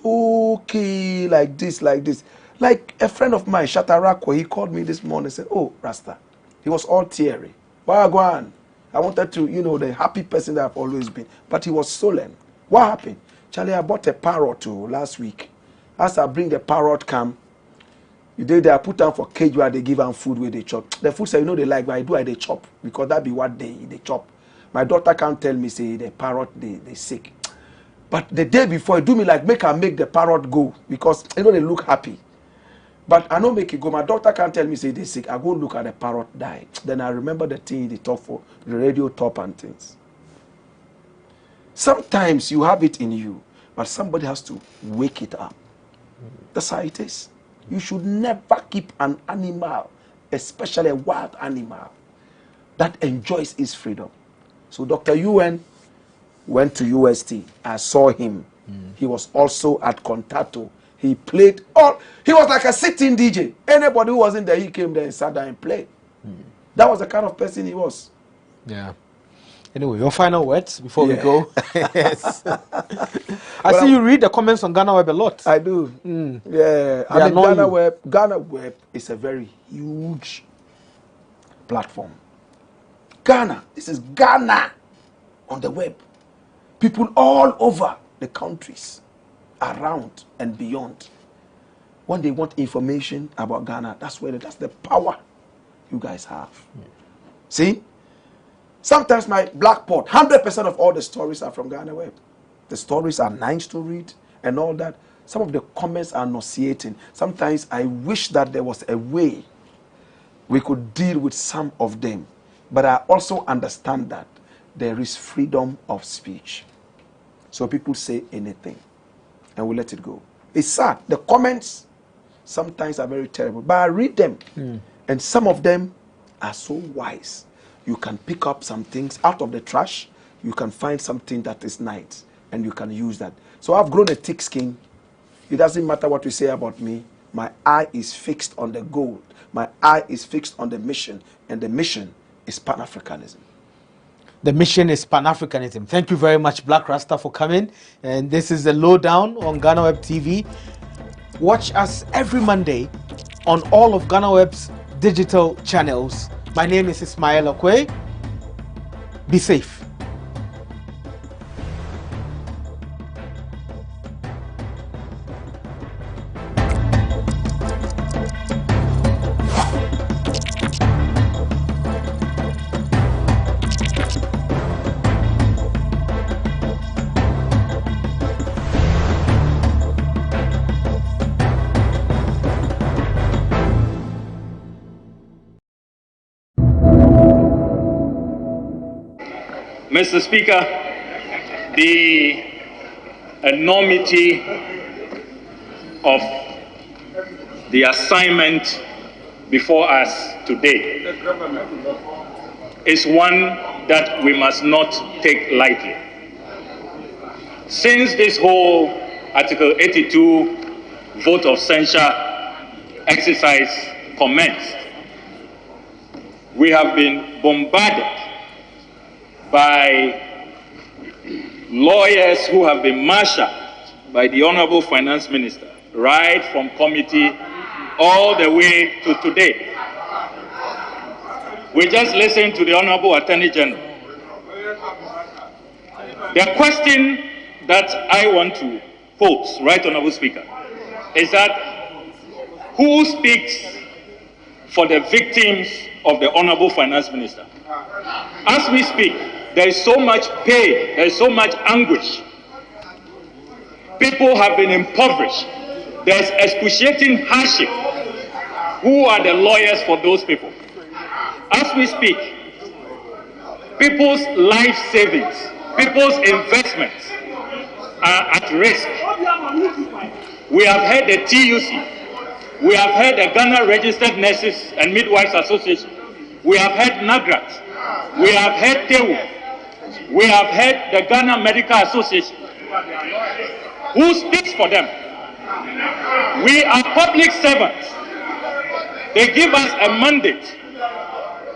okay, like this. Like a friend of mine, Shatarako, he called me this morning and said, oh, Rasta. He was all teary. Wagwan. I wanted to, you know, the happy person that I've always been. But he was solemn. What happened? Charlie, I bought a parrot last week. As I bring the parrot come, I put them for cage where they give them food where they chop. The food say, you know, they like, but they chop. Because that be what they chop. My daughter can't tell me, say, the parrot, they sick. But the day before, it do me like, make the parrot go. Because, you know, they look happy. But I don't make it go. My daughter can't tell me, say, they sick. I go look at the parrot die. Then I remember the thing they talk for, the radio top and things. Sometimes you have it in you, but somebody has to wake it up. That's how it is. You should never keep an animal, especially a wild animal, that enjoys its freedom. So Dr. UN went to UST. I saw him. He was also at Contato. He played he was like a sitting DJ. Anybody who wasn't there, he came there and sat down and played. That was the kind of person he was. Yeah. Anyway, your final words before we go. Yes. I Well, see you read the comments on GhanaWeb a lot. I do. Yeah. I mean, GhanaWeb is a very huge platform. Ghana. This is Ghana on the web. People all over the countries, around and beyond. When they want information about Ghana, that's the power you guys have. See? Sometimes my blackboard, 100% of all the stories are from GhanaWeb. The stories are nice to read and all that. Some of the comments are nauseating. Sometimes I wish that there was a way we could deal with some of them. But I also understand that there is freedom of speech. So people say anything and we let it go. It's sad. The comments sometimes are very terrible, but I read them and some of them are so wise. You can pick up some things out of the trash. You can find something that is nice and you can use that. So I've grown a thick skin. It doesn't matter what you say about me. My eye is fixed on the goal. My eye is fixed on the mission, and the mission is Pan-Africanism. The mission is Pan-Africanism. Thank you very much, Black Rasta, for coming. And this is the lowdown on GhanaWeb TV. Watch us every Monday on all of GhanaWeb's digital channels. My name is Ismail Okwe. Be safe. Mr. Speaker, the enormity of the assignment before us today is one that we must not take lightly. Since this whole Article 82 vote of censure exercise commenced, we have been bombarded by lawyers who have been marshaled by the Honorable Finance Minister, right from committee all the way to today. We just listened to the Honorable Attorney General. The question that I want to pose, Right Honorable Speaker, is that who speaks for the victims of the Honorable Finance Minister? As we speak, there is so much pain, there is so much anguish. People have been impoverished. There is excruciating hardship. Who are the lawyers for those people? As we speak, people's life savings, people's investments are at risk. We have heard the TUC, we have heard the Ghana Registered Nurses and Midwives Association, we have heard NAGRAT, we have heard TEWU, we have heard the Ghana Medical Association. Who speaks for them? We are public servants. They give us a mandate.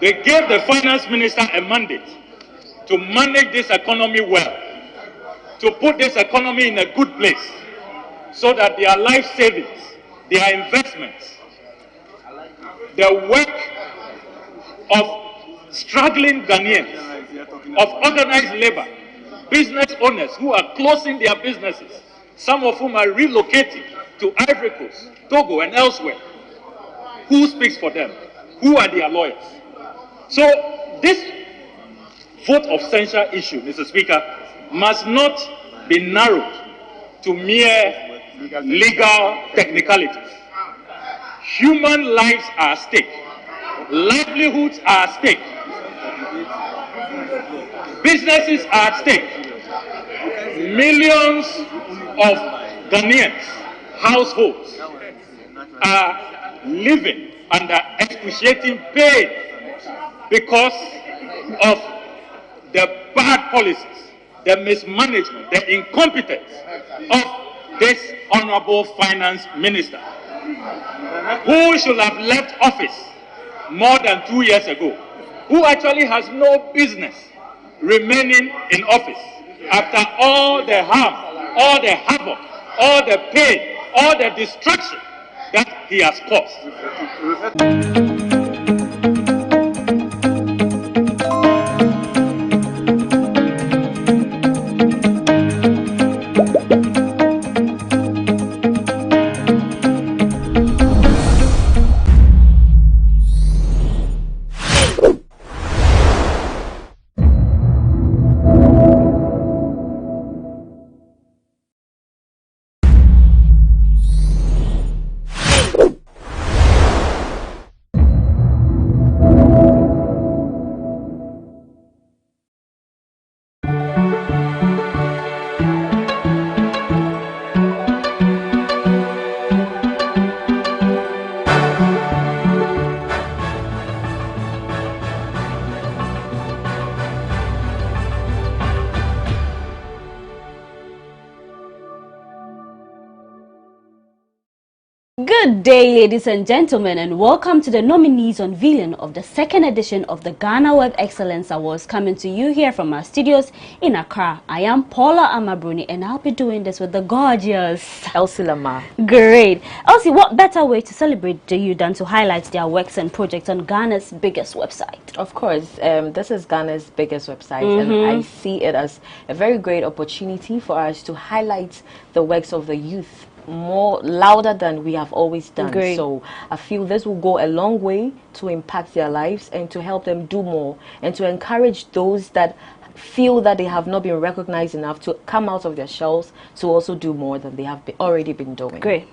They gave the finance minister a mandate to manage this economy well, to put this economy in a good place, so that their life savings, their investments, the work of struggling Ghanaians, of organized labor, business owners who are closing their businesses, some of whom are relocating to Ivory Coast, Togo, and elsewhere. Who speaks for them? Who are their lawyers? So this vote of censure issue, Mr. Speaker, must not be narrowed to mere legal technicalities. Human lives are at stake. Livelihoods are at stake. Businesses are at stake. Millions of Ghanaians, households, are living under excruciating pain because of the bad policies, the mismanagement, the incompetence of this Honorable Finance Minister, who should have left office more than 2 years ago, who actually has no business remaining in office after all the harm, all the havoc, all the pain, all the destruction that he has caused. Good day, ladies and gentlemen, and welcome to the nominees unveiling of the second edition of the GhanaWeb Excellence Awards, coming to you here from our studios in Accra. I am Paula Amabruni, and I'll be doing this with the gorgeous Elsie Lamar. Great. Elsie, what better way to celebrate you than to highlight their works and projects on Ghana's biggest website? Of course, this is Ghana's biggest website, and I see it as a very great opportunity for us to highlight the works of the youth more louder than we have always done. Great. So I feel this will go a long way to impact their lives and to help them do more, and to encourage those that feel that they have not been recognized enough to come out of their shells to also do more than they have already been doing. Great.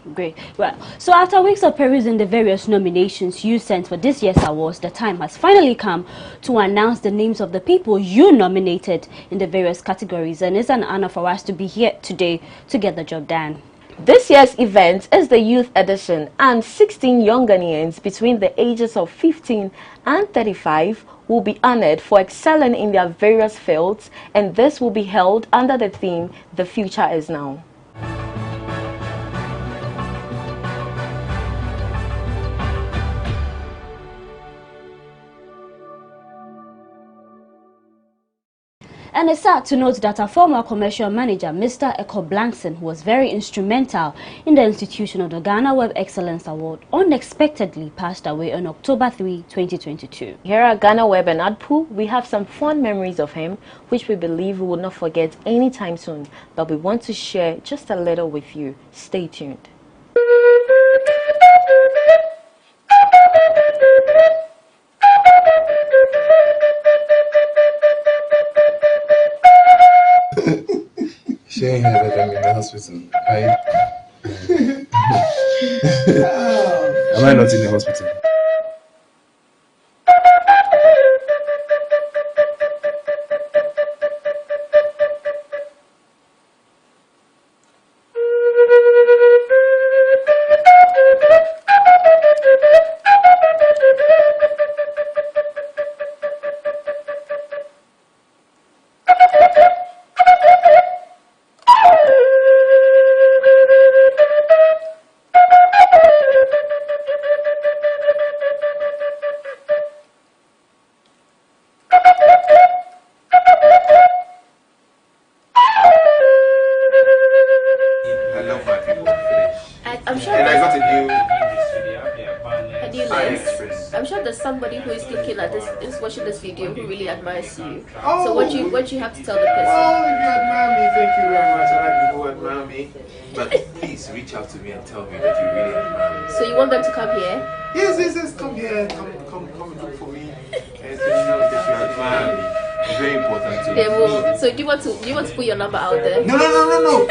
Well, so after weeks of perusing the various nominations you sent for this year's awards, the time has finally come to announce the names of the people you nominated in the various categories, and it's an honor for us to be here today to get the job done. This year's event is the youth edition, and 16 young Ghanaians between the ages of 15 and 35 will be honored for excelling in their various fields, and this will be held under the theme, "The Future is Now." And it's sad to note that our former commercial manager, Mr. Eko Blankson, who was very instrumental in the institution of the GhanaWeb Excellence Award, unexpectedly passed away on October 3, 2022. Here at GhanaWeb and ADPU, we have some fond memories of him, which we believe we will not forget anytime soon, but we want to share just a little with you. Stay tuned. Shane had them in the hospital. Am I not in the hospital? Somebody who is looking at this, is watching this video, who really admires you. So what do you have to tell the person? Oh, if you admire me, thank you very much. I like people who admire me. But please reach out to me and tell me that you really admire me. So you want them to come here? Yes, come here, come and look for me. And so you know that you admire me. It's very important to me. They will. So do you want to put your number out there? No.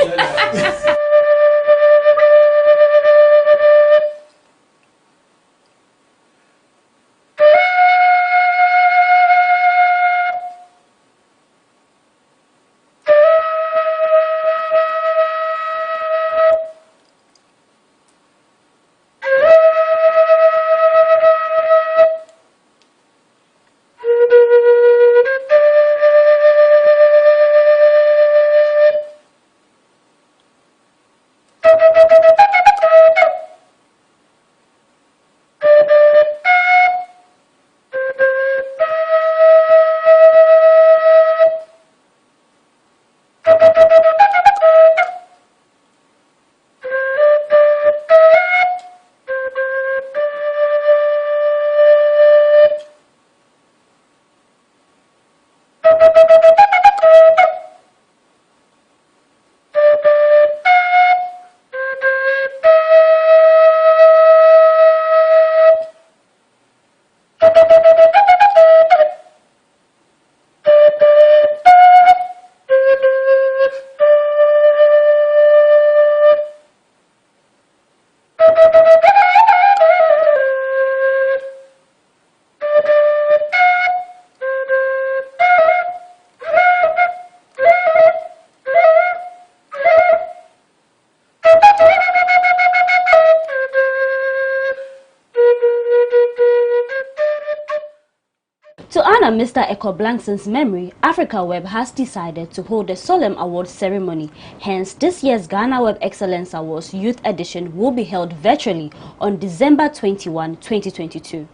To honor Mr. Eko Blankson's memory, AfricaWeb has decided to hold a solemn award ceremony. Hence, this year's GhanaWeb Excellence Awards Youth Edition will be held virtually on December 21, 2022.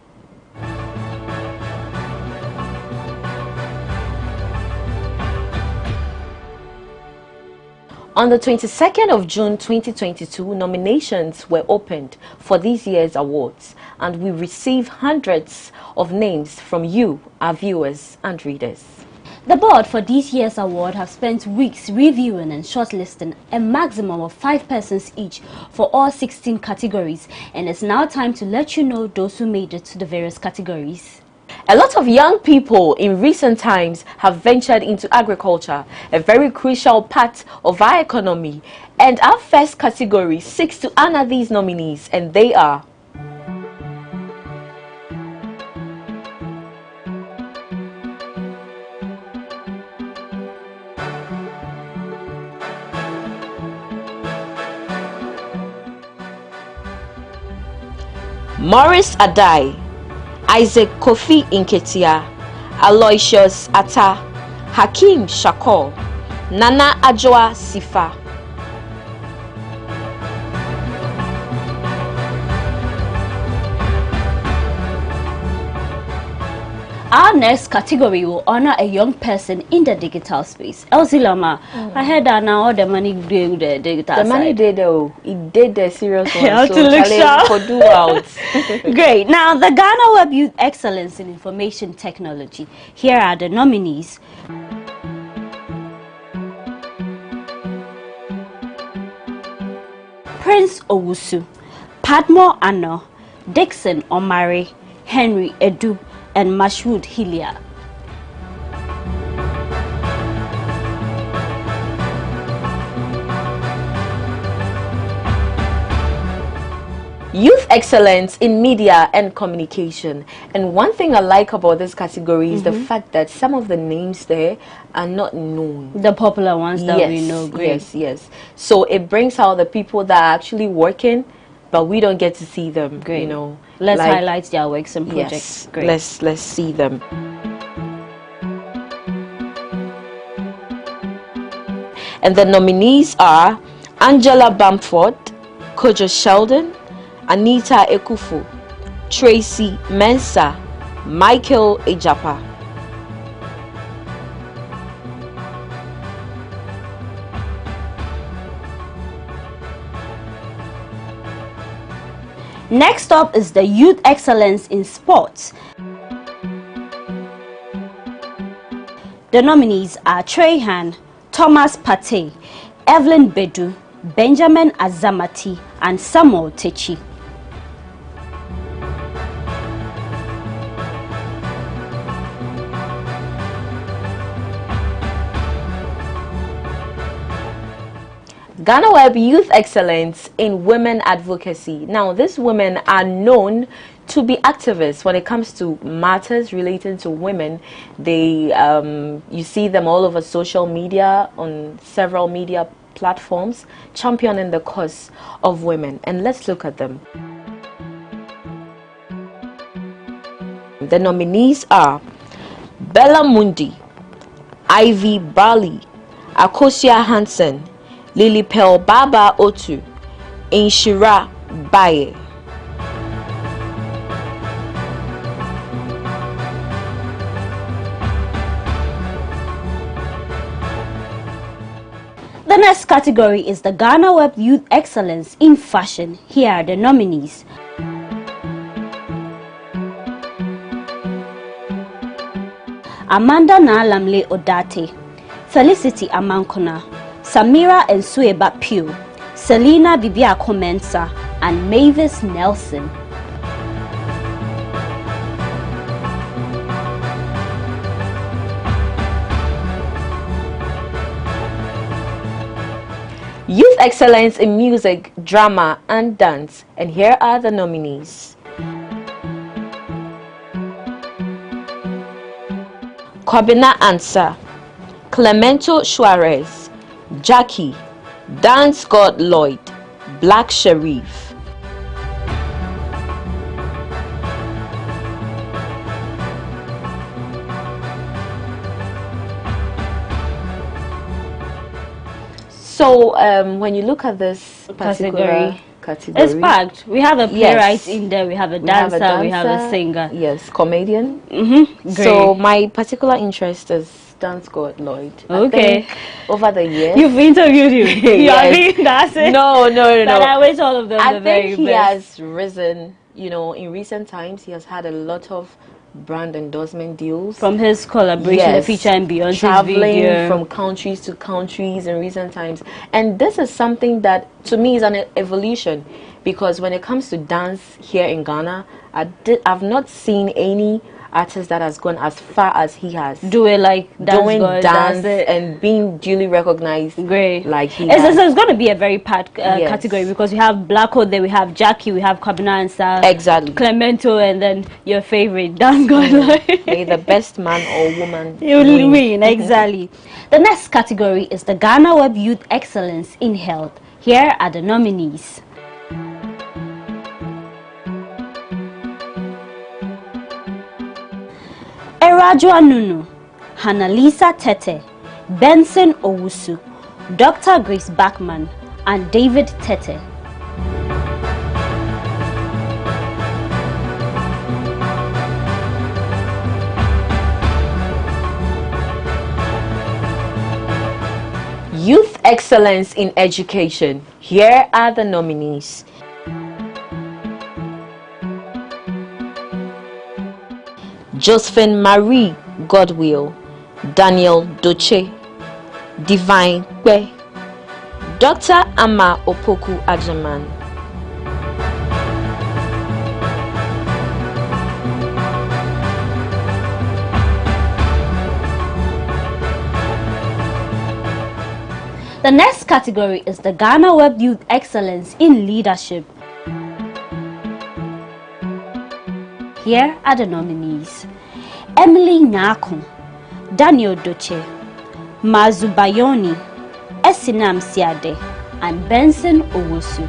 On the 22nd of June 2022, nominations were opened for this year's awards, and we received hundreds of names from you, our viewers and readers. The board for this year's award have spent weeks reviewing and shortlisting a maximum of 5 persons each for all 16 categories, and it's now time to let you know those who made it to the various categories. A lot of young people in recent times have ventured into agriculture, a very crucial part of our economy, and our first category seeks to honor these nominees, and they are Maurice Adai, Isaac Kofi Inketia, Aloysius Atta, Hakim Shakor, Nana Adjoa Sifa. Our next category will honor a young person in the digital space. Elsie Lama, I heard that now all the money doing the digital The side. money did though. It did the serious one. How So to look Charlie sharp. for do out. Great. Now, the GhanaWeb Youth Excellence in Information Technology. Here are the nominees. Prince Owusu, Padmore Anno, Dixon Omari, Henry Edu, and Mashwood Hilia. Youth excellence in media and communication. And one thing I like about this category is the fact that some of the names there are not known. The popular ones that we know. Great. Yes. So it brings out the people that are actually working, but we don't get to see them. Great. You know, Let's highlight their works and projects. Yes, Great. let's see them. And the nominees are Angela Bamford, Kojo Sheldon, Anita Ekufu, Tracy Mensah, Michael Ejapa. Next up is the Youth Excellence in Sports. The nominees are Trehan, Thomas Pate, Evelyn Bedu, Benjamin Azamati, and Samuel Techi. GhanaWeb Youth Excellence in Women Advocacy. Now, these women are known to be activists when it comes to matters relating to women. They, you see them all over social media, on several media platforms, championing the cause of women. And let's look at them. The nominees are Bella Mundi, Ivy Bali, Akosia Hansen, Lily Pearl Baba Otu, Inshira Baye. The next category is the GhanaWeb Youth Excellence in Fashion. Here are the nominees. Amanda Nalamle Odate, Felicity Amankona, Samira Ensueba Pugh, Selena Bibia Comensa, and Mavis Nelson. Youth Excellence in Music, Drama, and Dance. And here are the nominees. Kobina Ansa, Clemento Suarez, Jackie, Dance God Lloyd, Black Sharif. So when you look at this category, it's packed. We have a playwright in there, we have a dancer, we have a singer. Yes, comedian. Great. So my particular interest is Dance God Lloyd. Okay. I think over the years, You've interviewed him. You Yes. mean that's it? No. But I wish all of them I the very think he best. has risen. You know, in recent times, he has had a lot of brand endorsement deals From his collaboration, featuring Beyonce's traveling video. from countries to countries in recent times, and this is something that to me is an evolution, because when it comes to dance here in Ghana, I've not seen any artist that has gone as far as he has. Do it like doing dance dance and being duly recognized. Great. Like he has. It's going to be a very packed Yes. category, because we have Black Hole, then we have Jackie, we have Kabina and Sal, Exactly. Clemento, and then your favorite Dance God. May the best man or woman You will win, exactly. The next category is the GhanaWeb Youth Excellence in Health. Here are the nominees. Erajua Nunu, Hannalisa Tete, Benson Owusu, Dr. Grace Bachman, and David Tete. Excellence in Education. Here are the nominees. Josephine Marie Godwill, Daniel Doche, Divine Kwe, Dr. Ama Opoku Ajaman. The next category is the GhanaWeb Youth Excellence in Leadership. Here are the nominees: Emily Nyako, Daniel Doche, Mazu Bayoni, Esinam Siade, and Benson Owusu.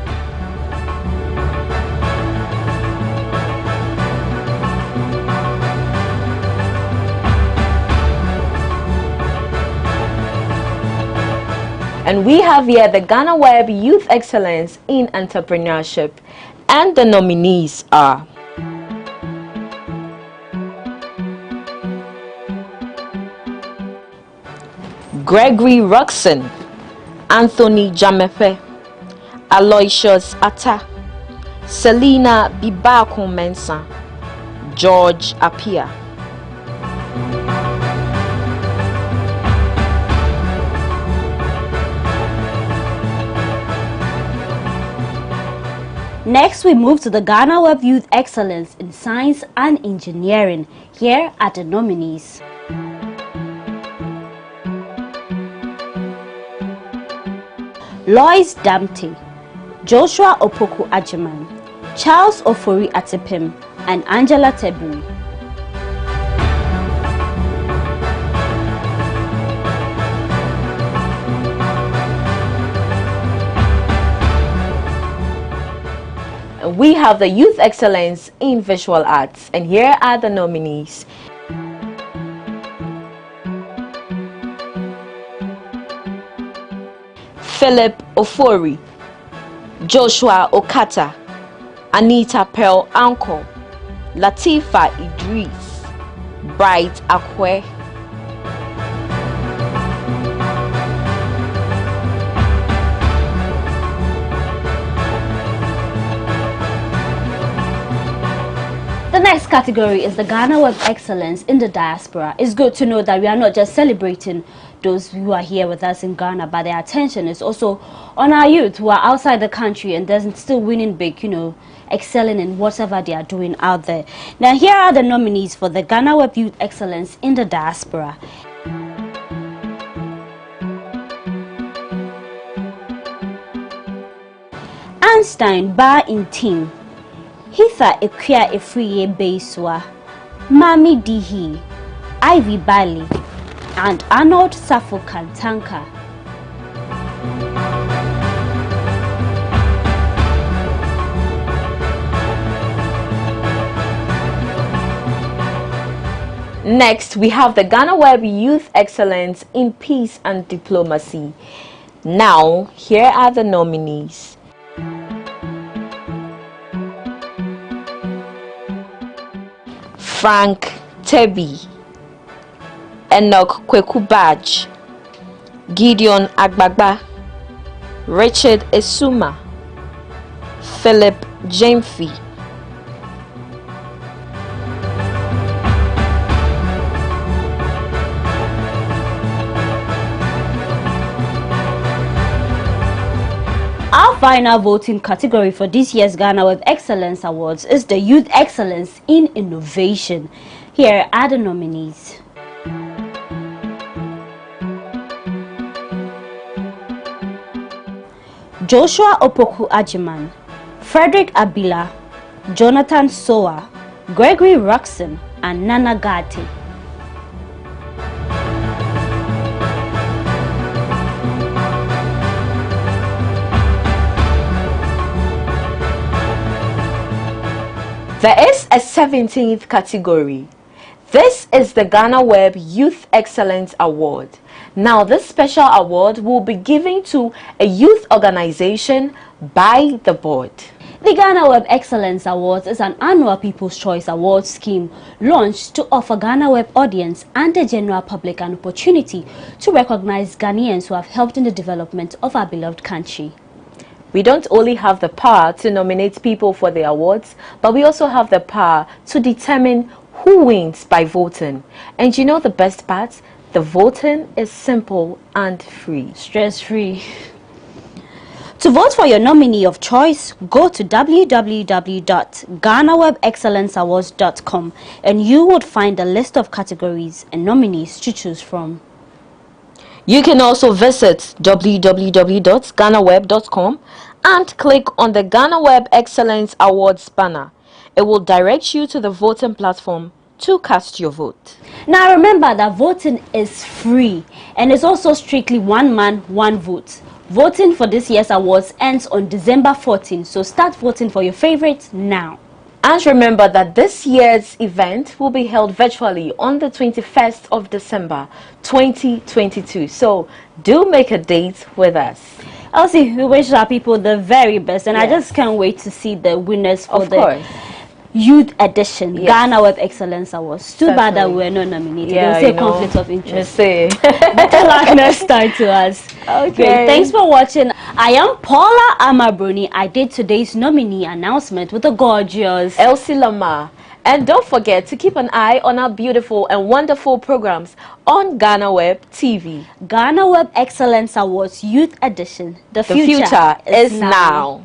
And we have here the GhanaWeb Youth Excellence in Entrepreneurship. And the nominees are Gregory Roxon, Anthony Jamefe, Aloysius Atta, Selina Bibako Mensah, George Apia. Next, we move to the GhanaWeb Youth Excellence in Science and Engineering. Here are the nominees: Lois Damte, Joshua Opoku Ajiman, Charles Ofori Atepim, and Angela Teburi. We have the Youth Excellence in Visual Arts, and here are the nominees. Philip Ofori, Joshua Okata, Anita Pearl Anko, Latifa Idris, Bright Akwe. The next category is the GhanaWeb Excellence in the Diaspora. It's good to know that we are not just celebrating those who are here with us in Ghana, but their attention is also on our youth who are outside the country and they're still winning big, excelling in whatever they are doing out there. Now, here are the nominees for the GhanaWeb Youth Excellence in the Diaspora. Einstein Ba in Team, Hitha Ekwia Efriye Beiswa, Mami Dihi, Ivy Bali, and Arnold Safo Kantanka. Next, we have the GhanaWeb Youth Excellence in Peace and Diplomacy. Now, here are the nominees. Frank Tebi, Enoch Kwekubaj, Gideon Agbagba, Richard Esuma, Philip Jamfi. Our final voting category for this year's GhanaWeb Excellence Awards is the Youth Excellence in Innovation. Here are the nominees. Joshua Opoku Ajiman, Frederick Abila, Jonathan Soa, Gregory Roxon, and Nana Gati. There is a 17th category. This is the GhanaWeb Youth Excellence Award. Now, this special award will be given to a youth organization by the board. The GhanaWeb Excellence Awards is an annual People's Choice Awards scheme launched to offer GhanaWeb audience and the general public an opportunity to recognize Ghanaians who have helped in the development of our beloved country. We don't only have the power to nominate people for the awards, but we also have the power to determine who wins by voting. And you know the best part? The voting is simple and free. Stress-free. To vote for your nominee of choice, go to www.GhanaWebExcellenceAwards.com and you would find a list of categories and nominees to choose from. You can also visit www.GhanaWeb.com and click on the GhanaWeb Excellence Awards banner. It will direct you to the voting platform to cast your vote. Now remember that voting is free and it's also strictly one man, one vote. Voting for this year's awards ends on December 14, so start voting for your favorites now. And remember that this year's event will be held virtually on the 21st of December 2022. So do make a date with us. Elsie, we wish our people the very best, and yes, I just can't wait to see the winners for the Youth Edition, yes, GhanaWeb Excellence Awards. Too bad that we were not nominated. Yeah, They'll say conflict of interest. Better luck next time to us. Okay. Great. Thanks for watching. I am Paula Amabruni. I did today's nominee announcement with the gorgeous Elsie Lamar. And don't forget to keep an eye on our beautiful and wonderful programs on GhanaWeb TV. GhanaWeb Excellence Awards Youth Edition. The future is now.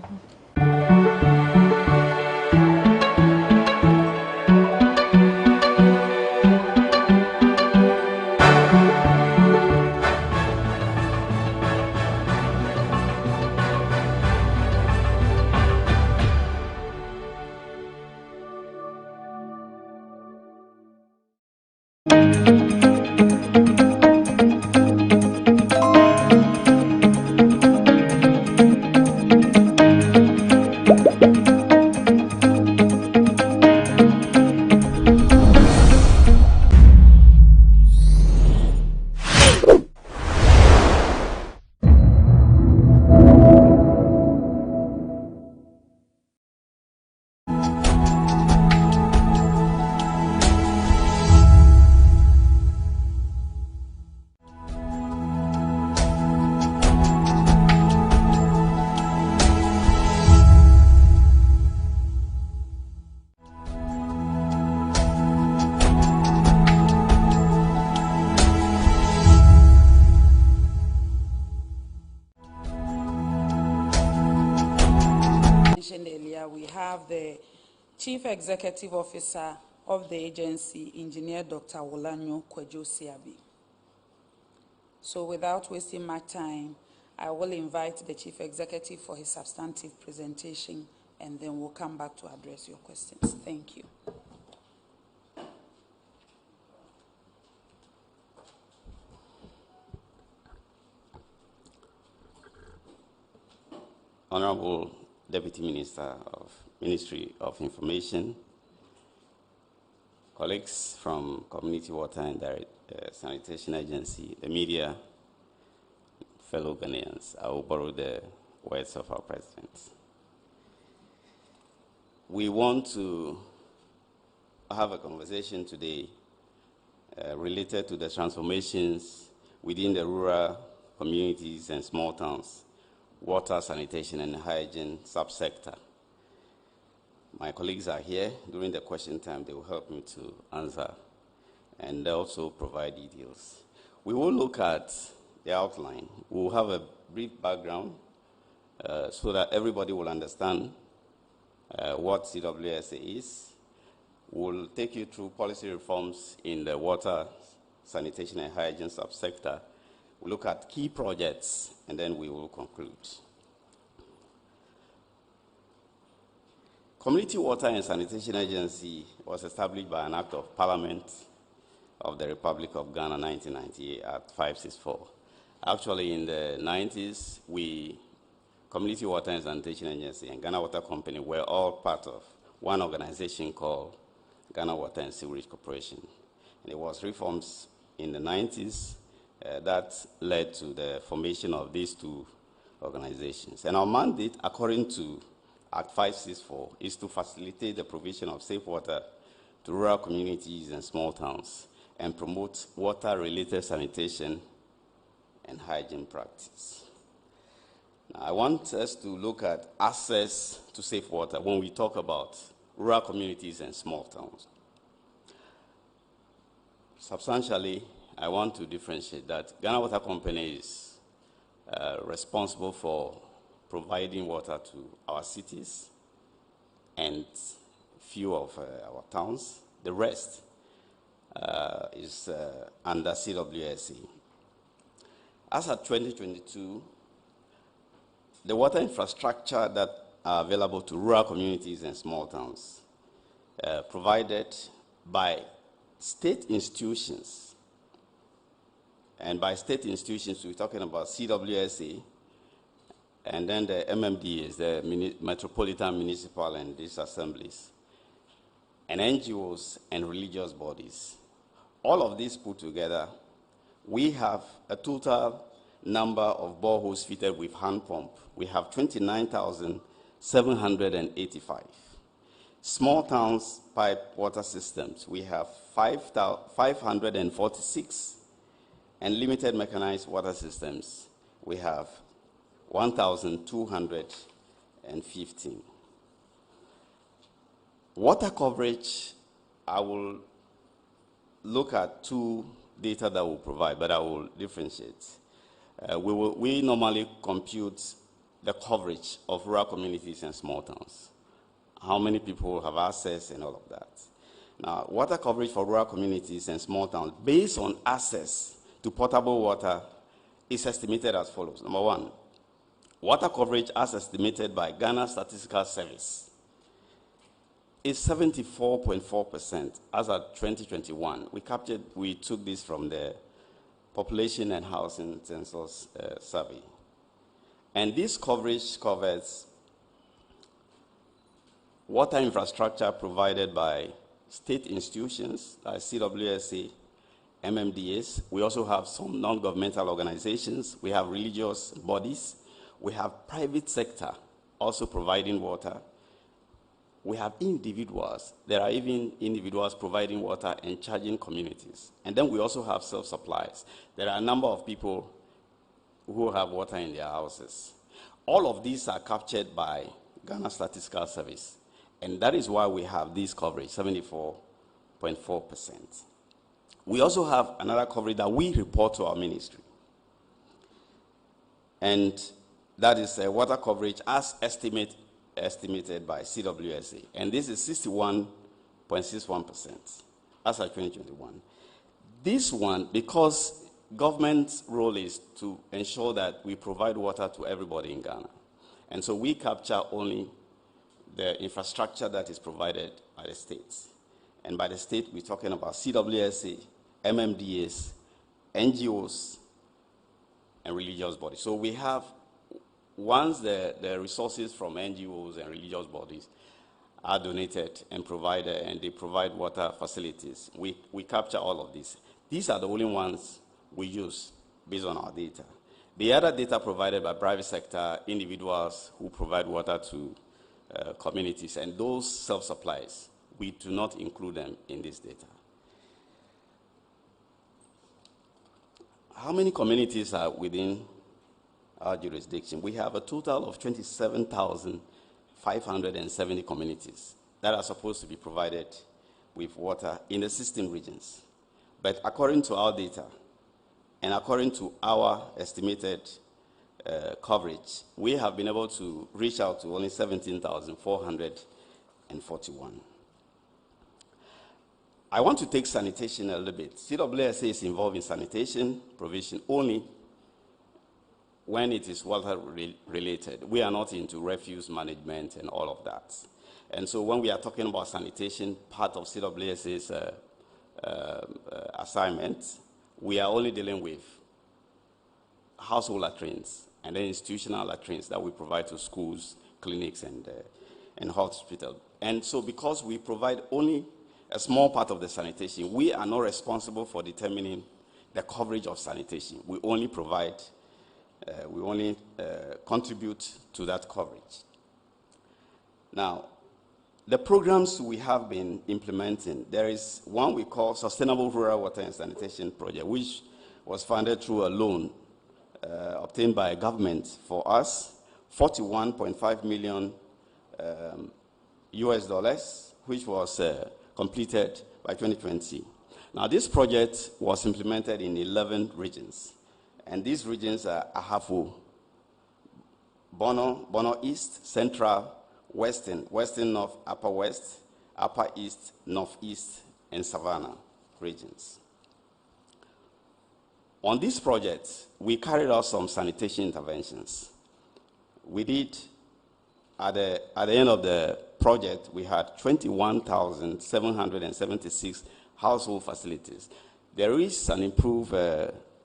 We have the Chief Executive Officer of the agency, Engineer Dr. Wolanyo Kwejo-Siabi. So without wasting much time, I will invite the Chief Executive for his substantive presentation, and then we'll come back to address your questions. Thank you. Honorable Deputy Minister of Ministry of Information, colleagues from Community Water and Sanitation Agency, the media, fellow Ghanaians, I will borrow the words of our President. We want to have a conversation today related to the transformations within the rural communities and small towns, water, sanitation, and hygiene subsector. My colleagues are here. During the question time, they will help me to answer and also provide details. We will look at the outline. We will have a brief background so that everybody will understand what CWSA is. We'll take you through policy reforms in the water, sanitation, and hygiene subsector. We'll look at key projects, and then we will conclude. Community Water and Sanitation Agency was established by an Act of Parliament of the Republic of Ghana, 1998, Act 564. Actually, in the 90s, Community Water and Sanitation Agency and Ghana Water Company were all part of one organization called Ghana Water and Sewerage Corporation. And it was reforms in the 90s that led to the formation of these two organizations. And our mandate, according to Act 564, is to facilitate the provision of safe water to rural communities and small towns and promote water-related sanitation and hygiene practice. Now, I want us to look at access to safe water when we talk about rural communities and small towns. Substantially, I want to differentiate that Ghana Water Company is responsible for providing water to our cities and few of our towns. The rest is under CWSA. As of 2022, the water infrastructure that are available to rural communities and small towns provided by state institutions, and by state institutions we're talking about CWSA, and then the MMDAs, the Metropolitan Municipal and these assemblies, and NGOs and religious bodies. All of these put together, we have a total number of boreholes fitted with hand pump. We have 29,785. Small towns pipe water systems, we have 546. And limited mechanized water systems, we have 1,215. Water coverage, I will look at two data that we'll provide, but I will differentiate. We normally compute the coverage of rural communities and small towns. How many people have access and all of that. Now, water coverage for rural communities and small towns based on access to potable water is estimated as follows. Number one, water coverage as estimated by Ghana Statistical Service is 74.4% as of 2021. We took this from the Population and Housing Census Survey. And this coverage covers water infrastructure provided by state institutions like CWSA, MMDAs. We also have some non-governmental organizations. We have religious bodies. We have private sector also providing water. We have individuals. There are even individuals providing water and charging communities. And then we also have self-supplies. There are a number of people who have water in their houses. All of these are captured by Ghana Statistical Service. And that is why we have this coverage, 74.4%. We also have another coverage that we report to our ministry. And that is water coverage as estimated by CWSA. And this is 61.61% as of 2021. This one, because government's role is to ensure that we provide water to everybody in Ghana. And so we capture only the infrastructure that is provided by the states. And by the state, we're talking about CWSA, MMDAs, NGOs, and religious bodies. So we have, once the resources from NGOs and religious bodies are donated and provided, and they provide water facilities, we capture all of these. These are the only ones we use based on our data. The other data provided by private sector, individuals who provide water to communities, and those self-supplies, we do not include them in this data. How many communities are within our jurisdiction? We have a total of 27,570 communities that are supposed to be provided with water in the 16 regions. But according to our data, and according to our estimated coverage, we have been able to reach out to only 17,441. I want to take sanitation a little bit. CWSA is involved in sanitation provision only when it is water related. We are not into refuse management and all of that. And so when we are talking about sanitation, part of CWSA's assignment, we are only dealing with household latrines and then institutional latrines that we provide to schools, clinics, and hospitals. And so because we provide only a small part of the sanitation, we are not responsible for determining the coverage of sanitation. We only contribute to that coverage. Now, the programs we have been implementing, there is one we call Sustainable Rural Water and Sanitation Project, which was funded through a loan obtained by government for us, $41.5 million US dollars, which was completed by 2020. Now, this project was implemented in 11 regions, and these regions are Ahafo, Bono East, Central, Western North, Upper West, Upper East, Northeast, and Savannah regions. On this project, we carried out some sanitation interventions. We did, at the end of the project, we had 21,776 household facilities. There is an improved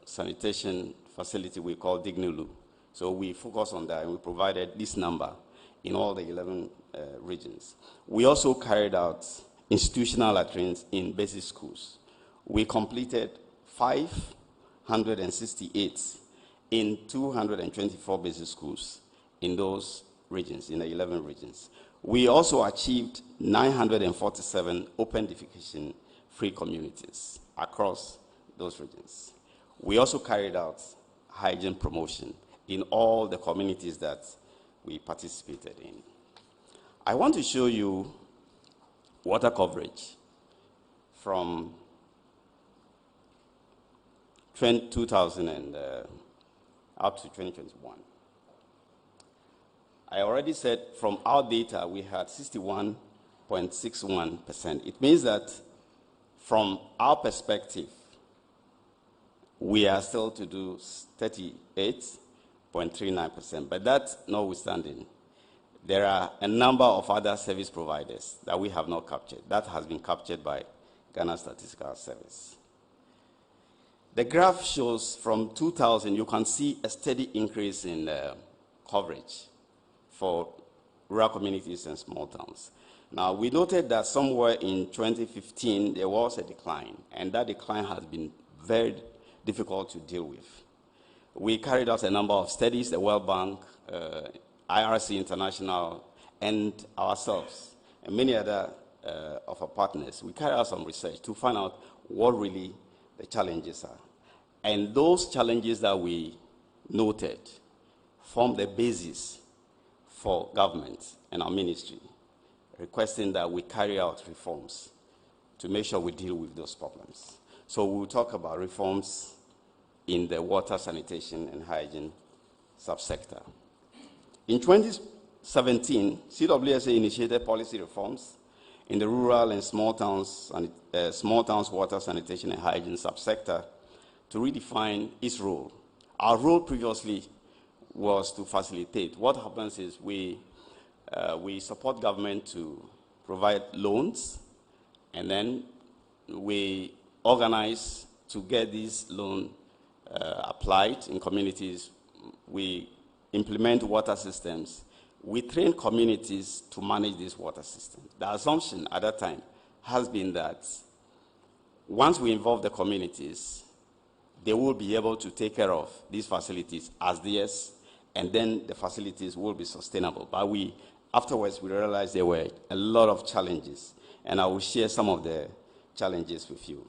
sanitation facility we call Dignulu. So we focus on that, and we provided this number in all the 11 regions. We also carried out institutional latrines in basic schools. We completed 568 in 224 basic schools in those regions, in the 11 regions. We also achieved 947 open defecation-free communities across those regions. We also carried out hygiene promotion in all the communities that we participated in. I want to show you water coverage from 2000 and up to 2021. I already said from our data we had 61.61%. It means that from our perspective, we are still to do 38.39%. But that notwithstanding, there are a number of other service providers that we have not captured. That has been captured by Ghana Statistical Service. The graph shows from 2000, you can see a steady increase in coverage for rural communities and small towns. Now, we noted that somewhere in 2015, there was a decline, and that decline has been very difficult to deal with. We carried out a number of studies, the World Bank, IRC International, and ourselves, and many other of our partners. We carried out some research to find out what really the challenges are. And those challenges that we noted form the basis for government and our ministry, requesting that we carry out reforms to make sure we deal with those problems. So we'll talk about reforms in the water, sanitation, and hygiene subsector. In 2017, CWSA initiated policy reforms in the rural and small towns water, sanitation, and hygiene subsector to redefine its role. Our role previously was to facilitate. What happens is we support government to provide loans, and then we organize to get these loans applied in communities. We implement water systems. We train communities to manage these water systems. The assumption at that time has been that once we involve the communities, they will be able to take care of these facilities as theirs, and then the facilities will be sustainable. But afterwards, we realized there were a lot of challenges, and I will share some of the challenges with you.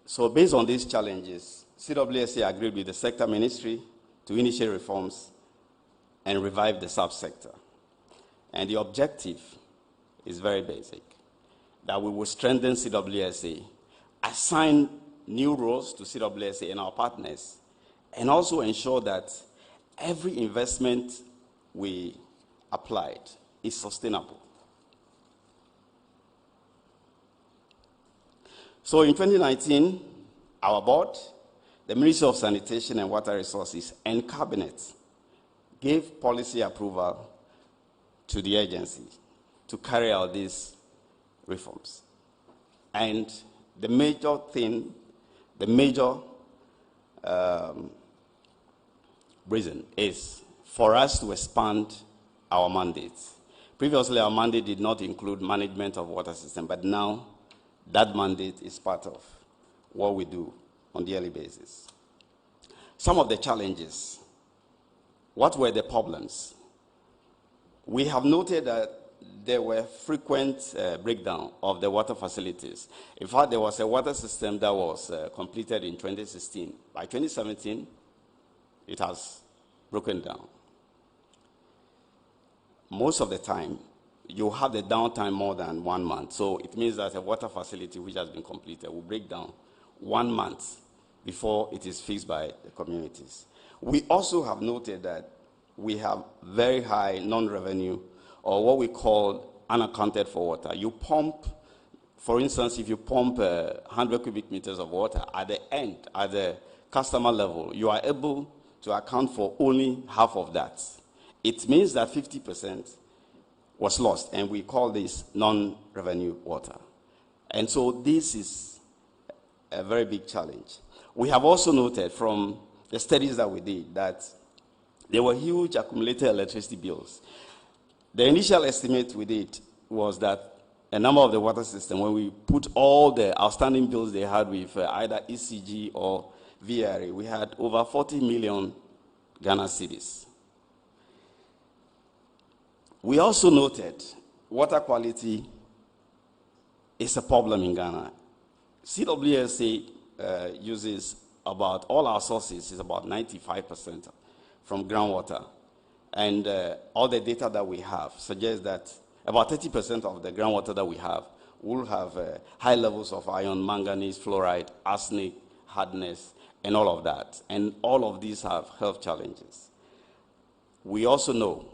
So based on these challenges, CWSA agreed with the sector ministry to initiate reforms and revive the subsector. And the objective is very basic, that we will strengthen CWSA, assign new roles to CWSA and our partners, and also ensure that every investment we applied is sustainable. So in 2019, our board, the Ministry of Sanitation and Water Resources, and Cabinet gave policy approval to the agency to carry out these reforms. And the major reason is for us to expand our mandates. Previously, our mandate did not include management of water system, but now that mandate is part of what we do on a daily basis. some of the challenges. What were the problems? We have noted that there were frequent breakdown of the water facilities. In fact, there was a water system that was completed in 2016. By 2017, it has broken down. Most of the time, you have the downtime more than 1 month. So it means that a water facility which has been completed will break down 1 month before it is fixed by the communities. We also have noted that we have very high non-revenue, or what we call unaccounted for water. You pump, for instance, if you pump 100 cubic meters of water, at the end, at the customer level, you are able to account for only half of that. It means that 50% was lost, and we call this non-revenue water. And so this is a very big challenge. We have also noted from the studies that we did that there were huge accumulated electricity bills. The initial estimate we did was that a number of the water system, when we put all the outstanding bills they had with either ECG or VRA, we had over 40 million Ghana cedis. We also noted water quality is a problem in Ghana. CWSA uses about, all our sources is about 95% from groundwater. And all the data that we have suggests that about 30% of the groundwater that we have will have high levels of iron, manganese, fluoride, arsenic, hardness, and all of that. And all of these have health challenges. We also know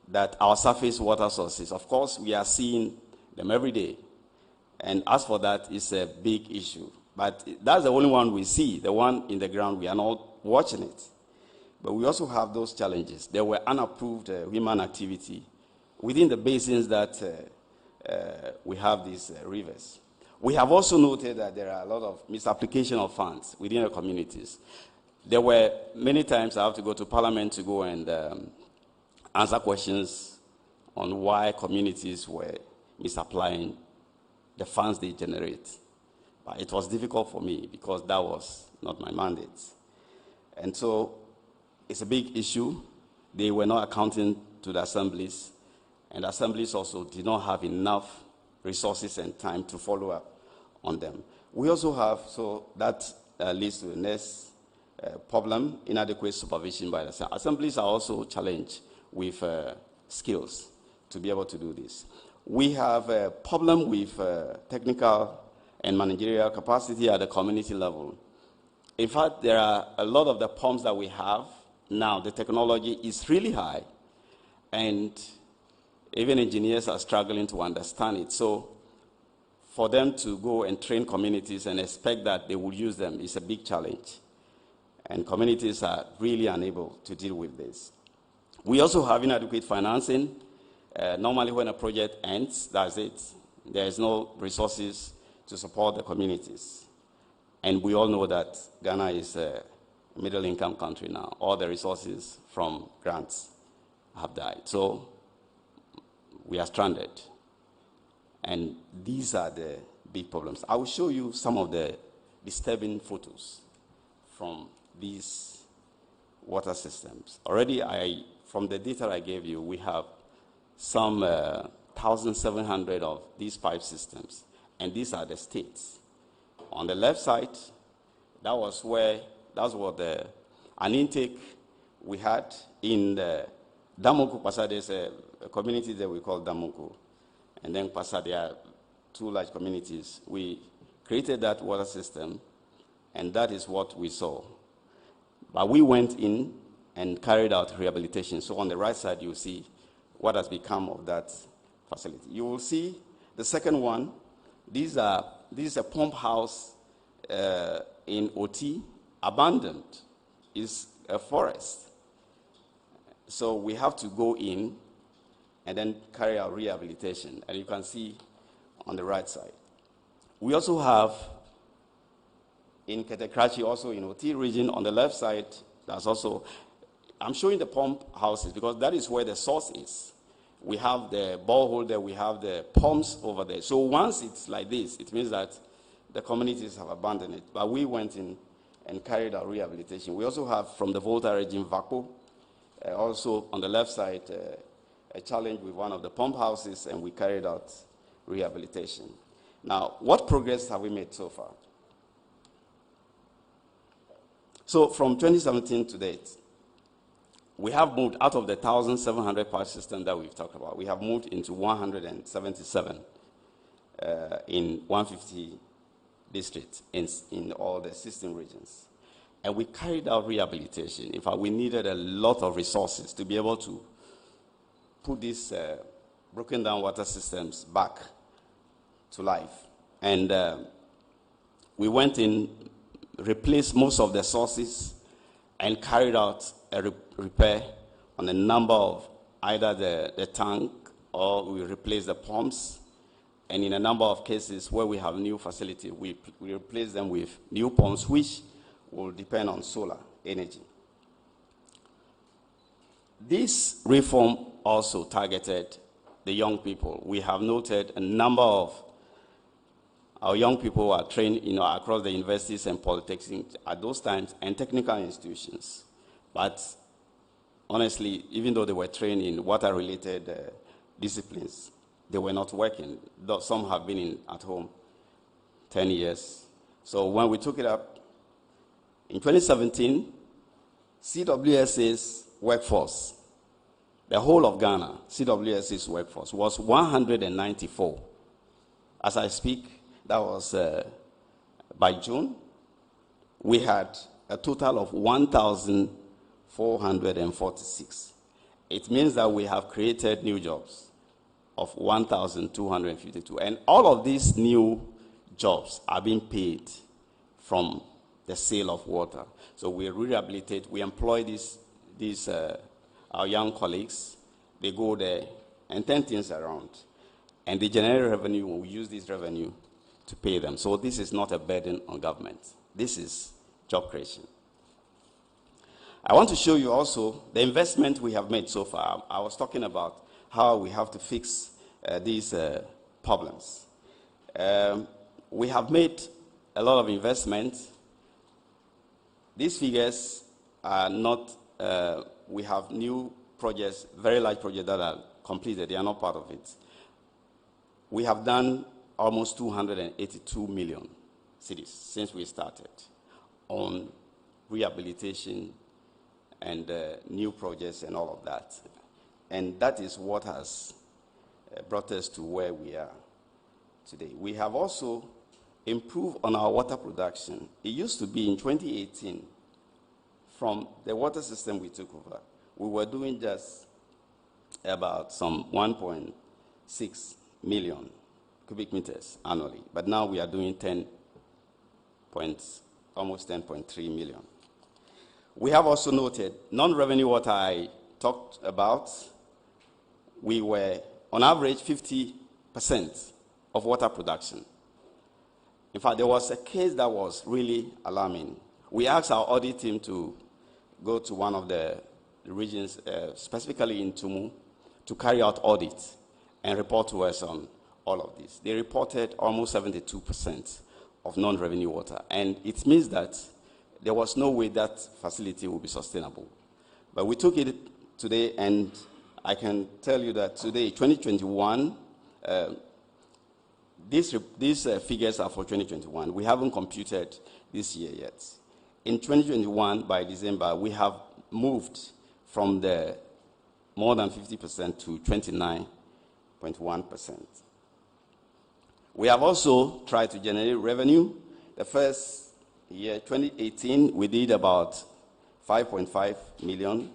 that our surface water sources, of course, we are seeing them every day. And as for that, it's a big issue. But that's the only one we see, the one in the ground, we are not watching it. But we also have those challenges. There were unapproved human activity within the basins that we have these rivers. We have also noted that there are a lot of misapplication of funds within the communities. There were many times I have to go to Parliament to go and answer questions on why communities were misapplying the funds they generate. But it was difficult for me because that was not my mandate. And so it's a big issue. They were not accounting to the assemblies, and the assemblies also did not have enough resources and time to follow up on them. We also have, so that leads to the next problem, inadequate supervision by the assemblies are also challenged with skills to be able to do this. We have a problem with technical and managerial capacity at the community level. In fact, there are a lot of the pumps that we have now, the technology is really high, and even engineers are struggling to understand it. So for them to go and train communities and expect that they will use them is a big challenge. And communities are really unable to deal with this. We also have inadequate financing. Normally when a project ends, that's it. There is no resources to support the communities. And we all know that Ghana is a middle-income country now. All the resources from grants have died. So we are stranded. And these are the big problems. I will show you some of the disturbing photos from these water systems. Already, from the data I gave you, we have some 1,700 of these pipe systems. And these are the states. On the left side, that's what an intake we had in the Damonku Pasa. There's a community that we call Damonku. And then Pasa, there are two large communities. We created that water system, and that is what we saw. But we went in and carried out rehabilitation. So on the right side, you'll see what has become of that facility. You will see the second one. This is a pump house in OT, abandoned. It's a forest. So we have to go in and then carry out rehabilitation. And you can see on the right side. We also have in Ketekrachi, also in OT region, on the left side, that's also, I'm showing the pump houses because that is where the source is. We have the borehole there, we have the pumps over there. So once it's like this, it means that the communities have abandoned it. But we went in and carried out rehabilitation. We also have from the Volta region, Vaco, also on the left side, a challenge with one of the pump houses, and we carried out rehabilitation. Now, what progress have we made so far? So from 2017 to date, we have moved out of the 1,700 patch system that we've talked about. We have moved into 177 in 150 districts in all the 16 regions. And we carried out rehabilitation. In fact, we needed a lot of resources to be able to put these broken down water systems back to life. And we went in, replaced most of the sources, and carried out a repair on a number of either the tank, or we replaced the pumps. And in a number of cases where we have new facility, we replace them with new pumps, which will depend on solar energy. This reform also targeted the young people. We have noted a number of our young people are trained, across the universities and polytechnics at those times, and technical institutions. But honestly, even though they were trained in water-related disciplines, they were not working. Though some have been at home 10 years. So when we took it up in 2017, CWSA's workforce, the whole of Ghana, CWSA's workforce was 194. As I speak, that was by June, we had a total of 1,446. It means that we have created new jobs of 1,252. And all of these new jobs are being paid from the sale of water. So we rehabilitate, we employ these our young colleagues. They go there and turn things around. And they generate revenue, when we use this revenue to pay them. So this is not a burden on government. This is job creation. I want to show you also the investment we have made so far. I was talking about how we have to fix these problems. We have made a lot of investment. These figures are not, we have new projects, very large projects that are completed. They are not part of it. We have done almost 282 million cedis since we started on rehabilitation and new projects and all of that. And that is what has brought us to where we are today. We have also improved on our water production. It used to be in 2018, from the water system we took over, we were doing just about some 1.6 million cubic meters annually, but now we are doing almost 10.3 million. We have also noted non-revenue water I talked about. We were on average 50% of water production. In fact, there was a case that was really alarming. We asked our audit team to go to one of the regions, specifically in Tumu, to carry out audits and report to us on all of this. They reported almost 72% of non-revenue water, and it means that there was no way that facility will be sustainable. But we took it today, and I can tell you that today, 2021, these figures are for 2021. We haven't computed this year yet. In 2021, by December, we have moved from the more than 50% to 29.1%. We have also tried to generate revenue. The first year, 2018, we did about 5.5 million.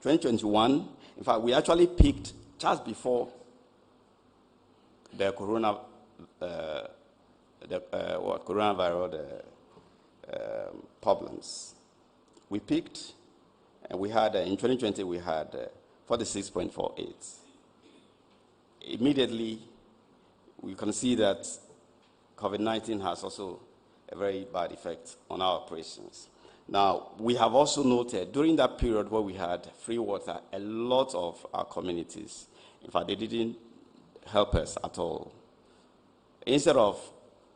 2021, in fact, we actually peaked just before the coronavirus problems. We peaked, and we had, in 2020, we had 46.48. Immediately, we can see that COVID-19 has also a very bad effect on our operations. Now, we have also noted during that period where we had free water, a lot of our communities, in fact, they didn't help us at all. Instead of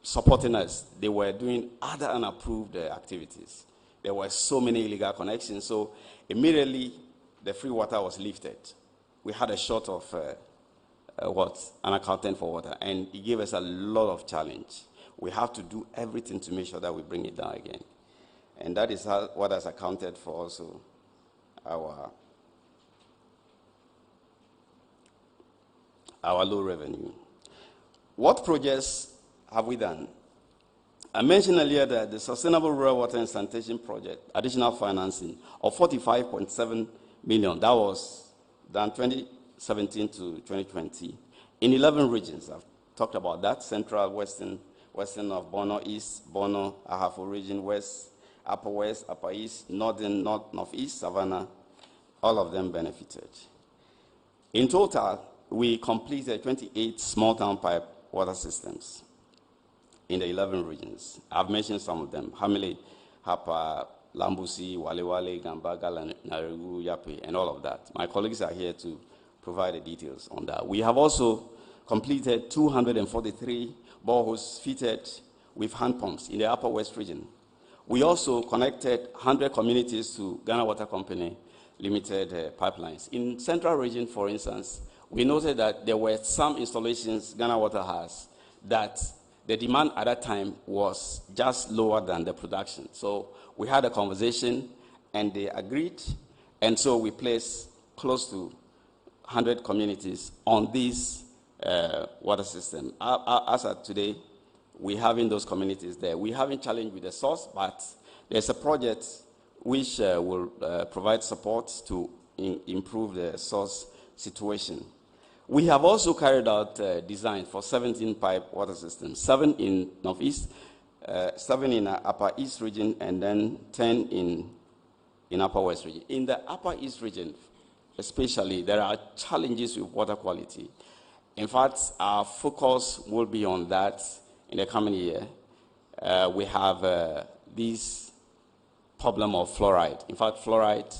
supporting us, they were doing other unapproved activities. there were so many illegal connections. So immediately, the free water was lifted. We had a short of an accountant for water, and it gave us a lot of challenge. We have to do everything to make sure that we bring it down again. And that is what has accounted for also our low revenue. What projects have we done? I mentioned earlier that the Sustainable Rural Water and Sanitation Project, additional financing of 45.7 million, that was done 2017 to 2020 in 11 regions. I've talked about that: Central, Western of Bono, East, Bono, Ahafo region, West, Upper East, Northern, Northeast, Savannah. All of them benefited. In total, we completed 28 small town pipe water systems in the 11 regions. I've mentioned some of them: Hamile, Hapa, Lambusi, Walewale, Gambaga, Naregu, Yape, and all of that. My colleagues are here to provide the details on that. We have also completed 243 boreholes fitted with hand pumps in the Upper West region. We also connected 100 communities to Ghana Water Company Limited pipelines. In Central region, for instance, we noted that there were some installations Ghana Water has that the demand at that time was just lower than the production. So we had a conversation and they agreed, and so we placed close to 100 communities on this water system. As of today, we're having those communities there. We haven't challenged with the source, but there's a project which will provide support to improve the source situation. We have also carried out design for 17 pipe water systems, 7 in Northeast, 7 in Upper East region, and then 10 in Upper West region. In the Upper East region, especially, there are challenges with water quality. In fact, our focus will be on that in the coming year. We have this problem of fluoride. In fact, fluoride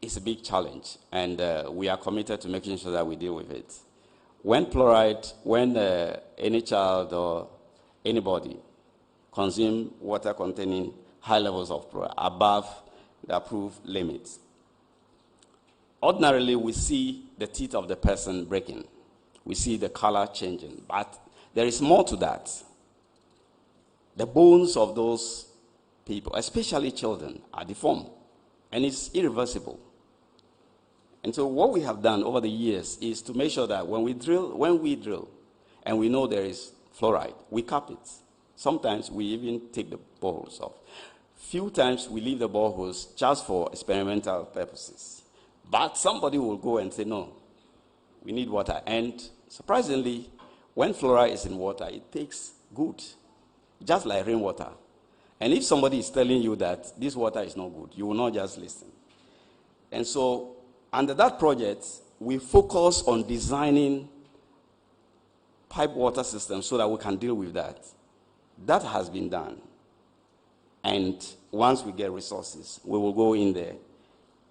is a big challenge, and we are committed to making sure that we deal with it. When any child or anybody consume water containing high levels of fluoride above the approved limits, ordinarily we see the teeth of the person breaking. We see the color changing, but there is more to that. The bones of those people, especially children, are deformed, and it's irreversible. And so what we have done over the years is to make sure that when we drill, and we know there is fluoride, we cap it. Sometimes we even take the boreholes off. Few times we leave the boreholes just for experimental purposes. But somebody will go and say, no, we need water. And surprisingly, when fluoride is in water, it tastes good, just like rainwater. And if somebody is telling you that this water is not good, you will not just listen. And so, under that project, we focus on designing pipe water systems so that we can deal with that. That has been done. And once we get resources, we will go in there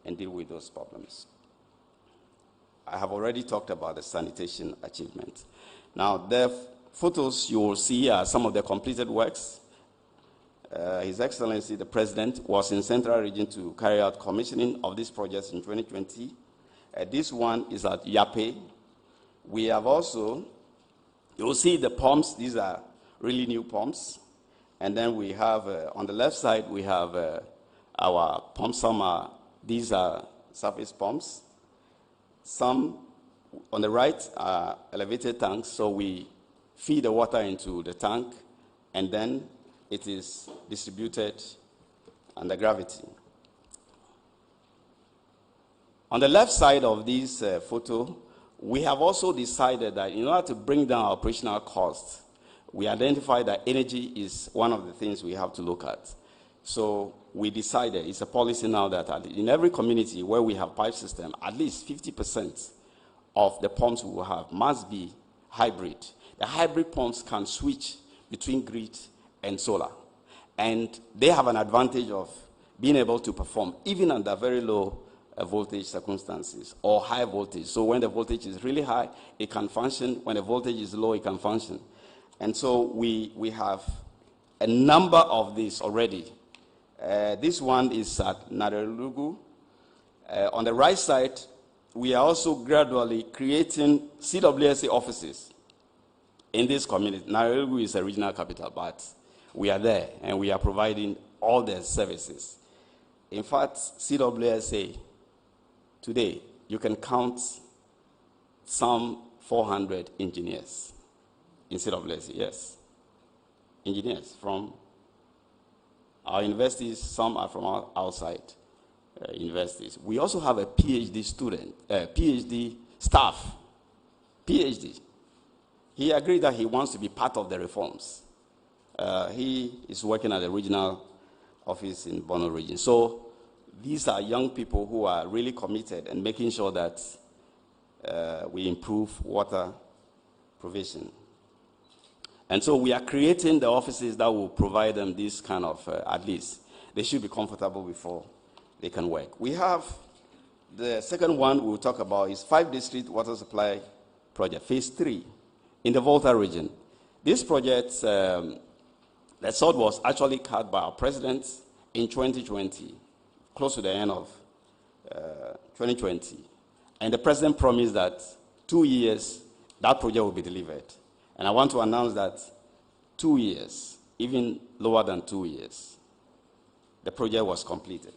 and deal with those problems. I have already talked about the sanitation achievement. Now, the photos you will see are some of the completed works. His Excellency, the President, was in Central Region to carry out commissioning of these projects in 2020. This one is at Yape. We have also, you will see the pumps. These are really new pumps. And then we have, on the left side, we have our pumps. These are surface pumps. Some on the right are elevated tanks, so we feed the water into the tank, and then it is distributed under gravity. On the left side of this photo, we have also decided that in order to bring down our operational costs, we identified that energy is one of the things we have to look at. So we decided, it's a policy now that in every community where we have pipe system, at least 50% of the pumps we will have must be hybrid. The hybrid pumps can switch between grid and solar. And they have an advantage of being able to perform even under very low voltage circumstances or high voltage. So when the voltage is really high, it can function. When the voltage is low, it can function. And so we have a number of these already This one is at Narelugu. On the right side, we are also gradually creating CWSA offices in this community. Narelugu is a regional capital, but we are there and we are providing all the services. In fact, CWSA, today, you can count some 400 engineers in CWSA, yes. Engineers from our universities, some are from outside universities. We also have a PhD student, PhD staff, PhD. He agreed that he wants to be part of the reforms. He is working at the regional office in Bono region. So these are young people who are really committed and making sure that we improve water provision. And so we are creating the offices that will provide them this kind of, at least, they should be comfortable before they can work. We have the second one we'll talk about is 5 district water supply project, phase 3, in the Volta region. This project, the sod was actually cut by our president in 2020, close to the end of 2020. And the president promised that 2 years, that project will be delivered. And I want to announce that 2 years, even lower than 2 years, the project was completed.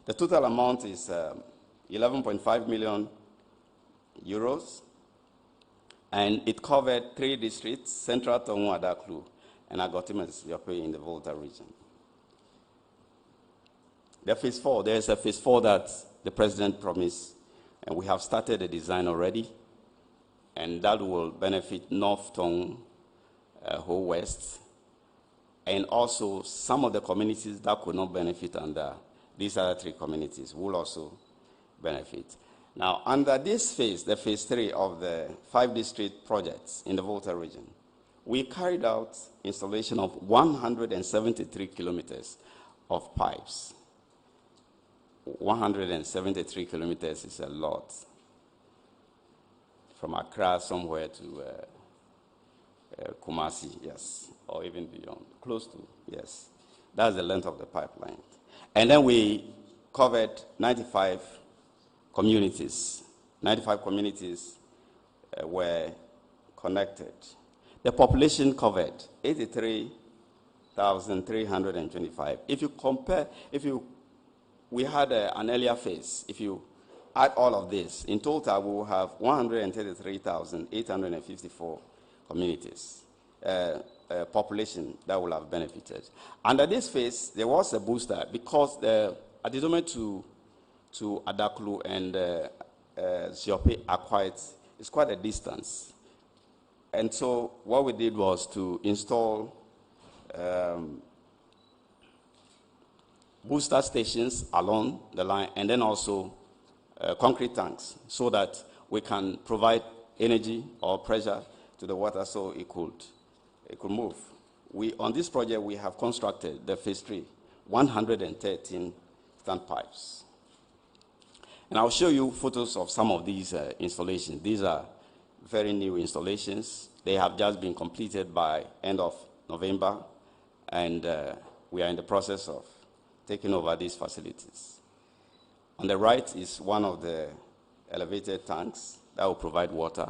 The total amount is 11.5 million euros, and it covered 3 districts, Central Tongu, Adaklu, and Agotimas, Yope in the Volta region. The phase 4, there's a phase 4 that the president promised, and we have started the design already, and that will benefit North Tongu, Ho West, and also some of the communities that could not benefit under these other 3 communities will also benefit. Now, under this phase, the phase 3 of the 5 district projects in the Volta region, we carried out installation of 173 kilometers of pipes. 173 kilometers is a lot. From Accra somewhere to Kumasi, yes, or even beyond, close to, yes. That's the length of the pipeline. And then we covered 95 communities. 95 communities were connected. The population covered 83,325. If you compare, we had an earlier phase. If you add all of this, in total we will have 133,854 communities, population that will have benefited. Under this phase, there was a booster because the Adidome to Adaklu and Siope are it's quite a distance. And so what we did was to install booster stations along the line, and then also concrete tanks, so that we can provide energy or pressure to the water so it could move. On this project, we have constructed the phase 3, 113 standpipes. And I'll show you photos of some of these installations. These are very new installations. They have just been completed by end of November, and we are in the process of taking over these facilities. On the right is one of the elevated tanks that will provide water.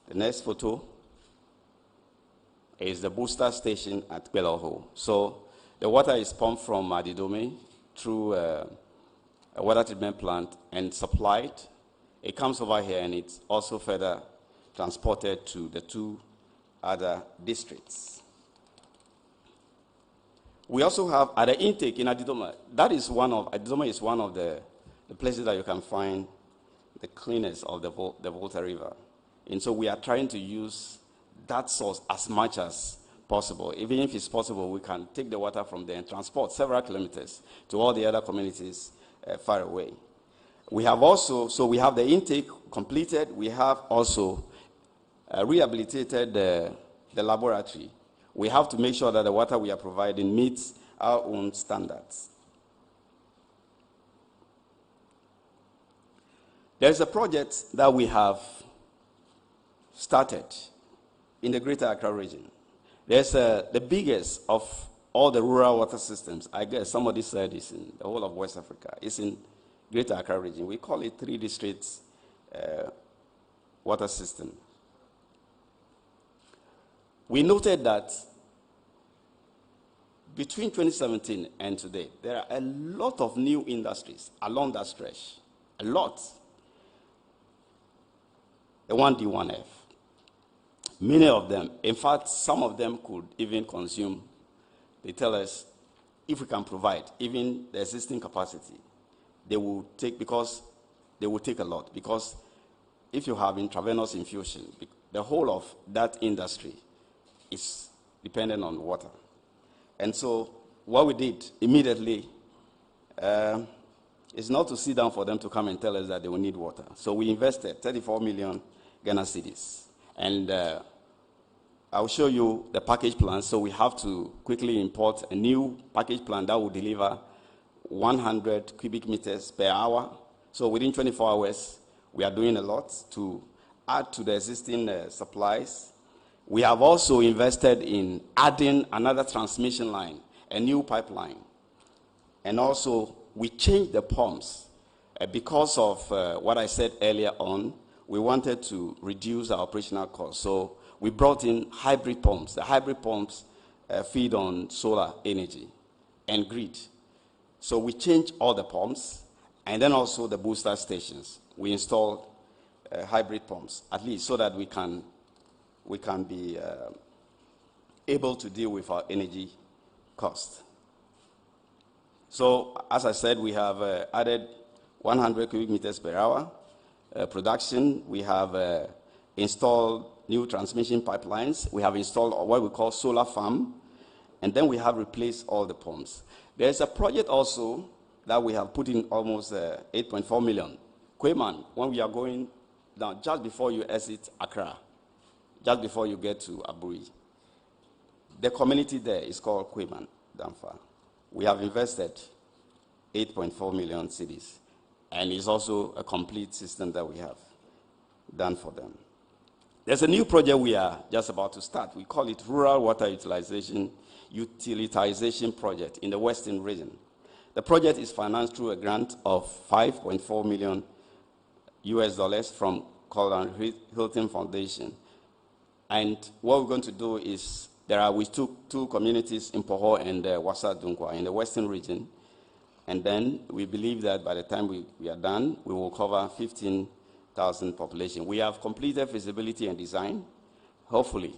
The next photo is the booster station at Beloho. So the water is pumped from Adidome through a water treatment plant and supplied. It comes over here and it's also further transported to the 2 other districts. We also have at the intake in Adidome. Adidome is one of the places that you can find the cleanest of the Volta River. And so we are trying to use that source as much as possible. Even if it's possible, we can take the water from there and transport several kilometers to all the other communities far away. We have also, so we have the intake completed. We have also rehabilitated the laboratory. We have to make sure that the water we are providing meets our own standards. There's a project that we have started in the Greater Accra region. There's the biggest of all the rural water systems. I guess somebody said it's in the whole of West Africa. It's in Greater Accra region. We call it 3 districts water system. We noted that between 2017 and today, there are a lot of new industries along that stretch. A lot. The 1D, 1F. Many of them, in fact, some of them could even consume. They tell us if we can provide even the existing capacity, they will take, because they will take a lot. Because if you have intravenous infusion, the whole of that industry is dependent on water. And so what we did immediately is not to sit down for them to come and tell us that they will need water. So we invested 34 million Ghana cedis. And I'll show you the package plan. So we have to quickly import a new package plan that will deliver 100 cubic meters per hour. So within 24 hours, we are doing a lot to add to the existing supplies. We have also invested in adding another transmission line, a new pipeline. And also, we changed the pumps. Because of what I said earlier on, we wanted to reduce our operational costs. So we brought in hybrid pumps. The hybrid pumps feed on solar energy and grid. So we changed all the pumps, and then also the booster stations. We installed hybrid pumps, at least so that we can be able to deal with our energy cost. So, as I said, we have added 100 cubic meters per hour production. We have installed new transmission pipelines. We have installed what we call solar farm, and then we have replaced all the pumps. There's a project also that we have put in almost 8.4 million. Kweyman, when we are going down, just before you exit Accra, just before you get to Aburi, the community there is called Kweyman, Damfa. We have invested 8.4 million cedis, and it's also a complete system that we have done for them. There's a new project we are just about to start. We call it Rural Water Utilization Project in the Western region. The project is financed through a grant of $5.4 million from Colin Hilton Foundation. And what we're going to do is, we took 2 communities in Poho and Wasa Dunkwa in the Western region. And then we believe that by the time we are done, we will cover 15,000 population. We have completed feasibility and design, hopefully.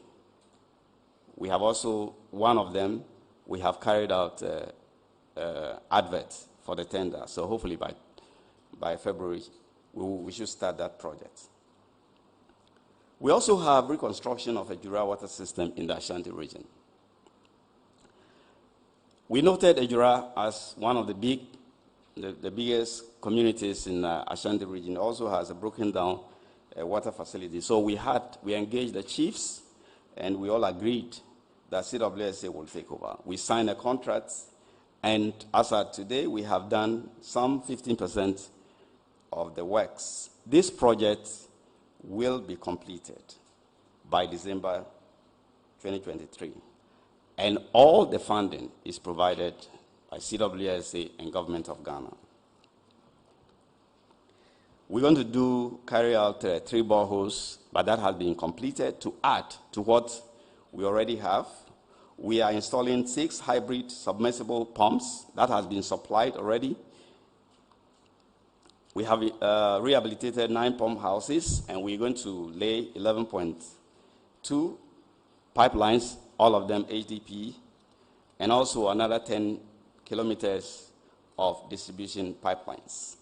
We have also, one of them, we have carried out adverts for the tender. So hopefully by February, we should start that project. We also have reconstruction of a Ejura water system in the Ashanti region. We noted Ejura as one of the biggest communities in the Ashanti region. It also has a broken down water facility. So we engaged the chiefs, and we all agreed that CWSA will take over. We signed a contract, and as of today, we have done some 15% of the works. This project will be completed by December 2023. And all the funding is provided by CWSA and Government of Ghana. We're going to carry out 3 boreholes, but that has been completed to add to what we already have. We are installing 6 hybrid submersible pumps that has been supplied already. We have rehabilitated 9 pump houses, and we're going to lay 11.2 pipelines, all of them HDP, and also another 10 kilometers of distribution pipelines.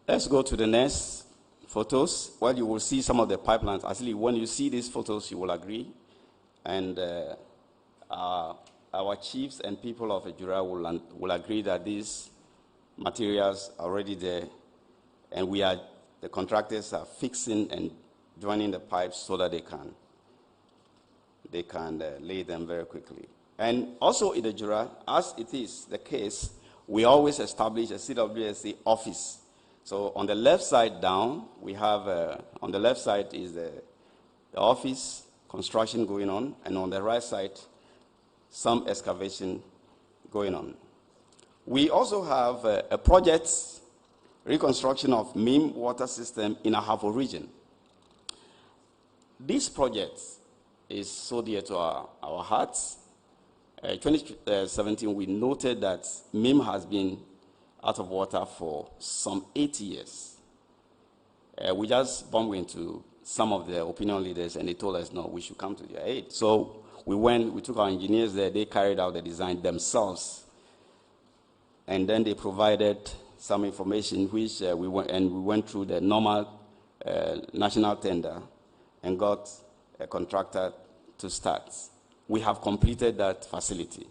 Let's go to the next photos. Well, you will see some of the pipelines. Actually, when you see these photos, you will agree. And our chiefs and people of Ejura will agree that these materials are already there, and the contractors are fixing and joining the pipes so that they can lay them very quickly. And also in Ejura, as it is the case, we always establish a CWSA office. So on the left side down, we have, on the left side is the the office, construction going on, and on the right side, some excavation going on. We also have a project, reconstruction of MIM water system in Ahafo region. This project is so dear to our hearts. 2017, we noted that MIM has been out of water for some 8 years. We just bumped into some of the opinion leaders, and they told us, no, we should come to their aid. So we took our engineers there, they carried out the design themselves, and then they provided some information, which we went through the normal national tender and got a contractor to start. We have completed that facility.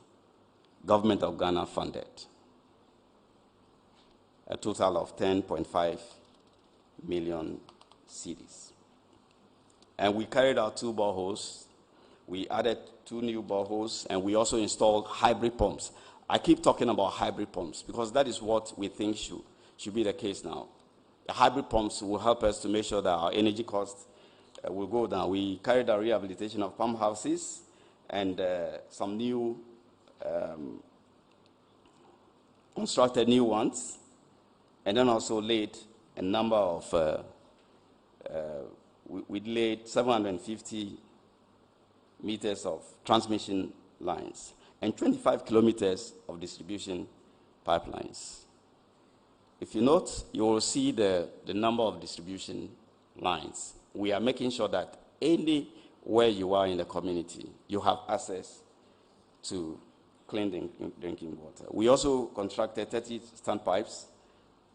Government of Ghana funded. A total of 10.5 million cedis. And we carried out 2 boreholes. We added 2 new boreholes, and we also installed hybrid pumps. I keep talking about hybrid pumps because that is what we think should be the case now. The hybrid pumps will help us to make sure that our energy costs will go down. We carried out rehabilitation of pump houses and some new, constructed new ones, and then also laid a number of, we laid 750 meters of transmission lines and 25 kilometers of distribution pipelines. If you note, you will see the number of distribution lines. We are making sure that anywhere you are in the community, you have access to clean drinking water. We also constructed 30 standpipes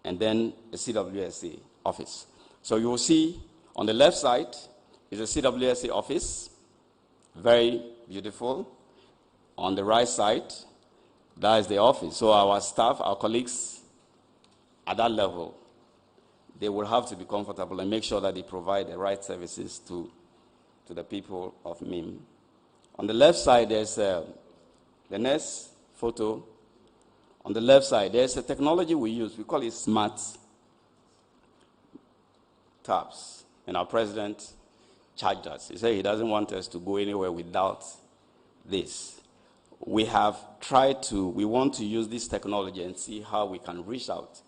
and then a CWSA office. So you will see on the left side is a CWSA office, very beautiful. On the right side, that is the office. So our staff, our colleagues at that level, they will have to be comfortable and make sure that they provide the right services to the people of MIM. On the left side, there's the next photo. On the left side, there's a technology we use. We call it smart taps. And our president charged us. He said he doesn't want us to go anywhere without this. We have tried to, we want to use this technology and see how we can reach out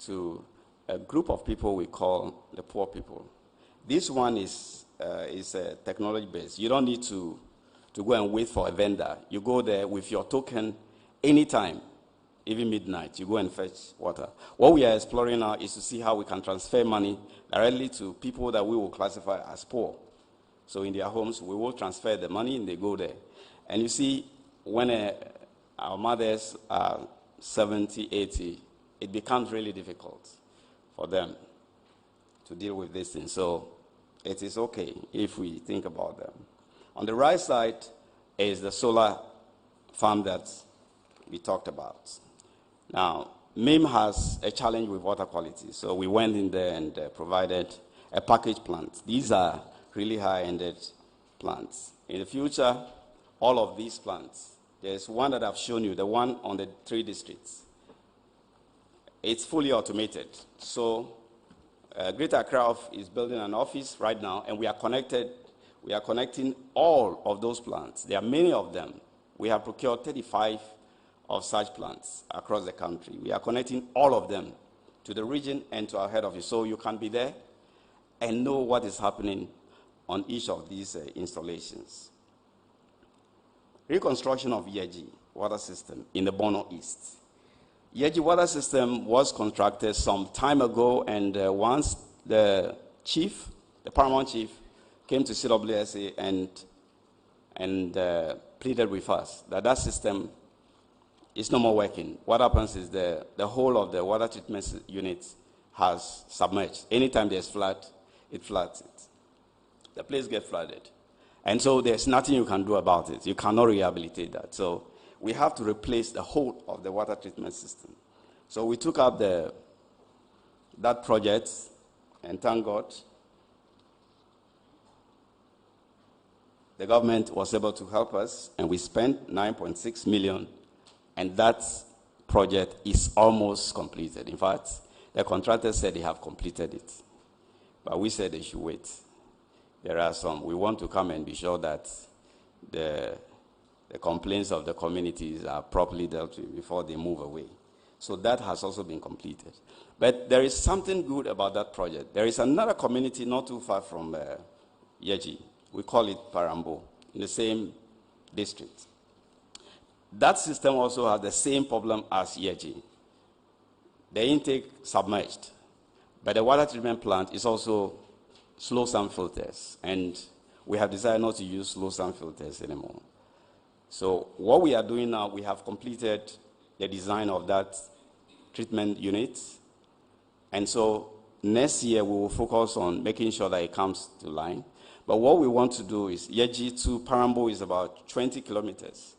to a group of people we call the poor people. This one is technology-based. You don't need to go and wait for a vendor. You go there with your token anytime, even midnight, you go and fetch water. What we are exploring now is to see how we can transfer money directly to people that we will classify as poor. So in their homes, we will transfer the money and they go there. And you see, when our mothers are 70, 80, it becomes really difficult for them to deal with this thing. So it is okay if we think about them. On the right side is the solar farm that we talked about. Now, MIM has a challenge with water quality, so we went in there and provided a package plant. These are really high-ended plants. In the future, all of these plants, there's one that I've shown you, the one on the 3 districts. It's fully automated. So Greater Accra is building an office right now, and we are connecting all of those plants. There are many of them. We have procured 35 of such plants across the country. We are connecting all of them to the region and to our head office, so you can be there and know what is happening on each of these installations. Reconstruction of Yeji water system in the Bono East. Yeji water system was constructed some time ago, and once the paramount chief, came to CWSA and pleaded with us that system is no more working. What happens is the whole of the water treatment unit has submerged. Anytime there's flood, it floods it. The place gets flooded. And so there's nothing you can do about it. You cannot rehabilitate that. So we have to replace the whole of the water treatment system. So we took up that project, and thank God, the government was able to help us, and we spent 9.6 million, and that project is almost completed. In fact, the contractor said they have completed it, but we said they should wait. there are some. We want to come and be sure that the complaints of the communities are properly dealt with before they move away. So that has also been completed. But there is something good about that project. There is another community not too far from Yeji. We call it Parambo, in the same district. That system also has the same problem as Yeji. The intake submerged, but the water treatment plant is also slow sand filters, and we have decided not to use slow sand filters anymore. So what we are doing now, we have completed the design of that treatment unit, and so next year we will focus on making sure that it comes to line. But what we want to do is, Yeji to Parambo is about 20 kilometers,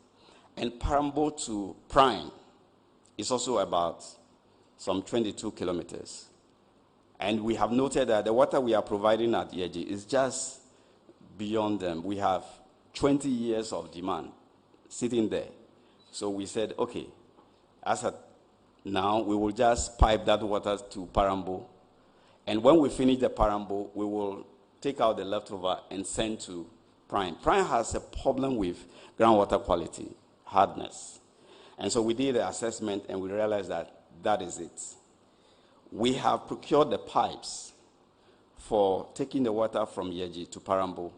and Parambo to Prime is also about some 22 kilometers. And we have noted that the water we are providing at Yeji is just beyond them. We have 20 years of demand sitting there. So we said, okay, as of now, we will just pipe that water to Parambo. And when we finish the Parambo, we will take out the leftover and send to Prime. Prime has a problem with groundwater quality, hardness. And so we did the assessment and we realized that that is it. We have procured the pipes for taking the water from Yeji to Parambo,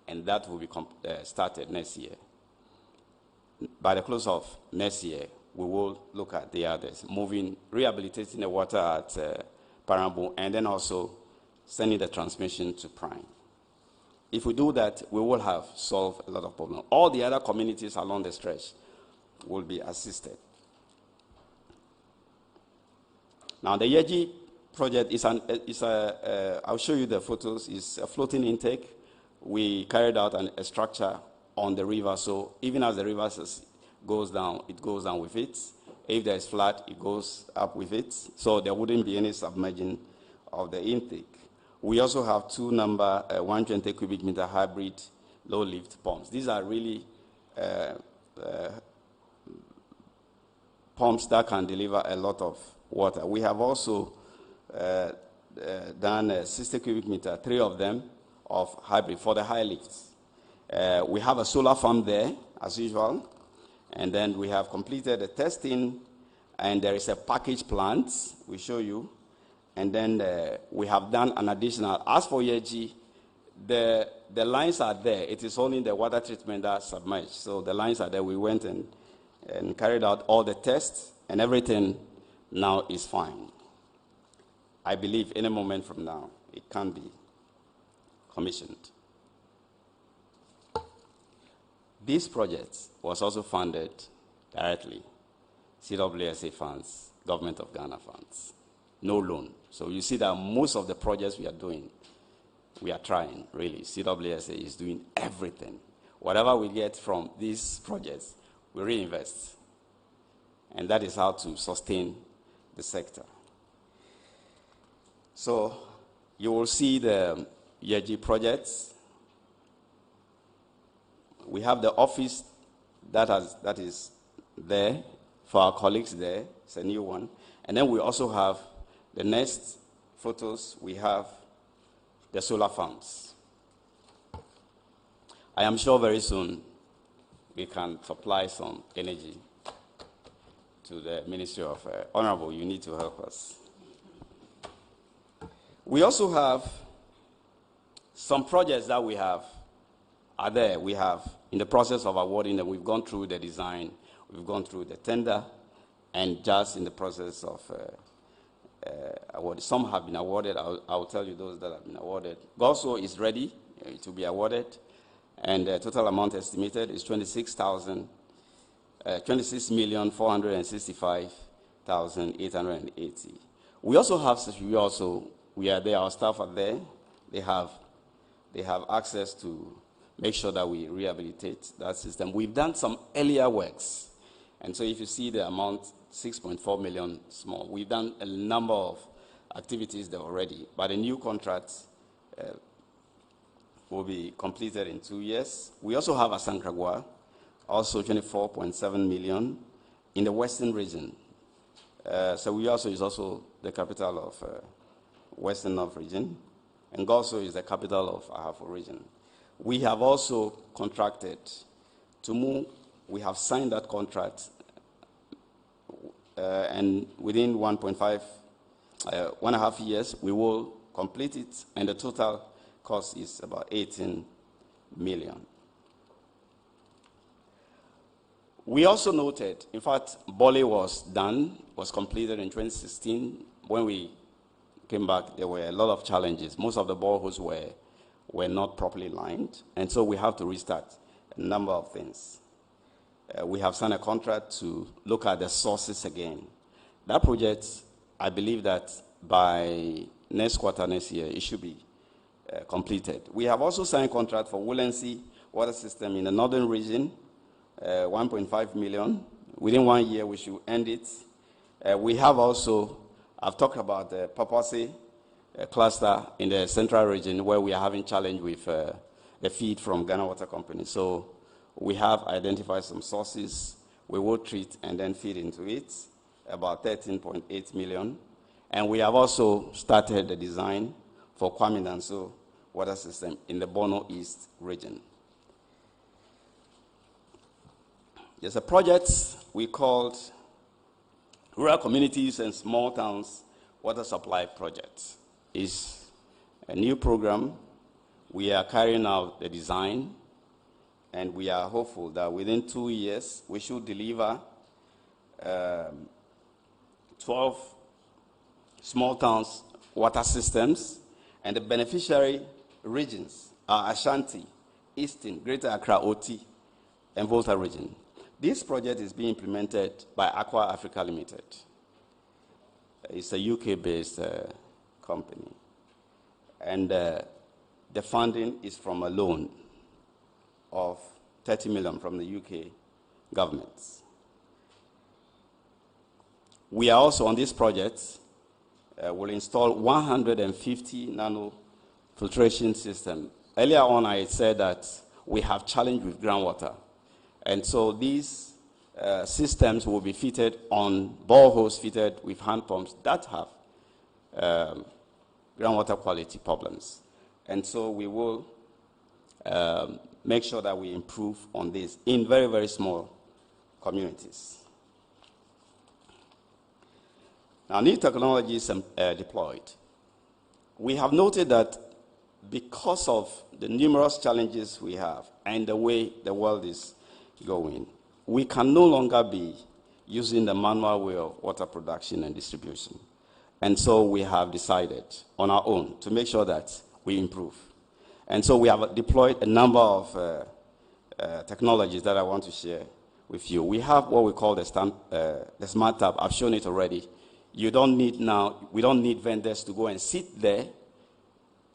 and that will be started next year. By the close of next year, we will look at the others, rehabilitating the water at Parambo, and then also sending the transmission to Prime. If we do that, we will have solved a lot of problems. All the other communities along the stretch will be assisted. Now, the Yeji project I'll show you the photos, is a floating intake. We carried out a structure on the river, so even as the river goes down, it goes down with it. If there is flood, it goes up with it, so there wouldn't be any submerging of the intake. We also have two 120 cubic meter hybrid low lift pumps. These are really pumps that can deliver a lot of water. We have also done 60 cubic meter, 3 of them, of hybrid for the high lifts. We have a solar farm there, as usual, and then we have completed the testing, and there is a package plant, we show you, and then we have done an additional. As for Yeji, the lines are there. It is only the water treatment that submerged, so the lines are there. We went and carried out all the tests, and everything now is fine. I believe any moment from now, it can be commissioned. This project was also funded directly, CWSA funds, Government of Ghana funds, no loan. So you see that most of the projects we are doing, we are trying, really. CWSA is doing everything. Whatever we get from these projects, we reinvest. And that is how to sustain the sector. So you will see the Yeji projects. We have the office that is there for our colleagues there. It's a new one. And then we also have the next photos. We have the solar farms. I am sure very soon we can supply some energy to the Ministry of Honorable. You need to help us. We also have some projects that we have are there. We have in the process of awarding them. We've gone through the design, we've gone through the tender, and just in the process of award. Some have been awarded. I'll tell you those that have been awarded. GoSo is ready to be awarded, and the total amount estimated is 26,465,880. We also have, we are there, our staff are there. They have access to make sure that we rehabilitate that system. We've done some earlier works, and so if you see the amount, 6.4 million small. We've done a number of activities there already, but a new contract will be completed in 2 years. We also have Asankragwa, also 24.7 million in the western region. So we also is also the capital of Western North region. and Goso is the capital of Ahafo region. We have also contracted to move. We have signed that contract, and within 1.5 years, we will complete it, and the total cost is about 18 million. We also noted, in fact, Bole was completed in 2016. When we came back, there were a lot of challenges. Most of the boreholes were not properly lined, and so we have to restart a number of things. We have signed a contract to look at the sources again. That project, I believe that by next year, it should be completed. We have also signed a contract for Woolensea water system in the northern region, 1.5 million. Within 1 year, we should end it. We have also, I've talked about the Papase cluster in the central region where we are having challenge with the feed from Ghana Water Company. So we have identified some sources. We will treat and then feed into it, about 13.8 million. And we have also started the design for Kwame Nanso water system in the Bono East region. There's a project we called Rural Communities and Small Towns Water Supply Project. It's a new program. We are carrying out the design, and we are hopeful that within 2 years, we should deliver 12 small towns water systems, and the beneficiary regions are Ashanti, Eastern, Greater Accra, OT, and Volta region. This project is being implemented by Aqua Africa Limited. It's a UK-based company. And the funding is from a loan of 30 million from the UK government. We are also on this project, will install 150 nano filtration system. Earlier on, I said that we have challenge with groundwater. And so these systems will be fitted on boreholes fitted with hand pumps that have groundwater quality problems. And so we will make sure that we improve on this in very, very small communities. Now, new technologies deployed. We have noted that because of the numerous challenges we have and the way the world is going, we can no longer be using the manual way of water production and distribution. And so we have decided on our own to make sure that we improve. And so we have deployed a number of technologies that I want to share with you. We have what we call the Smart Tab. I've shown it already. We don't need vendors to go and sit there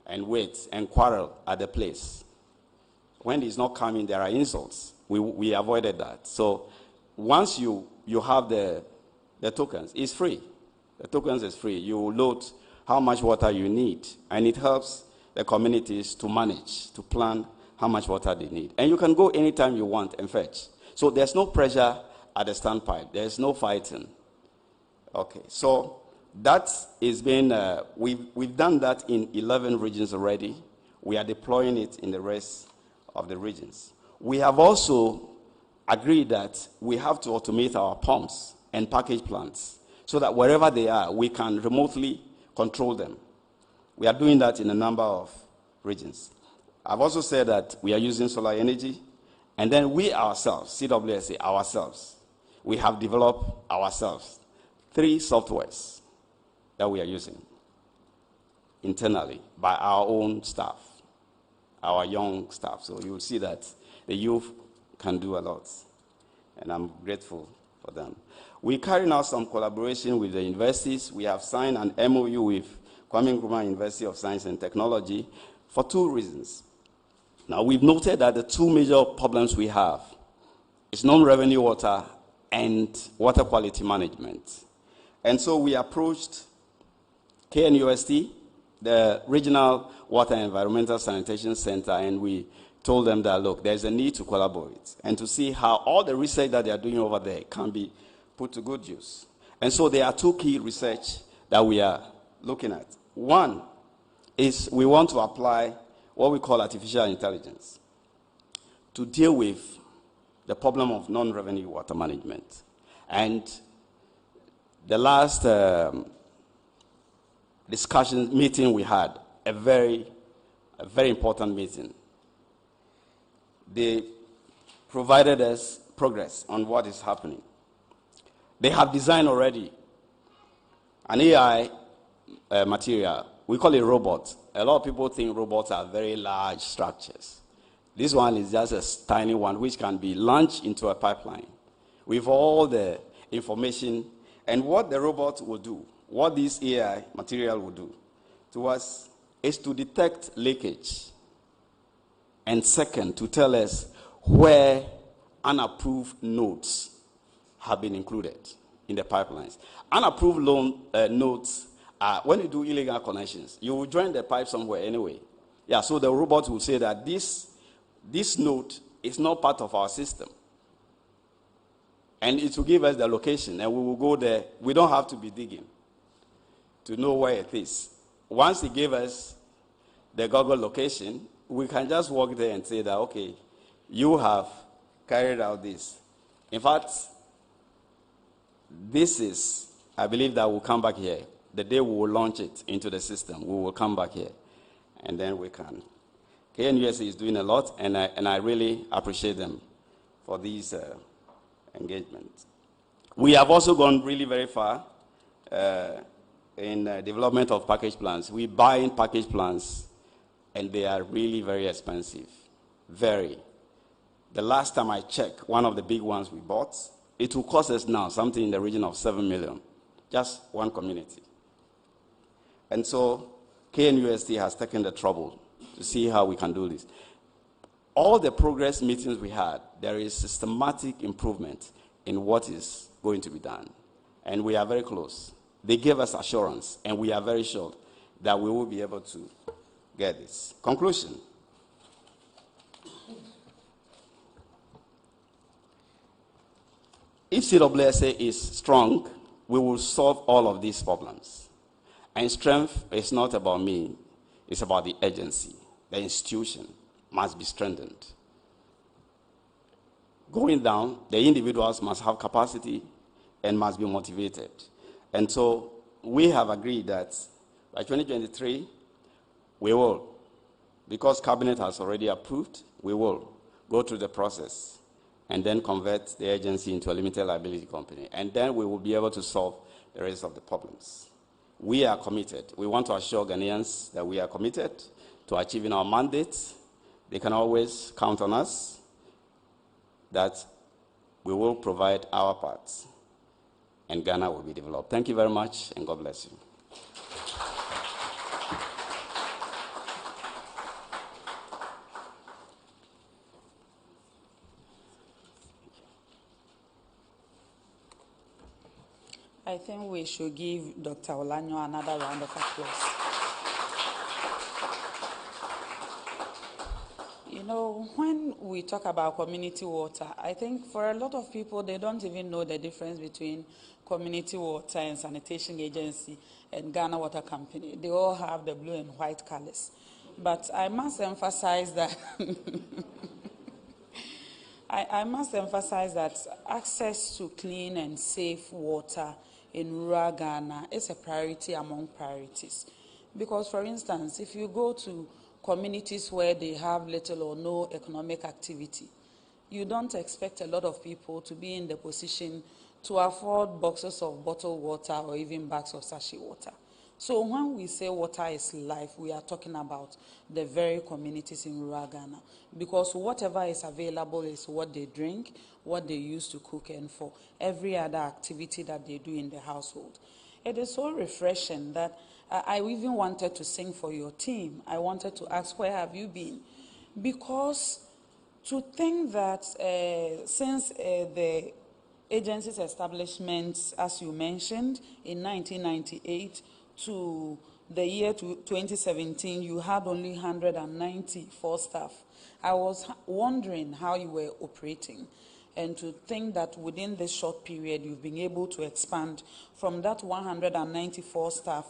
and wait and quarrel at the place. When it's not coming, there are insults. We avoided that. So once you have the tokens, it's free. The tokens is free. You load how much water you need, and it helps the communities to manage, to plan how much water they need. And you can go anytime you want and fetch. So there's no pressure at the standpipe. There's no fighting. Okay, so that is being, we've done that in 11 regions already. We are deploying it in the rest of the regions. We have also agreed that we have to automate our pumps and package plants so that wherever they are, we can remotely control them. We are doing that in a number of regions. I've also said that we are using solar energy, and then we ourselves, CWSA ourselves, we have developed ourselves 3 softwares that we are using internally by our own staff, our young staff. So you will see that the youth can do a lot, and I'm grateful for them. We're carrying out some collaboration with the universities. We have signed an MOU with Kwame Nkrumah University of Science and Technology for 2 reasons. Now, we've noted that the 2 major problems we have is non-revenue water and water quality management. And so we approached KNUST, the Regional Water and Environmental Sanitation Center, and we told them that, look, there's a need to collaborate and to see how all the research that they are doing over there can be put to good use. And so there are 2 key research that we are looking at. One is we want to apply what we call artificial intelligence to deal with the problem of non-revenue water management. And the last meeting we had, a very important meeting. They provided us progress on what is happening. They have designed already an AI material. We call it robot. A lot of people think robots are very large structures. This one is just a tiny one which can be launched into a pipeline with all the information. And what the robot will do, what this AI material will do to us, is to detect leakage. And second, to tell us where unapproved nodes have been included in the pipelines. Unapproved nodes are when you do illegal connections. You will join the pipe somewhere anyway. Yeah, so the robot will say that this node is not part of our system. And it will give us the location, and we will go there. We don't have to be digging to know where it is. Once it gives us the Google location, we can just walk there and say that, okay, you have carried out this. In fact, this is, I believe that we'll come back here. The day we will launch it into the system, we will come back here, and then we can. KNUSC is doing a lot, and I really appreciate them for these engagements. We have also gone really very far in development of package plans. We buy in package plans, and they are really very expensive. Very. The last time I checked, one of the big ones we bought, it will cost us now something in the region of 7 million, just one community. And so KNUST has taken the trouble to see how we can do this. All the progress meetings we had, there is systematic improvement in what is going to be done. And we are very close. They gave us assurance, and we are very sure that we will be able to get this. Conclusion. If CWSA is strong, we will solve all of these problems. And strength is not about me, it's about the agency. The institution must be strengthened. Going down, the individuals must have capacity and must be motivated. And so we have agreed that by 2023, we will, because Cabinet has already approved, we will go through the process and then convert the agency into a limited liability company. And then we will be able to solve the rest of the problems. We are committed. We want to assure Ghanaians that we are committed to achieving our mandate. They can always count on us that we will provide our parts and Ghana will be developed. Thank you very much, and God bless you. I think we should give Dr. Olanyo another round of applause. You know, when we talk about community water, I think for a lot of people, they don't even know the difference between community water and sanitation agency and Ghana Water Company. They all have the blue and white colors. But I must emphasize that I must emphasize that access to clean and safe water in rural Ghana is a priority among priorities. Because, for instance, if you go to communities where they have little or no economic activity, you don't expect a lot of people to be in the position to afford boxes of bottled water or even bags of sachet water. So when we say water is life, we are talking about the very communities in rural Ghana, because whatever is available is what they drink, what they use to cook, and for every other activity that they do in the household. It is so refreshing that I even wanted to sing for your team. I wanted to ask, where have you been? Because to think that since the agency's establishment, as you mentioned, in 1998 to the year 2017, you had only 194 staff. I was wondering how you were operating. And to think that within this short period, you've been able to expand from that 194 staff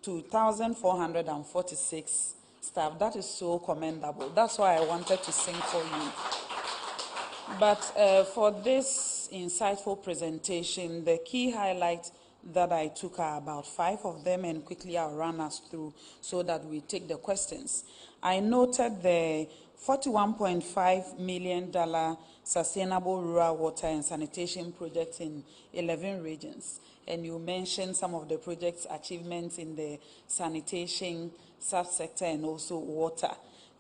to 1,446 staff. That is so commendable. That's why I wanted to sing for you. But for this insightful presentation, the key highlights that I took are about 5 of them, and quickly I'll run us through so that we take the questions. I noted the $41.5 million sustainable rural water and sanitation projects in 11 regions. And you mentioned some of the project's achievements in the sanitation subsector and also water.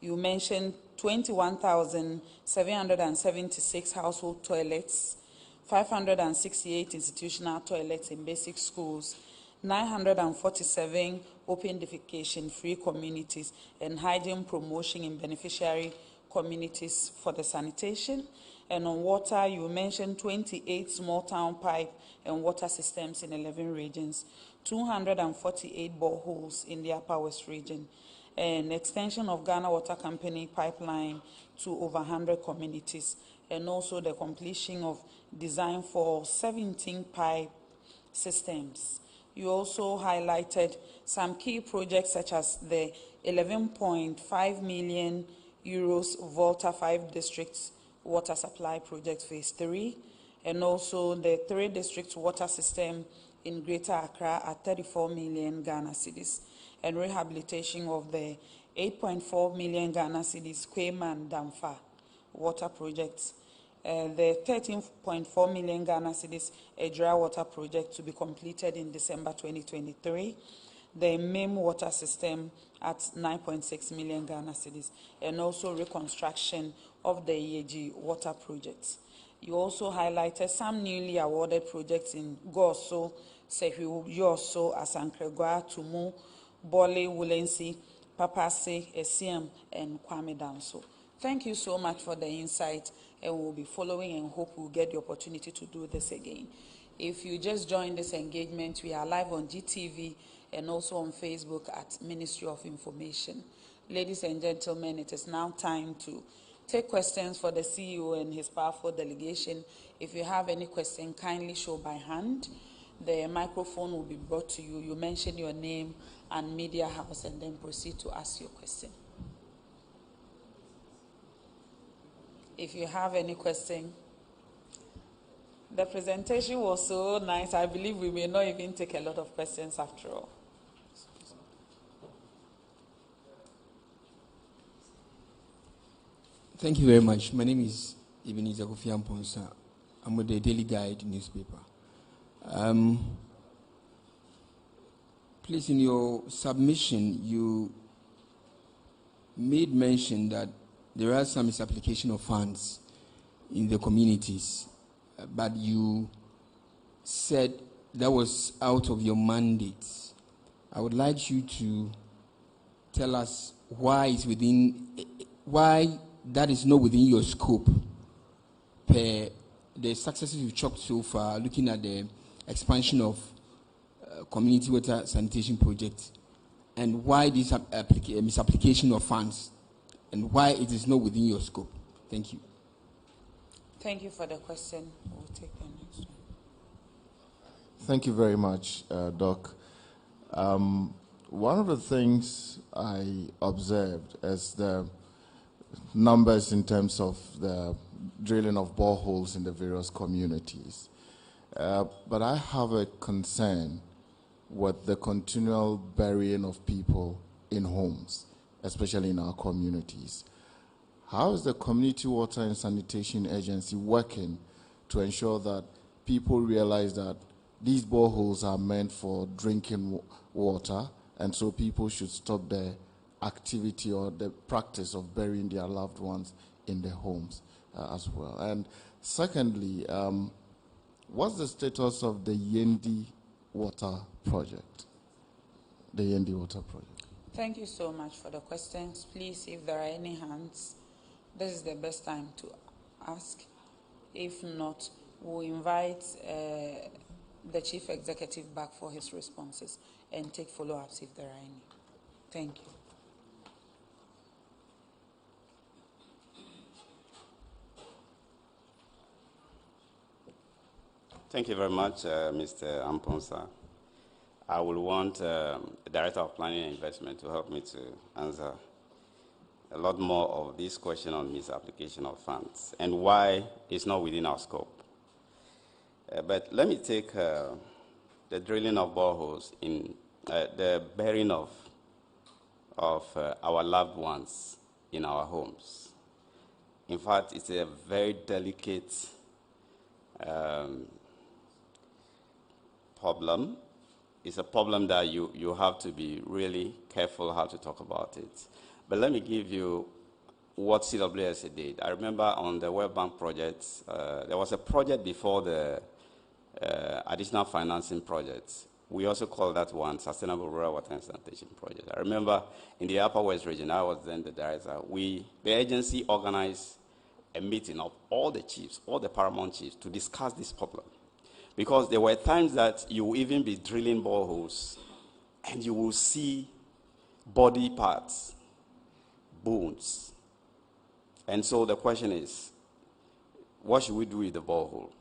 You mentioned 21,776 household toilets, 568 institutional toilets in basic schools, 947 open defecation-free communities, and hygiene promotion in beneficiary communities for the sanitation. And on water, you mentioned 28 small town pipe and water systems in 11 regions, 248 boreholes in the Upper West region, and extension of Ghana Water Company pipeline to over 100 communities, and also the completion of design for 17 pipe systems. You also highlighted some key projects such as the 11.5 million euros Volta 5 districts water supply project phase 3, and also the 3 districts water system in Greater Accra at 34 million Ghana cedis, and rehabilitation of the 8.4 million Ghana cedis Kwema and Damfa water projects, the 13.4 million Ghana cedis Edra water project to be completed in December 2023, the MIM water system at 9.6 million Ghana cedis, and also reconstruction of the EAG water projects. You also highlighted some newly awarded projects in Goso, Sehu Yoso, Asankregwa, Tumu, Bole, Wulensi, Papase, Esiem, and Kwame Danso. Thank you so much for the insight, and we'll be following and hope we'll get the opportunity to do this again. If you just joined this engagement, we are live on GTV and also on Facebook at Ministry of Information. Ladies and gentlemen, it is now time to take questions for the CEO and his powerful delegation. If you have any question, kindly show by hand. The microphone will be brought to you. You mention your name and media house and then proceed to ask your question. If you have any question, the presentation was so nice. I believe we may not even take a lot of questions after all. Thank you very much. My name is Ebenezer Kofi Amponsa. I'm with the Daily Guide newspaper. Please, in your submission, you made mention that there are some misapplication of funds in the communities, but you said that was out of your mandate. I would like you to tell us why that is not within your scope per the successes you've chalked so far, looking at the expansion of community water sanitation projects, and why this misapplication of funds, and why it is not within your scope. Thank you. Thank you for the question. We'll take the next one. Thank you very much, Doc. One of the things I observed is the numbers in terms of the drilling of boreholes in the various communities. But I have a concern with the continual burying of people in homes, especially in our communities. How is the Community Water and Sanitation Agency working to ensure that people realize that these boreholes are meant for drinking water, and so people should stop the activity or the practice of burying their loved ones in their homes as well? And secondly, what's the status of the Yendi Water Project? The Yendi Water Project. Thank you so much for the questions. Please, if there are any hands, this is the best time to ask. If not, we'll invite the Chief Executive back for his responses and take follow-ups if there are any. Thank you. Thank you very much, Mr. Amponsa. I will want the Director of Planning and Investment to help me to answer a lot more of this question on misapplication of funds and why it's not within our scope. But let me take the drilling of boreholes in the bearing of our loved ones in our homes. In fact, it's a very delicate problem. It's a problem that you have to be really careful how to talk about it. But let me give you what CWSA did. I remember on the World Bank project, there was a project before the additional financing project. We also call that one Sustainable Rural Water and Sanitation Project. I remember in the Upper West region, I was then the director, the agency organized a meeting of all the chiefs, all the paramount chiefs, to discuss this problem. Because there were times that you will even be drilling boreholes and you will see body parts, bones. And so the question is, what should we do with the borehole?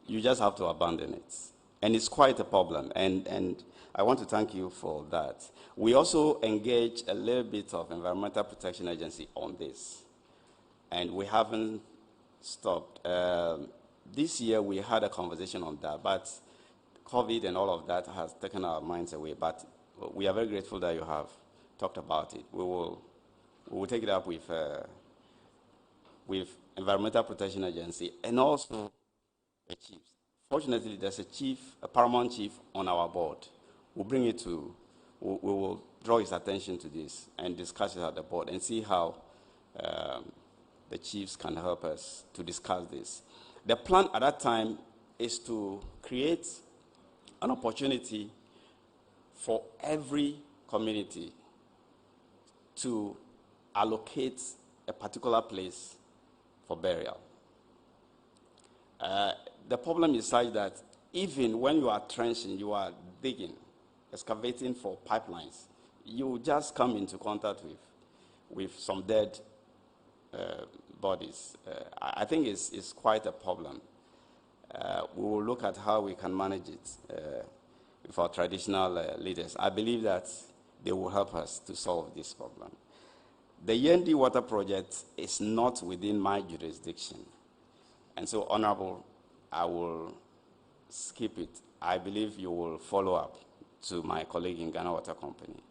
You just have to abandon it. And it's quite a problem. And I want to thank you for that. We also engage a little bit of Environmental Protection Agency on this. And we haven't stopped. This year we had a conversation on that, but COVID and all of that has taken our minds away. But we are very grateful that you have talked about it. We will take it up with Environmental Protection Agency and also the chiefs. Fortunately, there's a paramount chief on our board. We'll bring it to, we will draw his attention to this and discuss it at the board and see how the chiefs can help us to discuss this. The plan at that time is to create an opportunity for every community to allocate a particular place for burial. The problem is such that even when you are trenching, you are digging, excavating for pipelines, you just come into contact with some dead bodies. I think it's quite a problem. We will look at how we can manage it with our traditional leaders. I believe that they will help us to solve this problem. The Yendi Water Project is not within my jurisdiction. And so, Honorable, I will skip it. I believe you will follow up to my colleague in Ghana Water Company.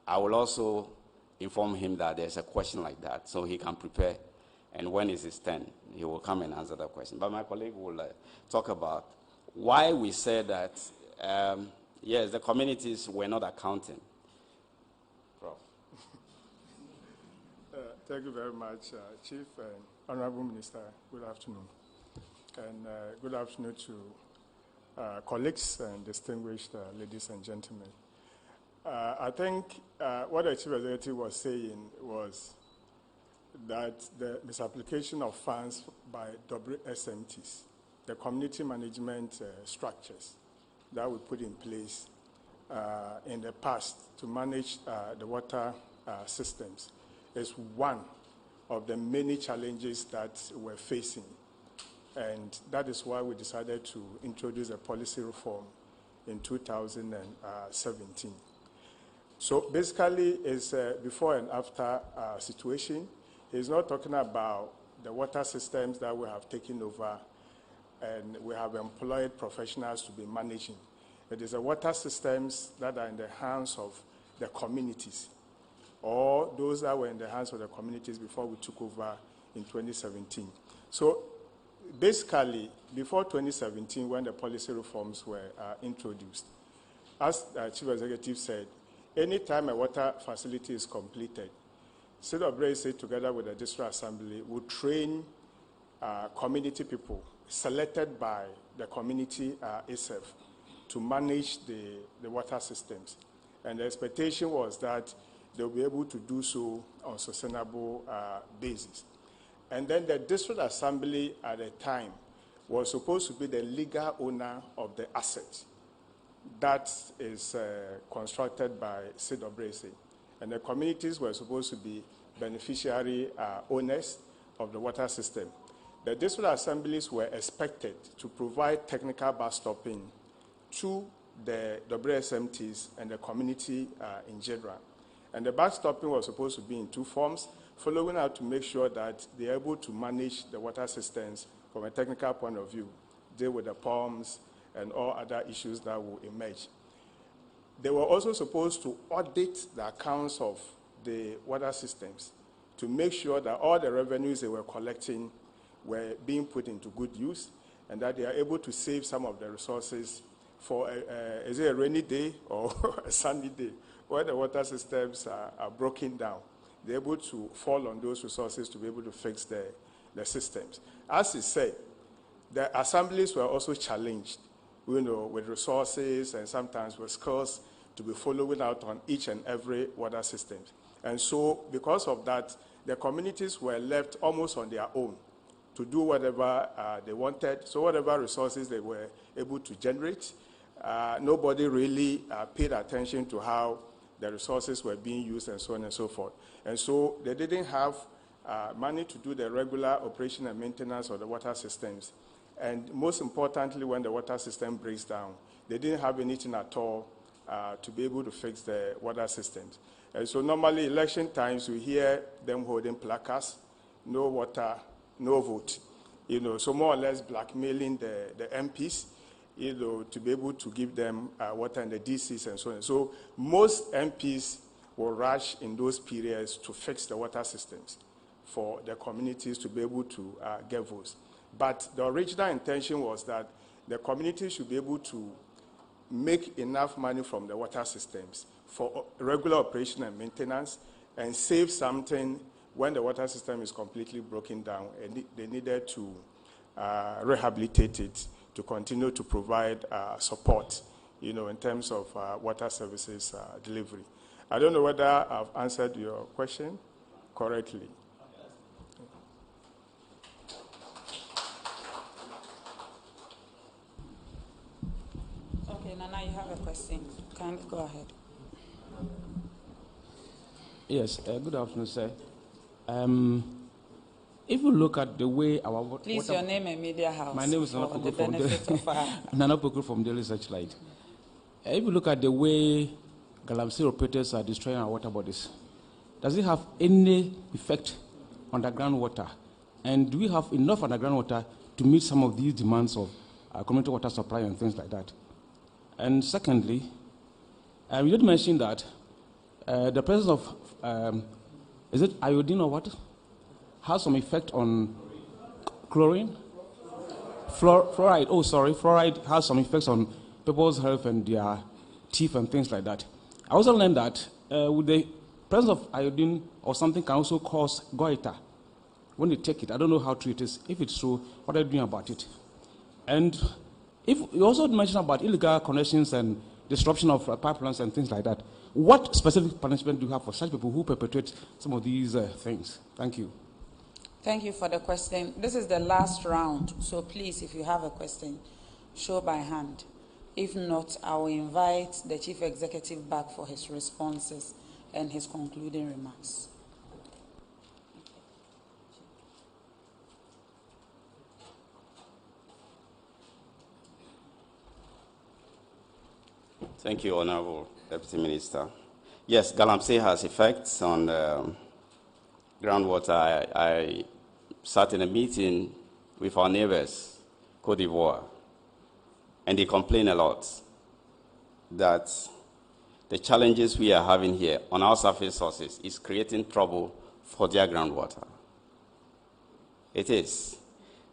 I will also inform him that there's a question like that, so he can prepare. And when it's his turn, he will come and answer that question. But my colleague will talk about why we said that, yes, the communities were not accounting. Prof. Thank you very much, Chief and Honorable Minister. Good afternoon. And good afternoon to colleagues and distinguished ladies and gentlemen. I think what the Chief Executive was saying was that the misapplication of funds by WSMTs, the community management structures that we put in place in the past to manage the water systems, is one of the many challenges that we're facing. And that is why we decided to introduce a policy reform in 2017. So basically, it's a before and after situation. He's not talking about the water systems that we have taken over and we have employed professionals to be managing. It is the water systems that are in the hands of the communities, or those that were in the hands of the communities before we took over in 2017. So basically, before 2017, when the policy reforms were introduced, as the Chief Executive said, anytime a water facility is completed, CWSA, together with the District Assembly, would train community people selected by the community itself to manage the water systems. And the expectation was that they'll be able to do so on a sustainable basis. And then the District Assembly at the time was supposed to be the legal owner of the asset that is constructed by CWSA. And the communities were supposed to be beneficiary owners of the water system. The district assemblies were expected to provide technical backstopping to the WSMTs and the community in general. And the backstopping was supposed to be in two forms, following up to make sure that they're able to manage the water systems from a technical point of view, deal with the pumps and all other issues that will emerge. They were also supposed to audit the accounts of the water systems to make sure that all the revenues they were collecting were being put into good use and that they are able to save some of the resources for, is it a rainy day or a sunny day, where the water systems are broken down. They're able to fall on those resources to be able to fix the systems. As is said, the assemblies were also challenged, with resources and sometimes with skills to be following out on each and every water system. And so, because of that, the communities were left almost on their own to do whatever they wanted. So whatever resources they were able to generate, nobody really paid attention to how the resources were being used and so on and so forth. And so they didn't have money to do the regular operation and maintenance of the water systems. And most importantly, when the water system breaks down, they didn't have anything at all to be able to fix the water systems. And so normally election times, we hear them holding placards, no water, no vote. So more or less blackmailing the MPs, to be able to give them water and the DCs and so on. So most MPs will rush in those periods to fix the water systems for the communities to be able to get votes. But the original intention was that the community should be able to make enough money from the water systems for regular operation and maintenance and save something when the water system is completely broken down and they needed to rehabilitate it to continue to provide support, in terms of water services delivery. I don't know whether I've answered your question correctly. Okay, Nana, you have a question. Kindly go ahead. Yes, good afternoon, sir. If you look at the way our please, your name and media house. My name is Nana Pokul from Nana Pokul from Daily Searchlight. If you look at the way Galamsey operators are destroying our water bodies, does it have any effect on the groundwater? And do we have enough underground water to meet some of these demands of community water supply and things like that? And secondly, you did mention that the presence of, is it iodine or what? Has some effect on chlorine? Fluoride, fluoride has some effects on people's health and their teeth and things like that. I also learned that with the presence of iodine or something can also cause goiter when you take it. I don't know how true it is. If it's true, what are you doing about it? And if you also mentioned about illegal connections and disruption of pipelines and things like that, what specific punishment do you have for such people who perpetrate some of these things? Thank you. Thank you for the question. This is the last round, so please, if you have a question, show by hand. If not, I will invite the Chief Executive back for his responses and his concluding remarks. Thank you, Honorable Deputy Minister. Yes, Galamsey has effects on groundwater. I sat in a meeting with our neighbors, Côte d'Ivoire, and they complain a lot that the challenges we are having here on our surface sources is creating trouble for their groundwater. It is,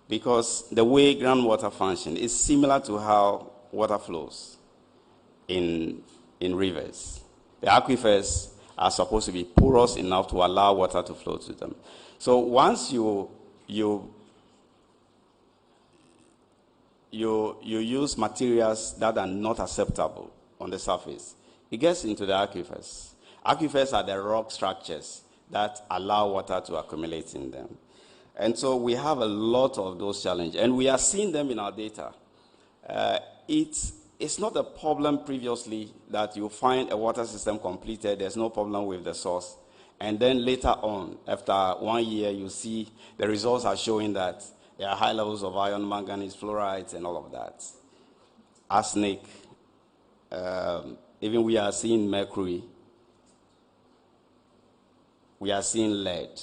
because the way groundwater functions is similar to how water flows in rivers. The aquifers are supposed to be porous enough to allow water to flow to them. So once you use materials that are not acceptable on the surface, it gets into the aquifers. Aquifers are the rock structures that allow water to accumulate in them. And so we have a lot of those challenges, and we are seeing them in our data. It's not a problem previously that you find a water system completed, there's no problem with the source, and then later on, after 1 year, you see the results are showing that there are high levels of iron, manganese, fluorides, and all of that. Arsenic, even we are seeing mercury, we are seeing lead.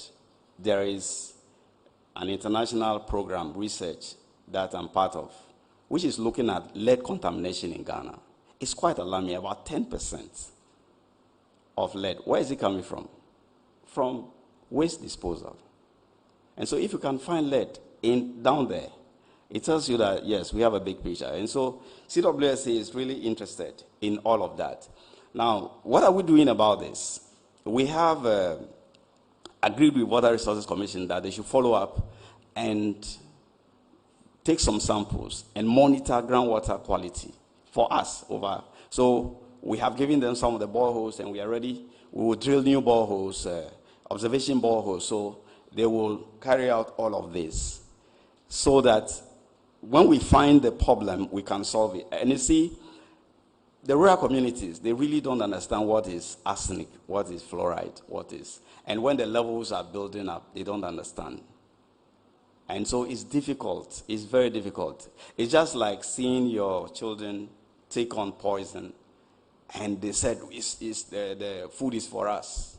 There is an international program, research, that I'm part of, which is looking at lead contamination in Ghana. It's quite alarming, about 10% of lead. Where is it coming from? From waste disposal. And so if you can find lead down there, it tells you that, yes, we have a big picture. And so CWSA is really interested in all of that. Now, what are we doing about this? We have agreed with Water Resources Commission that they should follow up and take some samples and monitor groundwater quality for us over. So we have given them some of the boreholes, and we are ready. We will drill new boreholes, observation boreholes, so they will carry out all of this so that when we find the problem, we can solve it. And you see, the rural communities, they really don't understand what is arsenic, what is fluoride, what is. And when the levels are building up, they don't understand. And so it's difficult. It's very difficult. It's just like seeing your children take on poison, and they said, the food is for us.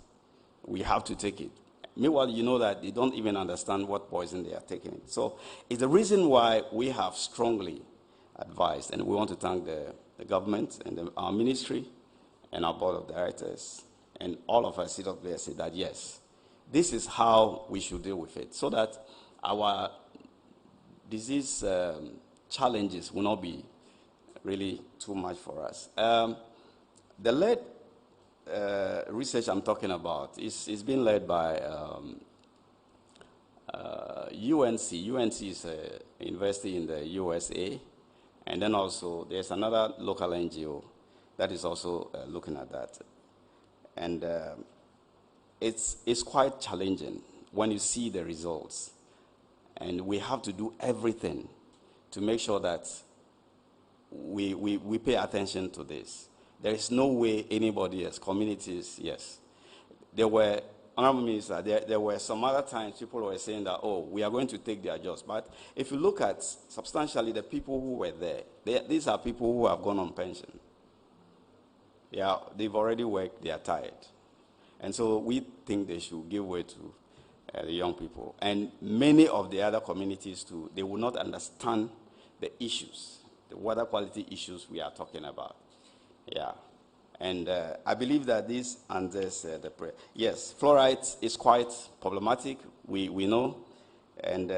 We have to take it. Meanwhile, you know that they don't even understand what poison they are taking. So it's the reason why we have strongly advised, and we want to thank the government and our ministry and our board of directors and all of us sit up there and say that, yes, this is how we should deal with it, so that our disease challenges will not be really too much for us. The lead research I'm talking about is being led by UNC. UNC is a university in the USA, and then also there's another local NGO that is also looking at that. And it's quite challenging when you see the results. And we have to do everything to make sure that we pay attention to this. There is no way anybody else, communities, yes. There were, Honorable Minister, there were some other times people were saying that, oh, we are going to take their jobs. But if you look at substantially the people who were there, these are people who have gone on pension. Yeah, they've already worked, they are tired. And so we think they should give way to the young people. And many of the other communities too, they will not understand the issues, the water quality issues we are talking about. Yeah. And I believe that this answers the prayer. Yes, fluoride is quite problematic, we know. And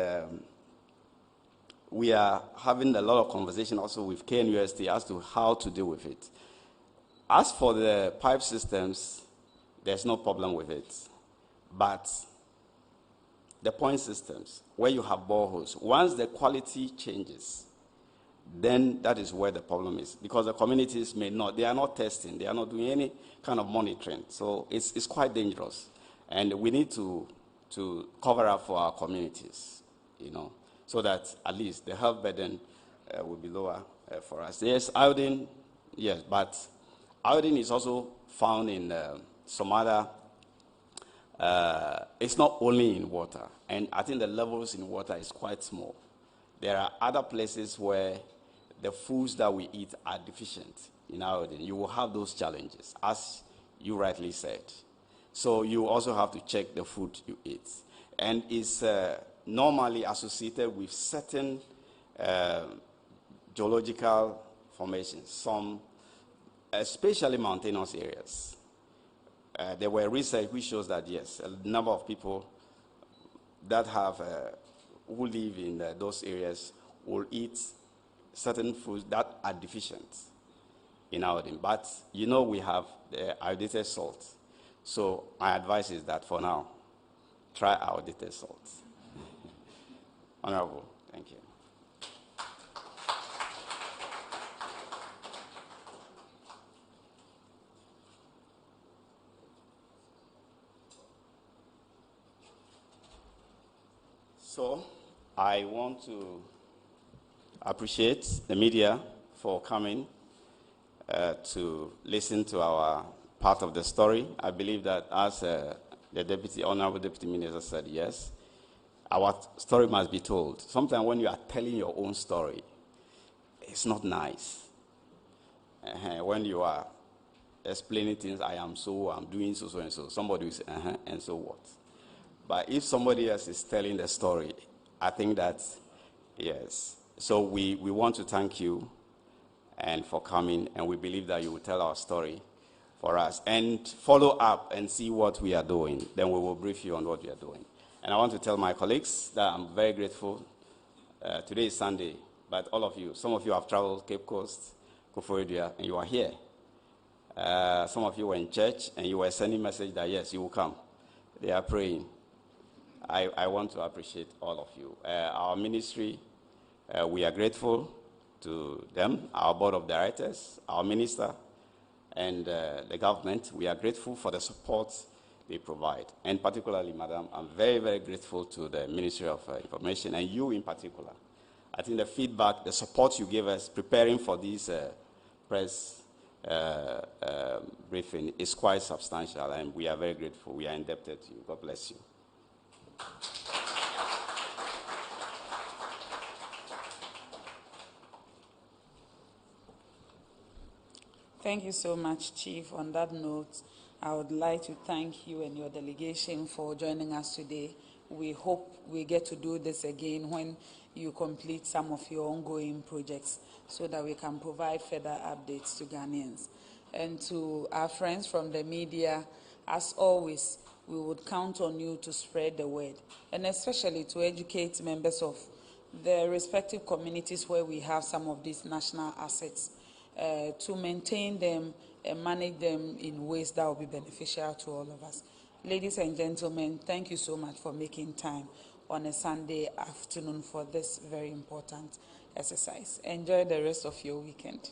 we are having a lot of conversation also with KNUST as to how to deal with it. As for the pipe systems, there's no problem with it. But the point systems, where you have boreholes, once the quality changes, then that is where the problem is. Because the communities they are not testing, they are not doing any kind of monitoring. So it's quite dangerous. And we need to cover up for our communities, so that at least the health burden will be lower for us. Yes, iodine, yes, but iodine is also found in some other. It's not only in water, and I think the levels in water is quite small. There are other places where the foods that we eat are deficient in iodine. You will have those challenges, as you rightly said. So you also have to check the food you eat. And it's normally associated with certain geological formations, some especially mountainous areas. There were research which shows that, yes, a number of people that who live in those areas will eat certain foods that are deficient in iodine. But we have the iodidated salt. So my advice is that for now, try iodidated salt. Honorable, thank you. So I want to appreciate the media for coming to listen to our part of the story. I believe that as the Honorable Deputy Minister said, yes, our story must be told. Sometimes when you are telling your own story, it's not nice. when you are explaining things, I'm doing so and so, somebody will say, and so what? But if somebody else is telling the story, I think that, yes. So we want to thank you and for coming, and we believe that you will tell our story for us and follow up and see what we are doing. Then we will brief you on what we are doing. And I want to tell my colleagues that I'm very grateful. Today is Sunday, but all of you, some of you have traveled Cape Coast, Koforidua, and you are here. Some of you were in church, and you were sending message that, yes, you will come. They are praying. I want to appreciate all of you. Our ministry, we are grateful to them, our board of directors, our minister, and the government. We are grateful for the support they provide. And particularly, Madam, I'm very, very grateful to the Ministry of Information, and you in particular. I think the feedback, the support you gave us preparing for this press briefing is quite substantial, and we are very grateful. We are indebted to you. God bless you. Thank you so much, Chief. On that note, I would like to thank you and your delegation for joining us today. We hope we get to do this again when you complete some of your ongoing projects so that we can provide further updates to Ghanaians. And to our friends from the media, as always, we would count on you to spread the word, and especially to educate members of the respective communities where we have some of these national assets, to maintain them and manage them in ways that will be beneficial to all of us. Ladies and gentlemen, thank you so much for making time on a Sunday afternoon for this very important exercise. Enjoy the rest of your weekend.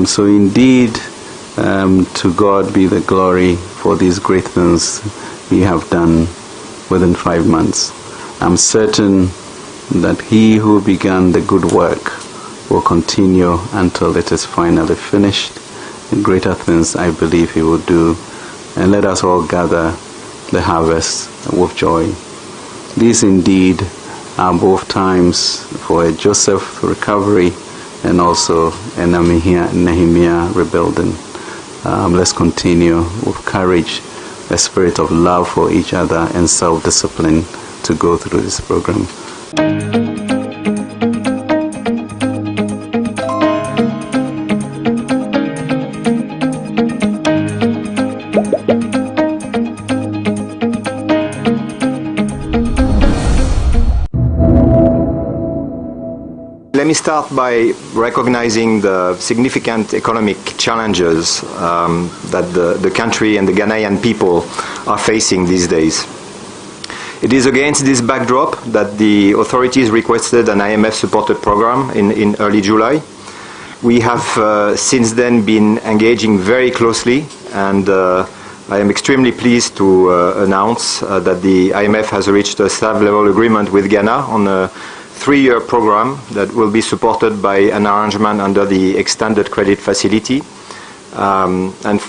So indeed, to God be the glory for these great things He have done within 5 months. I'm certain that He who began the good work will continue until it is finally finished. And greater things I believe He will do. And let us all gather the harvest with joy. These indeed are both times for a Joseph recovery and also a Nehemiah rebuilding. Let's continue with courage, a spirit of love for each other, and self-discipline to go through this program. Let me start by recognizing the significant economic challenges that the country and the Ghanaian people are facing these days. It is against this backdrop that the authorities requested an IMF-supported program in early July. We have since then been engaging very closely, and I am extremely pleased to announce that the IMF has reached a staff-level agreement with Ghana on a 3-year program that will be supported by an arrangement under the extended credit facility and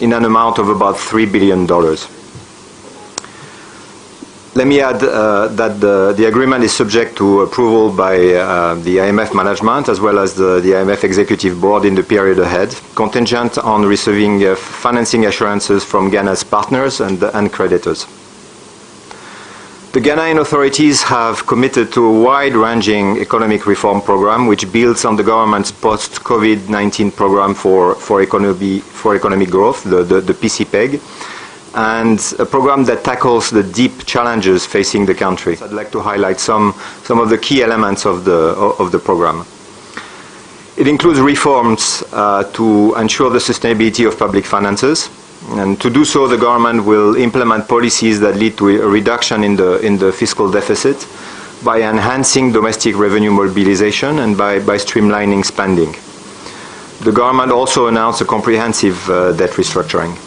in an amount of about $3 billion. Let me add that the agreement is subject to approval by the IMF management as well as the IMF executive board in the period ahead, contingent on receiving financing assurances from Ghana's partners and creditors. The Ghanaian authorities have committed to a wide-ranging economic reform program which builds on the government's post-COVID-19 program for economic growth, the PCPEG, and a program that tackles the deep challenges facing the country. I'd like to highlight some of the key elements of the program. It includes reforms to ensure the sustainability of public finances. And to do so, the government will implement policies that lead to a reduction in the fiscal deficit by enhancing domestic revenue mobilization and by streamlining spending. The government also announced a comprehensive debt restructuring.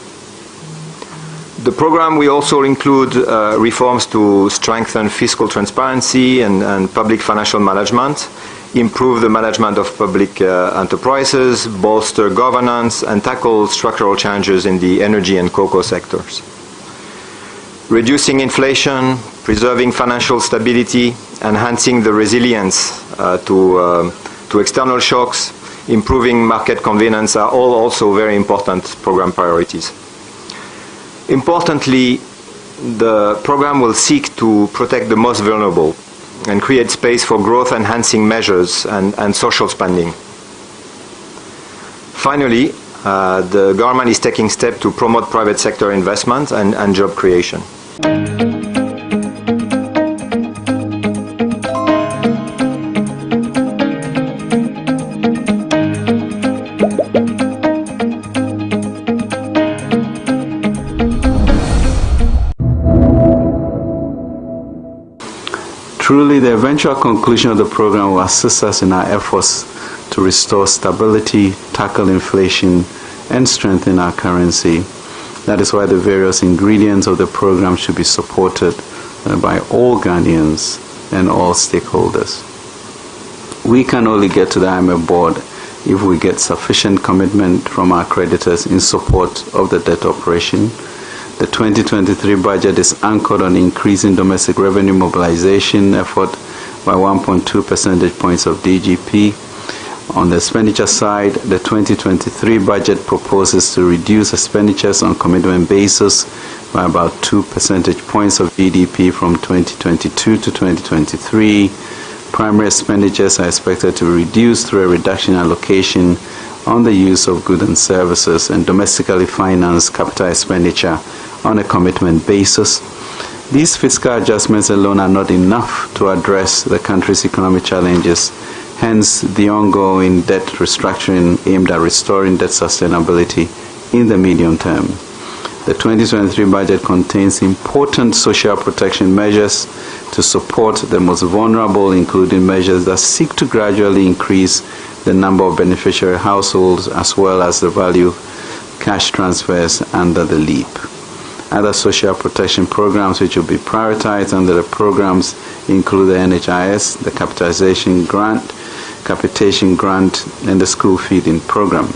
The program will also include reforms to strengthen fiscal transparency and public financial management, improve the management of public enterprises, bolster governance, and tackle structural challenges in the energy and cocoa sectors. Reducing inflation, preserving financial stability, enhancing the resilience to external shocks, improving market convenience are all also very important program priorities. Importantly, the program will seek to protect the most vulnerable and create space for growth-enhancing measures and social spending. Finally, the government is taking steps to promote private sector investment and job creation. Truly, the eventual conclusion of the program will assist us in our efforts to restore stability, tackle inflation, and strengthen our currency. That is why the various ingredients of the program should be supported by all Ghanaians and all stakeholders. We can only get to the IMF board if we get sufficient commitment from our creditors in support of the debt operation. The 2023 budget is anchored on increasing domestic revenue mobilization effort by 1.2 percentage points of DGP. On the expenditure side, the 2023 budget proposes to reduce expenditures on commitment basis by about 2 percentage points of GDP from 2022 to 2023. Primary expenditures are expected to reduce through a reduction in allocation on the use of goods and services and domestically financed capital expenditure on a commitment basis. These fiscal adjustments alone are not enough to address the country's economic challenges, hence the ongoing debt restructuring aimed at restoring debt sustainability in the medium term. The 2023 budget contains important social protection measures to support the most vulnerable, including measures that seek to gradually increase the number of beneficiary households as well as the value cash transfers under the LEAP. Other social protection programs which will be prioritized under the programs include the NHIS, the capitation grant, and the school feeding program.